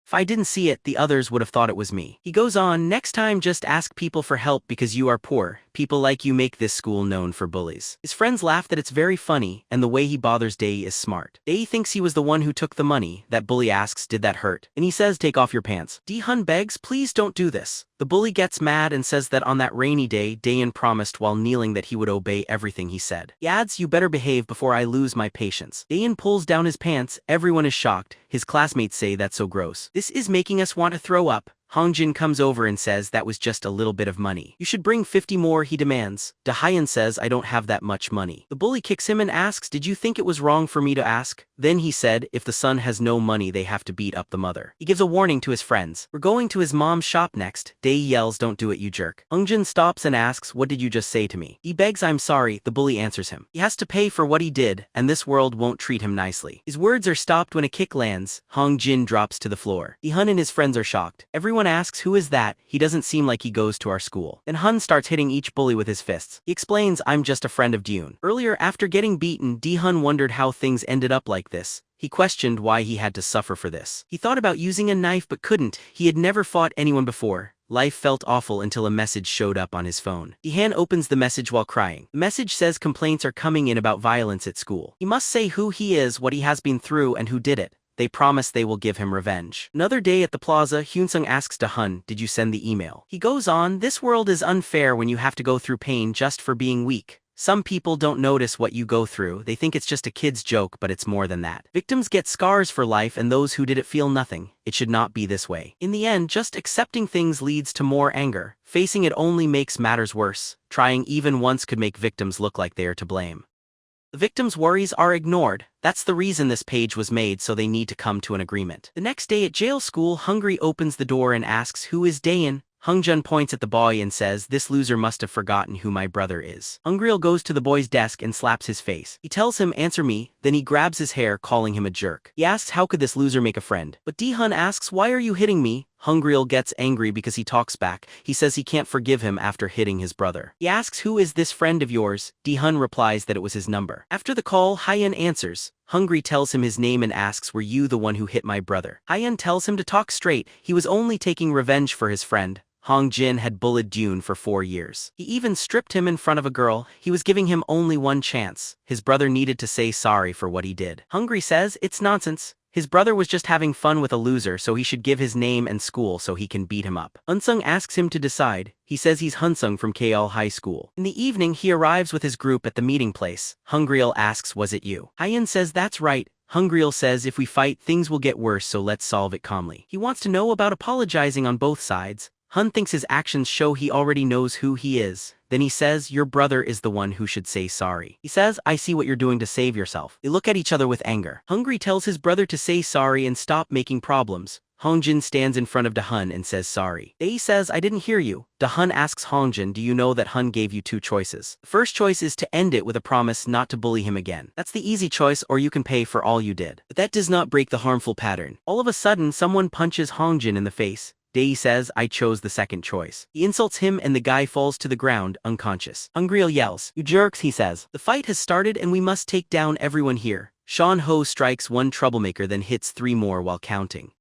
If I didn't see it, the others would have thought it was me. He goes on, next time just ask people for help because you are poor. People like you make this school known for bullies. His friends laugh that it's very funny, and the way he bothers Dae is smart. Dae thinks he was the one who took the money. That bully asks, did that hurt? And he says, take off your pants. Dee-hun begs, please don't do this. The bully gets mad and says that on that rainy day, Dae-in promised while kneeling that he would obey everything he said. He adds, you better behave before I lose my patience. Dae-in pulls down his pants. Everyone is shocked. His classmates say that's so gross. This is making us want to throw up. Hongjin comes over and says that was just a little bit of money. You should bring 50 more, he demands. Dahyun says I don't have that much money. The bully kicks him and asks, did you think it was wrong for me to ask? Then he said, if the son has no money they have to beat up the mother. He gives a warning to his friends. We're going to his mom's shop next. Dae yells, don't do it, you jerk. Hongjin stops and asks, what did you just say to me? He begs, I'm sorry. The bully answers him. He has to pay for what he did, and this world won't treat him nicely. His words are stopped when a kick lands. Hongjin drops to the floor. Hun and his friends are shocked. Everyone asks, who is that? He doesn't seem like he goes to our school. Then Hun starts hitting each bully with his fists. He explains, I'm just a friend of Dune. Earlier, after getting beaten, Hun wondered how things ended up like this. He questioned why he had to suffer for this. He thought about using a knife but couldn't. He had never fought anyone before. Life felt awful until a message showed up on his phone. Han opens the message while crying. The message says complaints are coming in about violence at school. He must say who he is, what he has been through, and who did it. They promise they will give him revenge. Another day at the plaza, Hun-sung asks Hun, did you send the email? He goes on, this world is unfair when you have to go through pain just for being weak. Some people don't notice what you go through, they think it's just a kid's joke, but it's more than that. Victims get scars for life and those who did it feel nothing. It should not be this way. In the end, just accepting things leads to more anger. Facing it only makes matters worse. Trying even once could make victims look like they are to blame. The victims' worries are ignored. That's the reason this page was made, so they need to come to an agreement. The next day at jail school, Hungry opens the door and asks, who is Dae-in? Hungjun points at the boy and says, this loser must have forgotten who my brother is. Hungryl goes to the boy's desk and slaps his face. He tells him, answer me, then he grabs his hair, calling him a jerk. He asks how could this loser make a friend? But Dee-hun asks, why are you hitting me? Hungryl gets angry because he talks back. He says he can't forgive him after hitting his brother. He asks who is this friend of yours. Hun replies that it was his number. After the call, Hyun answers. Hungry tells him his name and asks, were you the one who hit my brother? Hyun tells him to talk straight. He was only taking revenge for his friend. Hong Jin had bullied Dune for 4 years. He even stripped him in front of a girl. He was giving him only one chance. His brother needed to say sorry for what he did. Hungry says it's nonsense. His brother was just having fun with a loser, so he should give his name and school so he can beat him up. Hun-sung asks him to decide. He says he's Hun-sung from KL High School. In the evening, he arrives with his group at the meeting place. Hungryl asks, was it you? Hyun says that's right. Hungryl says if we fight, things will get worse, so let's solve it calmly. He wants to know about apologizing on both sides. Hun thinks his actions show he already knows who he is. Then he says, your brother is the one who should say sorry. He says, I see what you're doing to save yourself. They look at each other with anger. Hungry tells his brother to say sorry and stop making problems. Hongjin stands in front of Dahun and says sorry. Dae says, I didn't hear you. Dahun asks Hongjin, do you know that Hun gave you 2 choices? The first choice is to end it with a promise not to bully him again. That's the easy choice, or you can pay for all you did. But that does not break the harmful pattern. All of a sudden, someone punches Hongjin in the face. Dae says, I chose the second choice. He insults him and the guy falls to the ground, unconscious. Hungryl yells, you jerks, he says. The fight has started and we must take down everyone here. Sean Ho strikes 1 troublemaker then hits 3 more while counting.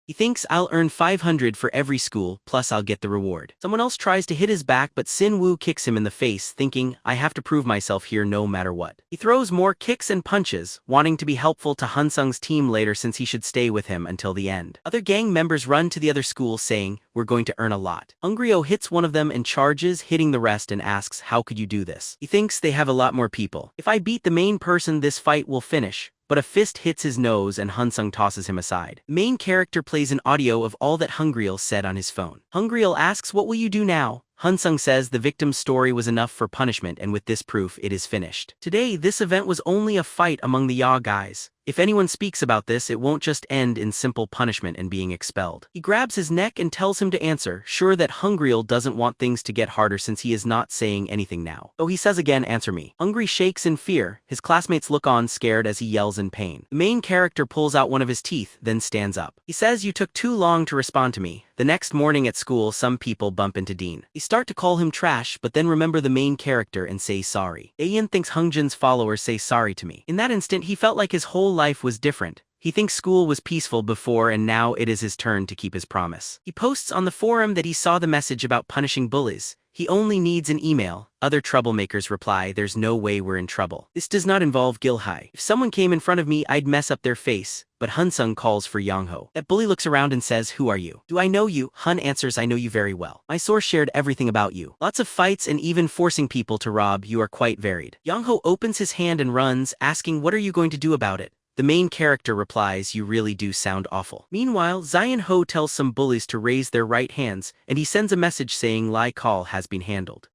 He thinks I'll earn 500 for every school, plus I'll get the reward. Someone else tries to hit his back but Sin Woo kicks him in the face, thinking, I have to prove myself here no matter what. He throws more kicks and punches, wanting to be helpful to Hun-sung's team later since he should stay with him until the end. Other gang members run to the other school saying, we're going to earn a lot. Hungryo hits one of them and charges, hitting the rest and asks, how could you do this? He thinks they have a lot more people. If I beat the main person, this fight will finish. But a fist hits his nose and Hun-sung tosses him aside. The main character plays an audio of all that Hungryl said on his phone. Hungryl asks, what will you do now? Hun-sung says the victim's story was enough for punishment and with this proof it is finished. Today, this event was only a fight among the Ya guys. If anyone speaks about this, it won't just end in simple punishment and being expelled. He grabs his neck and tells him to answer, sure that Hungryl doesn't want things to get harder since he is not saying anything now. So he says again, answer me. Hungry shakes in fear. His classmates look on scared as he yells in pain. The main character pulls out one of his teeth, then stands up. He says, you took too long to respond to me. The next morning at school, some people bump into Dean. They start to call him trash, but then remember the main character and say sorry. Ayan thinks Hungjin's followers say sorry to me. In that instant, he felt like his whole life was different. He thinks school was peaceful before and now it is his turn to keep his promise. He posts on the forum that he saw the message about punishing bullies. He only needs an email. Other troublemakers reply, there's no way we're in trouble. This does not involve Gilhai. If someone came in front of me, I'd mess up their face. But Hun-sung calls for Yongho. That bully looks around and says, who are you? Do I know you? Hun answers, I know you very well. My source shared everything about you. Lots of fights and even forcing people to rob. You are quite varied. Yongho opens his hand and runs, asking, what are you going to do about it? The main character replies, you really do sound awful. Meanwhile, Zion Ho tells some bullies to raise their right hands, and he sends a message saying Lai call has been handled.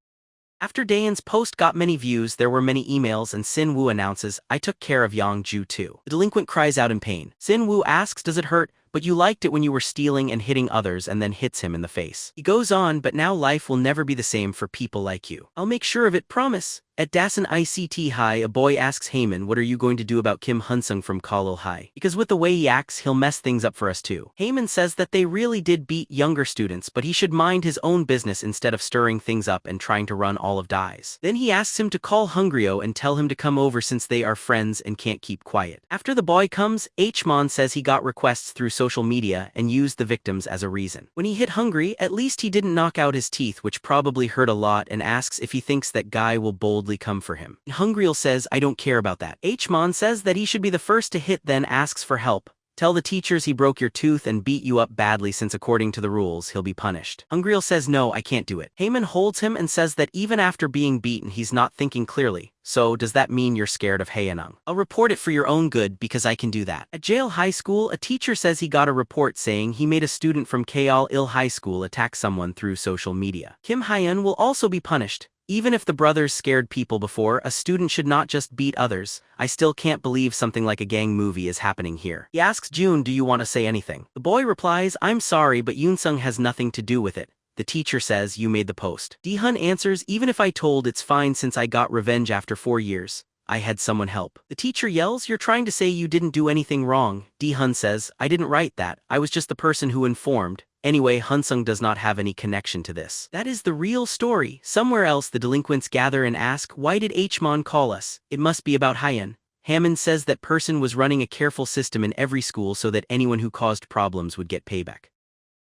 After Dayan's post got many views, there were many emails and Sin Woo announces, I took care of Yang Ju too. The delinquent cries out in pain. Sin Woo asks, does it hurt? But you liked it when you were stealing and hitting others and then hits him in the face. He goes on, but now life will never be the same for people like you. I'll make sure of it, promise. At Dasan ICT High, a boy asks Heyman, what are you going to do about Kim Hun-sung from Kalil High? Because with the way he acts, he'll mess things up for us too. Heyman says that they really did beat younger students, but he should mind his own business instead of stirring things up and trying to run all of Dai's. Then he asks him to call Hungryo and tell him to come over since they are friends and can't keep quiet. After the boy comes, Hmon says he got requests through social media and used the victims as a reason. When he hit Hungry, at least he didn't knock out his teeth, which probably hurt a lot, and asks if he thinks that guy will boldly come for him. Hungryl says, I don't care about that. Hmon says that he should be the first to hit, then asks for help. Tell the teachers he broke your tooth and beat you up badly since according to the rules he'll be punished. Hungryl says no, I can't do it. Heyman holds him and says that even after being beaten he's not thinking clearly. So does that mean you're scared of Haeunung? I'll report it for your own good because I can do that. At Jail High School, a teacher says he got a report saying he made a student from Kaol-il High School attack someone through social media. Kim Hyun will also be punished. Even if the brothers scared people before, a student should not just beat others. I still can't believe something like a gang movie is happening here. He asks June, do you want to say anything? The boy replies, I'm sorry, but Yoon-sung has nothing to do with it. The teacher says, you made the post. Dee-hun answers, even if I told, it's fine since I got revenge after 4 years. I had someone help. The teacher yells, you're trying to say you didn't do anything wrong. Dee-hun says, I didn't write that. I was just the person who informed. Anyway, Hun-sung does not have any connection to this. That is the real story. Somewhere else the delinquents gather and ask, why did Hmon call us? It must be about Hyeon. Hammond says that person was running a careful system in every school so that anyone who caused problems would get payback.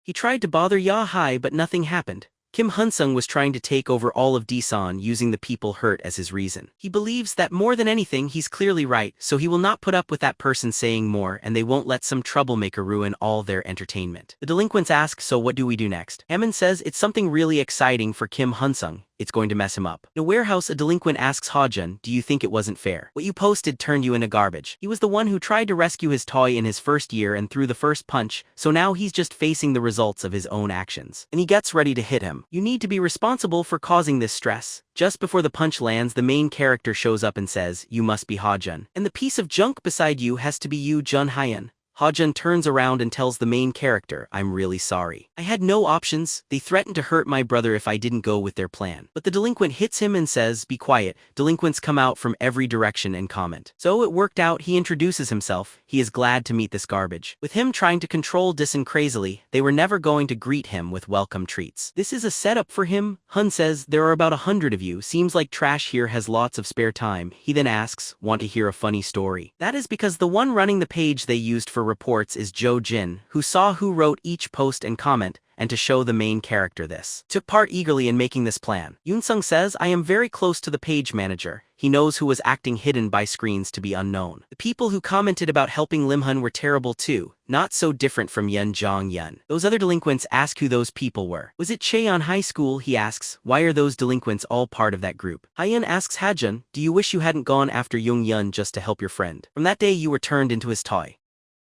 He tried to bother Ya-hai but nothing happened. Kim Hun-sung was trying to take over all of Daesan using the people hurt as his reason. He believes that more than anything he's clearly right, so he will not put up with that person saying more and they won't let some troublemaker ruin all their entertainment. The delinquents ask, so what do we do next? Hammond says it's something really exciting for Kim Hun-sung. It's going to mess him up. In a warehouse, a delinquent asks Ha-jun, do you think it wasn't fair? What you posted turned you into garbage. He was the one who tried to rescue his toy in his first year and threw the first punch, so now he's just facing the results of his own actions. And he gets ready to hit him. You need to be responsible for causing this stress. Just before the punch lands, the main character shows up and says, you must be Ha-jun. And the piece of junk beside you has to be you, Jun Hyeon. Ha-jun turns around and tells the main character, I'm really sorry. I had no options. They threatened to hurt my brother if I didn't go with their plan. But the delinquent hits him and says, be quiet. Delinquents come out from every direction and comment. So it worked out. He introduces himself. He is glad to meet this garbage. With him trying to control Daesan crazily, they were never going to greet him with welcome treats. This is a setup for him. Hun says, there are about 100 of you. Seems like trash here has lots of spare time. He then asks, want to hear a funny story? That is because the one running the page they used for reports is Jo Jin, who saw who wrote each post and comment, and to show the main character this, took part eagerly in making this plan. Yoon-sung says, I am very close to the page manager. He knows who was acting hidden by screens to be unknown. The people who commented about helping Lim-hun were terrible too, not so different from Yun Jong-yun. Those other delinquents ask who those people were. Was it Cheon High School? He asks, why are those delinquents all part of that group? Hyeon asks Ha-jun, do you wish you hadn't gone after Young-yun just to help your friend? From that day you were turned into his toy.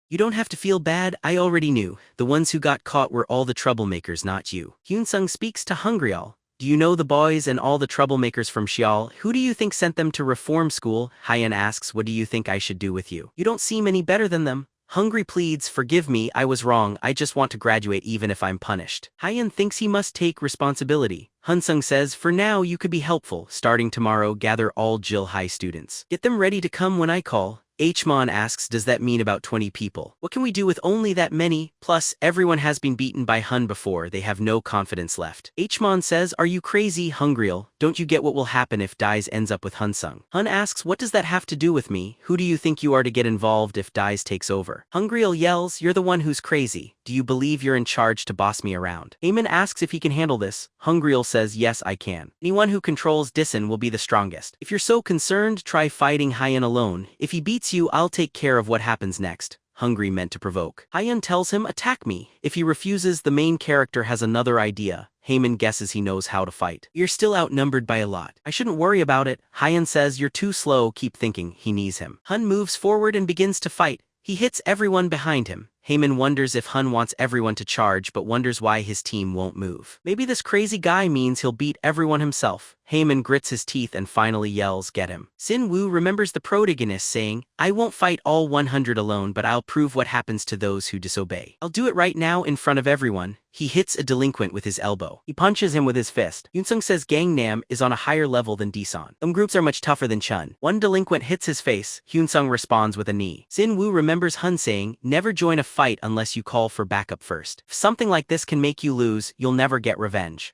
You don't have to feel bad, I already knew. The ones who got caught were all the troublemakers, not you. Hyun-sung speaks to Hungryall. Do you know the boys and all the troublemakers from Seoul? Who do you think sent them to reform school? Hyeon asks, what do you think I should do with you? You don't seem any better than them. Hungry pleads, forgive me, I was wrong, I just want to graduate even if I'm punished. Hyeon thinks he must take responsibility. Hun-sung says, for now you could be helpful. Starting tomorrow, gather all Jill High students. Get them ready to come when I call. Hmon asks, does that mean about 20 people? What can we do with only that many? Plus, everyone has been beaten by Hun before, they have no confidence left. Hmon says, are you crazy, Hungryall? Don't you get what will happen if Dies ends up with Hun-sung? Hun asks, what does that have to do with me? Who do you think you are to get involved if Dies takes over? Hungryall yells, you're the one who's crazy. Do you believe you're in charge to boss me around? Eamon asks if he can handle this. Hungryall says, yes, I can. Anyone who controls Daesan will be the strongest. If you're so concerned, try fighting Hyeon alone. If he beats you, I'll take care of what happens next. Hungry meant to provoke. Hyeon tells him, attack me. If he refuses, the main character has another idea. Haemin guesses he knows how to fight. You're still outnumbered by a lot. I shouldn't worry about it. Hyeon says, you're too slow, keep thinking. He knees him. Hun moves forward and begins to fight. He hits everyone behind him. Haemin wonders if Hun wants everyone to charge but wonders why his team won't move. Maybe this crazy guy means he'll beat everyone himself. Haemin grits his teeth and finally yells, get him. Sin-woo remembers the protagonist saying, I won't fight all 100 alone but I'll prove what happens to those who disobey. I'll do it right now in front of everyone. He hits a delinquent with his elbow. He punches him with his fist. Yoon-sung says Gangnam is on a higher level than Daesan. Some groups are much tougher than Chun. One delinquent hits his face. Hyun-sung responds with a knee. Sin-woo remembers Hun saying, never join a fight unless you call for backup first. If something like this can make you lose, you'll never get revenge.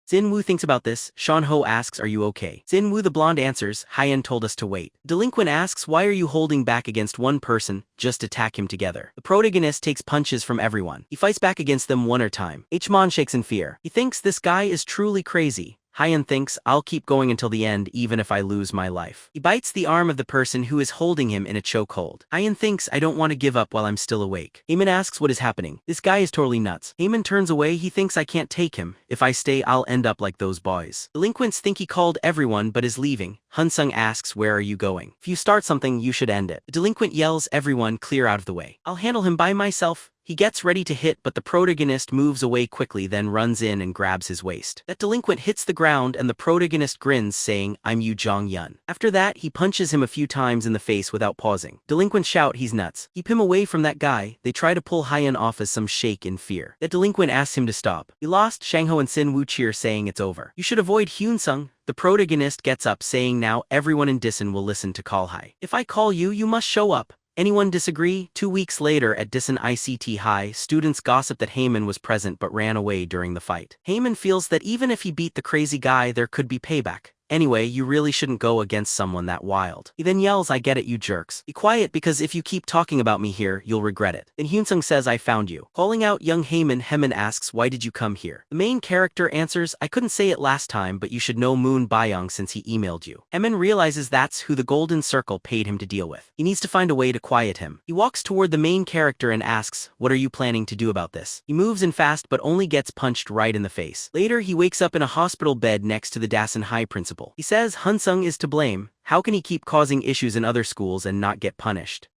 Sin-woo thinks about this. Sean-ho asks, are you okay? Sin-woo the blonde answers, Hyeon told us to wait. Delinquent asks, why are you holding back against one person? Just attack him together. The protagonist takes punches from everyone. He fights back against them one at a time. Hmon shakes in fear. He thinks this guy is truly crazy. Hyeon thinks, I'll keep going until the end even if I lose my life. He bites the arm of the person who is holding him in a chokehold. Hyeon thinks, I don't want to give up while I'm still awake. Haemin asks what is happening. This guy is totally nuts. Haemin turns away. He thinks I can't take him. If I stay, I'll end up like those boys. Delinquents think he called everyone but is leaving. Hun-sung asks, where are you going? If you start something, you should end it. The delinquent yells, everyone, clear out of the way. I'll handle him by myself. He gets ready to hit but the protagonist moves away quickly then runs in and grabs his waist. That delinquent hits the ground and the protagonist grins saying, I'm Yu Jong-yun. After that, he punches him a few times in the face without pausing. Delinquents shout he's nuts. Keep him away from that guy. They try to pull Hyeon off as some shake in fear. That delinquent asks him to stop. He lost. Shangho and Sin-woo cheer saying it's over. You should avoid Hyun-sung. The protagonist gets up saying now everyone in Daesan will listen to Call High. If I call you, you must show up. Anyone disagree? 2 weeks later at Disan ICT High, students gossip that Heyman was present but ran away during the fight. Heyman feels that even if he beat the crazy guy, there could be payback. Anyway, you really shouldn't go against someone that wild. He then yells, I get it, you jerks. Be quiet, because if you keep talking about me here, you'll regret it. Then Hun-sung says, I found you. Calling out young Heyman, Heyman asks, why did you come here? The main character answers, I couldn't say it last time, but you should know Moon Byung since he emailed you. Heyman realizes that's who the Golden Circle paid him to deal with. He needs to find a way to quiet him. He walks toward the main character and asks, what are you planning to do about this? He moves in fast but only gets punched right in the face. Later, he wakes up in a hospital bed next to the Dasan High principal. He says Hun-sung is to blame. How can he keep causing issues in other schools and not get punished?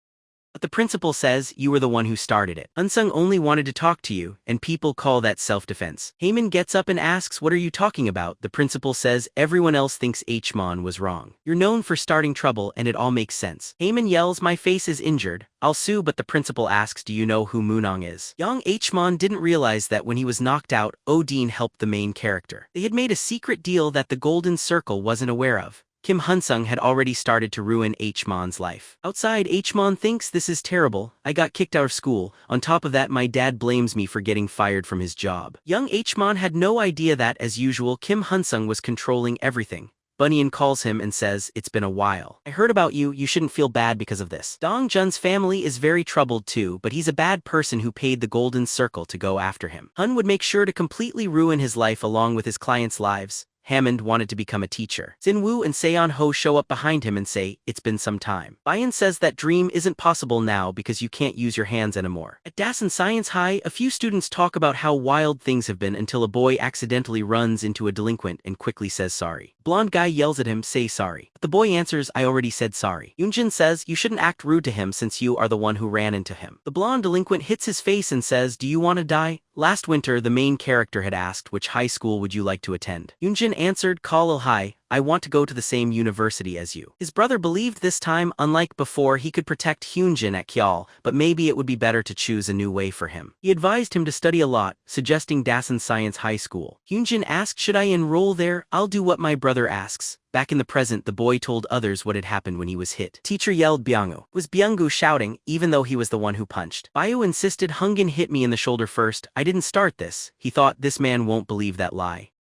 But the principal says, you were the one who started it. Hun-sung only wanted to talk to you, and people call that self-defense. Heyman gets up and asks, what are you talking about? The principal says, everyone else thinks Hmon was wrong. You're known for starting trouble and it all makes sense. Heyman yells, my face is injured. I'll sue, but the principal asks, do you know who Moonong is? Young Hmon didn't realize that when he was knocked out, Odin helped the main character. They had made a secret deal that the Golden Circle wasn't aware of. Kim Hun-sung had already started to ruin Hmon's life. Outside, Hmon thinks this is terrible. I got kicked out of school. On top of that, my dad blames me for getting fired from his job. Young Hmon had no idea that, as usual, Kim Hun-sung was controlling everything. Bunyan calls him and says, it's been a while. I heard about you, you shouldn't feel bad because of this. Dong Jun's family is very troubled too, but he's a bad person who paid the Golden Circle to go after him. Hun would make sure to completely ruin his life along with his clients' lives. Hammond wanted to become a teacher. Jinwoo and Seon-ho show up behind him and say, it's been some time. Bayan says that dream isn't possible now because you can't use your hands anymore. At Dasan Science High, a few students talk about how wild things have been until a boy accidentally runs into a delinquent and quickly says sorry. Blonde guy yells at him, say sorry. But the boy answers, I already said sorry. Yoonjin says, you shouldn't act rude to him since you are the one who ran into him. The blonde delinquent hits his face and says, do you want to die? Last winter, the main character had asked, which high school would you like to attend? Yoonjin answered, Kal-il High. I want to go to the same university as you. His brother believed this time, unlike before, he could protect Hyunjin at Kyeol, but maybe it would be better to choose a new way for him. He advised him to study a lot, suggesting Dasan Science High School. Hyunjin asked, should I enroll there? I'll do what my brother asks. Back in the present, the boy told others what had happened when he was hit. Teacher yelled Byung-gu. Was Byung-gu shouting, even though he was the one who punched? Bayu insisted, Hungin hit me in the shoulder first. I didn't start this. He thought, this man won't believe that lie.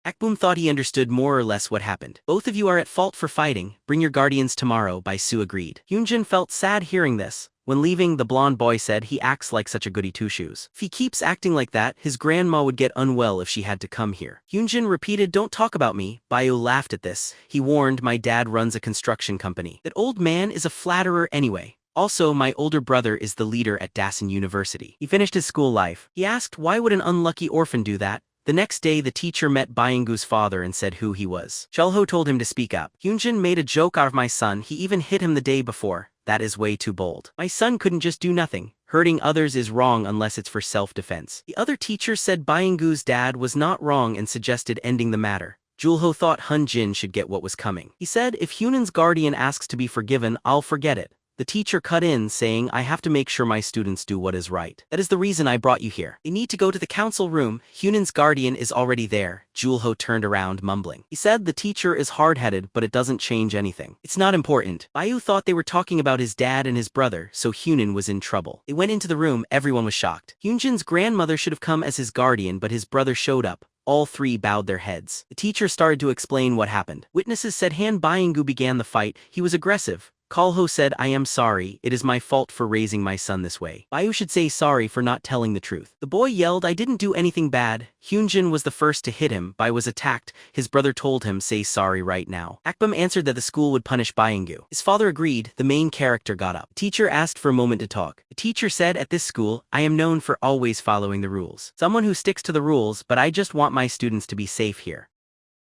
Akboom thought he understood more or less what happened. Both of you are at fault for fighting. Bring your guardians tomorrow. Bai Su agreed. Hyunjin felt sad hearing this. When leaving, the blonde boy said he acts like such a goody two-shoes. If he keeps acting like that, his grandma would get unwell if she had to come here. Hyunjin repeated, don't talk about me. Bayu laughed at this. He warned, my dad runs a construction company. That old man is a flatterer anyway. Also, my older brother is the leader at Dasan University. He finished his school life. He asked, why would an unlucky orphan do that? The next day, the teacher met Byung-gu's father and said who he was. Chulho told him to speak up. Hyunjin made a joke out of my son. He even hit him the day before. That is way too bold. My son couldn't just do nothing. Hurting others is wrong unless it's for self-defense. The other teacher said Byung-gu's dad was not wrong and suggested ending the matter. Julho thought Hun-jin should get what was coming. He said, if Hyunan's guardian asks to be forgiven, I'll forget it. The teacher cut in, saying, I have to make sure my students do what is right. That is the reason I brought you here. They need to go to the council room. Hyunan's guardian is already there. Julho turned around, mumbling. He said the teacher is hard-headed, but it doesn't change anything. It's not important. Bayu thought they were talking about his dad and his brother, so Hyunan was in trouble. They went into the room, everyone was shocked. Hyunjin's grandmother should have come as his guardian, but his brother showed up. All three bowed their heads. The teacher started to explain what happened. Witnesses said Han Byung-gu began the fight. He was aggressive. Kalho said, I am sorry, it is my fault for raising my son this way. Bayu should say sorry for not telling the truth. The boy yelled, I didn't do anything bad. Hyunjin was the first to hit him. Bayu was attacked. His brother told him, say sorry right now. Akbam answered that the school would punish Byung-gu. His father agreed. The main character got up. Teacher asked for a moment to talk. The teacher said, at this school, I am known for always following the rules. Someone who sticks to the rules, but I just want my students to be safe here.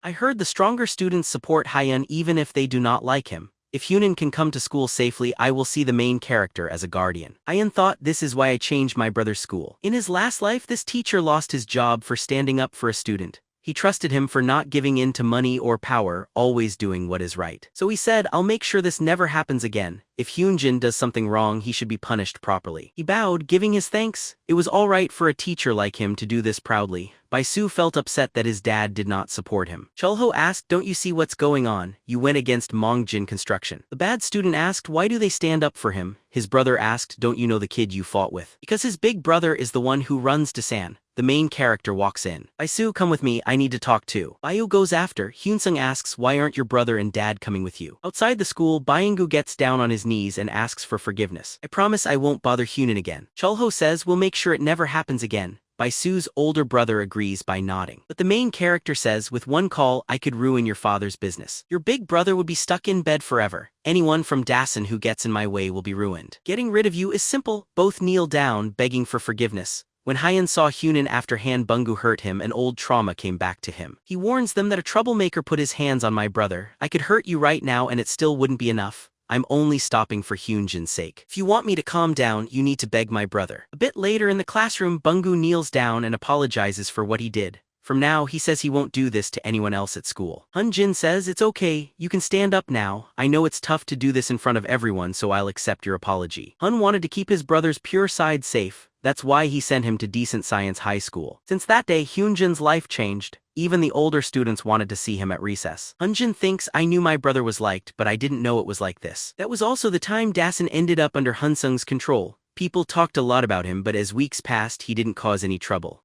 I heard the stronger students support Hyun even if they do not like him. If Hyunan can come to school safely, I will see the main character as a guardian. Hyun thought, this is why I changed my brother's school. In his last life, this teacher lost his job for standing up for a student. He trusted him for not giving in to money or power, always doing what is right. So he said, I'll make sure this never happens again. If Hyunjin does something wrong, he should be punished properly. He bowed, giving his thanks. It was all right for a teacher like him to do this proudly. Su felt upset that his dad did not support him. Chulho asked, "Don't you see what's going on? You went against Mongjin construction." The bad student asked, "Why do they stand up for him?" His brother asked, "Don't you know the kid you fought with?" Because his big brother is the one who runs Dasan. The main character walks in. Su, come with me, I need to talk too. Bayu goes after. Hun-sung asks, "Why aren't your brother and dad coming with you?" Outside the school, Bayengu gets down on his knees and asks for forgiveness. "I promise I won't bother Hunan again." Chulho says, "We'll make sure it never happens again." Su's older brother agrees by nodding. But the main character says, "With one call, I could ruin your father's business. Your big brother would be stuck in bed forever. Anyone from Dasan who gets in my way will be ruined. Getting rid of you is simple." Both kneel down, begging for forgiveness. When Hyan saw Hunan after Han Bungu hurt him, an old trauma came back to him. He warns them that a troublemaker put his hands on my brother. "I could hurt you right now and it still wouldn't be enough. I'm only stopping for Hyunjin's sake. If you want me to calm down, you need to beg my brother." A bit later in the classroom, Bungu kneels down and apologizes for what he did. From now, he says he won't do this to anyone else at school. Hun-jin says, "It's okay, you can stand up now. I know it's tough to do this in front of everyone, so I'll accept your apology." Hun wanted to keep his brother's pure side safe. That's why he sent him to Decent Science High School. Since that day, Hyunjin's life changed. Even the older students wanted to see him at recess. Hun-jin thinks, "I knew my brother was liked, but I didn't know it was like this." That was also the time Dasan ended up under Hun-sung's control. People talked a lot about him, but as weeks passed, he didn't cause any trouble.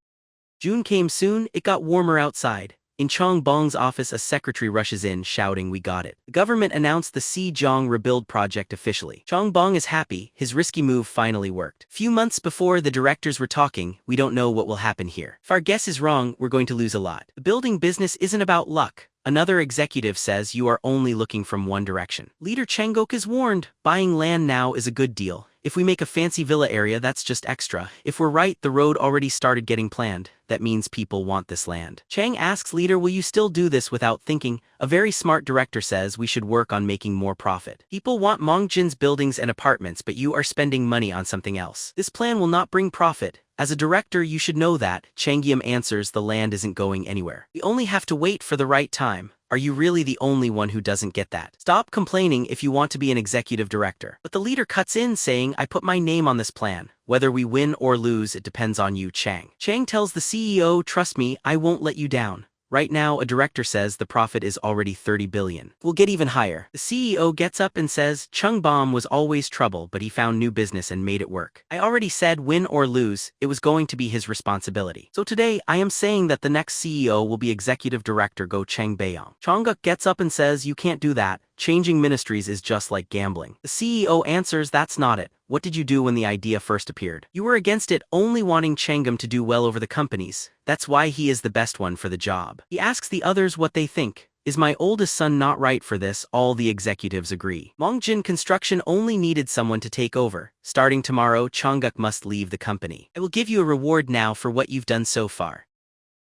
June came soon. It got warmer outside. In Chong Bong's office, a secretary rushes in, shouting, "We got it." The government announced the Sejong rebuild project officially. Chong Bong is happy. His risky move finally worked. Few months before, the directors were talking. "We don't know what will happen here. If our guess is wrong, we're going to lose a lot. The building business isn't about luck." Another executive says, "You are only looking from one direction." Leader Changok is warned, "Buying land now is a good deal. If we make a fancy villa area, that's just extra. If we're right, the road already started getting planned. That means people want this land." Chang asks leader, "Will you still do this?" Without thinking, a very smart director says, "We should work on making more profit. People want Mongjin's buildings and apartments, but you are spending money on something else. This plan will not bring profit. As a director, you should know that." Changyam answers, "The land isn't going anywhere. We only have to wait for the right time." Are you really the only one who doesn't get that? Stop complaining if you want to be an executive director. But the leader cuts in, saying, "I put my name on this plan. Whether we win or lose, it depends on you, Chang." Chang tells the CEO, "Trust me, I won't let you down." Right now, a director says the profit is already 30 billion. We'll get even higher. The CEO gets up and says, "Chung Bom was always trouble, but he found new business and made it work. I already said win or lose, it was going to be his responsibility. So today, I am saying that the next CEO will be Executive Director Go Cheng Bayong." Chongguk gets up and says, "You can't do that. Changing ministries is just like gambling." The CEO answers, "That's not it. What did you do when the idea first appeared? You were against it, only wanting Changam to do well over the companies. That's why he is the best one for the job." He asks the others what they think. "Is my oldest son not right for this?" All the executives agree. Mongjin Construction only needed someone to take over. Starting tomorrow, Chongguk must leave the company. "I will give you a reward now for what you've done so far."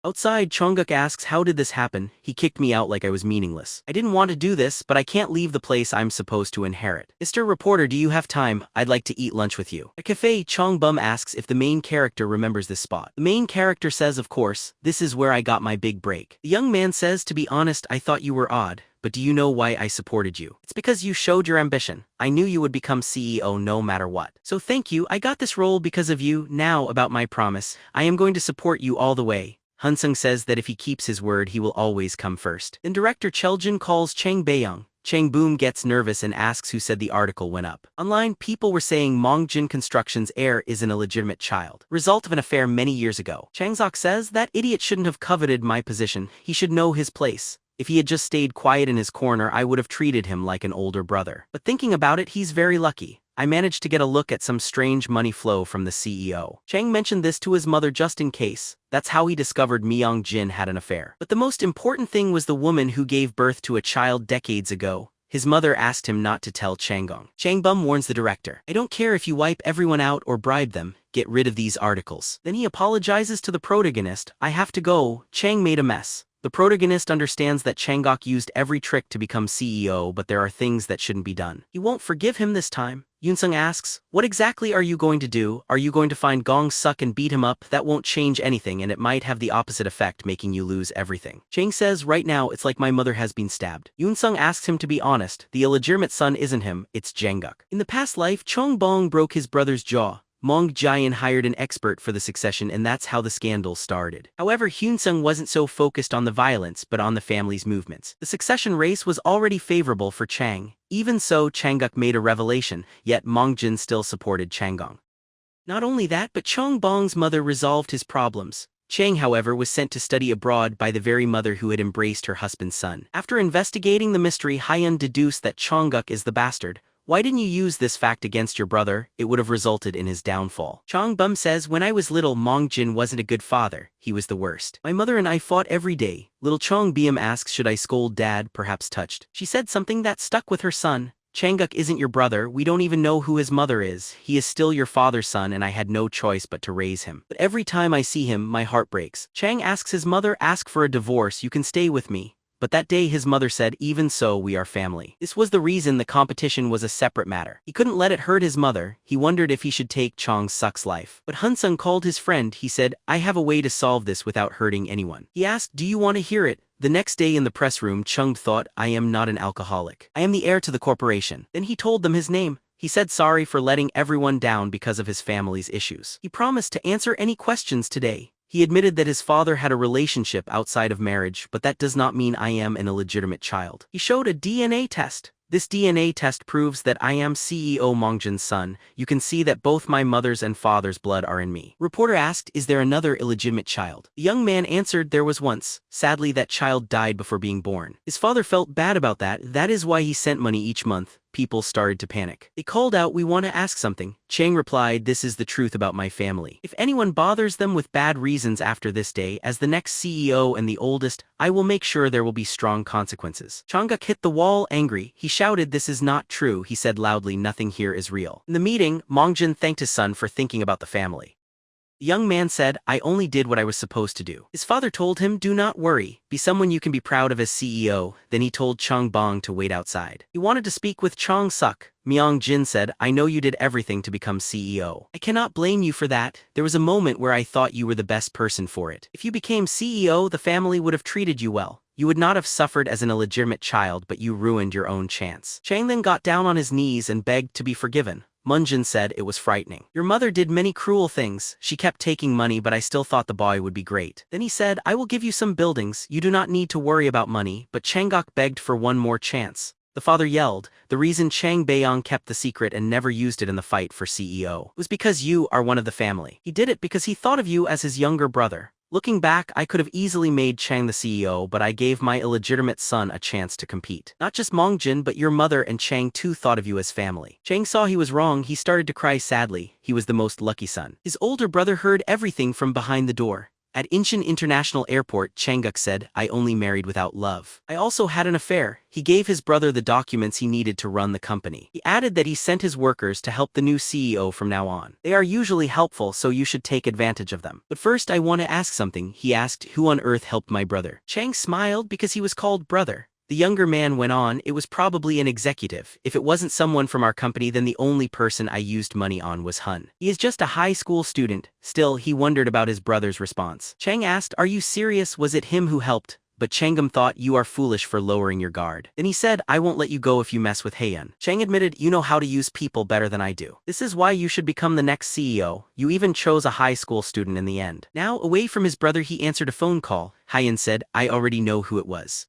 Outside, Chongguk asks, "How did this happen? He kicked me out like I was meaningless. I didn't want to do this, but I can't leave the place I'm supposed to inherit." "Mr. Reporter, do you have time? I'd like to eat lunch with you." At a cafe, Chong Bum asks if the main character remembers this spot. The main character says, "Of course, this is where I got my big break." The young man says, "To be honest, I thought you were odd. But do you know why I supported you? It's because you showed your ambition. I knew you would become CEO no matter what. So thank you, I got this role because of you. Now about my promise, I am going to support you all the way." Hun-sung says that if he keeps his word, he will always come first. Then director Cheljin calls Chang Bayong. Chang Boom gets nervous and asks who said the article went up. Online, people were saying Mongjin Construction's heir is an illegitimate child, result of an affair many years ago. Changzok says that idiot shouldn't have coveted my position. He should know his place. If he had just stayed quiet in his corner, I would have treated him like an older brother. But thinking about it, he's very lucky. I managed to get a look at some strange money flow from the CEO. Chang mentioned this to his mother just in case. That's how he discovered Myung Jin had an affair. But the most important thing was the woman who gave birth to a child decades ago. His mother asked him not to tell Changgong. Changbum warns the director, "I don't care if you wipe everyone out or bribe them. Get rid of these articles." Then he apologizes to the protagonist. "I have to go. Chang made a mess." The protagonist understands that Changgok used every trick to become CEO, but there are things that shouldn't be done. He won't forgive him this time. Yoon-sung asks, "What exactly are you going to do? Are you going to find Gong Suk and beat him up? That won't change anything and it might have the opposite effect, making you lose everything." Chang says, "Right now it's like my mother has been stabbed." Yoon-sung asks him to be honest. The illegitimate son isn't him, it's Jangguk. In the past life, Chong Bong broke his brother's jaw. Mong Jian hired an expert for the succession, and that's how the scandal started. However, Hun-sung wasn't so focused on the violence but on the family's movements. The succession race was already favorable for Chang. Even so, Changguk made a revelation, yet Mongjin still supported Changgong. Not only that, but Chongbong's mother resolved his problems. Chang, however, was sent to study abroad by the very mother who had embraced her husband's son. After investigating the mystery, Hyun deduced that Changguk is the bastard. Why didn't you use this fact against your brother? It would have resulted in his downfall. Chongbum says, when I was little, Mongjin wasn't a good father. He was the worst. My mother and I fought every day. Little Chongbum asks, should I scold dad? Perhaps touched. She said something that stuck with her son. Changguk isn't your brother. We don't even know who his mother is. He is still your father's son, and I had no choice but to raise him. But every time I see him, my heart breaks. Chang asks his mother, ask for a divorce. You can stay with me. But that day his mother said, even so, we are family. This was the reason the competition was a separate matter. He couldn't let it hurt his mother. He wondered if he should take Chong-suk's life. But Hun-sung called his friend. He said, I have a way to solve this without hurting anyone. He asked, do you want to hear it? The next day in the press room, Chung thought, I am not an alcoholic. I am the heir to the corporation. Then he told them his name. He said sorry for letting everyone down because of his family's issues. He promised to answer any questions today. He admitted that his father had a relationship outside of marriage, but that does not mean I am an illegitimate child. He showed a DNA test. This DNA test proves that I am CEO Mongjin's son. You can see that both my mother's and father's blood are in me. Reporter asked, is there another illegitimate child? The young man answered, there was once. Sadly, that child died before being born. His father felt bad about that. That is why he sent money each month. People started to panic. They called out, we want to ask something. Chang replied, this is the truth about my family. If anyone bothers them with bad reasons after this day, as the next CEO and the oldest, I will make sure there will be strong consequences. Changguk hit the wall angry. He shouted, this is not true. He said loudly, nothing here is real. In the meeting, Mongjin thanked his son for thinking about the family. The young man said, I only did what I was supposed to do. His father told him, do not worry, be someone you can be proud of as CEO. Then he told Chongbong to wait outside. He wanted to speak with Chong-suk. Myung-jin said, I know you did everything to become CEO. I cannot blame you for that. There was a moment where I thought you were the best person for it. If you became CEO, the family would have treated you well. You would not have suffered as an illegitimate child, but you ruined your own chance. Chang then got down on his knees and begged to be forgiven. Munjin said, it was frightening. Your mother did many cruel things. She kept taking money, but I still thought the boy would be great. Then he said, I will give you some buildings. You do not need to worry about money. But Changguk begged for one more chance. The father yelled, the reason Chang Beiyong kept the secret and never used it in the fight for CEO was because you are one of the family. He did it because he thought of you as his younger brother. Looking back, I could have easily made Chang the CEO, but I gave my illegitimate son a chance to compete. Not just Mongjin, but your mother and Chang too thought of you as family. Chang saw he was wrong. He started to cry sadly. He was the most lucky son. His older brother heard everything from behind the door. At Incheon International Airport, Changguk said, I only married without love. I also had an affair. He gave his brother the documents he needed to run the company. He added that he sent his workers to help the new CEO from now on. They are usually helpful, so you should take advantage of them. But first I want to ask something. He asked, who on earth helped my brother? Chang smiled because he was called brother. The younger man went on, it was probably an executive. If it wasn't someone from our company, then the only person I used money on was Hun. He is just a high school student. Still, he wondered about his brother's response. Chang asked, are you serious? Was it him who helped? But Changgum thought, you are foolish for lowering your guard. Then he said, I won't let you go if you mess with Haeun. Chang admitted, you know how to use people better than I do. This is why you should become the next CEO. You even chose a high school student in the end. Now, away from his brother, he answered a phone call. Haeun said, I already know who it was.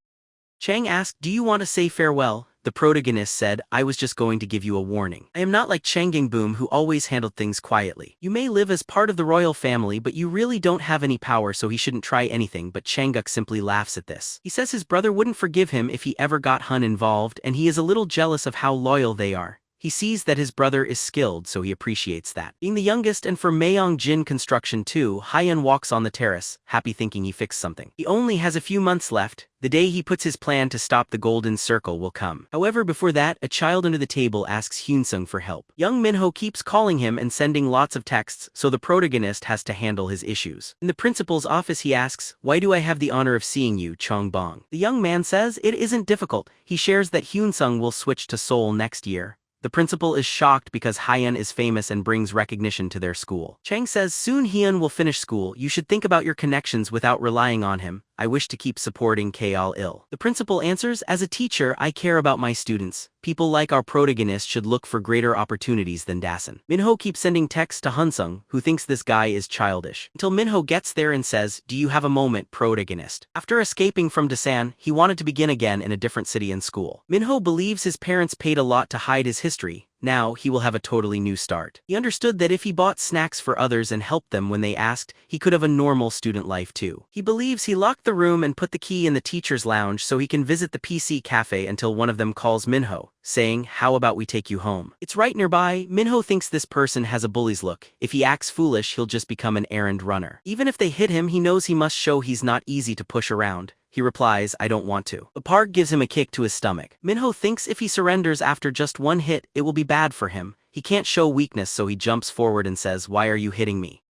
Chang asked, do you want to say farewell? The protagonist said, I was just going to give you a warning. I am not like Changgingboom, who always handled things quietly. You may live as part of the royal family, but you really don't have any power, so he shouldn't try anything. But Changguk simply laughs at this. He says his brother wouldn't forgive him if he ever got Hun involved, and he is a little jealous of how loyal they are. He sees that his brother is skilled, so he appreciates that. Being the youngest and for Mayong-jin construction too, Haeun walks on the terrace, happy thinking he fixed something. He only has a few months left. The day he puts his plan to stop the golden circle will come. However, before that, a child under the table asks Hun-sung for help. Young Minho keeps calling him and sending lots of texts, so the protagonist has to handle his issues. In the principal's office, he asks, why do I have the honor of seeing you, Chong-bong? The young man says, it isn't difficult. He shares that Hun-sung will switch to Seoul next year. The principal is shocked because Haeun is famous and brings recognition to their school. Chang says, soon Haeun will finish school. You should think about your connections without relying on him. I wish to keep supporting K-all ill. The principal answers, as a teacher, I care about my students. People like our protagonist should look for greater opportunities than Dasan. Minho keeps sending texts to Hun-sung, who thinks this guy is childish, until Minho gets there and says, "Do you have a moment, protagonist?" After escaping from Dasan, he wanted to begin again in a different city and school. Minho believes his parents paid a lot to hide his history. Now, he will have a totally new start. He understood that if he bought snacks for others and helped them when they asked, he could have a normal student life too. He believes he locked the room and put the key in the teacher's lounge so he can visit the PC cafe until one of them calls Minho, saying, "How about we take you home?" It's right nearby. Minho thinks this person has a bully's look. If he acts foolish, he'll just become an errand runner. Even if they hit him, he knows he must show he's not easy to push around. He replies, "I don't want to." But Park gives him a kick to his stomach. Minho thinks if he surrenders after just one hit, it will be bad for him. He can't show weakness, so he jumps forward and says, "Why are you hitting me?"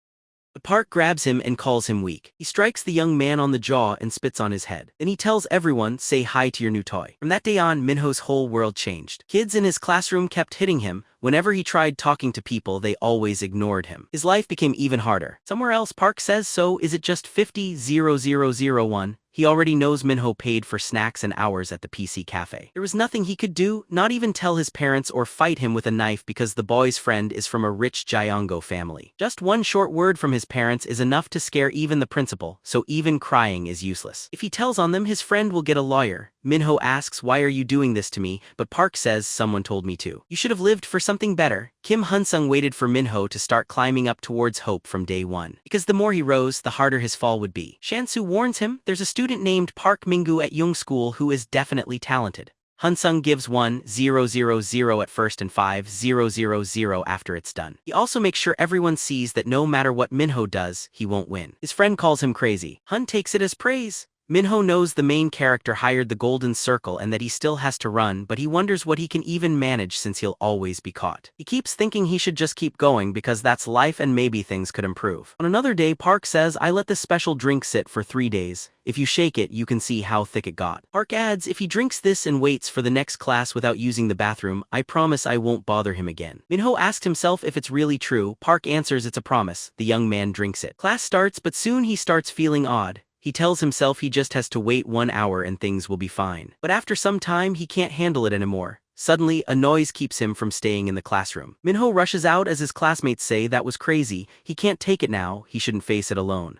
But Park grabs him and calls him weak. He strikes the young man on the jaw and spits on his head. Then he tells everyone, "Say hi to your new toy." From that day on, Minho's whole world changed. Kids in his classroom kept hitting him. Whenever he tried talking to people, they always ignored him. His life became even harder. Somewhere else, Park says, "So, is it just 50,001? He already knows Minho paid for snacks and hours at the PC cafe. There was nothing he could do, not even tell his parents or fight him with a knife because the boy's friend is from a rich Gyeongo family. Just one short word from his parents is enough to scare even the principal, so even crying is useless. If he tells on them, his friend will get a lawyer. Minho asks, "Why are you doing this to me?" But Park says, "Someone told me to." You should have lived for something better. Kim Hun-sung waited for Minho to start climbing up towards hope from day one. Because the more he rose, the harder his fall would be. Shansu warns him, there's a student named Park Minggu at Young School who is definitely talented. Hun-sung gives 1,000 at first and 5,000 after it's done. He also makes sure everyone sees that no matter what Minho does, he won't win. His friend calls him crazy. Hun takes it as praise. Minho knows the main character hired the Golden Circle and that he still has to run, but he wonders what he can even manage since he'll always be caught. He keeps thinking he should just keep going because that's life and maybe things could improve. On another day, Park says, "I let this special drink sit for 3 days. If you shake it, you can see how thick it got." Park adds, if he drinks this and waits for the next class without using the bathroom, I promise I won't bother him again. Minho asks himself if it's really true. Park answers it's a promise. The young man drinks it. Class starts, but soon he starts feeling odd. He tells himself he just has to wait 1 hour and things will be fine. But after some time, he can't handle it anymore. Suddenly, a noise keeps him from staying in the classroom. Minho rushes out as his classmates say that was crazy. He can't take it now. He shouldn't face it alone.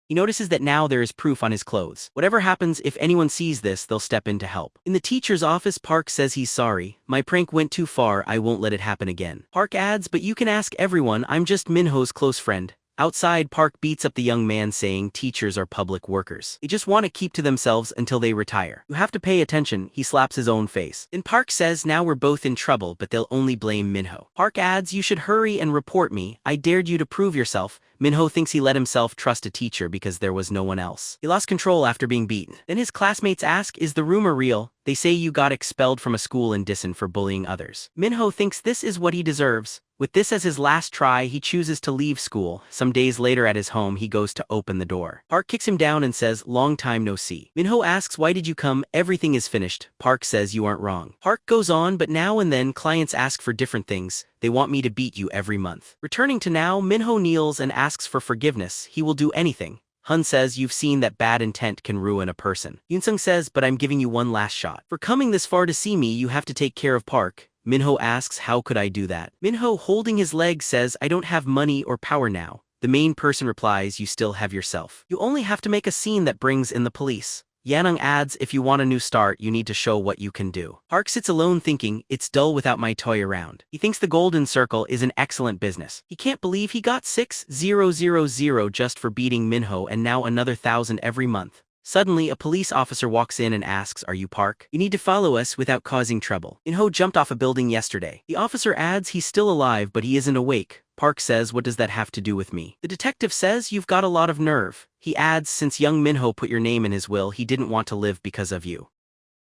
He notices that now there is proof on his clothes. Whatever happens, if anyone sees this, they'll step in to help. In the teacher's office, Park says he's sorry. My prank went too far. I won't let it happen again. Park adds, but you can ask everyone. I'm just Minho's close friend. Outside, Park beats up the young man saying teachers are public workers. They just want to keep to themselves until they retire. You have to pay attention. He slaps his own face. Then Park says now we're both in trouble, but they'll only blame Minho. Park adds, you should hurry and report me. I dared you to prove yourself. Minho thinks he let himself trust a teacher because there was no one else. He lost control after being beaten. Then his classmates ask, is the rumor real? They say you got expelled from a school in Disan for bullying others. Minho thinks this is what he deserves. With this as his last try, he chooses to leave school. Some days later at his home, he goes to open the door. Park kicks him down and says, long time no see. Minho asks, why did you come? Everything is finished. Park says you aren't wrong. Park goes on, but now and then clients ask for different things. They want me to beat you every month. Returning to now, Minho kneels and asks for forgiveness. He will do anything. Hun says you've seen that bad intent can ruin a person. Hun-sung says, but I'm giving you one last shot. For coming this far to see me, you have to take care of Park. Minho asks, how could I do that? Minho, holding his leg, says, I don't have money or power now. The main person replies, you still have yourself. You only have to make a scene that brings in the police. Yanung adds, if you want a new start, you need to show what you can do. Park sits alone thinking, it's dull without my toy around. He thinks the Golden Circle is an excellent business. He can't believe he got 6,000 just for beating Minho and now another 1,000 every month. Suddenly, a police officer walks in and asks, are you Park? You need to follow us without causing trouble. Minho jumped off a building yesterday. The officer adds he's still alive, but he isn't awake. Park says, what does that have to do with me? The detective says, you've got a lot of nerve. He adds, since young Minho put your name in his will, he didn't want to live because of you.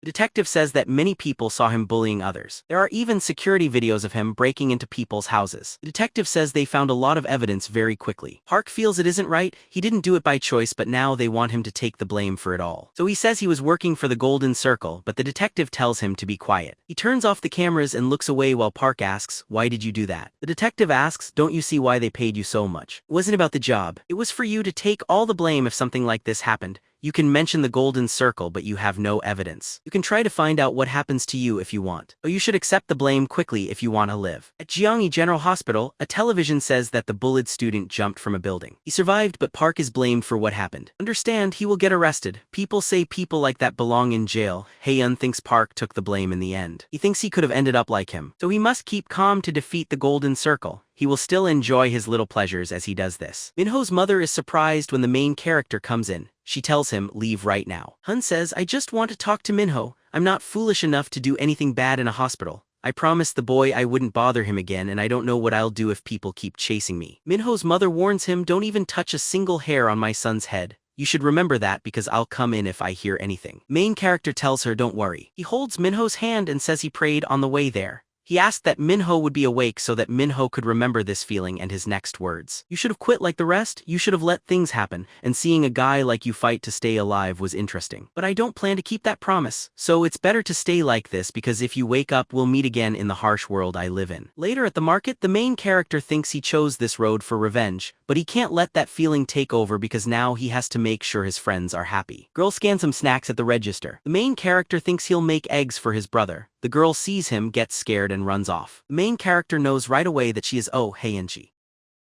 The detective says that many people saw him bullying others. There are even security videos of him breaking into people's houses. The detective says they found a lot of evidence very quickly. Park feels it isn't right. He didn't do it by choice, but now they want him to take the blame for it all. So he says he was working for the Golden Circle, but the detective tells him to be quiet. He turns off the cameras and looks away while Park asks, why did you do that? The detective asks, don't you see why they paid you so much? It wasn't about the job. It was for you to take all the blame if something like this happened. You can mention the golden circle but you have no evidence. You can try to find out what happens to you if you want. Or you should accept the blame quickly if you want to live. At Gyeonggi General Hospital, a television says that the bullied student jumped from a building. He survived but Park is blamed for what happened. Understand, he will get arrested. People say people like that belong in jail. Hae-yeon thinks Park took the blame in the end. He thinks he could have ended up like him. So he must keep calm to defeat the golden circle. He will still enjoy his little pleasures as he does this. Minho's mother is surprised when the main character comes in. She tells him, leave right now. Hun says, I just want to talk to Minho. I'm not foolish enough to do anything bad in a hospital. I promised the boy I wouldn't bother him again and I don't know what I'll do if people keep chasing me. Minho's mother warns him, don't even touch a single hair on my son's head. You should remember that because I'll come in if I hear anything. Main character tells her don't worry. He holds Minho's hand and says he prayed on the way there. He asked that Minho would be awake so that Minho could remember this feeling and his next words. You should have quit like the rest, you should have let things happen, and seeing a guy like you fight to stay alive was interesting. But I don't plan to keep that promise, so it's better to stay like this because if you wake up we'll meet again in the harsh world I live in. Later at the market, the main character thinks he chose this road for revenge, but he can't let that feeling take over because now he has to make sure his friends are happy. Girl scans some snacks at the register. The main character thinks he'll make eggs for his brother. The girl sees him, gets scared, and runs off. The main character knows right away that she is Hae-yeon.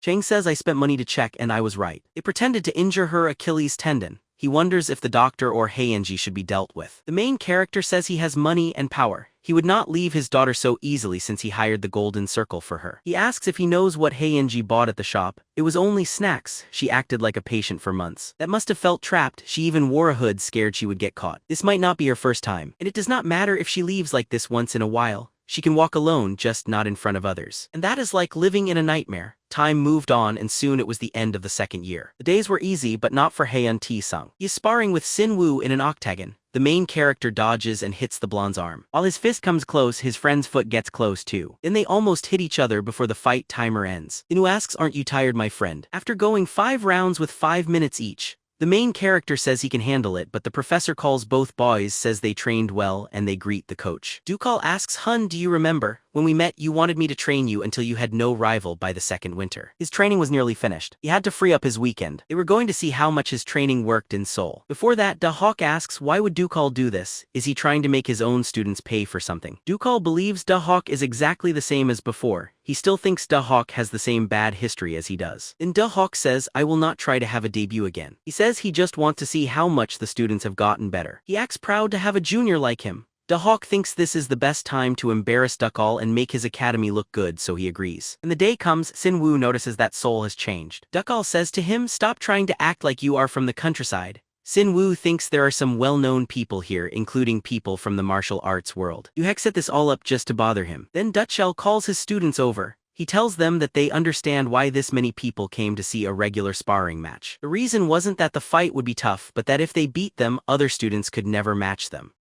Chang says I spent money to check and I was right. They pretended to injure her Achilles tendon. He wonders if the doctor or Hae-yeon should be dealt with. The main character says he has money and power. He would not leave his daughter so easily since he hired the golden circle for her. He asks if he knows what Hae-yeon bought at the shop. It was only snacks. She acted like a patient for months. That must have felt trapped. She even wore a hood, scared she would get caught. This might not be her first time, and it does not matter if she leaves like this once in a while. She can walk alone, just not in front of others. And that is like living in a nightmare. Time moved on and soon it was the end of the second year. The days were easy but not for Hae-yeon. He is sparring with Sin-woo in an octagon. The main character dodges and hits the blonde's arm. While his fist comes close, his friend's foot gets close too. Then they almost hit each other before the fight timer ends. Sin-woo asks, aren't you tired my friend? After going 5 rounds with 5 minutes each, the main character says he can handle it, but the professor calls both boys, says they trained well, and they greet the coach. Dukal asks Hun, do you remember? When we met, you wanted me to train you until you had no rival by the second winter. His training was nearly finished. He had to free up his weekend. They were going to see how much his training worked in Seoul. Before that, Da-hawk asks, why would Dukal do this? Is he trying to make his own students pay for something? Dukal believes Da-hawk is exactly the same as before. He still thinks Da-hawk has the same bad history as he does. Then Da-hawk says, I will not try to have a debut again. He says he just wants to see how much the students have gotten better. He acts proud to have a junior like him. Da-hawk thinks this is the best time to embarrass Dukal and make his academy look good, so he agrees. When the day comes, Sin-woo notices that Seoul has changed. Dukal says to him, stop trying to act like you are from the countryside. Sin-woo thinks there are some well-known people here, including people from the martial arts world. Doohaek set this all up just to bother him. Then Dutchell calls his students over. He tells them that they understand why this many people came to see a regular sparring match. The reason wasn't that the fight would be tough, but that if they beat them, other students could never match them.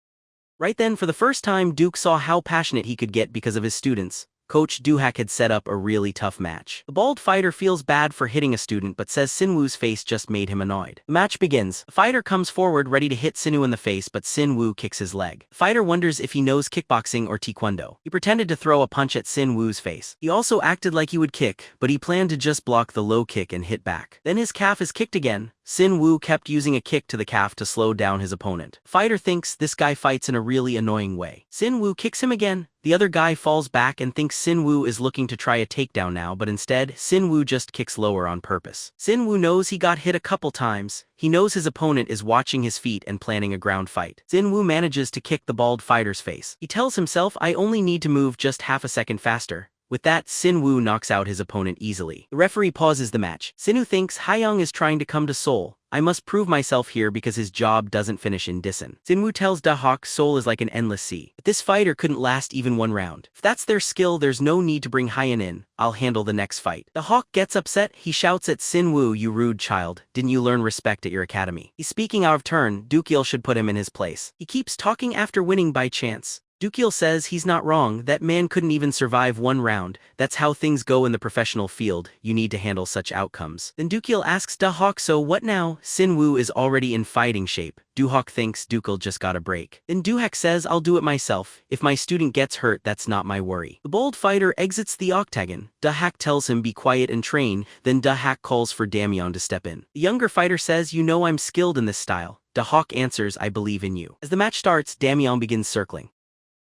Right then, for the first time, Duke saw how passionate he could get because of his students. Coach Doohaek had set up a really tough match. The bald fighter feels bad for hitting a student but says Sin-woo's face just made him annoyed. The match begins. The fighter comes forward ready to hit Sin-woo in the face but Sin-woo kicks his leg. The fighter wonders if he knows kickboxing or taekwondo. He pretended to throw a punch at Sin-woo's face. He also acted like he would kick, but he planned to just block the low kick and hit back. Then his calf is kicked again. Sin-woo kept using a kick to the calf to slow down his opponent. Fighter thinks this guy fights in a really annoying way. Sin-woo kicks him again. The other guy falls back and thinks Sin-woo is looking to try a takedown now, but instead, Sin-woo just kicks lower on purpose. Sin-woo knows he got hit a couple times. He knows his opponent is watching his feet and planning a ground fight. Sin-woo manages to kick the bald fighter's face. He tells himself, I only need to move just half a second faster. With that, Sin-woo knocks out his opponent easily. The referee pauses the match. Sin-woo thinks Hae-young is trying to come to Seoul. I must prove myself here because his job doesn't finish in Disan. Sin-woo tells Da-hawk Seoul is like an endless sea. But this fighter couldn't last even one round. If that's their skill, there's no need to bring Hae-yeon in. I'll handle the next fight. Da-hawk gets upset. He shouts at Sin-woo, you rude child. Didn't you learn respect at your academy? He's speaking out of turn. Dukil should put him in his place. He keeps talking after winning by chance. Dukil says he's not wrong, that man couldn't even survive one round. That's how things go in the professional field, you need to handle such outcomes. Then Dukil asks Da-hawk, so what now? Sin-woo is already in fighting shape. Da-hawk thinks Dukil just got a break. Then Doohaek says, I'll do it myself. If my student gets hurt, that's not my worry. The bold fighter exits the octagon. Da-hawk tells him be quiet and train, then Da-hawk calls for Damyeon to step in. The younger fighter says, you know I'm skilled in this style. Hawk answers, I believe in you. As the match starts, Damian begins circling.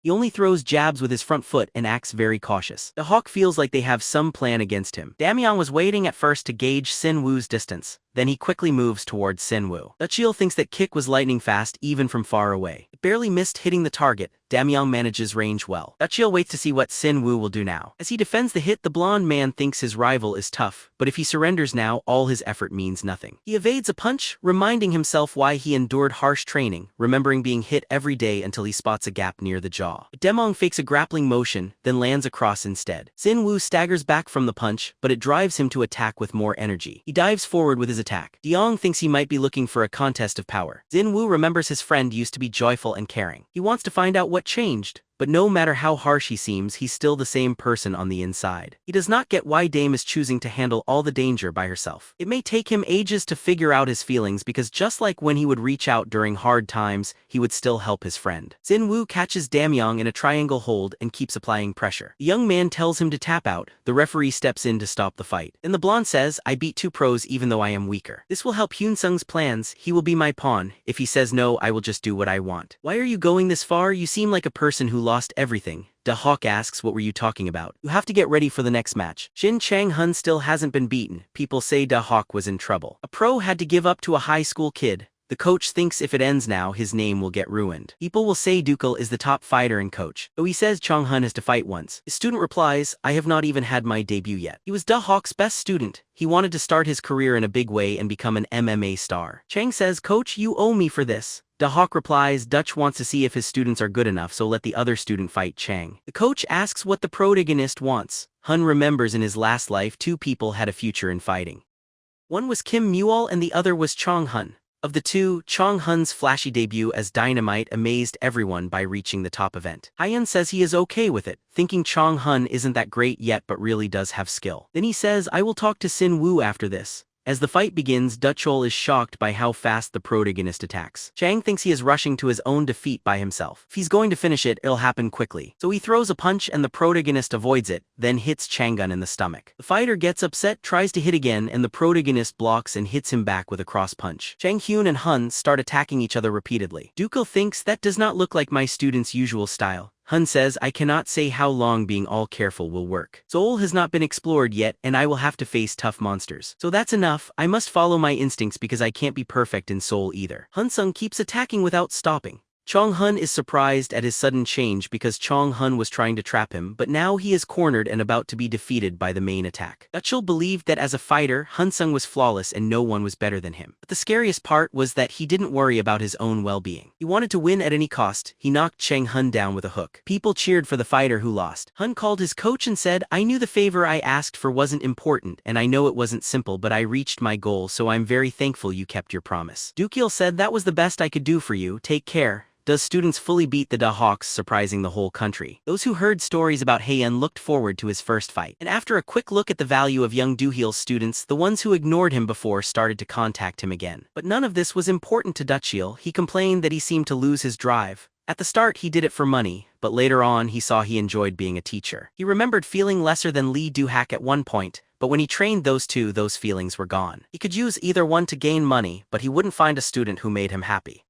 He only throws jabs with his front foot and acts very cautious. The Hawk feels like they have some plan against him. Damian was waiting at first to gauge Sin Woo's distance. Then he quickly moves towards Sin Woo. Dutchiel thinks that kick was lightning fast even from far away. It barely missed hitting the target. Damian manages range well. Dutchiel waits to see what Sin Woo will do now. As he defends the hit, the blonde man thinks his rival is tough, but if he surrenders now, all his effort means nothing. He evades a punch, reminding himself why he endured harsh training, remembering being hit every day until he spots a gap near the jaw. Demong fakes a grappling motion, then lands a cross instead. Sin Woo staggers back from the punch, but it drives him to attack with more energy. He dives forward with his attack. Deong thinks he might be looking for a contest of power. Sin Woo remembers his friend used to be joyful and caring. He wants to find out what changed, but no matter how harsh he seems, he's still the same person on the inside. He does not get why Dame is choosing to handle all the danger by herself. It may take him ages to figure out his feelings because just like when he would reach out during hard times, he would still help his friend. Sin Woo catches Damian in a triangle hold and keeps applying pressure. The young man tells him to tap out. The referee steps in to stop the fight. Then the blonde says, I beat 2 pros even though I am weaker. This will help Hun-sung's plans. He will be my pawn. If he says no, I will just do what I want. Why are you going this far? You seem like a person who lost everything. Hawk asks, what were you talking about? You have to get ready for the next match. Shin Chang-hun still hasn't been beaten. People say Hawk was in trouble. A pro had to give up to a high school kid. The coach thinks if it ends now, his name will get ruined. People will say Dukal is the top fighter and coach, though he says Chong-hun has to fight once. His student replies, I have not even had my debut yet. He was Hawk's best student. He wanted to start his career in a big way and become an MMA star. Chang says, Coach, you owe me for this. Hawk replies, Dutch wants to see if his students are good enough, so let the other student fight Chang. The coach asks what the protagonist wants. Hun remembers in his last life 2 people had a future in fighting. One was Kim Mual and the other was Chong-hun. Of the 2, Chong-hun's flashy debut as Dynamite amazed everyone by reaching the top event. Hyun says he is okay with it, thinking Chong-hun isn't that great yet but really does have skill. Then he says, I will talk to Sin Woo after this. As the fight begins, Dutchol is shocked by how fast the protagonist attacks. Chang thinks he is rushing to his own defeat by himself. If he's going to finish it, it'll happen quickly. So he throws a punch and the protagonist avoids it, then hits Changgun in the stomach. The fighter gets upset, tries to hit again, and the protagonist blocks and hits him back with a cross punch. Chang Hyun and Hun start attacking each other repeatedly. Dukal thinks that does not look like my student's usual style. Hun says, I cannot say how long being all careful will work. Seoul has not been explored yet and I will have to face tough monsters. So that's enough, I must follow my instincts because I can't be perfect in Seoul either. Hun-sung keeps attacking without stopping. Chong-hun is surprised at his sudden change because Chong-hun was trying to trap him, but now he is cornered and about to be defeated by the main attack. Dutchel believed that as a fighter, Hun-sung was flawless and no one was better than him. But the scariest part was that he didn't worry about his own well-being. He wanted to win at any cost. He knocked Chang-hun down with a hook. People cheered for the fighter who lost. Hun called his coach and said, I knew the favor I asked for wasn't important and I know it wasn't simple, but I reached my goal, so I'm very thankful you kept your promise. Dukil said, that was the best I could do for you, take care. Does students fully beat the Hawks, surprising the whole country. Those who heard stories about Haeun looked forward to his first fight. And after a quick look at the value of young Doohyil's students, the ones who ignored him before started to contact him again. But none of this was important to Dutchiel. He complained that he seemed to lose his drive. At the start he did it for money, but later on he saw he enjoyed being a teacher. He remembered feeling lesser than Lee Do-hak at one point, but when he trained those two, those feelings were gone. He could use either one to gain money, but he wouldn't find a student who made him happy.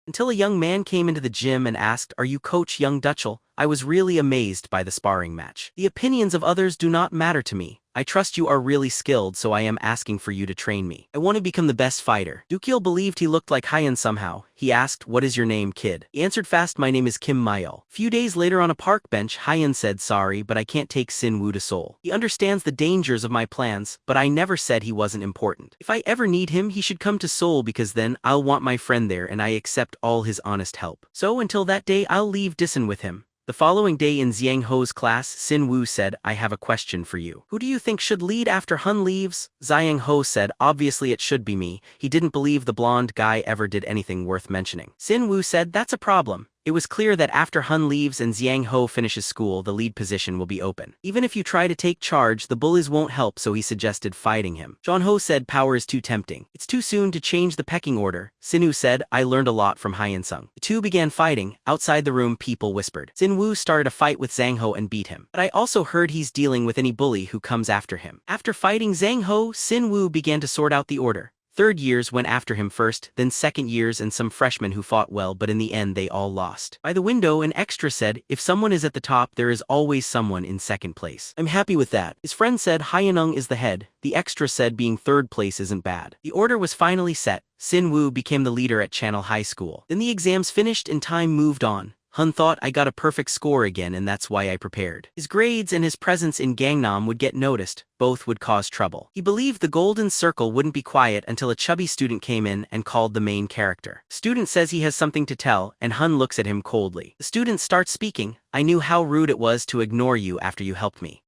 Until a young man came into the gym and asked, are you Coach Young Dutchel? I was really amazed by the sparring match. The opinions of others do not matter to me. I trust you are really skilled, so I am asking for you to train me. I want to become the best fighter. Dukil believed he looked like Hyun somehow. He asked, what is your name, kid? He answered fast, my name is Kim Mayol. Few days later on a park bench, Hyun said, sorry, but I can't take Sin Woo to Seoul. He understands the dangers of my plans, but I never said he wasn't important. If I ever need him, he should come to Seoul because then I'll want my friend there and I accept all his honest help. So until that day, I'll leave Dison with him. The following day in Xiang Ho's class, Sin Woo said, I have a question for you. Who do you think should lead after Hun leaves? Xiang Ho said, obviously it should be me. He didn't believe the blonde guy ever did anything worth mentioning. Sin Woo said, that's a problem. It was clear that after Hun leaves and Xiang Ho finishes school, the lead position will be open. Even if you try to take charge, the bullies won't help, so he suggested fighting him. John Ho said power is too tempting. It's too soon to change the pecking order. Sinu said, I learned a lot from Hyun-sung. The two began fighting. Outside the room, people whispered. Sin Woo started a fight with Zhang Ho and beat him. But I also heard he's dealing with any bully who comes after him. After fighting Zhang Ho, Sin Woo began to sort out the order. Third years went after him first, then second years and some freshmen who fought well, but in the end they all lost. By the window an extra said, if someone is at the top there is always someone in second place. I'm happy with that. His friend said Hyunung is the head. The extra said being third place isn't bad. The order was finally set. Sin Woo became the leader at Channel High School. Then the exams finished and time moved on. Hun thought I got a perfect score again and that's why I prepared. His grades and his presence in Gangnam would get noticed. Both would cause trouble. He believed the golden circle wouldn't be quiet until a chubby student came in and called the main character. Student says he has something to tell and Hun looks at him coldly. The student starts speaking. I knew how rude it was to ignore you after you helped me.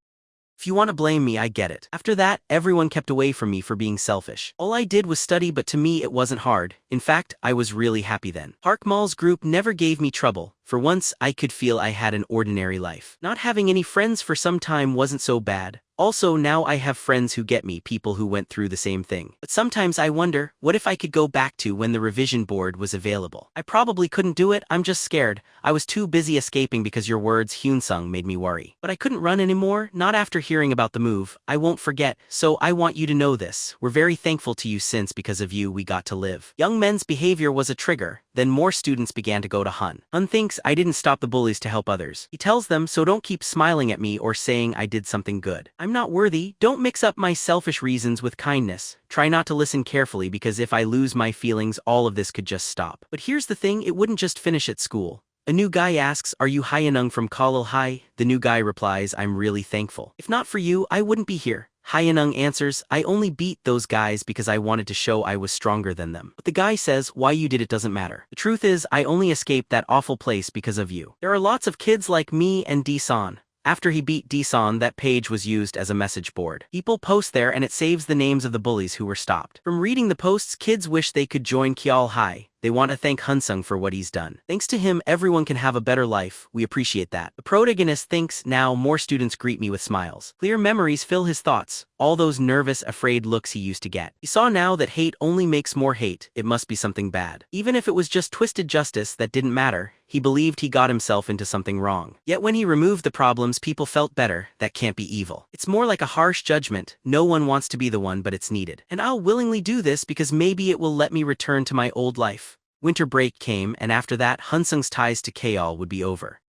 If you want to blame me, I get it. After that, everyone kept away from me for being selfish. All I did was study, but to me it wasn't hard. In fact, I was really happy then. Park Mall's group never gave me trouble. For once, I could feel I had an ordinary life. Not having any friends for some time wasn't so bad. Also, now I have friends who get me, people who went through the same thing. But sometimes I wonder, what if I could go back to when the revision board was available? I probably couldn't do it, I'm just scared. I was too busy escaping because your words, Hun-sung, made me worry. But I couldn't run anymore, not after hearing about the move. I won't forget, so I want you to know this. We're very thankful to you since because of you we got to live. Young men's behavior was a trigger. Then more students began to go to Hun. Hun thinks I didn't stop the bullies to help others. He tells them, so don't keep smiling at me or saying I did something good. I'm not worthy. Don't mix up my selfish reasons with kindness. Try not to listen carefully because if I lose my feelings, all of this could just stop. But here's the thing, it wouldn't just finish at school. A new guy asks, are you Hyunung from Kalil High? The new guy replies, I'm really thankful. If not for you, I wouldn't be here. Hyunung answers, I only beat those guys because I wanted to show I was stronger than them. But the guy says, why you did it doesn't matter. The truth is, I only escaped that awful place because of you. There are lots of kids like me and D-san. After he beat D-san, that page was used as a message board. People post there and it saves the names of the bullies who were stopped. From reading the posts, kids wish they could join Kalil High. They want to thank Hun-sung for what he's done. Thanks to him, everyone can have a better life. We appreciate that. The protagonist thinks, now more students greet me with smiles. Clear memories fill his thoughts. All those nervous, afraid looks he used to get. He saw now that hate only makes more hate. It must be something bad. Even if it was just twisted justice that didn't matter, he believed he got himself into something wrong. Yet when he removed the problems, people felt better. That can't be evil. It's more like a harsh judgment. No one wants to be the one, but it's needed. And I'll willingly do this because maybe it will let me return to my old life. Winter break came, and after that, Hun-sung's ties to Kalil would be over.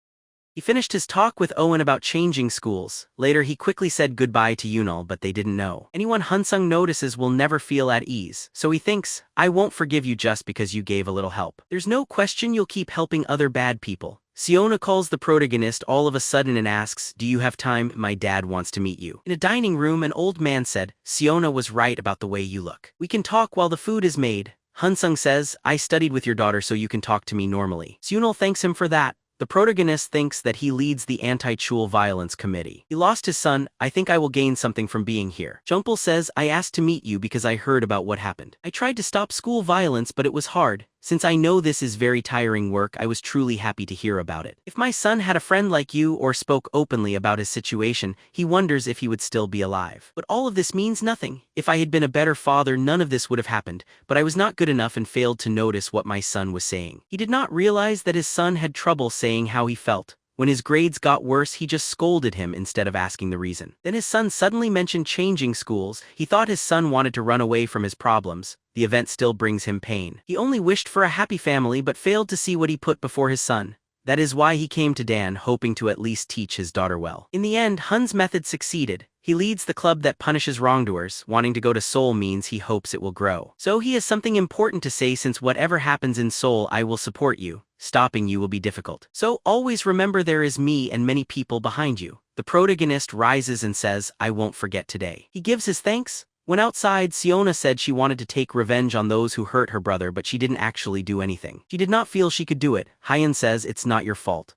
He finished his talk with Owen about changing schools. Later he quickly said goodbye to Yunal, but they didn't know. Anyone Hun-sung notices will never feel at ease. So he thinks, I won't forgive you just because you gave a little help. There's no question you'll keep helping other bad people. Siona calls the protagonist all of a sudden and asks, do you have time? My dad wants to meet you. In a dining room, an old man said, Siona was right about the way you look. We can talk while the food is made. Hun-sung says, I studied with your daughter so you can talk to me normally. Seunal thanks him for that. The protagonist thinks that he leads the anti-chul violence committee. He lost his son. I think I will gain something from being here. Jumpel says, I asked to meet you because I heard about what happened. I tried to stop school violence, but it was hard. Since I know this is very tiring work, I was truly happy to hear about it. If my son had a friend like you or spoke openly about his situation, he wonders if he would still be alive. But all of this means nothing. If I had been a better father, none of this would have happened, but I was not good enough and failed to notice what my son was saying. He did not realize that his son had trouble saying how he felt. When his grades got worse, he just scolded him instead of asking the reason. Then his son suddenly mentioned changing schools. He thought his son wanted to run away from his problems. The event still brings him pain. He only wished for a happy family but failed to see what he put before his son. That is why he came to Dan, hoping to at least teach his daughter well. In the end, Hun's method succeeded. He leads the club that punishes wrongdoers. Wanting to go to Seoul means he hopes it will grow. So he has something important to say, since whatever happens in Seoul, I will support you. Stopping you will be difficult. So always remember there is me and many people behind you. The protagonist rises and says, I won't forget today. He gives his thanks. When outside, Siona said she wanted to take revenge on those who hurt her brother, but she didn't actually do anything. She did not feel she could do it. Hyun says, it's not your fault.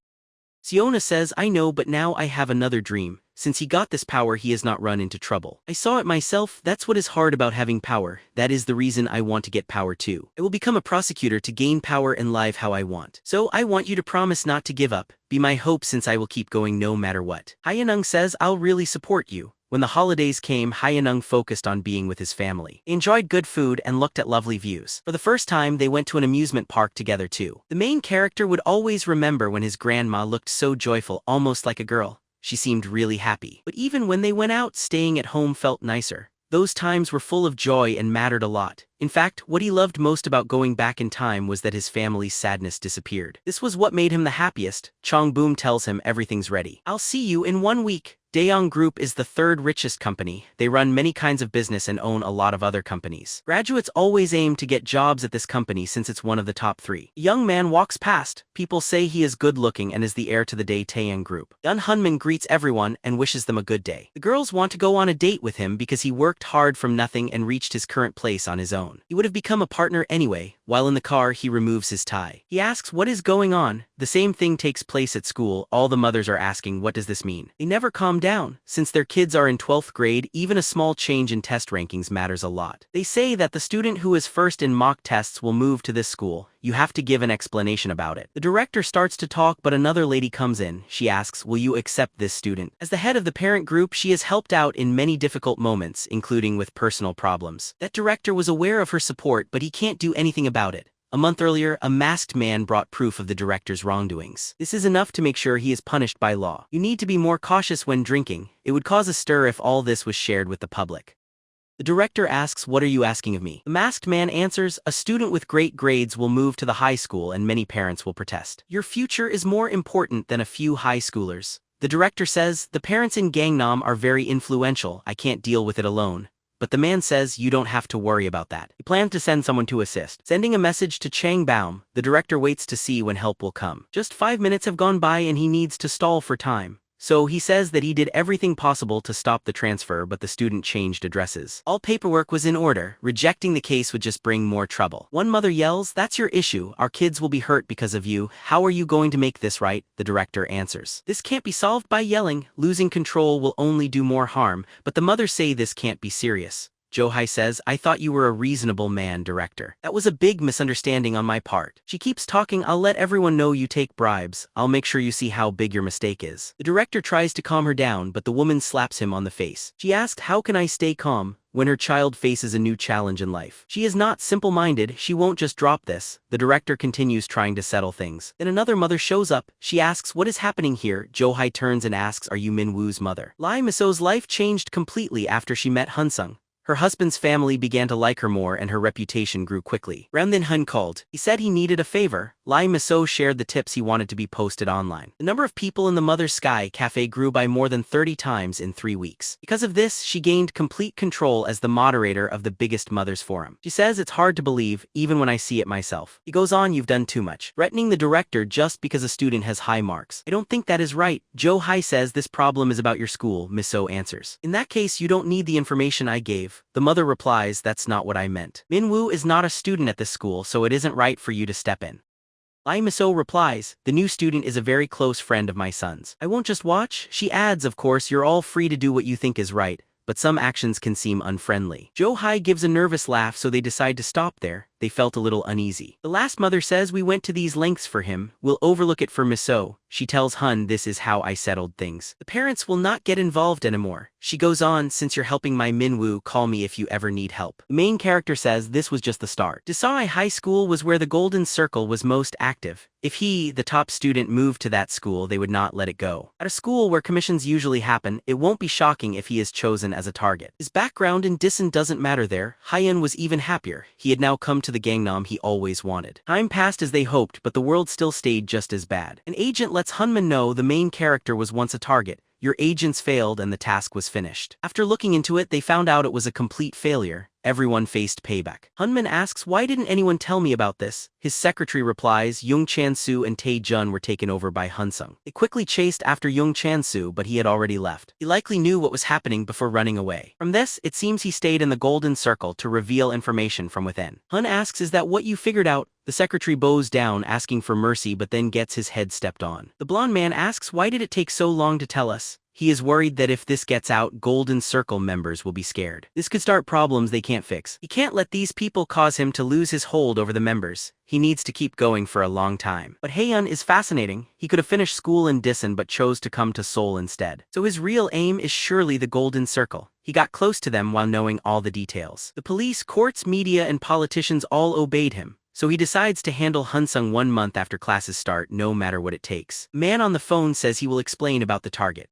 Siona says, I know, but now I have another dream. Since he got this power, he has not run into trouble. I saw it myself. That's what is hard about having power. That is the reason I want to get power too. I will become a prosecutor to gain power and live how I want. So I want you to promise not to give up. Be my hope, since I will keep going no matter what. Hyunung says, I'll really support you. When the holidays came, Hyunung focused on being with his family. They enjoyed good food and looked at lovely views. For the first time, they went to an amusement park together too. The main character would always remember when his grandma looked so joyful, almost like a girl. She seemed really happy. But even when they went out, staying at home felt nicer. Those times were full of joy and mattered a lot. In fact, what he loved most about going back in time was that his family's sadness disappeared. This was what made him the happiest. Chong Boom tells him everything's ready. I'll see you in 1 week. Daeong Group is the third richest company. They run many kinds of business and own a lot of other companies. Graduates always aim to get jobs at this company since it's one of the top 3. A young man walks past. People say he is good-looking and is the heir to the Daeong Group. Young Hunman greets everyone and wishes them a good day. The girls want to go on a date with him because he worked hard from nothing and reached his current place on his own. He would have become a partner anyway. While in the car, he removes his tie. He asks what is going on. The same thing takes place at school. All the mothers are asking, what does this mean? They never calm down. Since their kids are in 12th grade, even a small change in test rankings matters a lot. They say that the student who is first in mock tests will move to this school. You have to give an explanation about it. The director starts to talk, but another lady comes in. She asks, will you accept this student? As the head of the parent group, she has helped out in many difficult moments, including with personal problems. That director was aware of her support, but he can't do anything about it. A month earlier, a masked man brought proof of the director's wrongdoings. This is enough to make sure he is punished by law. You need to be more cautious when drinking. It would cause a stir if all this was shared with the public. The director asks, what are you asking of me? The masked man answers, a student with great grades will move to the high school and many parents will protest. Your future is more important than a few high schoolers. The director says, the parents in Gangnam are very influential. I can't deal with it alone. But the man says, you don't have to worry about that. He plans to send someone to assist. Sending a message to Chang Baum, the director waits to see when help will come. Just 5 minutes have gone by and he needs to stall for time. So he says that he did everything possible to stop the transfer, but the student changed addresses. All paperwork was in order. Rejecting the case would just bring more trouble. One mother yells, that's your issue. Our kids will be hurt because of you. How are you going to make this right? The director answers. This can't be solved by yelling. Losing control will only do more harm, but the mothers say this can't be serious. Jo-hai says, I thought you were a reasonable man, director. That was a big misunderstanding on my part. She keeps talking, I'll let everyone know you take bribes. I'll make sure you see how big your mistake is. The director tries to calm her down, but the woman slaps him on the face. She asked, how can I stay calm when her child faces a new challenge in life? She is not simple-minded. She won't just drop this. The director continues trying to settle things. Then another mother shows up. She asks, what is happening here? Jo-hai turns and asks, are you Min-woo's mother? Lee Miso's life changed completely after she met Hun-sung. Her husband's family began to like her more and her reputation grew quickly. Then Hun called. He said he needed a favor. Lee Miso shared the tips he wanted to be posted online. The number of people in the Mother's Sky Cafe grew by more than 30 times in 3 weeks. Because of this, she gained complete control as the moderator of the biggest mothers forum. She says it's hard to believe, even when I see it myself. He goes on, you've done too much. Threatening the director just because a student has high marks. I don't think that is right. Jo-hai says this problem is about your school, Miso answers. In that case, you don't need the information I gave. The mother replies, that's not what I meant. Min-woo is not a student at this school, so it isn't right for you to step in. Lee Miso replies, the new student is a very close friend of my son's. I won't just watch. She adds, of course, you're all free to do what you think is right, but some actions can seem unfriendly. Jo-hai gives a nervous laugh, so they decide to stop there. They felt a little uneasy. The last mother says, we went to these lengths for him. We'll overlook it for Miso. She tells Hun, this is how I settled things. The parents will not get involved anymore. She goes on, since you're helping my Min-woo, call me if you ever need help. The main character says this was just the start. Desai High School was where the Golden Circle was most active. If he, the top student, moved to that school, they would not let it go. At a school where commissions usually happen, it won't be shocking if he is chosen as a target. His background in Disan doesn't matter there. Hyun was even happier. He had now come to the Gangnam he always wanted. Time passed as they hoped, but the world still stayed just as bad. An agent lets Hunman know the main character was once a target. Your agents failed and the task was finished. After looking into it, they found out it was a complete failure. Everyone faced payback. Hunman asks, why didn't anyone tell me about this? His secretary replies, Jung Chan-soo and Tae Jun were taken over by Hun-sung. They quickly chased after Jung Chan-soo, but he had already left. He likely knew what was happening before running away. From this, it seems he stayed in the Golden Circle to reveal information from within. Hun asks, is that what you figured out? The secretary bows down, asking for mercy, but then gets his head stepped on. The blonde man asks, why did it take so long to tell us? He is worried that if this gets out, Golden Circle members will be scared. This could start problems they can't fix. He can't let these people cause him to lose his hold over the members. He needs to keep going for a long time. But Haeun is fascinating. He could have finished school in Disan but chose to come to Seoul instead. So his real aim is surely the Golden Circle. He got close to them while knowing all the details. The police, courts, media, and politicians all obeyed him. So he decides to handle Hun-sung 1 month after classes start, no matter what it takes. Man on the phone says he will explain about the target.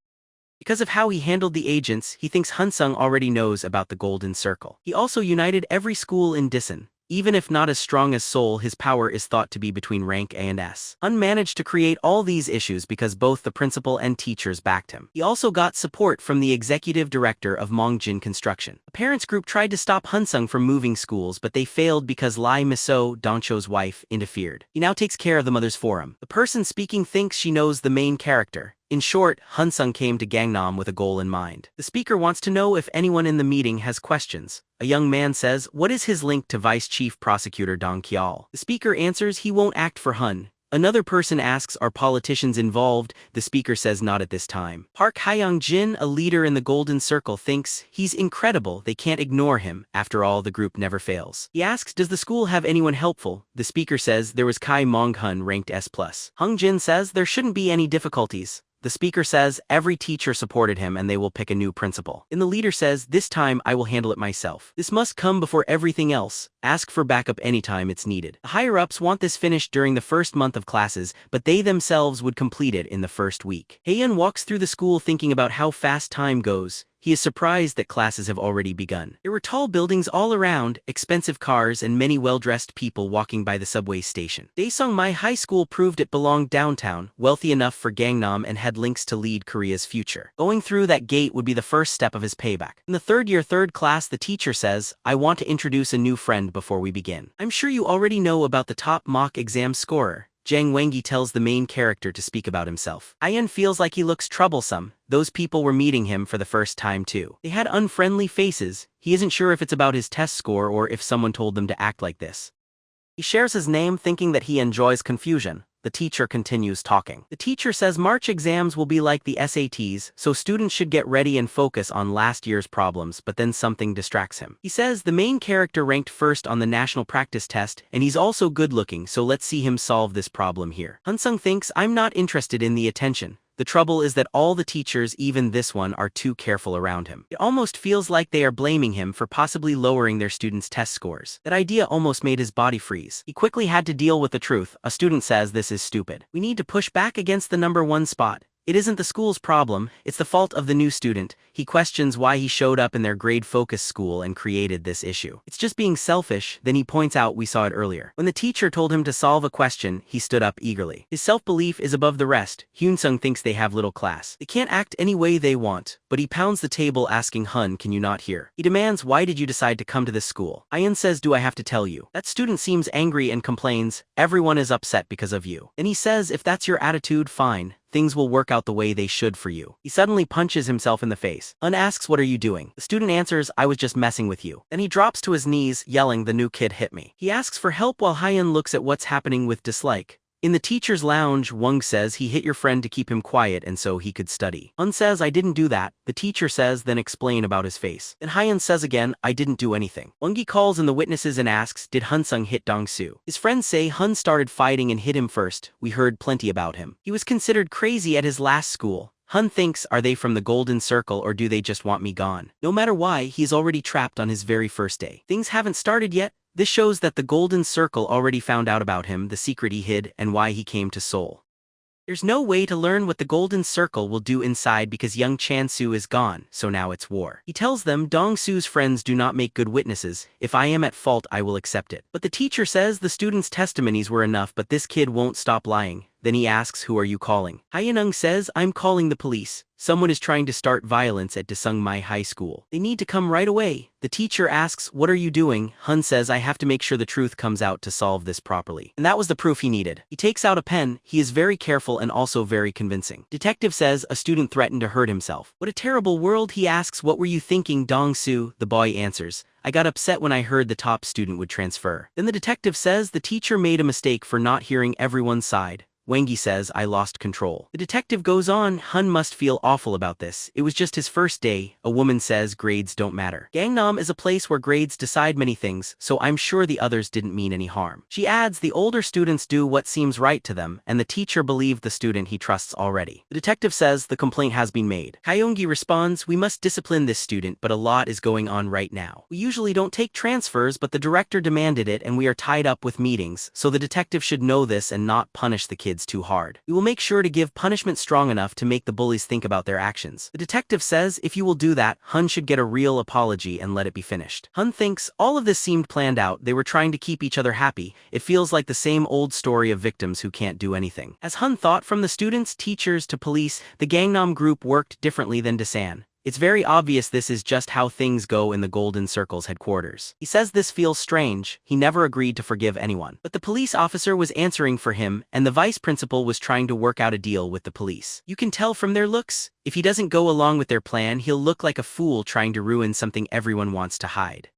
Because of how he handled the agents, he thinks Hun-sung already knows about the Golden Circle. He also united every school in Disan. Even if not as strong as Seoul, his power is thought to be between rank A and S. Hun managed to create all these issues because both the principal and teachers backed him. He also got support from the executive director of Mongjin Construction. A parents group tried to stop Hun-sung from moving schools, but they failed because Lee Miso, Dongcho's wife, interfered. He now takes care of the mother's forum. The person speaking thinks she knows the main character. In short, Hun-sung came to Gangnam with a goal in mind. The speaker wants to know if anyone in the meeting has questions. A young man says, what is his link to Vice Chief Prosecutor Dong Kyeol? The speaker answers he won't act for Hun. Another person asks, are politicians involved? The speaker says not at this time. Park Hyung-jin, a leader in the Golden Circle, thinks he's incredible, they can't ignore him. After all, the group never fails. He asks, does the school have anyone helpful? The speaker says there was Kai Mong-hun ranked S+. Hung-jin says there shouldn't be any difficulties. The speaker says every teacher supported him and they will pick a new principal. And the leader says, this time I will handle it myself. This must come before everything else. Ask for backup anytime it's needed. The higher-ups want this finished during the first month of classes, but they themselves would complete it in the first week. Haeyeon walks through the school thinking about how fast time goes. He is surprised that classes have already begun. There were tall buildings all around, expensive cars, and many well-dressed people walking by the subway station. Daesungmai High School proved it belonged downtown, wealthy enough for Gangnam, and had links to lead Korea's future. Going through that gate would be the first step of his payback. In the third year, third class, the teacher says, I want to introduce a new friend before we begin. I'm sure you already know about the top mock exam scorer. Jang Wengi tells the main character to speak about himself. Ayan feels like he looks troublesome. Those people were meeting him for the first time too. They had unfriendly faces. He isn't sure if it's about his test score or if someone told them to act like this. He shares his name thinking that he enjoys confusion. The teacher continues talking. The teacher says March exams will be like the SATs, so students should get ready and focus on last year's problems, but then something distracts him. He says the main character ranked first on the national practice test, and he's also good-looking, so let's see him solve this problem here. Hun-sung thinks, I'm not interested in the attention. The trouble is that all the teachers, even this one, are too careful around him. It almost feels like they are blaming him for possibly lowering their students' test scores. That idea almost made his body freeze. He quickly had to deal with the truth. A student says this is stupid. We need to push back against the #1 spot. It isn't the school's problem, it's the fault of the new student. He questions why he showed up in their grade-focused school and created this issue. It's just being selfish, then he points out we saw it earlier. When the teacher told him to solve a question, he stood up eagerly. His self-belief is above the rest. Hun-sung thinks they have little class. They can't act any way they want, but he pounds the table asking Hun, can you not hear? He demands, why did you decide to come to this school? Ayan says, do I have to tell you? That student seems angry and complains, everyone is upset because of you. Then he says, if that's your attitude, fine. Things will work out the way they should for you. He suddenly punches himself in the face. Hun asks, what are you doing? The student answers, I was just messing with you. Then he drops to his knees, yelling, the new kid hit me. He asks for help while Haeyeon looks at what's happening with dislike. In the teacher's lounge, Wong says he hit your friend to keep him quiet and so he could study. Hun says, I didn't do that. The teacher says, then explain about his face. Then Haeyeon says again, I didn't do anything. Wongi calls in the witnesses and asks, did Hun-sung hit Dong-soo? His friends say Hun started fighting and hit him first. We heard plenty about him. He was considered crazy at his last school. Hun thinks, are they from the Golden Circle or do they just want me gone? No matter why, he's already trapped on his very first day. Things haven't started yet. This shows that the Golden Circle already found out about him, the secret he hid, and why he came to Seoul. There's no way to learn what the Golden Circle will do inside because young Chan-soo is gone, so now it's war. He tells them Dong-soo's friends do not make good witnesses. If I am at fault, I will accept it. But the teacher says the students' testimonies were enough, but this kid won't stop lying. Then he asks, who are you calling? Haeyeon says, I'm calling the police. Someone is trying to start violence at Daesungmai High School. They need to come right away. The teacher asks, what are you doing? Hun says, I have to make sure the truth comes out to solve this properly. And that was the proof he needed. He takes out a pen. He is very careful and also very convincing. Detective says, a student threatened to hurt himself. What a terrible world. He asks, what were you thinking, Dong-soo? The boy answers, I got upset when I heard the top student would transfer. Then the detective says the teacher made a mistake for not hearing everyone's side. Wengi says, I lost control. The detective goes on, Hun must feel awful about this. It was just his first day. A woman says grades don't matter. Gangnam is a place where grades decide many things, so I'm sure the others didn't mean any harm. She adds the older students do what seems right to them, and the teacher believed the student he trusts already. The detective says the complaint has been made. Kyungi responds, we must discipline this student, but a lot is going on right now. We usually don't take transfers, but the director demanded it and we are tied up with meetings, so the detective should know this and not punish the kids heads too hard. We will make sure to give punishment strong enough to make the bullies think about their actions. The detective says if you will do that, Hun should get a real apology and let it be finished. Hun thinks all of this seemed planned out. They were trying to keep each other happy. It feels like the same old story of victims who can't do anything. As Hun thought, from the students, teachers to police, the Gangnam group worked differently than Dasan. It's very obvious this is just how things go in the Golden Circle's headquarters. He says this feels strange. He never agreed to forgive anyone. But the police officer was answering for him, and the vice principal was trying to work out a deal with the police. You can tell from their looks. If he doesn't go along with their plan, he'll look like a fool trying to ruin something everyone wants to hide.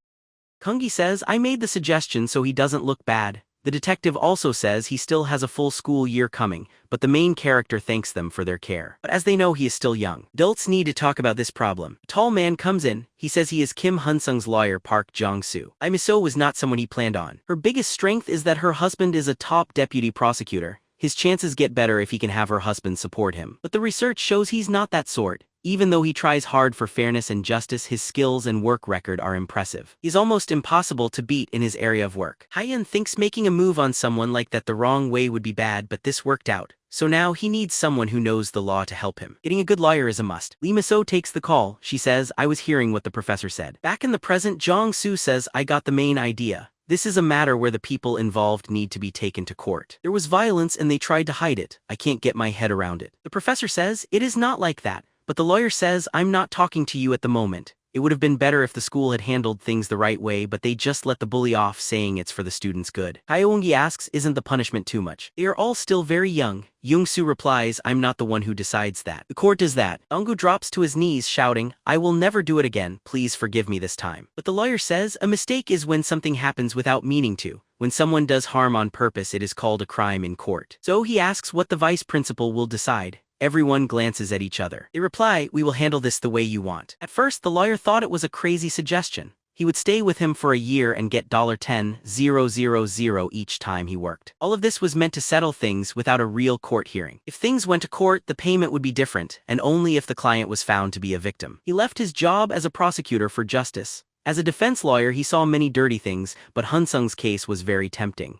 Kungi says, I made the suggestion so he doesn't look bad. The detective also says he still has a full school year coming, but the main character thanks them for their care. But as they know he is still young, adults need to talk about this problem. A tall man comes in. He says he is Kim Hun-sung's lawyer Park Jong-soo. Miso was not someone he planned on. Her biggest strength is that her husband is a top deputy prosecutor. His chances get better if he can have her husband support him. But the research shows he's not that sort. Even though he tries hard for fairness and justice, his skills and work record are impressive. He's almost impossible to beat in his area of work. Hyun thinks making a move on someone like that the wrong way would be bad, but this worked out. So now he needs someone who knows the law to help him. Getting a good lawyer is a must. Lee Miso takes the call. She says, I was hearing what the professor said. Back in the present, Jong-soo says, I got the main idea. This is a matter where the people involved need to be taken to court. There was violence and they tried to hide it. I can't get my head around it. The professor says, it is not like that. But the lawyer says, I'm not talking to you at the moment. It would have been better if the school had handled things the right way, but they just let the bully off, saying it's for the students' good. Hyeongi asks, isn't the punishment too much? They are all still very young. Young-soo replies, I'm not the one who decides that. The court does that. Ongu drops to his knees, shouting, I will never do it again. Please forgive me this time. But the lawyer says, a mistake is when something happens without meaning to. When someone does harm on purpose, it is called a crime in court. So he asks what the vice principal will decide. Everyone glances at each other. They reply, we will handle this the way you want. At first, the lawyer thought it was a crazy suggestion. He would stay with him for a year and get $10,000 each time he worked. All of this was meant to settle things without a real court hearing. If things went to court, the payment would be different, and only if the client was found to be a victim. He left his job as a prosecutor for justice. As a defense lawyer, he saw many dirty things, but Hun-sung's case was very tempting.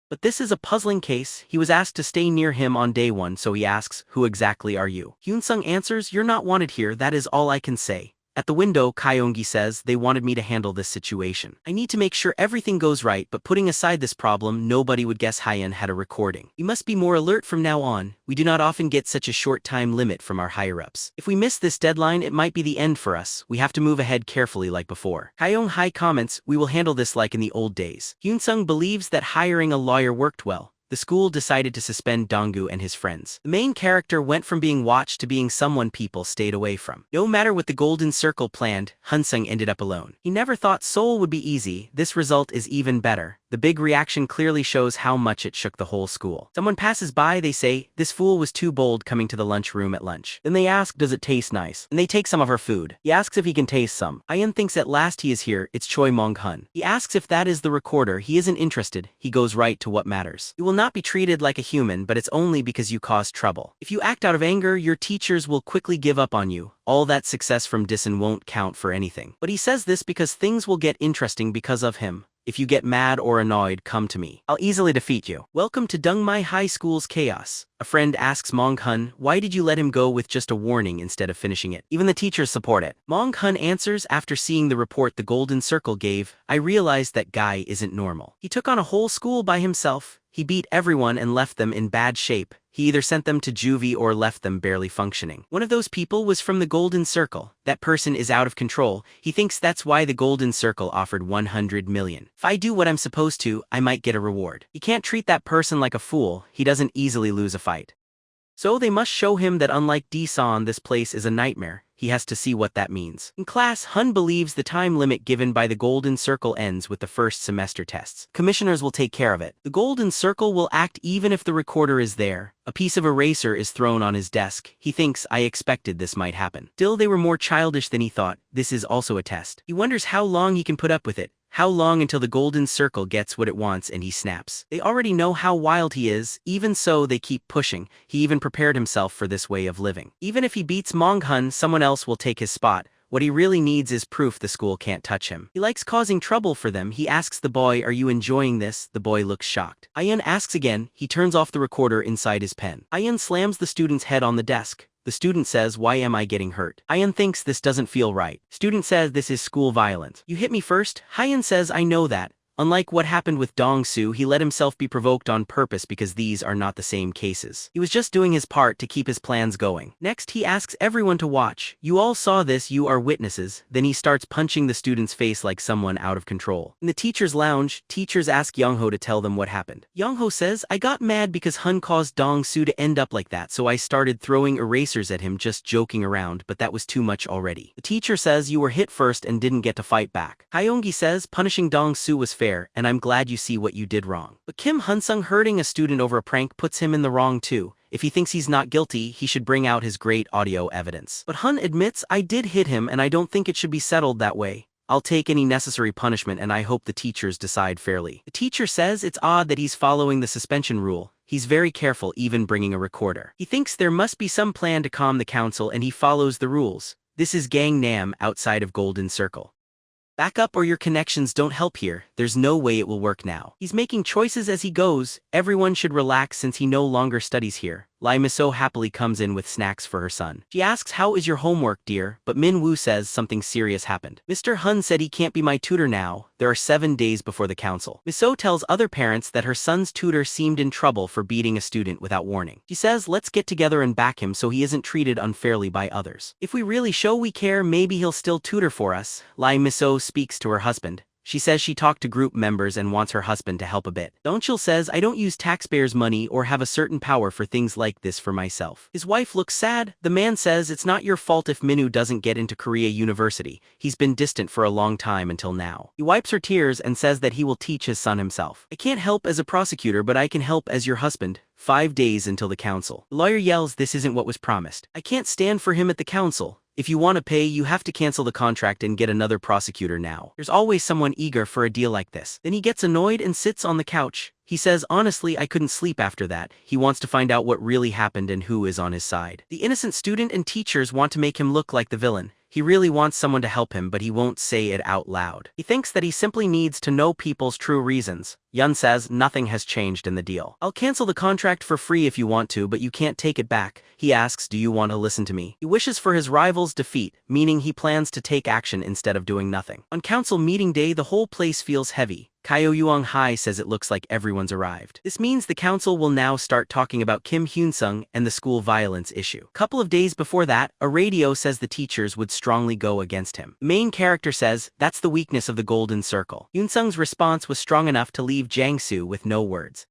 But this is a puzzling case. He was asked to stay near him on day one, so he asks, who exactly are you? Hun-sung answers, you're not wanted here, that is all I can say. At the window, Kyeongi says, they wanted me to handle this situation. I need to make sure everything goes right, but putting aside this problem, nobody would guess Hyun had a recording. We must be more alert from now on. We do not often get such a short time limit from our higher-ups. If we miss this deadline, it might be the end for us. We have to move ahead carefully like before. Kyeong-hae comments, we will handle this like in the old days. Hun-sung believes that hiring a lawyer worked well. The school decided to suspend Donggu and his friends. The main character went from being watched to being someone people stayed away from. No matter what the Golden Circle planned, Hun-sung ended up alone. He never thought Seoul would be easy. This result is even better. The big reaction clearly shows how much it shook the whole school. Someone passes by, they say, this fool was too bold coming to the lunchroom at lunch. Then they ask, does it taste nice? And they take some of her food. He asks if he can taste some. Hyun thinks at last he is here, it's Choi Mong-hun. He asks if that is the recorder. He isn't interested. He goes right to what matters. You will not be treated like a human, but it's only because you caused trouble. If you act out of anger, your teachers will quickly give up on you. All that success from Disan won't count for anything. But he says this because things will get interesting because of him. If you get mad or annoyed, come to me. I'll easily defeat you. Welcome to Dongmai High School's chaos. A friend asks Mong-hun, why did you let him go with just a warning instead of finishing it? Even the teachers support it. Mong-hun answers, after seeing the report the Golden Circle gave, I realized that guy isn't normal. He took on a whole school by himself. He beat everyone and left them in bad shape. He either sent them to juvie or left them barely functioning. One of those people was from the Golden Circle. That person is out of control. He thinks that's why the Golden Circle offered 100 million. If I do what I'm supposed to, I might get a reward. He can't treat that person like a fool. He doesn't easily lose a fight. So they must show him that unlike Daesan, this place is a nightmare. He has to see what that means. In class, Hun believes the time limit given by the Golden Circle ends with the first semester tests. Commissioners will take care of it. The Golden Circle will act even if the recorder is there. A piece of eraser is thrown on his desk. He thinks, I expected this might happen. Still, they were more childish than he thought. This is also a test. He wonders how long he can put up with it. How long until the Golden Circle gets what it wants and he snaps. They already know how wild he is, even so they keep pushing. He even prepared himself for this way of living. Even if he beats Mong-hun, someone else will take his spot. What he really needs is proof the school can't touch him. He likes causing trouble for them. He asks the boy, "Are you enjoying this?" The boy looks shocked. Ayun asks again. He turns off the recorder inside his pen. Ayun slams the student's head on the desk. The student says, "Why am I getting hurt?" Ayun thinks this doesn't feel right. Student says, "This is school violence. You hit me first." Ayun says, "I know that." Unlike what happened with Dong-soo, he let himself be provoked on purpose because these are not the same cases. He was just doing his part to keep his plans going. Next, he asks everyone to watch. "You all saw this, you are witnesses." Then he starts punching the student's face like someone out of control. In the teacher's lounge, teachers ask Young-ho to tell them what happened. Young-ho says, "I got mad because Hun caused Dong-soo to end up like that, so I started throwing erasers at him, just joking around, but that was too much already." The teacher says, "You were hit first and didn't get to fight back." Hyungi says, "Punishing Dong-soo was fair, and I'm glad you see what you did wrong." But Kim Hun-sung hurting a student over a prank puts him in the wrong too. If he thinks he's not guilty, he should bring out his great audio evidence. But Hun admits, "I did hit him and I don't think it should be settled that way. I'll take any necessary punishment and I hope the teachers decide fairly." The teacher says it's odd that he's following the suspension rule. He's very careful, even bringing a recorder. He thinks there must be some plan to calm the council and he follows the rules. This is Gangnam outside of Golden Circle. Back up or your connections don't help here. There's no way it will work now. He's making choices as he goes. Everyone should relax since he no longer studies here. Lee Miso happily comes in with snacks for her son. She asks, "How is your homework, dear?" But Min Woo says something serious happened. "Mr. Hun said he can't be my tutor now. There are 7 days before the council." Miso tells other parents that her son's tutor seemed in trouble for beating a student without warning. She says, "Let's get together and back him so he isn't treated unfairly by others. If we really show we care, maybe he'll still tutor for us." Lee Miso speaks to her husband. She says she talked to group members and wants her husband to help a bit. Dongchul says, "I don't use taxpayers' money or have a certain power for things like this for myself." His wife looks sad. The man says, "It's not your fault if Minwoo doesn't get into Korea University. He's been distant for a long time until now." He wipes her tears and says that he will teach his son himself. "I can't help as a prosecutor, but I can help as your husband." 5 days until the council. The lawyer yells, "This isn't what was promised. I can't stand for him at the council. If you want to pay, you have to cancel the contract and get another prosecutor now. There's always someone eager for a deal like this." Then he gets annoyed and sits on the couch. He says, "Honestly, I couldn't sleep after that." He wants to find out what really happened and who is on his side. The innocent student and teachers want to make him look like the villain. He really wants someone to help him, but he won't say it out loud. He thinks that he simply needs to know people's true reasons. Yun says nothing has changed in the deal. "I'll cancel the contract for free if you want to, but you can't take it back." He asks, "Do you want to listen to me?" He wishes for his rival's defeat, meaning he plans to take action instead of doing nothing. On council meeting day, the whole place feels heavy. Kyo Yuang-hai says it looks like everyone's arrived. This means the council will now start talking about Kim Hun-sung and the school violence issue. Couple of days before that, a radio says the teachers would strongly go against him. The main character says, "That's the weakness of the Golden Circle." Hun-sung's response was strong enough to leave Jang-soo with no words.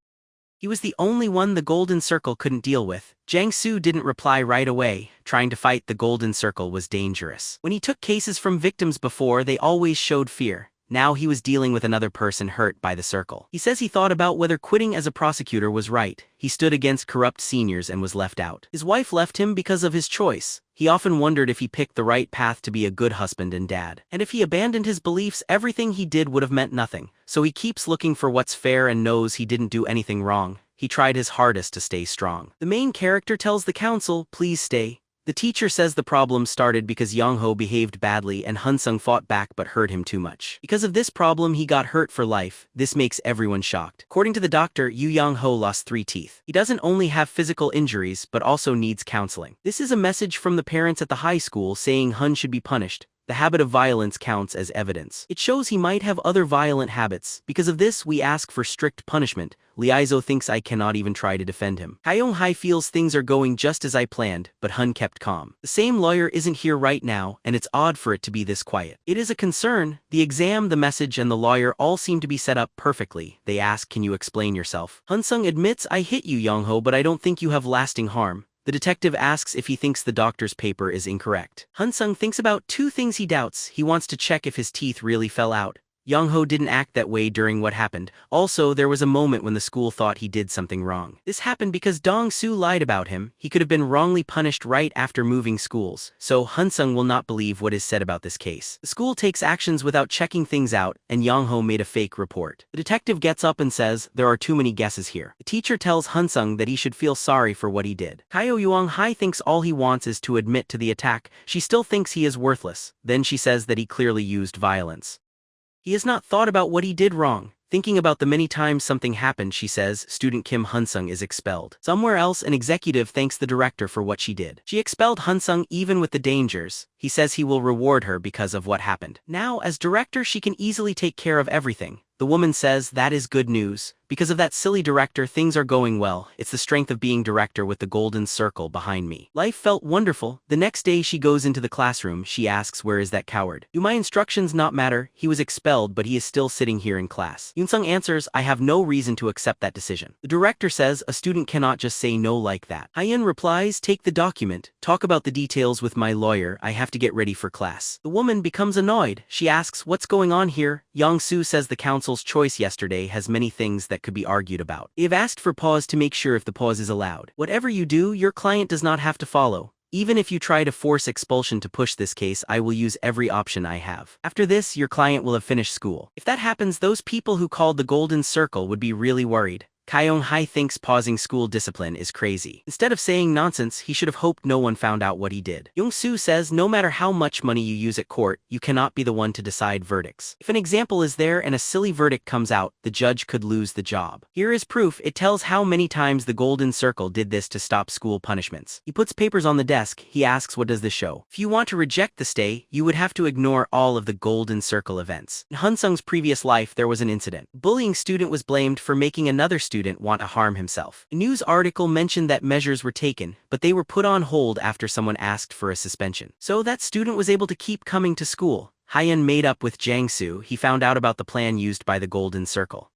He was the only one the Golden Circle couldn't deal with. Jang-soo didn't reply right away. Trying to fight the Golden Circle was dangerous. When he took cases from victims before, they always showed fear. Now he was dealing with another person hurt by the circle. He says he thought about whether quitting as a prosecutor was right. He stood against corrupt seniors and was left out. His wife left him because of his choice. He often wondered if he picked the right path to be a good husband and dad. And if he abandoned his beliefs, everything he did would have meant nothing. So he keeps looking for what's fair and knows he didn't do anything wrong. He tried his hardest to stay strong. The main character tells the council, "Please stay." The teacher says the problem started because Young-ho behaved badly and Hun-sung fought back but hurt him too much. Because of this problem, he got hurt for life. This makes everyone shocked. According to the doctor, Young-ho lost 3 teeth. He doesn't only have physical injuries but also needs counseling. This is a message from the parents at the high school saying Hun should be punished. The habit of violence counts as evidence. It shows he might have other violent habits. Because of this, we ask for strict punishment. Liaizo thinks I cannot even try to defend him. Hyung-hai feels things are going just as I planned, but Hun kept calm. The same lawyer isn't here right now, and it's odd for it to be this quiet. It is a concern. The exam, the message, and the lawyer all seem to be set up perfectly. They ask, "Can you explain yourself?" Hun-sung admits, "I hit you, Young-ho, but I don't think you have lasting harm." The detective asks if he thinks the doctor's paper is incorrect. Hun-sung thinks about 2 things he doubts. He wants to check if his teeth really fell out. Young-ho didn't act that way during what happened. Also, there was a moment when the school thought he did something wrong. This happened because Dong-soo lied about him. He could have been wrongly punished right after moving schools, so Hun-sung will not believe what is said about this case. The school takes actions without checking things out, and Young-ho made a fake report. The detective gets up and says, there are too many guesses here. The teacher tells Hun-sung that he should feel sorry for what he did. Kyo Young-hai thinks all he wants is to admit to the attack. She still thinks he is worthless. Then she says that he clearly used violence. He has not thought about what he did wrong. Thinking about the many times something happened, she says, student Kim Hun-sung is expelled. Somewhere else, an executive thanks the director for what she did. She expelled Hun-sung even with the dangers. He says he will reward her because of what happened. Now, as director, she can easily take care of everything. The woman says that is good news. Because of that silly director, things are going well. It's the strength of being director with the golden circle behind me. Life felt wonderful. The next day she goes into the classroom. She asks, where is that coward? Do my instructions not matter? He was expelled, but he is still sitting here in class. Yoon-sung answers, I have no reason to accept that decision. The director says, a student cannot just say no like that. Hyun replies, take the document. Talk about the details with my lawyer. I have to get ready for class. The woman becomes annoyed. She asks, what's going on here? Young-soo says the council's choice yesterday has many things that could be argued about. They have asked for pause to make sure if the pause is allowed. Whatever you do, your client does not have to follow. Even if you try to force expulsion to push this case, I will use every option I have. After this, your client will have finished school. If that happens, those people who called the Golden Circle would be really worried. Kyung-hai thinks pausing school discipline is crazy. Instead of saying nonsense, he should have hoped no one found out what he did. Young-soo says no matter how much money you use at court, you cannot be the one to decide verdicts. If an example is there and a silly verdict comes out, the judge could lose the job. Here is proof. It tells how many times the Golden Circle did this to stop school punishments. He puts papers on the desk. He asks, what does this show? If you want to reject the stay, you would have to ignore all of the Golden Circle events. In Hun-sung's previous life, there was an incident. A bullying student was blamed for making another student want to harm himself. A news article mentioned that measures were taken, but they were put on hold after someone asked for a suspension. So that student was able to keep coming to school. Hyun made up with Jang-soo. He found out about the plan used by the Golden Circle.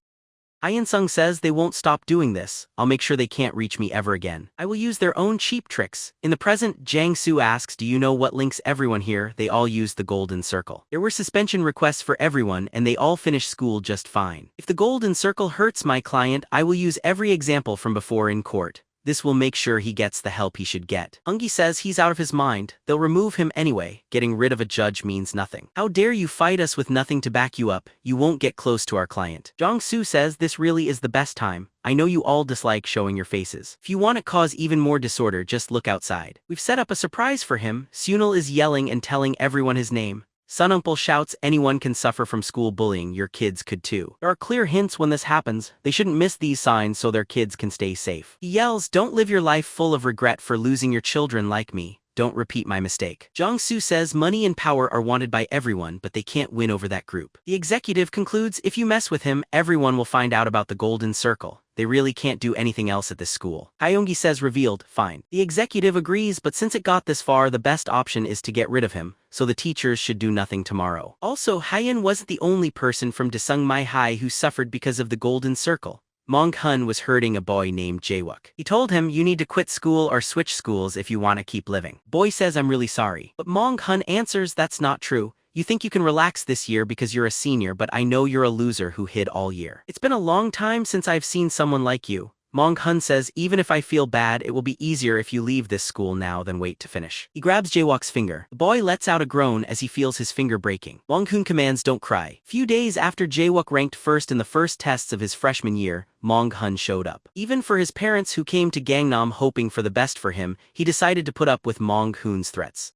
Hyun-sung says they won't stop doing this. I'll make sure they can't reach me ever again. I will use their own cheap tricks. In the present, Jang-soo asks, do you know what links everyone here? They all used the Golden Circle. There were suspension requests for everyone and they all finished school just fine. If the Golden Circle hurts my client, I will use every example from before in court. This will make sure he gets the help he should get. Ungi says he's out of his mind. They'll remove him anyway. Getting rid of a judge means nothing. How dare you fight us with nothing to back you up? You won't get close to our client. Jong-soo says this really is the best time. I know you all dislike showing your faces. If you want to cause even more disorder, just look outside. We've set up a surprise for him. Sunil is yelling and telling everyone his name. Sununpal shouts, anyone can suffer from school bullying, your kids could too. There are clear hints when this happens. They shouldn't miss these signs so their kids can stay safe. He yells, don't live your life full of regret for losing your children like me. Don't repeat my mistake. Jong-soo says money and power are wanted by everyone, but they can't win over that group. The executive concludes, if you mess with him, everyone will find out about the Golden Circle. They really can't do anything else at this school. Hyungi says revealed, fine. The executive agrees, but since it got this far, the best option is to get rid of him, so the teachers should do nothing tomorrow. Also, Hyun wasn't the only person from Daesung Mai High who suffered because of the Golden Circle. Mong-hun was hurting a boy named Jae-wook. He told him, you need to quit school or switch schools if you want to keep living. Boy says, I'm really sorry. But Mong-hun answers, that's not true. You think you can relax this year because you're a senior, but I know you're a loser who hid all year. It's been a long time since I've seen someone like you. Mong-hun says, even if I feel bad, it will be easier if you leave this school now than wait to finish. He grabs Jae-wook's finger. The boy lets out a groan as he feels his finger breaking. Mong-hun commands, don't cry. Few days after Jae-wook ranked first in the first tests of his freshman year, Mong-hun showed up. Even for his parents who came to Gangnam hoping for the best for him, he decided to put up with Mong-hun's threats.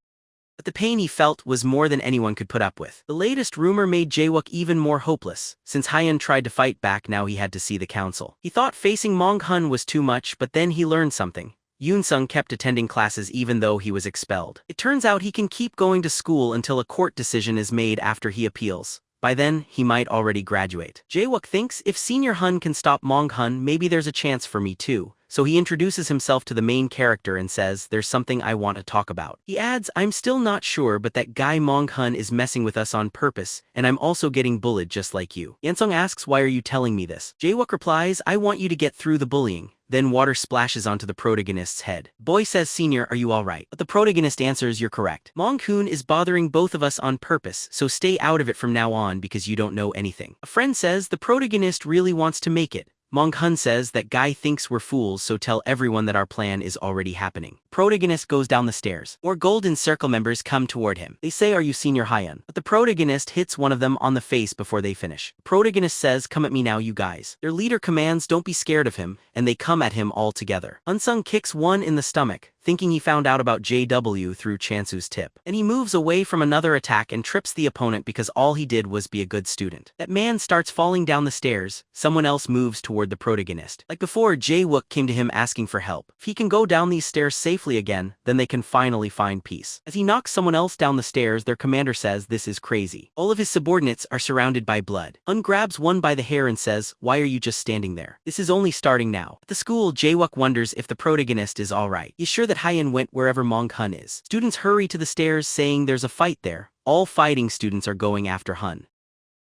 But the pain he felt was more than anyone could put up with. The latest rumor made Jae-wook even more hopeless. Since Hyun tried to fight back, now he had to see the council. He thought facing Mong-hun was too much, but then he learned something. Yoon-sung kept attending classes even though he was expelled. It turns out he can keep going to school until a court decision is made after he appeals. By then, he might already graduate. Jae-wook thinks if Senior Hun can stop Mong-hun, maybe there's a chance for me too. So he introduces himself to the main character and says, there's something I want to talk about. He adds, I'm still not sure, but that guy Mong-hun is messing with us on purpose, and I'm also getting bullied just like you. Yansung asks, why are you telling me this? Jae-wook replies, I want you to get through the bullying. then water splashes onto the protagonist's head. Boy says, "Senior, are you alright?" But the protagonist answers, "You're correct. Mong-hoon is bothering both of us on purpose, so stay out of it from now on because you don't know anything." A friend says the protagonist really wants to make it. Mong-hun says that guy thinks we're fools, so tell everyone that our plan is already happening. Protagonist goes down the stairs. More Golden Circle members come toward him. They say, "Are you Senior Hyun?" But the protagonist hits one of them on the face before they finish. Protagonist says, "Come at me now, you guys." Their leader commands, "Don't be scared of him," and they come at him all together. Hun-sung kicks one in the stomach, thinking he found out about JW through Chansu's tip. And he moves away from another attack and trips the opponent because all he did was be a good student. That man starts falling down the stairs. Someone else moves toward the protagonist. Like before, Jae-wook came to him asking for help. If he can go down these stairs safely again, then they can finally find peace. As he knocks someone else down the stairs, their commander says this is crazy. All of his subordinates are surrounded by blood. Hun grabs one by the hair and says, "Why are you just standing there? This is only starting now." At the school, Jae-wook wonders if the protagonist is alright. He's sure that Hyun went wherever Mong-hun is. Students hurry to the stairs saying there's a fight there. All fighting students are going after Hun.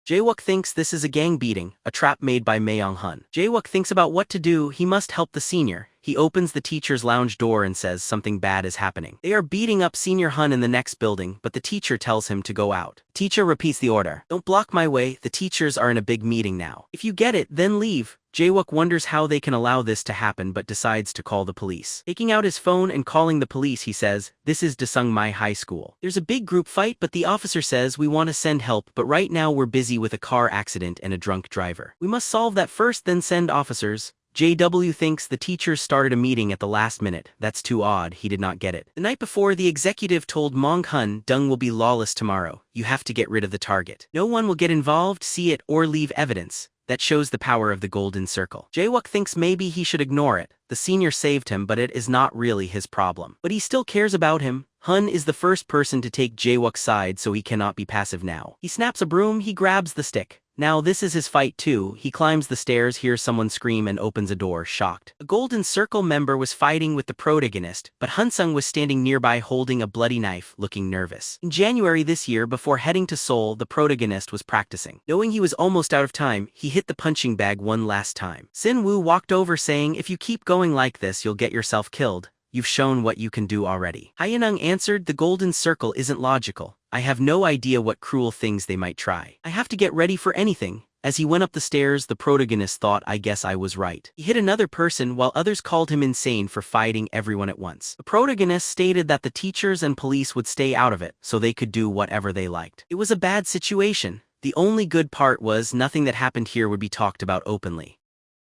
Jae-wook thinks this is a gang beating, a trap made by Mayoung-hun. Jae-wook thinks about what to do. He must help the senior. He opens the teacher's lounge door and says something bad is happening. They are beating up Senior Hun in the next building, but the teacher tells him to go out. Teacher repeats the order. "Don't block my way, the teachers are in a big meeting now. If you get it, then leave." Jae-wook wonders how they can allow this to happen but decides to call the police. Taking out his phone and calling the police, he says, "This is Daesung My High School. There's a big group fight, but the officer says we want to send help, but right now we're busy with a car accident and a drunk driver. We must solve that first, then send officers." JW thinks the teachers started a meeting at the last minute. That's too odd, he did not get it. The night before, the executive told Mong-hun, "Dung will be lawless tomorrow. You have to get rid of the target. No one will get involved, see it, or leave evidence." That shows the power of the Golden Circle. Jae-wook thinks maybe he should ignore it. The senior saved him, but it is not really his problem. But he still cares about him. Hun is the first person to take Jae-wook's side, so he cannot be passive now. He snaps a broom, he grabs the stick. Now this is his fight too. He climbs the stairs, hears someone scream, and opens a door, shocked. A Golden Circle member was fighting with the protagonist, but Hun-sung was standing nearby holding a bloody knife, looking nervous. In January this year, before heading to Seoul, the protagonist was practicing. Knowing he was almost out of time, he hit the punching bag one last time. Sin-woo walked over saying, "If you keep going like this, you'll get yourself killed. You've shown what you can do already." Hyunung answered, "The Golden Circle isn't logical. I have no idea what cruel things they might try. I have to get ready for anything." As he went up the stairs, the protagonist thought, "I guess I was right." He hit another person while others called him insane for fighting everyone at once. The protagonist stated that the teachers and police would stay out of it, so they could do whatever they liked. It was a bad situation. The only good part was nothing that happened here would be talked about openly.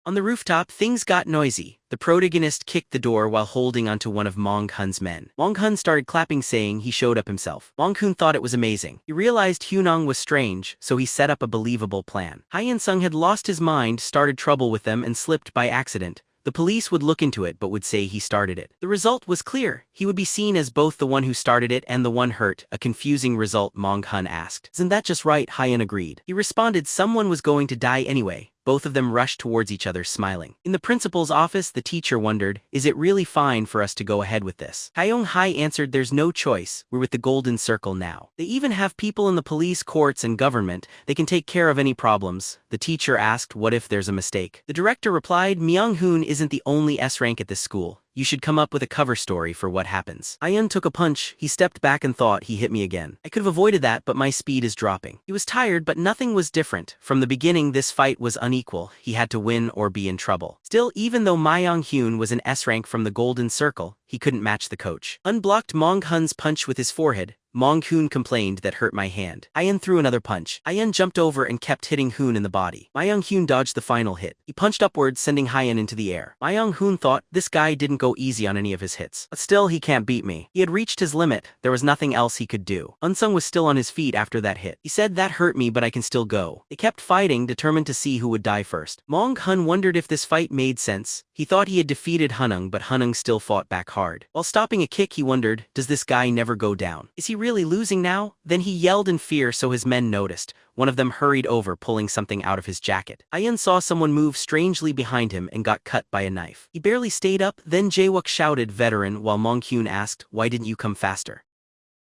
On the rooftop, things got noisy. The protagonist kicked the door while holding onto one of Mong-hun's men. Mong-hun started clapping, saying he showed up himself. Mong-hun thought it was amazing. He realized Hyunung was strange, so he set up a believable plan. Hyun-sung had lost his mind, started trouble with them, and slipped by accident. The police would look into it but would say he started it. The result was clear. He would be seen as both the one who started it and the one hurt. A confusing result, Mong-hun asked. "Isn't that just right?" Hyun agreed. He responded someone was going to die anyway. Both of them rushed towards each other, smiling. In the principal's office, the teacher wondered, "Is it really fine for us to go ahead with this?" Hyung-hae answered, "There's no choice. We're with the Golden Circle now. They even have people in the police, courts, and government. They can take care of any problems." The teacher asked, "What if there's a mistake?" The director replied, "Myung-hoon isn't the only S-rank at this school. You should come up with a cover story for what happens." Hyun took a punch. He stepped back and thought, he hit me again. I could have avoided that, but my speed is dropping. He was tired, but nothing was different. From the beginning, this fight was unequal. He had to win or be in trouble. Still, even though Myung-hoon was an S-rank from the Golden Circle, he couldn't match the coach. Unblocked Mong-hun's punch with his forehead. Mong-hoon complained, "That hurt my hand." Hyun threw another punch. Hyun jumped over and kept hitting Hoon in the body. Myung-hoon dodged the final hit. He punched upwards, sending Hyun into the air. Myung-hoon thought, this guy didn't go easy on any of his hits. But still, he can't beat me. He had reached his limit. There was nothing else he could do. Hun-sung was still on his feet after that hit. He said, "That hurt me, but I can still go." They kept fighting, determined to see who would die first. Mong-hun wondered if this fight made sense. He thought he had defeated Hun-sung, but Hun-sung still fought back hard. While stopping a kick, he wondered, does this guy never go down? Is he really losing now? Then he yelled in fear, so his men noticed. One of them hurried over, pulling something out of his jacket. Hyun saw someone move strangely behind him and got cut by a knife. He barely stayed up, then Jae-wook shouted, "Veteran," while Mong-hoon asked, "Why didn't you come faster?"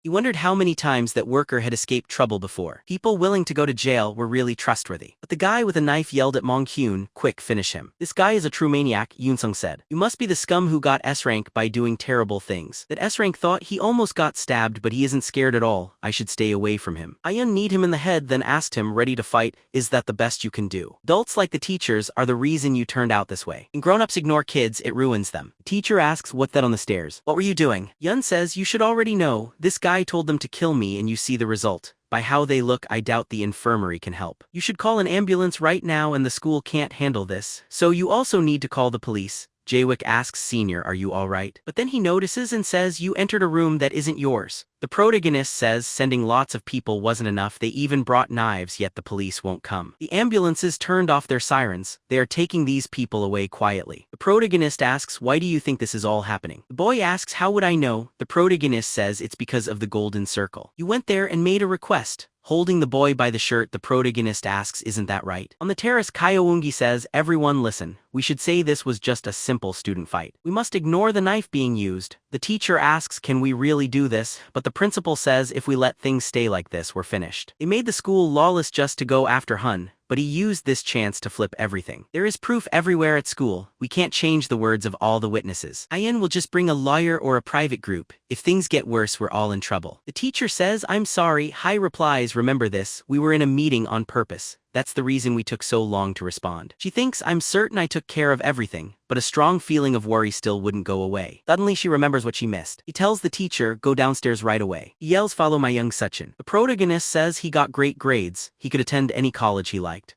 He wondered how many times that worker had escaped trouble before. People willing to go to jail were really trustworthy. But the guy with a knife yelled at Mong-hyun, "Quick, finish him. This guy is a true maniac," Hun-sung said. "You must be the scum who got S-rank by doing terrible things." That S-rank thought he almost got stabbed, but he isn't scared at all. "I should stay away from him." Ayun kneed him in the head, then asked him, ready to fight, "Is that the best you can do? Adults like the teachers are the reason you turned out this way. When grown-ups ignore kids, it ruins them." The teacher asks, "What that on the stairs? What were you doing?" Yun says, "You should already know. This guy told them to kill me and you see the result. By how they look, I doubt the infirmary can help. You should call an ambulance right now and the school can't handle this. So you also need to call the police." Jae-wook asks Senior, "Are you alright?" But then he notices and says, "You entered a room that isn't yours." The protagonist says sending lots of people wasn't enough, they even brought knives, yet the police won't come. The ambulances turned off their sirens, they are taking these people away quietly. The protagonist asks, "Why do you think this is all happening?" The boy asks, "How would I know?" The protagonist says, "It's because of the golden circle. You went there and made a request." Holding the boy by the shirt, the protagonist asks, "Isn't that right?" On the terrace, Kyoungi says, "Everyone listen. We should say this was just a simple student fight. We must ignore the knife being used." The teacher asks, "Can we really do this?" But the principal says, "If we let things stay like this, we're finished." They made the school lawless just to go after Hun, but he used this chance to flip everything. There is proof everywhere at school. We can't change the words of all the witnesses. Ayan will just bring a lawyer or a private group. If things get worse, we're all in trouble. The teacher says, "I'm sorry." Hai replies, "Remember this, we were in a meeting on purpose. That's the reason we took so long to respond." She thinks, "I'm certain I took care of everything," but a strong feeling of worry still wouldn't go away. Suddenly she remembers what she missed. He tells the teacher, "Go downstairs right away." He yells, "Follow my young Suchin." The protagonist says he got great grades, he could attend any college he liked.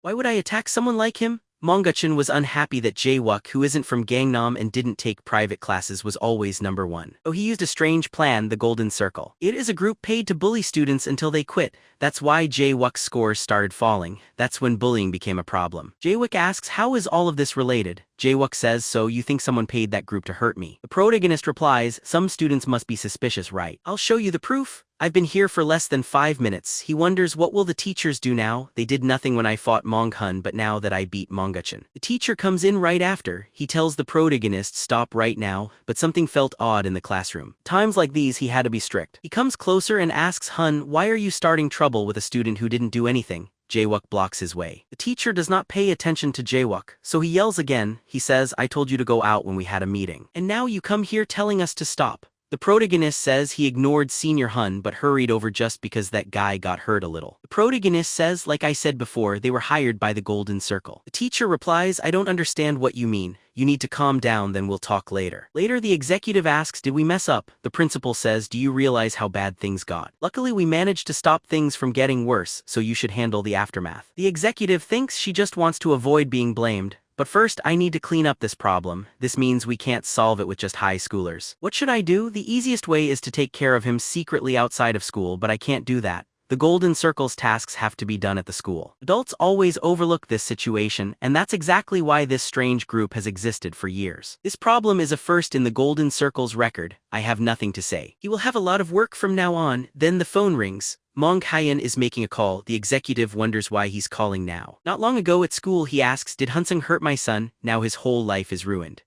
Why would I attack someone like him? Mangacap was unhappy that Jae-wook, who isn't from Gangnam and didn't take private classes, was always number one. Oh, he used a strange plan, the Golden Circle. It is a group paid to bully students until they quit. That's why Jae-wook's scores started falling. That's when bullying became a problem. Jae-wook asks, "How is all of this related?" Jae-wook says, "So you think someone paid that group to hurt me?" The protagonist replies, "Some students must be suspicious, right? I'll show you the proof. I've been here for less than 5 minutes." He wonders, what will the teachers do now? They did nothing when I fought Mong-hun, but now that I beat Mangacap. The teacher comes in right after. He tells the protagonist, "Stop right now," but something felt odd in the classroom. Times like these he had to be strict. He comes closer and asks Hun, "Why are you starting trouble with a student who didn't do anything?" Jae-wook blocks his way. The teacher does not pay attention to Jae-wook, so he yells again. He says, "I told you to go out when we had a meeting. And now you come here telling us to stop." The protagonist says he ignored Senior Hun but hurried over just because that guy got hurt a little. The protagonist says, "Like I said before, they were hired by the Golden Circle." The teacher replies, "I don't understand what you mean. You need to calm down, then we'll talk later." Later, the executive asks, "Did we mess up?" The principal says, "Do you realize how bad things got? Luckily, we managed to stop things from getting worse, so you should handle the aftermath." The executive thinks she just wants to avoid being blamed. "But first, I need to clean up this problem. This means we can't solve it with just high schoolers. What should I do? The easiest way is to take care of him secretly outside of school, but I can't do that. The Golden Circle's tasks have to be done at the school." Adults always overlook this situation, and that's exactly why this strange group has existed for years. This problem is a first in the Golden Circle's record. I have nothing to say. He will have a lot of work from now on. Then the phone rings. Mong Hyan is making a call. The executive wonders why he's calling now. Not long ago at school he asks, "Did Hun-sung hurt my son?" Now his whole life is ruined.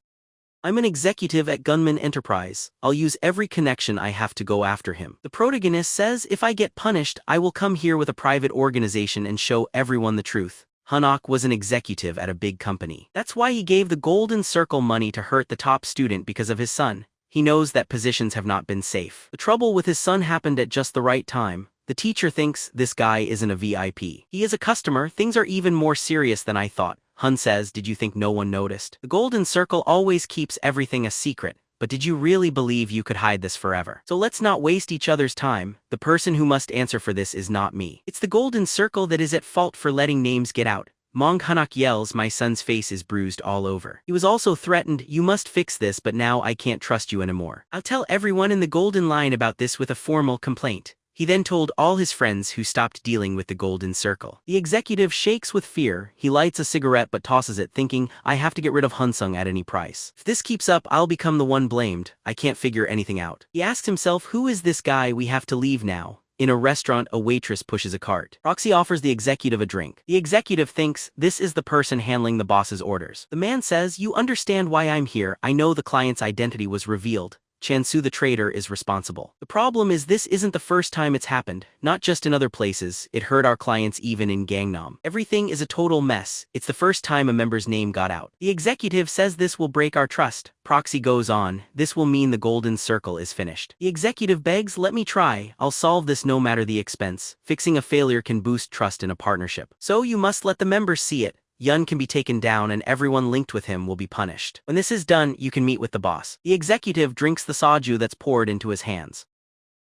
"I'm an executive at Gunman Enterprise. I'll use every connection I have to go after him." The protagonist says, "If I get punished, I will come here with a private organization and show everyone the truth." Hun-ok was an executive at a big company. That's why he gave the Golden Circle money to hurt the top student because of his son. He knows that positions have not been safe. The trouble with his son happened at just the right time. The teacher thinks, "This guy isn't a VIP. He is a customer. Things are even more serious than I thought." Hun says, "Did you think no one noticed? The Golden Circle always keeps everything a secret, but did you really believe you could hide this forever? So let's not waste each other's time. The person who must answer for this is not me. It's the Golden Circle that is at fault for letting names get out." Mong Hun-ok yells, "My son's face is bruised all over. He was also threatened. You must fix this, but now I can't trust you anymore. I'll tell everyone in the Golden Line about this with a formal complaint." He then told all his friends who stopped dealing with the Golden Circle. The executive shakes with fear. He lights a cigarette but tosses it, thinking, "I have to get rid of Hun-sung at any price. If this keeps up, I'll become the one blamed. I can't figure anything out." He asks himself, who is this guy? We have to leave now. In a restaurant, a waitress pushes a cart. Roxy offers the executive a drink. The executive thinks, this is the person handling the boss's orders. The man says, "You understand why I'm here. I know the client's identity was revealed. Chansu the traitor is responsible. The problem is this isn't the first time it's happened, not just in other places, it hurt our clients even in Gangnam. Everything is a total mess, it's the first time a member's name got out. The executive says this will break our trust. Proxy goes on, this will mean the golden circle is finished. The executive begs, let me try, I'll solve this no matter the expense. Fixing a failure can boost trust in a partnership. So you must let the members see it. Yun can be taken down and everyone linked with him will be punished. When this is done, you can meet with the boss. The executive drinks the soju that's poured into his hands.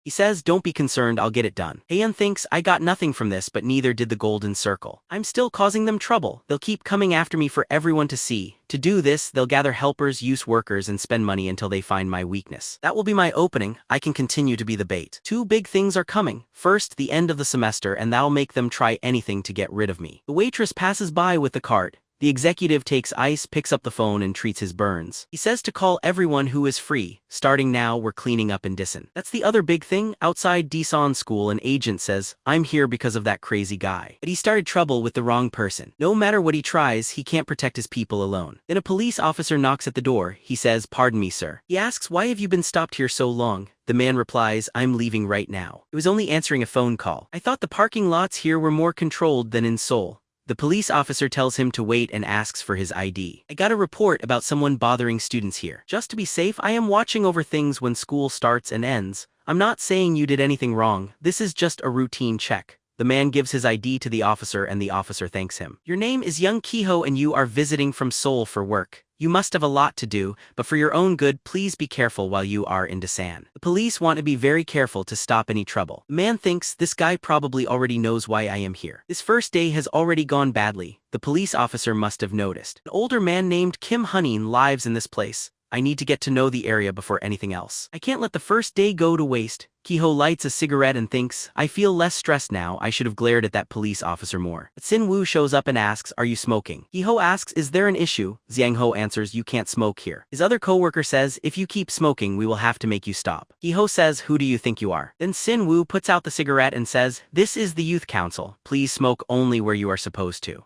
He says, don't be concerned, I'll get it done. Haeun thinks, I got nothing from this, but neither did the golden circle. I'm still causing them trouble. They'll keep coming after me for everyone to see. To do this, they'll gather helpers, use workers, and spend money until they find my weakness. That will be my opening. I can continue to be the bait. Two big things are coming. First, the end of the semester, and that'll make them try anything to get rid of me. The waitress passes by with the cart. The executive takes ice, picks up the phone, and treats his burns. He says to call everyone who is free. Starting now, we're cleaning up in Disan. That's the other big thing. Outside Disan school, an agent says, I'm here because of that crazy guy. But he started trouble with the wrong person. No matter what he tries, he can't protect his people alone. Then a police officer knocks at the door. He says, pardon me, sir. He asks, why have you been stopped here so long? The man replies, I'm leaving right now. It was only answering a phone call. I thought the parking lots here were more controlled than in Seoul. The police officer tells him to wait and asks for his ID. I got a report about someone bothering students here. Just to be safe, I am watching over things when school starts and ends. I'm not saying you did anything wrong. This is just a routine check. The man gives his ID to the officer and the officer thanks him. Your name is Young Kiho and you are visiting from Seoul for work. You must have a lot to do, but for your own good, please be careful while you are in Dasan. The police want to be very careful to stop any trouble. The man thinks, this guy probably already knows why I am here. This first day has already gone badly. The police officer must have noticed. An older man named Kim Hunin lives in this place. I need to get to know the area before anything else. I can't let the first day go to waste. Kiho lights a cigarette and thinks, I feel less stressed now, I should have glared at that police officer more. But Sin Woo shows up and asks, are you smoking? Kiho asks, is there an issue? Xiang Ho answers, you can't smoke here. His other co-worker says, if you keep smoking, we will have to make you stop. Kiho says, who do you think you are? Then Sin Woo puts out the cigarette and says, this is the youth council. Please smoke only where you are supposed to.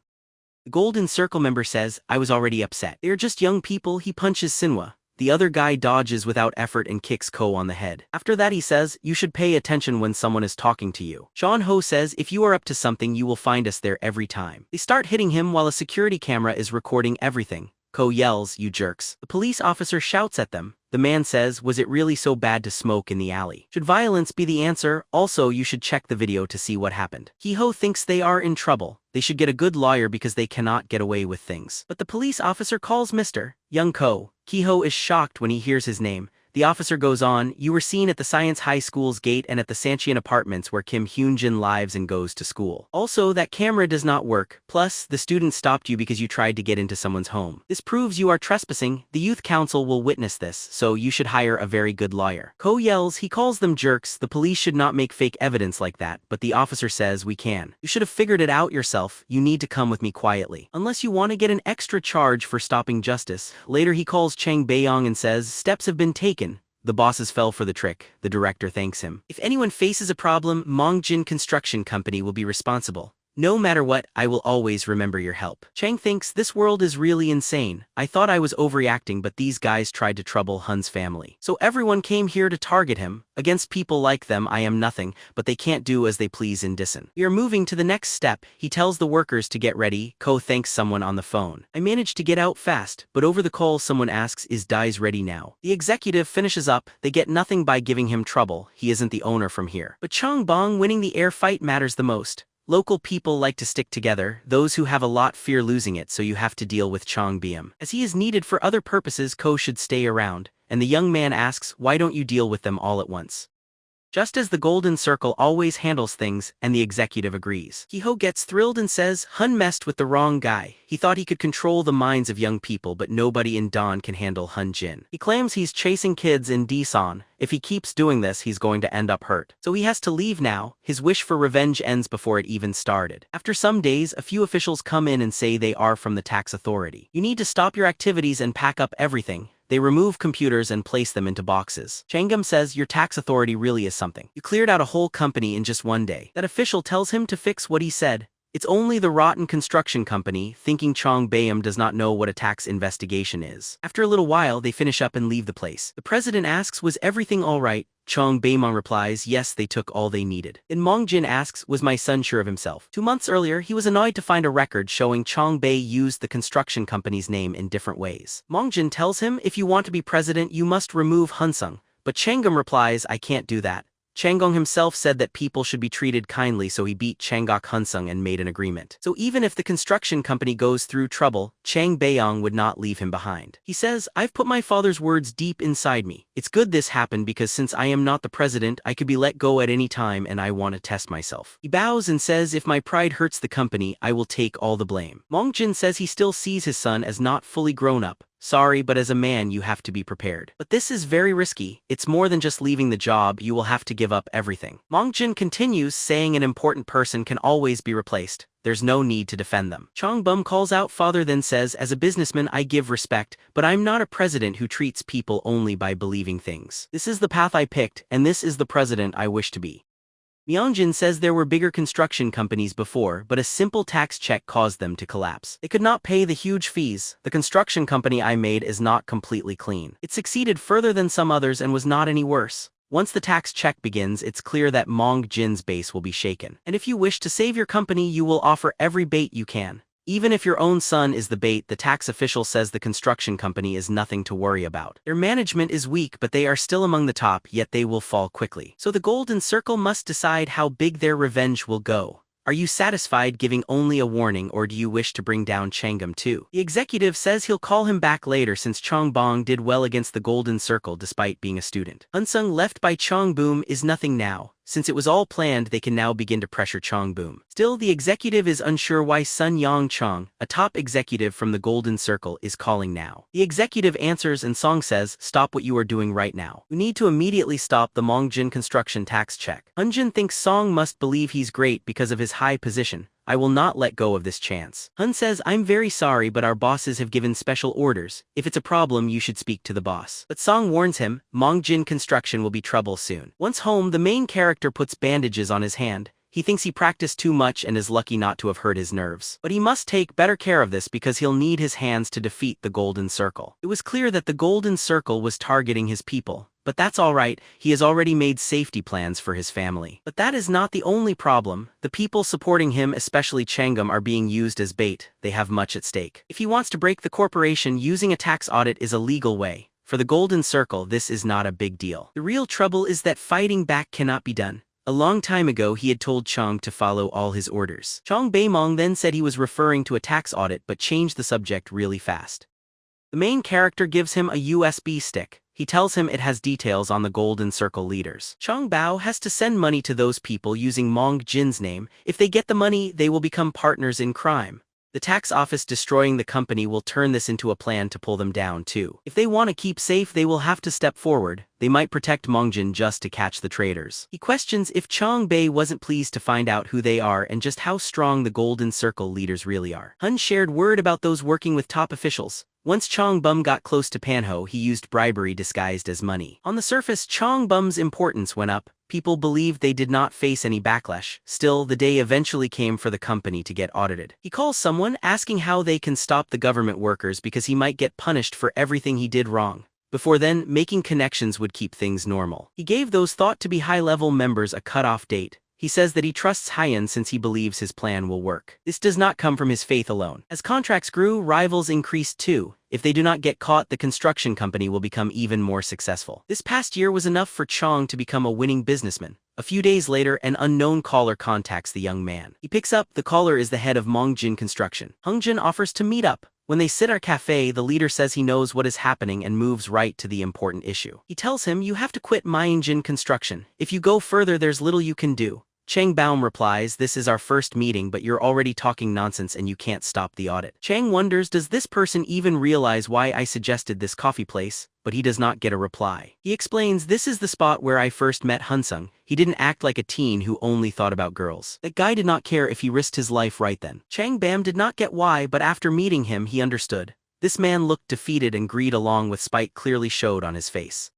The Golden Circle member says, I was already upset. They are just young people. He punches Sinwa. The other guy dodges without effort and kicks Ko on the head. After that he says, you should pay attention when someone is talking to you. Sean Ho says, if you are up to something you will find us there every time. They start hitting him while a security camera is recording everything. Ko yells, you jerks. The police officer shouts at them. The man says, was it really so bad to smoke in the alley? Should violence be the answer? Also, you should check the video to see what happened. Kiho thinks they are in trouble. They should get a good lawyer because they cannot get away with things. But the police officer calls Mr. Young Ko. Kiho is shocked when he hears his name. The officer goes on, you were seen at the Science High School's gate and at the Sancheon apartments where Kim Hyunjin lives and goes to school. Also, that camera does not work. Plus, the student stopped you because you tried to get into someone's home. This proves you are trespassing. The youth council will witness this, so you should hire a very good lawyer. Ko yells, he calls them jerks. The police should not make fake evidence like that, but the officer says we can. You should have figured it out yourself. You need to come with me quietly. Unless you want to get an extra charge for stopping justice. Later he calls Chang Bayong and says, steps have been taken. The bosses fell for the trick. The director thanks him. If anyone faces a problem, Mongjin Construction Company will be responsible. No matter what, I will always remember your help. Chang thinks this world is really insane. I thought I was overreacting, but these guys tried to trouble Hun's family. So everyone came here to target him. Against people like them, I am nothing, but they can't do as they please in Disan. We are moving to the next step. He tells the workers to get ready. Ko thanks someone on the phone. I managed to get out fast, but over the call someone asks, is Dai's ready now? The executive finishes up. They get nothing by giving him trouble. He isn't the owner from here. But Chong Bong winning the air fight matters the most. Local people like to stick together. Those who have a lot fear losing it, so you have to deal with Chong Biam. As he is needed for other purposes, Ko should stay around. And the young man asks, why don't you deal with them all at once? Just as the Golden Circle always handles things, and the executive agrees. Kiho gets thrilled and says, Hun messed with the wrong guy. He thought he could control the minds of young people, but nobody in Dawn can handle Hun Jin. He claims he's chasing kids in Daesan. If he keeps doing this, he's going to end up hurt. So he has to leave now. His wish for revenge ends before it even started. After some days, a few officials come in and say they are from the tax authority. You need to stop your activities and pack up everything. They remove computers and place them into boxes. Changam says, your tax authority really is something. You cleared out a whole company in just one day. That official tells him to fix what he said. It's only the rotten construction company, thinking Chong Bayam does not know what a tax investigation is. After a little while, they finish up and leave the place. The president asks, was everything alright? Chong Baemong replies, yes, they took all they needed. Then Mong Jin asks, was my son sure of himself? 2 months earlier, he was annoyed to find a record showing Chong Bei used the construction company's name in different ways. Mong Jin tells him, if you want to be president, you must remove Hun-sung. But Changum replies, I can't do that. Changong himself said that people should be treated kindly, so he beat Changok Hun-sung and made an agreement. So even if the construction company goes through trouble, Chang Beiyong would not leave him behind. He says, I've put my father's words deep inside me. It's good this happened because since I am not the president, I could be let go at any time and I want to test myself. He bows and says, if my pride hurts the company, I will take all the blame. Mong Jin says he still sees his son as not fully grown up. Sorry, but as a man you have to be prepared. But this is very risky. It's more than just leaving the job, you will have to give up everything. Mong Jin continues, saying an important person can always be replaced. There's no need to defend them. Chong Bum calls out father, then says, as a businessman I give respect, but I'm not a president who treats people only by believing things. This is the path I picked, and this is the president I wish to be. Myongjin says there were bigger construction companies before, but a simple tax check caused them to collapse. They could not pay the huge fees. The construction company I made is not completely clean. It succeeded further than some others and was not any worse. Once the tax check begins, it's clear that Mong Jin's base will be shaken. And if you wish to save your company, you will offer every bait you can. Even if your own son is the bait, the tax official says the construction company is nothing to worry about. Their management is weak, but they are still among the top, yet they will fall quickly. So the Golden Circle must decide how big their revenge will go. Are you satisfied giving only a warning, or do you wish to bring down Changum too? The executive says he'll call him back later since Chong Bong did well against the Golden Circle despite being a student. Hun-sung left by Chong Boom is nothing now. Since it was all planned, they can now begin to pressure Chong Boom. Still, the executive is unsure why Sun Yang Chong, a top executive from the Golden Circle, is calling now. The executive answers and Song says, stop what you are doing right now. We need to immediately stop the Mongjin construction tax check. Hunjin thinks Song must believe he's great because of his high position. I will not let go of this chance. Hun says, I'm very sorry, but our bosses have given special orders. If it's a problem, you should speak to the boss. But Song warns him, Mongjin construction will be trouble soon. Once home, the main character puts bandages on his hand. He thinks he practiced too much and is lucky not to have hurt his nerves. But he must take better care of this because he'll need his hands to defeat the Golden Circle. It was clear that the Golden Circle was targeting his people. But that's alright, he has already made safety plans for his family. But that is not the only problem. The people supporting him, especially Changum, are being used as bait. They have much at stake. If he wants to break the corporation, using a tax audit is a legal way. For the Golden Circle, this is not a big deal. The real trouble is that fighting back cannot be done. A long time ago, he had told Chong to follow all his orders. Chong Baemong then said he was referring to a tax audit but changed the subject really fast. The main character gives him a USB stick. He tells him it has details on the Golden Circle leaders. Chong Bao has to send money to those people using Mong Jin's name. If they get the money, they will become partners in crime. The tax office destroying the company will turn this into a plan to pull them down too. If they want to keep safe, they will have to step forward. They might protect Mongjin just to catch the traitors. He questions if Chong Bei wasn't pleased to find out who they are and just how strong the Golden Circle leaders really are. Hun shared word about those working with top officials. Once Chong Bum got close to Panho, he used bribery disguised as money. On the surface, Chong Bum's importance went up. People believed they did not face any backlash. Still, the day eventually came for the company to get audited. He calls someone, asking how they can stop the government workers because he might get punished for everything he did wrong. Before then, making connections would keep things normal. He gave those thought to be high-level members a cutoff date. He says that he trusts Hyen since he believes his plan will work. This does not come from his faith alone. As contracts grew, rivals increased too. If they do not get caught, the construction company will become even more successful. This past year was enough for Chong to become a winning businessman. A few days later, an unknown caller contacts the young man. He picks up. The caller is the head of Mongjin Construction. Hungjin offers to meet up. When they sit at a cafe, the leader says he knows what is happening and moves right to the important issue. He tells him, you have to quit Mongjin Construction. If you go further, there's little you can do. Chang Baum replies, this is our first meeting, but you're already talking nonsense and you can't stop the audit. Chang wonders, does this person even realize why I suggested this coffee place? But he does not get a reply. He explains, this is the spot where I first met Hun-sung. He didn't act like a teen who only thought about girls. That guy did not care if he risked his life right then. Chang Bam did not get why, but after meeting him, he understood. This man looked defeated and greed along with spite clearly showed on his face.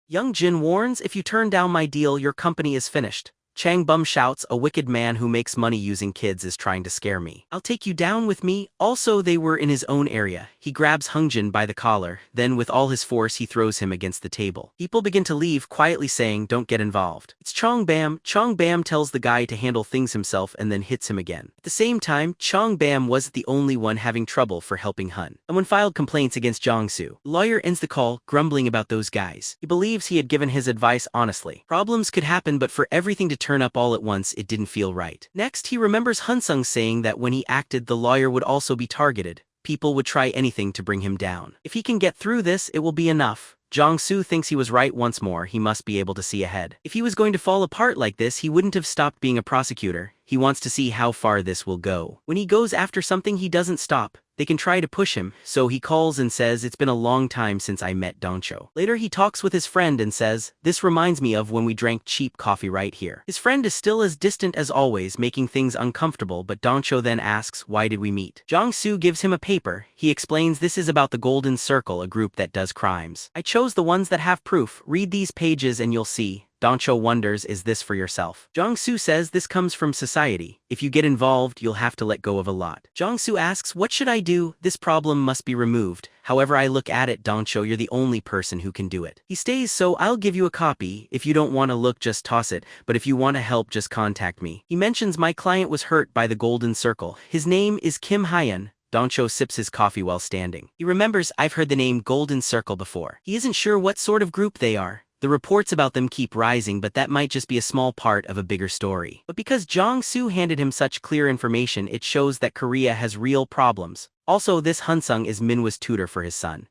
Young Jin warns, if you turn down my deal, your company is finished. Chang Bum shouts, a wicked man who makes money using kids is trying to scare me. I'll take you down with me. Also, they were in his own area. He grabs Hungjin by the collar, then with all his force he throws him against the table. People begin to leave, quietly saying, don't get involved. It's Chong Bam. Chong Bam tells the guy to handle things himself and then hits him again. At the same time, Chong Bam wasn't the only one having trouble for helping Hun. Someone filed complaints against Jong-soo. The lawyer ends the call, grumbling about those guys. He believes he had given his advice honestly. Problems could happen, but for everything to turn up all at once, it didn't feel right. Next, he remembers Hun-sung saying that when he acted, the lawyer would also be targeted. People would try anything to bring him down. If he can get through this, it will be enough. Jong-soo thinks he was right once more. He must be able to see ahead. If he was going to fall apart like this, he wouldn't have stopped being a prosecutor. He wants to see how far this will go. When he goes after something, he doesn't stop. They can try to push him, so he calls and says it's been a long time since I met Dongcho. Later he talks with his friend and says, this reminds me of when we drank cheap coffee right here. His friend is still as distant as always, making things uncomfortable, but Dongcho then asks, why did we meet? Jong-soo gives him a paper. He explains this is about the Golden Circle, a group that does crimes. I chose the ones that have proof. Read these pages and you'll see. Dongcho wonders, is this for yourself? Jong-soo says this comes from society. If you get involved, you'll have to let go of a lot. Jong-soo asks, what should I do? This problem must be removed. However I look at it, Dongcho, you're the only person who can do it. He stays, so I'll give you a copy. If you don't want to look, just toss it, but if you want to help, just contact me. He mentions my client was hurt by the Golden Circle. His name is Kim Hyun. Dongcho sips his coffee while standing. He remembers, I've heard the name Golden Circle before. He isn't sure what sort of group they are. The reports about them keep rising, but that might just be a small part of a bigger story. But because Jong-soo handed him such clear information, it shows that Korea has real problems. Also, this Hun-sung is Minhwa's tutor for his son.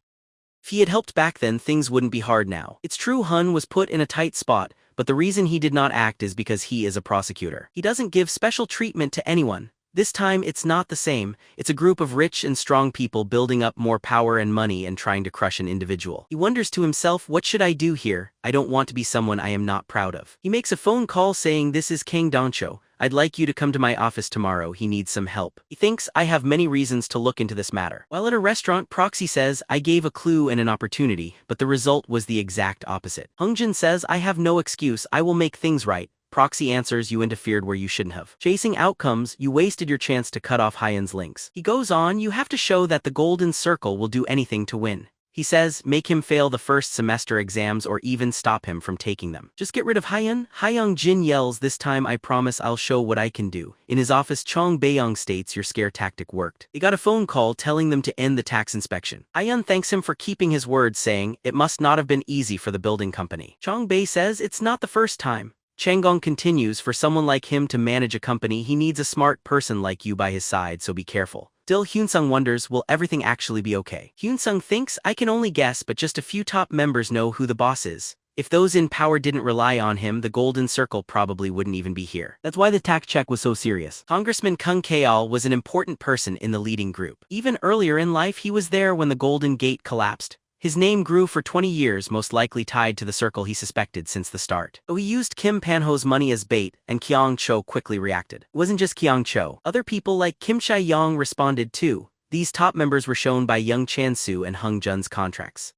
If he had helped back then, things wouldn't be hard now. It's true Hun was put in a tight spot, but the reason he did not act is because he is a prosecutor. He doesn't give special treatment to anyone. This time, it's not the same. It's a group of rich and strong people building up more power and money and trying to crush an individual. He wonders to himself, what should I do here? I don't want to be someone I am not proud of. He makes a phone call saying, this is Kang Dongcho. I'd like you to come to my office tomorrow. He needs some help. He thinks, I have many reasons to look into this matter. While at a restaurant, Proxy says, I gave a clue and an opportunity, but the result was the exact opposite. Hungjin says, I have no excuse. I will make things right. Proxy answers, you interfered where you shouldn't have. Chasing outcomes, you wasted your chance to cut off Hyun's links. He goes on, you have to show that the Golden Circle will do anything to win. He says, make him fail the first semester exams or even stop him from taking them. Just get rid of Hyun. Hyung Jin yells, this time I promise I'll show what I can do. In his office, Chong Baeyong states your scare tactic worked. They got a phone call telling them to end the tax inspection. Hyun thanks him for keeping his word, saying, it must not have been easy for the building company. Chong Bae says, it's not the first time. Changong continues, for someone like him to manage a company, he needs a smart person like you by his side, so be careful. Still, Hun-sung wonders, will everything actually be okay? Hun-sung thinks, I can only guess, but just a few top members know who the boss is. If those in power didn't rely on him, the Golden Circle probably wouldn't even be here. That's why the tax check was so serious. Congressman Kung Kaol was an important person in the leading group. Even earlier in life, he was there when the Golden Gate collapsed. His name grew for 20 years, most likely tied to the circle he suspected since the start. Though he used Kim Panho's money as bait, and Kyung Cho quickly reacted. It wasn't just Kyung Cho. Other people like Kim Chae-yong responded too. These top members were shown by Young Chan-soo and Hung Jun's contracts.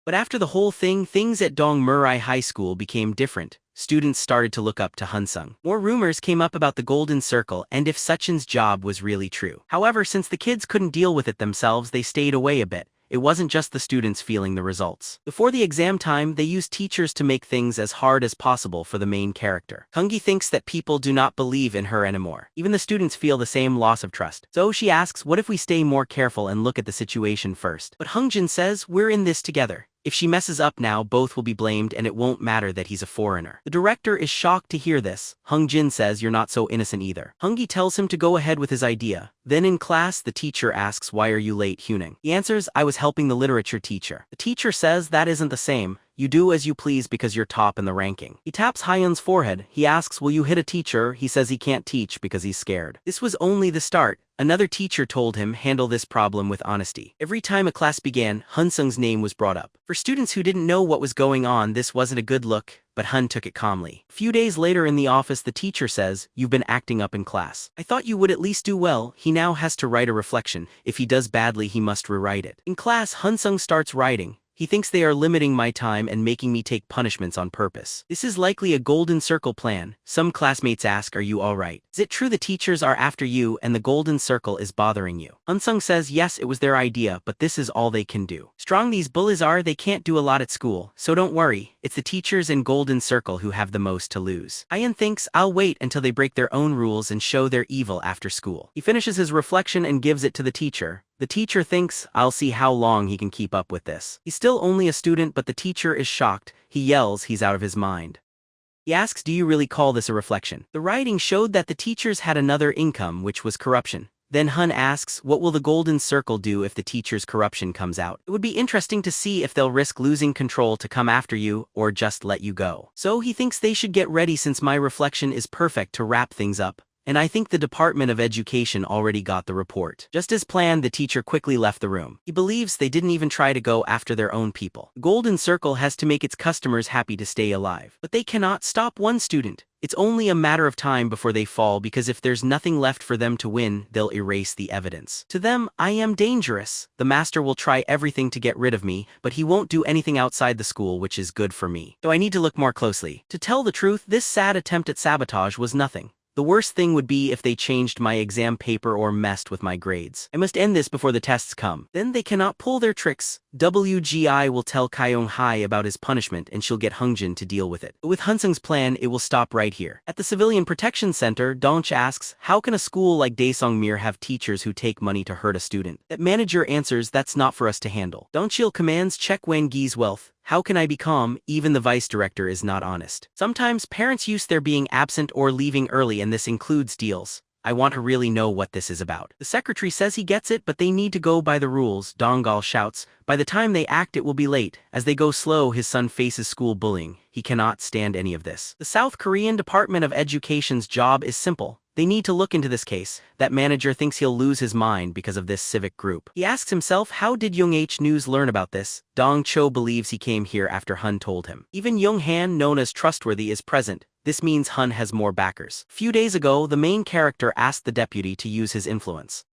But after the whole thing, things at Dong Murai High School became different. Students started to look up to Hun-sung. More rumors came up about the Golden Circle and if Suchin's job was really true. However, since the kids couldn't deal with it themselves, they stayed away a bit. It wasn't just the students feeling the results. Before the exam time, they used teachers to make things as hard as possible for the main character. Hungi thinks that people do not believe in her anymore. Even the students feel the same loss of trust. So she asks, what if we stay more careful and look at the situation first? But Hungjin says, we're in this together. If she messes up now, both will be blamed and it won't matter that he's a foreigner. The director is shocked to hear this. Hung Jin says you're not so innocent either. Hungi tells him to go ahead with his idea. Then in class, the teacher asks, why are you late, Huning? He answers, I was helping the literature teacher. The teacher says that isn't the same. You do as you please because you're top in the ranking. He taps Hyun's forehead. He asks, will you hit a teacher? He says he can't teach because he's scared. This was only the start. Another teacher told him, handle this problem with honesty. Every time a class began, Hun-sung's name was brought up. For students who didn't know what was going on, this wasn't a good look, but Hun took it calmly. A few days later in the office, the teacher says, you've been acting up in class. I thought you would at least do well. He now has to write a reflection. If he does badly, he must rewrite it. In class, Hun-sung starts writing. He thinks they are limiting my time and making me take punishments on purpose. This is likely a golden circle plan. Some classmates ask, are you alright? Is it true the teachers are after you and the golden circle is bothering you? Hun-sung says yes, it was their idea, but this is all they can do. Strong these bullies are, they can't do a lot at school, so don't worry, it's the teachers in golden circle who have the most to lose. Ian thinks, I'll wait until they break their own rules and show their evil after school. He finishes his reflection and gives it to the teacher. The teacher thinks, I'll see how long he can keep up with this. He's still only a student, but the teacher is shocked. He yells he's out of his mind. He asks, do you really call this a reflection? The writing showed that the teachers had another income, which was corruption. Then Hun asks, what will the golden circle do if the teacher's corruption comes out? It would be interesting to see if they'll risk losing control to come after you or just let you go. So he thinks they should get ready since my reflection is perfect to wrap things up. And I think the Department of Education already got the report. Just as planned, the teacher quickly left the room. He believes they didn't even try to go after their own people. The Golden Circle has to make its customers happy to stay alive. But they cannot stop one student. It's only a matter of time before they fall, because if there's nothing left for them to win, they'll erase the evidence. To them, I am dangerous. The master will try everything to get rid of me, but he won't do anything outside the school, which is good for me. So I need to look more closely. To tell the truth, this sad attempt at sabotage was nothing. The worst thing would be if they changed my exam paper or messed with my grades. I must end this before the tests come. Then they cannot pull their tricks. WGI will tell Kyung-hai about his punishment and she'll get Hungjin to deal with it. But with Hun-sung's plan, it will stop right here. At the Civilian Protection Center, Donch asks, how can a school like Daesungmir have teachers who take money to hurt a student? That manager answers, that's not for us to handle. Donchil commands, check Wang-gi's wealth. How can I be calm? Even the vice director is not honest. Sometimes parents use their being absent or leaving early, and this includes deals. I want to really know what this is about. The secretary says he gets it, but they need to go by the rules. Dongal shouts, by the time they act it will be late. As they go slow, his son faces school bullying. He cannot stand any of this. The South Korean Department of Education's job is simple. They need to look into this case. That manager thinks he'll lose his mind because of this civic group. He asks himself, how did Young-H News learn about this? Dong Cho believes he came here after Hun told him. Even Young-han, known as trustworthy, is present. This means Hun has more backers. A few days ago, the main character asked the deputy to use his influence.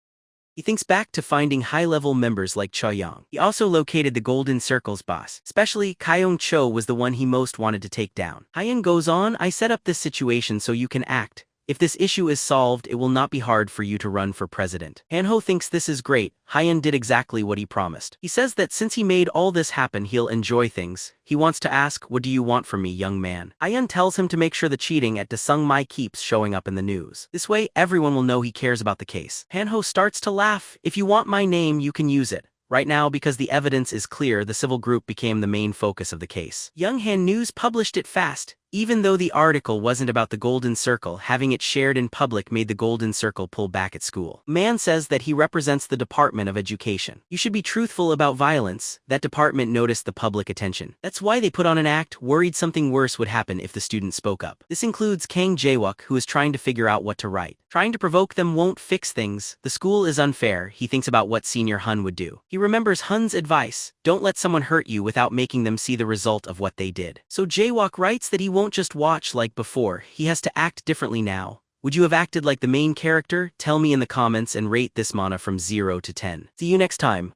He thinks back to finding high-level members like Cho Young. He also located the Golden Circle's boss. Especially, Kyung Cho was the one he most wanted to take down. Hyun goes on, I set up this situation so you can act. If this issue is solved, it will not be hard for you to run for president. Hanho thinks this is great. Hyun did exactly what he promised. He says that since he made all this happen, he'll enjoy things. He wants to ask, what do you want from me, young man? Hyun tells him to make sure the cheating at Daesungmai keeps showing up in the news. This way, everyone will know he cares about the case. Hanho starts to laugh. If you want my name, you can use it. Right now, because the evidence is clear, the civil group became the main focus of the case. Younghan News published it fast. Even though the article wasn't about the Golden Circle, having it shared in public made the Golden Circle pull back at school. Man says that he represents the Department of Education. You should be truthful about violence. That department noticed the public attention. That's why they put on an act, worried something worse would happen if the students spoke up. This includes Kang Jae-wook, who is trying to figure out what to write. Trying to provoke them won't fix things. The school is unfair. He thinks about what Senior Hun would do. He remembers Hun's advice. Don't let someone hurt you without making them see the result of what they did. So Jae-wook writes that he won't just watch like before, he has to act differently now. Would you have acted like the main character? Tell me in the comments and rate this manhwa from 0 to 10. See you next time.